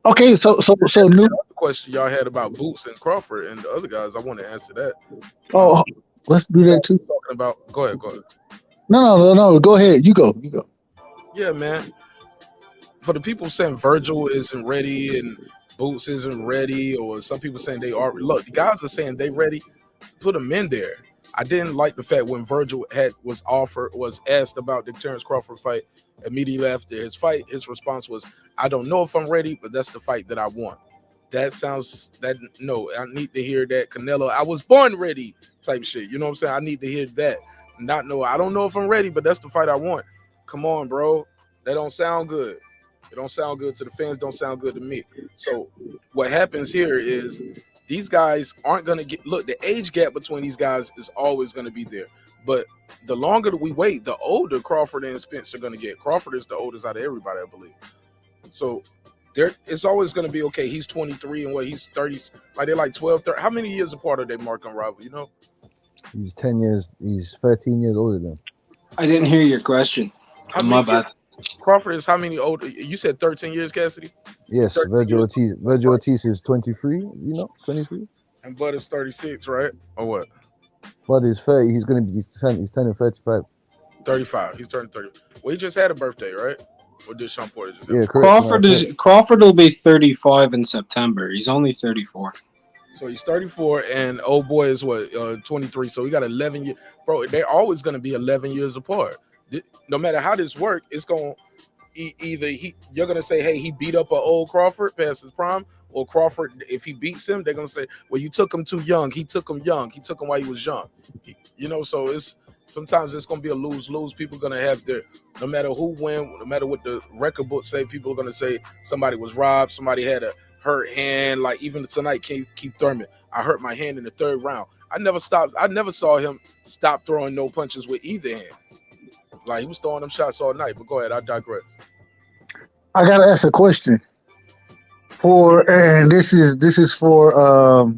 Okay, so new question y'all had about Boots and Crawford and the other guys. I want to answer that. Oh, let's do that too. Talking about. Go ahead. No. Go ahead. You go. Yeah, man. For the people saying Virgil isn't ready and Boots isn't ready, or some people saying they are. Look, the guys are saying they ready. Put them in there. I didn't like the fact when Virgil was asked about the Terrence Crawford fight immediately after his fight. His response was, "I don't know if I'm ready, but that's the fight that I want." I need to hear that Canelo, I was born ready type shit. You know what I'm saying? I need to hear that. I don't know if I'm ready, but that's the fight I want. Come on, bro. That don't sound good. It don't sound good to the fans. Don't sound good to me. So what happens here is these guys aren't going to the age gap between these guys is always going to be there. But the longer that we wait, the older Crawford and Spence are going to get. Crawford is the oldest out of everybody, I believe. So it's always going to be okay. He's 23 and he's 30. Like they're like 12, 13. How many years apart are they, Marq and Rival? You know? He's 10 years. He's 13 years older than him. I didn't hear your question. My bad. Crawford is how many older? You said 13 years, Cassidy? Yes, Virgil Ortiz is 23. You know, 23. And Bud is 36, right? Or what? Bud is 30. He's turning 35. 35. He's turning 30. Well, he just had a birthday, right? Or did Sean Porter just? Yeah, correct. Crawford will be 35 in September. He's only 34. So he's 34, and old boy is 23. So he got 11 years, bro. They're always going to be 11 years apart. No matter how this works, it's going to you're going to say, hey, he beat up an old Crawford past his prime, or Crawford, if he beats him, they're going to say, well, you took him too young. He took him young. He took him while he was young. So sometimes it's going to be a lose-lose. People are going to have no matter who win, no matter what the record book say, people are going to say somebody was robbed, somebody had a hurt hand. Like even tonight, Keith Thurman, I hurt my hand in the third round. I never saw him stop throwing no punches with either hand. Like he was throwing them shots all night. But go ahead, I digress. I gotta ask a question. This is for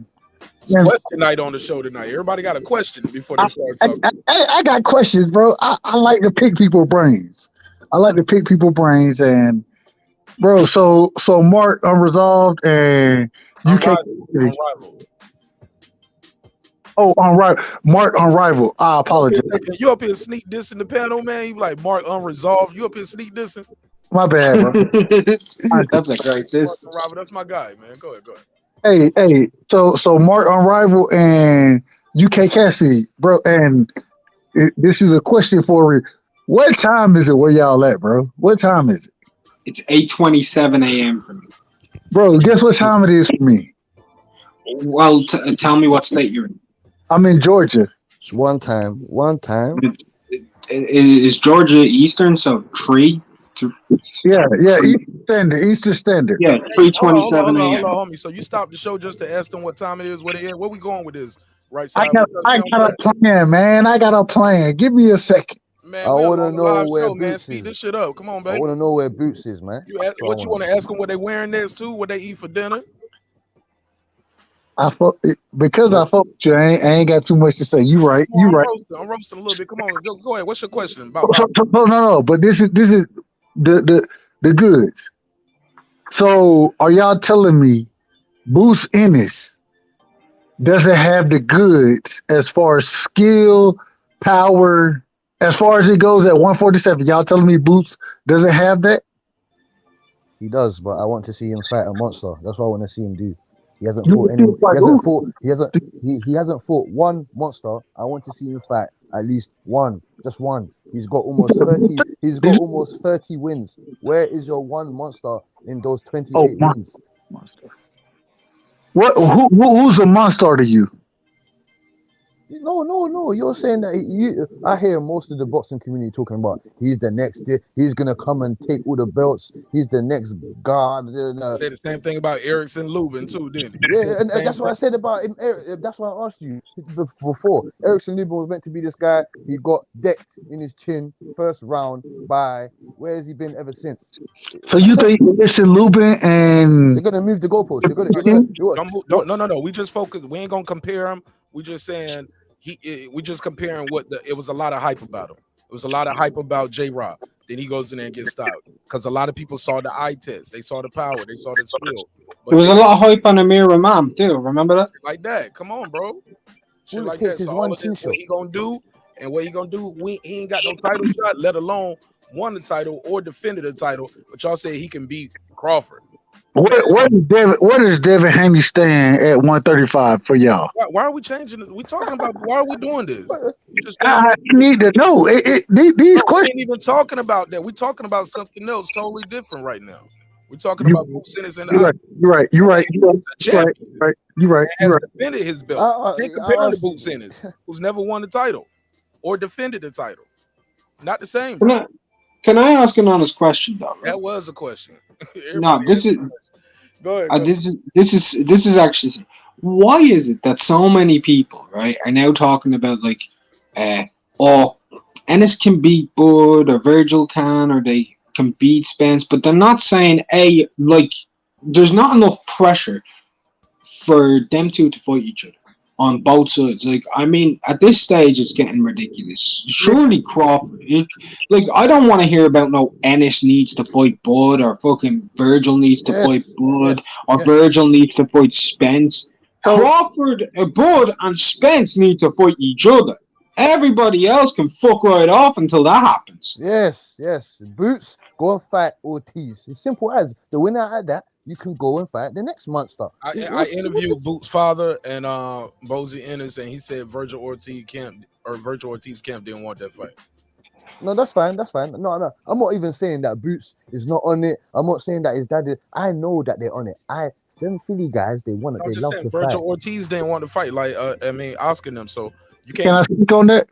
it's question night on the show tonight. Everybody got a question before they start talking. I got questions, bro. I like to pick people's brains. And bro, so Marq Unresolved and Unrivaled. Oh, Marq Unrivaled. I apologize. You up here sneak dissing the panel, man? You like Marq Unresolved? You up here sneak dissing? My bad, bro. That's a great diss. Robert, that's my guy, man. Go ahead. Hey. So Marq Unrivaled and UK Cassidy, bro. And this is a question for you. What time is it where y'all at, bro? What time is it? It's 8:27 a.m. for me. Bro, guess what time it is for me? Well, tell me what state you're in. I'm in Georgia. It's one time. Is Georgia Eastern? So 3? Yeah, Eastern Standard. Yeah, 3:27 a.m. Hold on, homie. So you stopped the show just to ask them what time it is, where they at? Where we going with this? Right side. I got a plan, man. I got a plan. Give me a second. Man, I want to know where Boots speed is. This shit up. Come on, baby. I want to know where Boots is, man. You want to ask them what they wearing next to? What they eat for dinner? Because I fuck with you, I ain't got too much to say. You right. I'm roasting a little bit. Come on, go ahead. What's your question about? No. But this is the goods. So are y'all telling me Boots Ennis doesn't have the goods as far as skill, power, as far as it goes at 147? Y'all telling me Boots doesn't have that? He does, but I want to see him fight a monster. That's what I want to see him do. He hasn't fought any. He hasn't fought one monster. I want to see him fight at least one, just one. He's got almost 30. He's got almost 30 wins. Where is your one monster in those 28 wins? Who's a monster to you? No. You're saying that I hear most of the boxing community talking about he's the next. He's gonna come and take all the belts. He's the next god. Say the same thing about Erickson Lubin too, didn't he? Yeah, and that's what I said about him. That's why I asked you before. Erickson Lubin was meant to be this guy. He got decked in his chin first round by. Where has he been ever since? So you think Erickson Lubin and they're gonna move the goalposts? No. We just focus. We ain't gonna compare him. We just saying. We just comparing it was a lot of hype about him. It was a lot of hype about J-Rob. Then he goes in there and gets stopped because a lot of people saw the eye test. They saw the power. They saw the skill. There was a lot of hype on Amir Imam too. Remember that? Like that. Come on, bro. Shit All like it takes that. is So one all of this, t-shirt. what he gonna do And what he gonna do? He ain't got no title shot, let alone won the title or defended the title. But y'all say he can beat Crawford. Where does Devin Haney stand at 135 for y'all? Why are we changing it? We talking about why are we doing this? I need to know. These We questions. ain't even talking about that. We're talking about something else totally different right now. We're talking about Boots Ennis and You're right. You're right. has defended his belt. Can't compare him to Boots Ennis, who's never won the title or defended the title. Not the same, bro. Can I ask an honest question, though? Right? That was a question. No, this is. Go ahead. This is actually. Why is it that so many people, right, are now talking about like, Ennis can beat Bud or Virgil can or they can beat Spence, but they're not saying there's not enough pressure for them two to fight each other on both sides. Like, I mean, at this stage, it's getting ridiculous. Surely Crawford. I don't want to hear about no Ennis needs to fight Bud or fucking Virgil needs to fight Bud or Virgil needs to fight Spence. Crawford, Bud, and Spence need to fight each other. Everybody else can fuck right off until that happens. Yes. Boots, go and fight Ortiz. It's simple as the winner at that. You can go and fight the next monster. I interviewed Boots' father and Bozy Ennis, and he said Virgil Ortiz camp didn't want that fight. No, that's fine. No. I'm not even saying that Boots is not on it. I'm not saying that his dad is. I know that they're on it. Them Philly guys, they want it. They love to Virgil fight. Ortiz didn't want to fight. Oscar them. So you can't. Can I speak on that?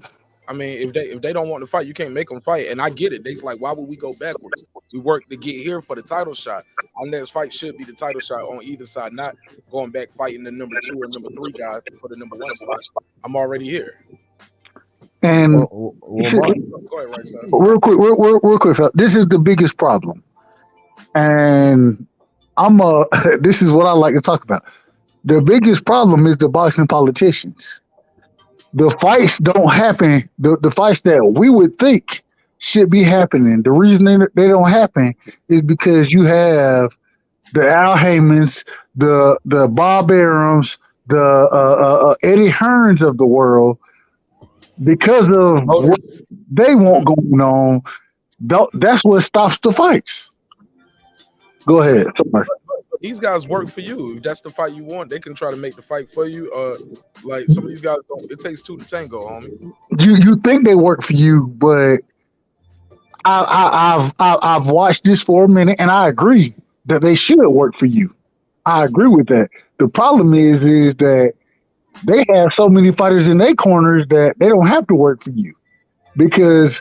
I mean, if they don't want to fight, you can't make them fight. And I get it. They's like, why would we go backwards? We work to get here for the title shot. Our next fight should be the title shot on either side, not going back fighting the number 2 or number 3 guy for the number 1 spot. I'm already here. And Go ahead, right side. real quick, fella. This is the biggest problem. And this is what I like to talk about. The biggest problem is the boxing politicians. The fights don't happen. The fights that we would think should be happening. The reason they don't happen is because you have the Al Haymans, the Bob Arums, the Eddie Hearns of the world, because of what they want going on. That's what stops the fights. Go ahead. These guys work for you. If that's the fight you want, they can try to make the fight for you. Like some of these guys don't. It takes 2 to tango, homie. You think they work for you, but I've watched this for a minute, and I agree that they should work for you. I agree with that. The problem is that they have so many fighters in their corners that they don't have to work for you, because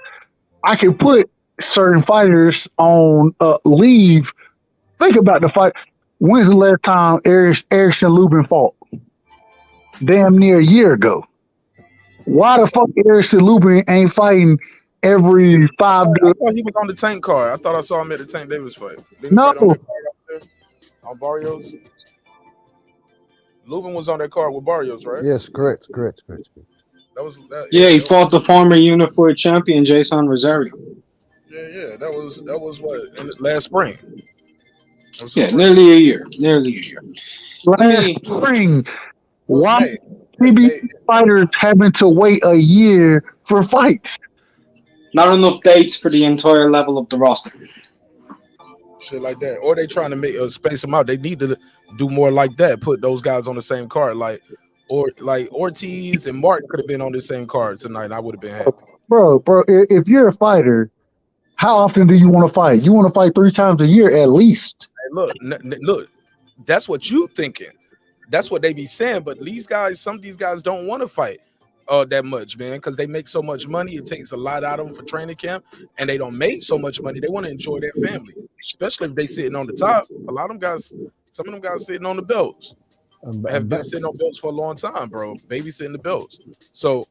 I can put certain fighters on leave. Think about the fight. When's the last time Erickson Lubin fought? Damn near a year ago. Why the fuck Erickson Lubin ain't fighting every 5 days? I thought he was on the Tank card. I thought I saw him at the Tank Davis fight. No. On Barrios. Lubin was on that card with Barrios, right? Yes, correct. That was he fought the former Unified champion Jason Rosario. Yeah. That was what last spring. Nearly a year. Last spring. Why PBC fighters having to wait a year for fights? Not enough dates for the entire level of the roster. Shit like that. Or they trying to make space them out. They need to do more like that. Put those guys on the same card. Like Ortiz and Marq could have been on the same card tonight, and I would have been happy. Bro, if you're a fighter, how often do you want to fight? You want to fight 3 times a year at least. Hey, look, that's what you thinking. That's what they be saying. But some of these guys don't want to fight that much, man, because they make so much money. It takes a lot out of them for training camp, and they don't make so much money. They want to enjoy their family, especially if they sitting on the top. A lot of them guys, some of them guys sitting on the belts. Have been sitting on belts for a long time, bro. Babysitting the belts. So,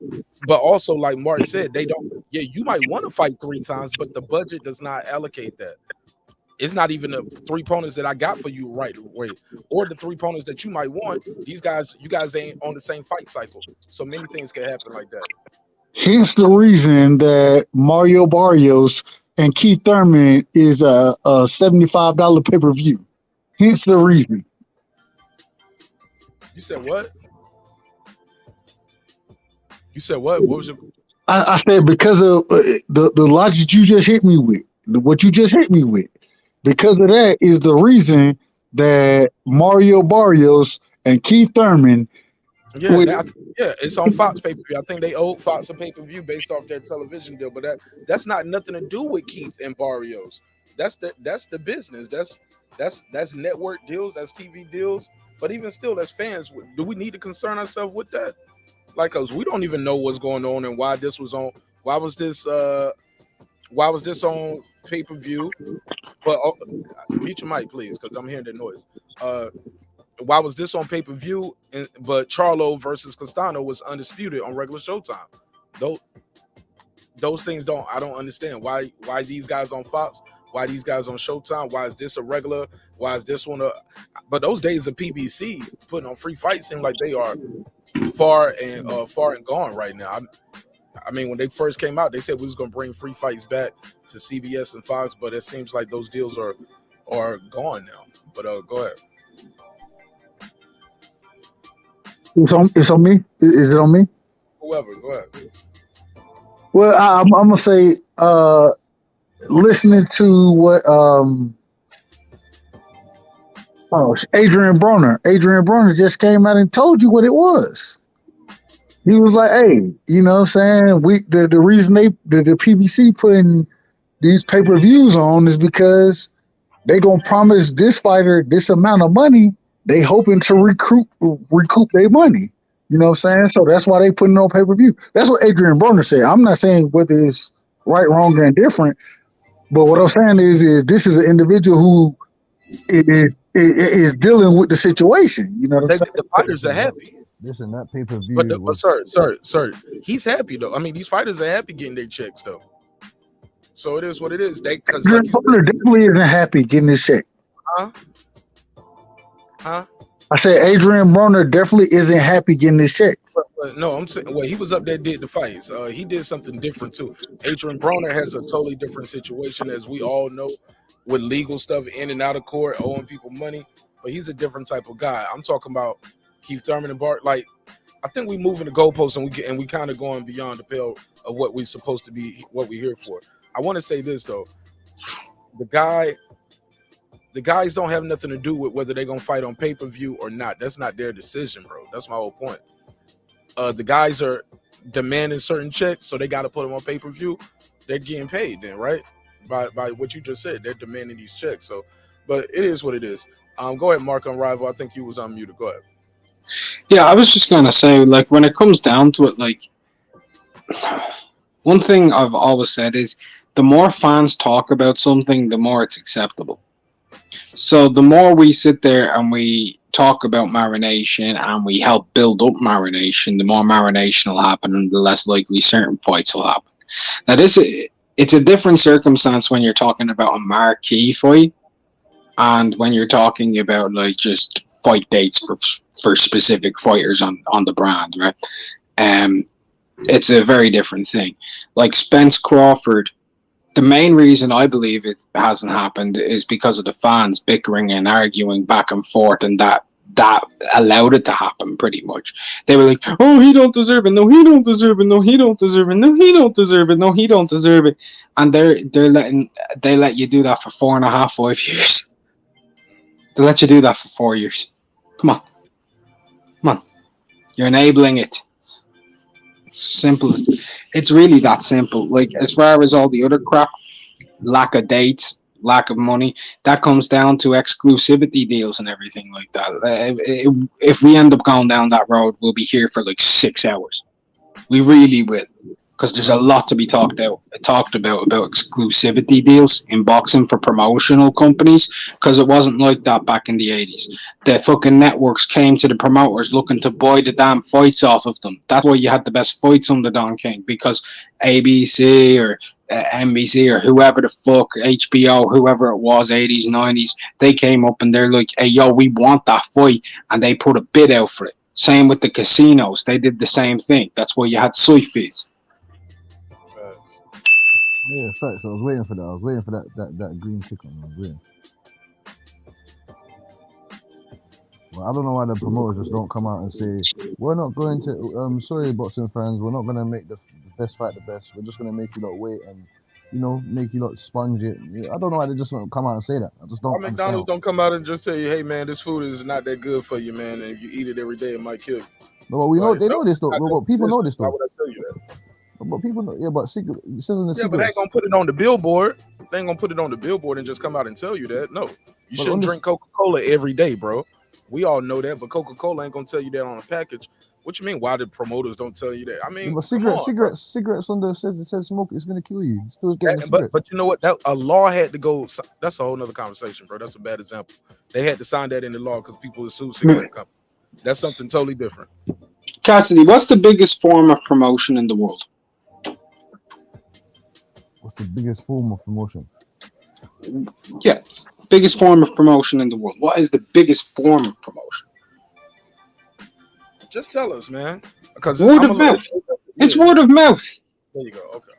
but also, like Mark said, they don't. Yeah, you might want to fight 3 times, but the budget does not allocate that. It's not even the 3 opponents that I got for you right away, or the 3 opponents that you might want. You guys ain't on the same fight cycle, so many things can happen like that. Hence the reason that Mario Barrios and Keith Thurman is a $75 pay-per-view. Hence the reason. You said what? What was your? I said because of the logic you just hit me with, what you just hit me with. Because of that is the reason that Mario Barrios and Keith Thurman. Yeah, yeah, it's on Fox pay per view. I think they owed Fox a pay per view based off their television deal, but that's not nothing to do with Keith and Barrios. That's the business. That's network deals. That's TV deals. But even still, as fans, do we need to concern ourselves with that? Like, cause we don't even know what's going on and why this was on. Why was this on pay per view? But mute your mic, please, because I'm hearing the noise. Why was this on pay per view? But Charlo versus Castano was undisputed on regular Showtime. Those things I don't understand why these guys on Fox, why these guys on Showtime, why is this a regular? Why is this one but those days of PBC putting on free fights seem like they are far and gone right now. I mean, when they first came out, they said we was gonna bring free fights back to CBS and Fox, but it seems like those deals are gone now. But go ahead. It's on me. Is it on me? Whoever, go ahead. Well, I'm gonna say, listening to what Adrian Broner just came out and told you what it was. He was like, hey, you know what I'm saying? The reason the PBC putting these pay-per-views on is because they gonna promise this fighter this amount of money. They hoping to recoup their money. You know what I'm saying? So that's why they putting it on pay-per-view. That's what Adrian Broner said. I'm not saying whether it's right, wrong, or indifferent, but what I'm saying is this is an individual who is dealing with the situation. You know what I'm saying? The fighters are happy. Listen, that pay-per-view. But sir, he's happy though. I mean, these fighters are happy getting their checks though. So it is what it is. Adrian Broner definitely isn't happy getting his check. Huh? I said Adrian Broner definitely isn't happy getting his check. But no, I'm saying, well, he was up there, did the fights. He did something different too. Adrian Broner has a totally different situation, as we all know, with legal stuff in and out of court, owing people money. But he's a different type of guy. I'm talking about Keith Thurman and Bart. Like, I think we moving the goalposts and we kind of going beyond the pale of what we're supposed to be, what we're here for. I want to say this though, the guys don't have nothing to do with whether they're gonna fight on pay-per-view or not. That's not their decision, bro. That's my whole point. The guys are demanding certain checks, so they got to put them on pay-per-view. They're getting paid then, right? By what you just said, they're demanding these checks. So, but it is what it is. Go ahead, Marq on Rival. I think you was unmuted. Go ahead. Yeah, I was just gonna say, like, when it comes down to it, like, one thing I've always said is the more fans talk about something, the more it's acceptable. So the more we sit there and we talk about marination and we help build up marination, the more marination will happen and the less likely certain fights will happen. Now, it's a different circumstance when you're talking about a marquee fight and when you're talking about, like, just fight dates for specific fighters on the brand, right? It's a very different thing. Like Spence Crawford, the main reason I believe it hasn't happened is because of the fans bickering and arguing back and forth, and that allowed it to happen pretty much. They were like, oh, he don't deserve it. No, he don't deserve it. No, he don't deserve it. No, he don't deserve it. No, he don't deserve it. And they let you do that for 4.5, 5 years. They let you do that for 4 years. Come on. You're enabling it. Simple. It's really that simple. Like, as far as all the other crap, lack of dates, lack of money, that comes down to exclusivity deals and everything like that. If we end up going down that road, we'll be here for like 6 hours. We really will, because there's a lot to be talked about exclusivity deals in boxing for promotional companies, because it wasn't like that back in the 80s. The fucking networks came to the promoters looking to buy the damn fights off of them. That's why you had the best fights on the Don King, because ABC or NBC or whoever the fuck, HBO, whoever it was, 80s, 90s, they came up and they're like, hey, yo, we want that fight, and they put a bid out for it. Same with the casinos. They did the same thing. That's why you had site fees. Yeah, facts. I was waiting for that. I was waiting for that green tick on. I was waiting. Well, I don't know why the promoters just don't come out and say, we're not going to, sorry, boxing fans, we're not going to make the best fight the best. We're just gonna make you lot wait and make you lot sponge it. I don't know why they just don't come out and say that. I just don't Why McDonald's understand. don't come out and just tell you, hey man, this food is not that good for you, man, and if you eat it every day, it might kill you. No, but we know Like, they no, know this though. not But people know business. this Why though. would I tell you that? But people know. Yeah, but secret. It says in the Yeah, but they ain't secrets. gonna put it on the billboard. They ain't gonna put it on the billboard and just come out and tell you that. No, you But shouldn't on this, drink Coca-Cola every day, bro. We all know that, but Coca-Cola ain't gonna tell you that on a package. What you mean? Why the promoters don't tell you that? I yeah, mean, but come on, bro. cigarettes on the says smoke. It's gonna kill you. Still getting the But cigarettes. but you know what? That a law had to go. That's a whole nother conversation, bro. That's a bad example. They had to sign that in the law because people would sue cigarette companies. That's something totally different. Cassidy, what's the biggest form of promotion in the world? What's the biggest form of promotion? Yeah, biggest form of promotion in the world. What is the biggest form of promotion? Just tell us, man. Because Word of mouth. It's word of mouth. There you go. Okay.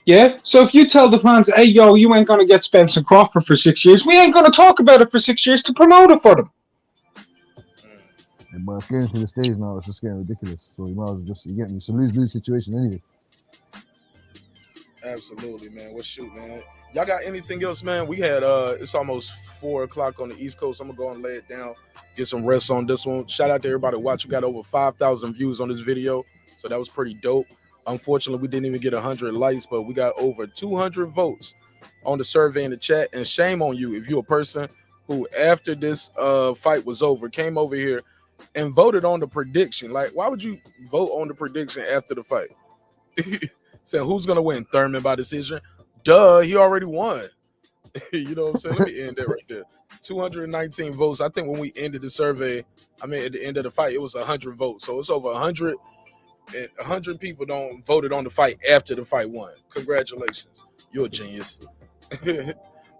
Yeah. So if you tell the fans, hey, yo, you ain't gonna get Spencer Crawford for 6 years, we ain't gonna talk about it for 6 years to promote it for them. Yeah, but it's getting to the stage now. It's just getting ridiculous. So you might as well just it's a lose-lose situation anyway. Absolutely, man. Well, shoot, man. Y'all got anything else, man? We had it's almost 4:00 on the East Coast. I'm gonna go and lay it down, get some rest on this one. Shout out to everybody watching. We got over 5,000 views on this video, so that was pretty dope. Unfortunately, we didn't even get 100 likes, but we got over 200 votes on the survey in the chat. And shame on you if you're a person who, after this fight was over, came over here and voted on the prediction. Like, why would you vote on the prediction after the fight? Saying who's gonna win? Thurman by decision. Duh, he already won. You know what I'm saying? Let me end that right there. 219 votes. I think when we ended the survey, I mean at the end of the fight, it was 100 votes. So it's over 100. And 100 people don't voted on the fight after the fight won. Congratulations. You're a genius.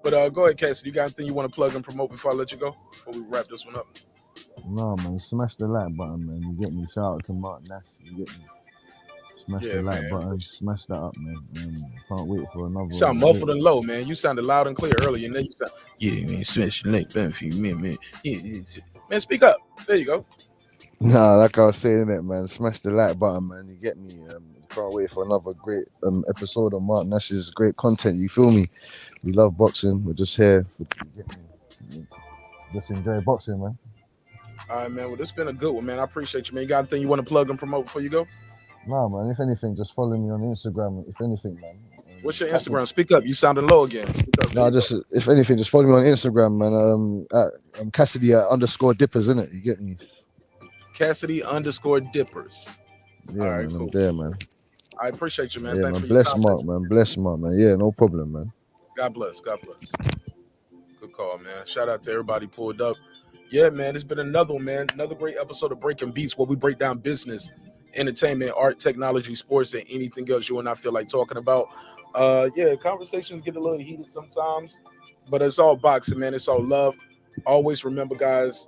But go ahead, Cassidy. You got anything you want to plug and promote before I let you go? Before we wrap this one up. No, man. Smash the like button, man. You get me. Shout out to Marqnash. You get me. Smash the like button. Smash that up, man. Can't wait for another. You sound muffled and low, man. You sounded loud and clear earlier. And then you sound, man, smash the like button for you, man. Man, speak up. There you go. Nah, like I was saying it, man. Smash the like button, man. You get me. Can't wait for another great episode of Marqnash's great content. You feel me? We love boxing. We're just here. Just enjoy boxing, man. All right, man. Well, this has been a good one, man. I appreciate you, man. You got anything you want to plug and promote before you go? Nah, man. If anything, just follow me on Instagram. If anything, man. What's your Instagram? Speak up. You sounding low again. Speak up. No, just if anything, just follow me on Instagram, man. At Cassidy _Dippers, innit? You get me? Cassidy _Dippers. Yeah, all right, man. cool. I'm there, man. I appreciate you, man. Yeah, Thanks man. for your Bless time. Marq, man. Bless Marq, man. Yeah, no problem, man. God bless. God bless. Good call, man. Shout out to everybody pulled up. Yeah, man. It's been another one, man. Another great episode of Breaking Beats, where we break down business, entertainment, art, technology, sports, and anything else you and I feel like talking about. Yeah, conversations get a little heated sometimes, but it's all boxing, man. It's all love. Always remember, guys,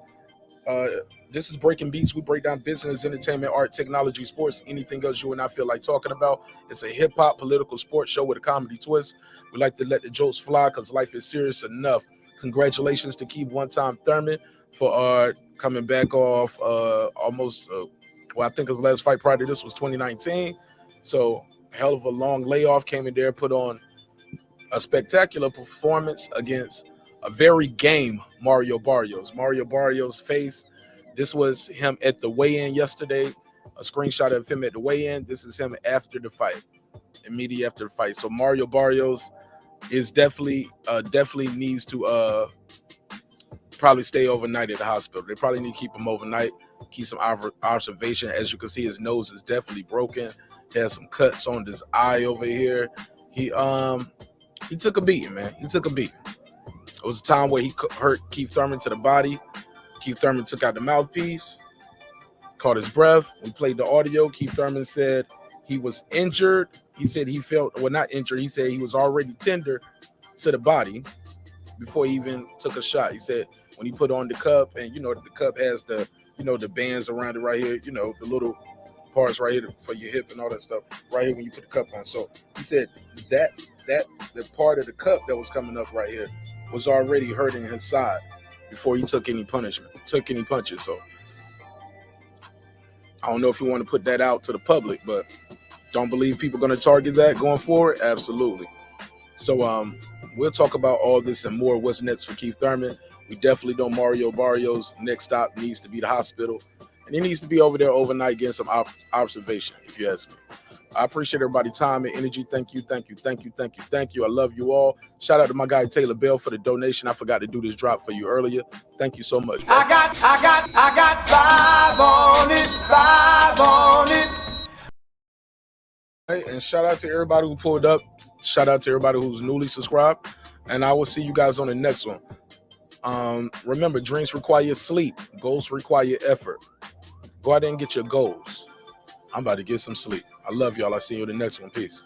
this is Breaking Beats. We break down business, entertainment, art, technology, sports, anything else you and I feel like talking about. It's a hip-hop political sports show with a comedy twist. We like to let the jokes fly because life is serious enough. Congratulations to Keith one-time Thurman for coming back off almost, I think his last fight prior to this was 2019. So hell of a long layoff, came in there, put on a spectacular performance against a very game Mario Barrios. Mario Barrios' face. This was him at the weigh-in yesterday. A screenshot of him at the weigh-in. This is him after the fight, immediately after the fight. So Mario Barrios is definitely needs to probably stay overnight at the hospital. They probably need to keep him overnight, keep some observation. As you can see, his nose is definitely broken. He has some cuts on his eye over here. He took a beating, man. He took a beating. It was a time where he hurt Keith Thurman to the body. Keith Thurman took out the mouthpiece, caught his breath. We played the audio. Keith Thurman said he was injured. He said he felt, well, not injured. He said he was already tender to the body before he even took a shot. He said when he put on the cup, and the cup has the, the bands around it right here, the little parts right here for your hip and all that stuff right here when you put the cup on. So he said that the part of the cup that was coming up right here was already hurting his side before he took any punches. So I don't know if you want to put that out to the public, but Don't believe people are going to target that going forward? Absolutely. So we'll talk about all this and more. What's next for Keith Thurman? We definitely know Mario Barrios' next stop needs to be the hospital. And he needs to be over there overnight getting some observation, if you ask me. I appreciate everybody's time and energy. Thank you, thank you, thank you, thank you, thank you. I love you all. Shout out to my guy Taylor Bell for the donation. I forgot to do this drop for you earlier. Thank you so much, bro. I got 5 on it. Hey, and shout out to everybody who pulled up. Shout out to everybody who's newly subscribed. And I will see you guys on the next one. Remember, dreams require sleep. Goals require effort. Go out there and get your goals. I'm about to get some sleep. I love y'all. I'll see you in the next one. Peace.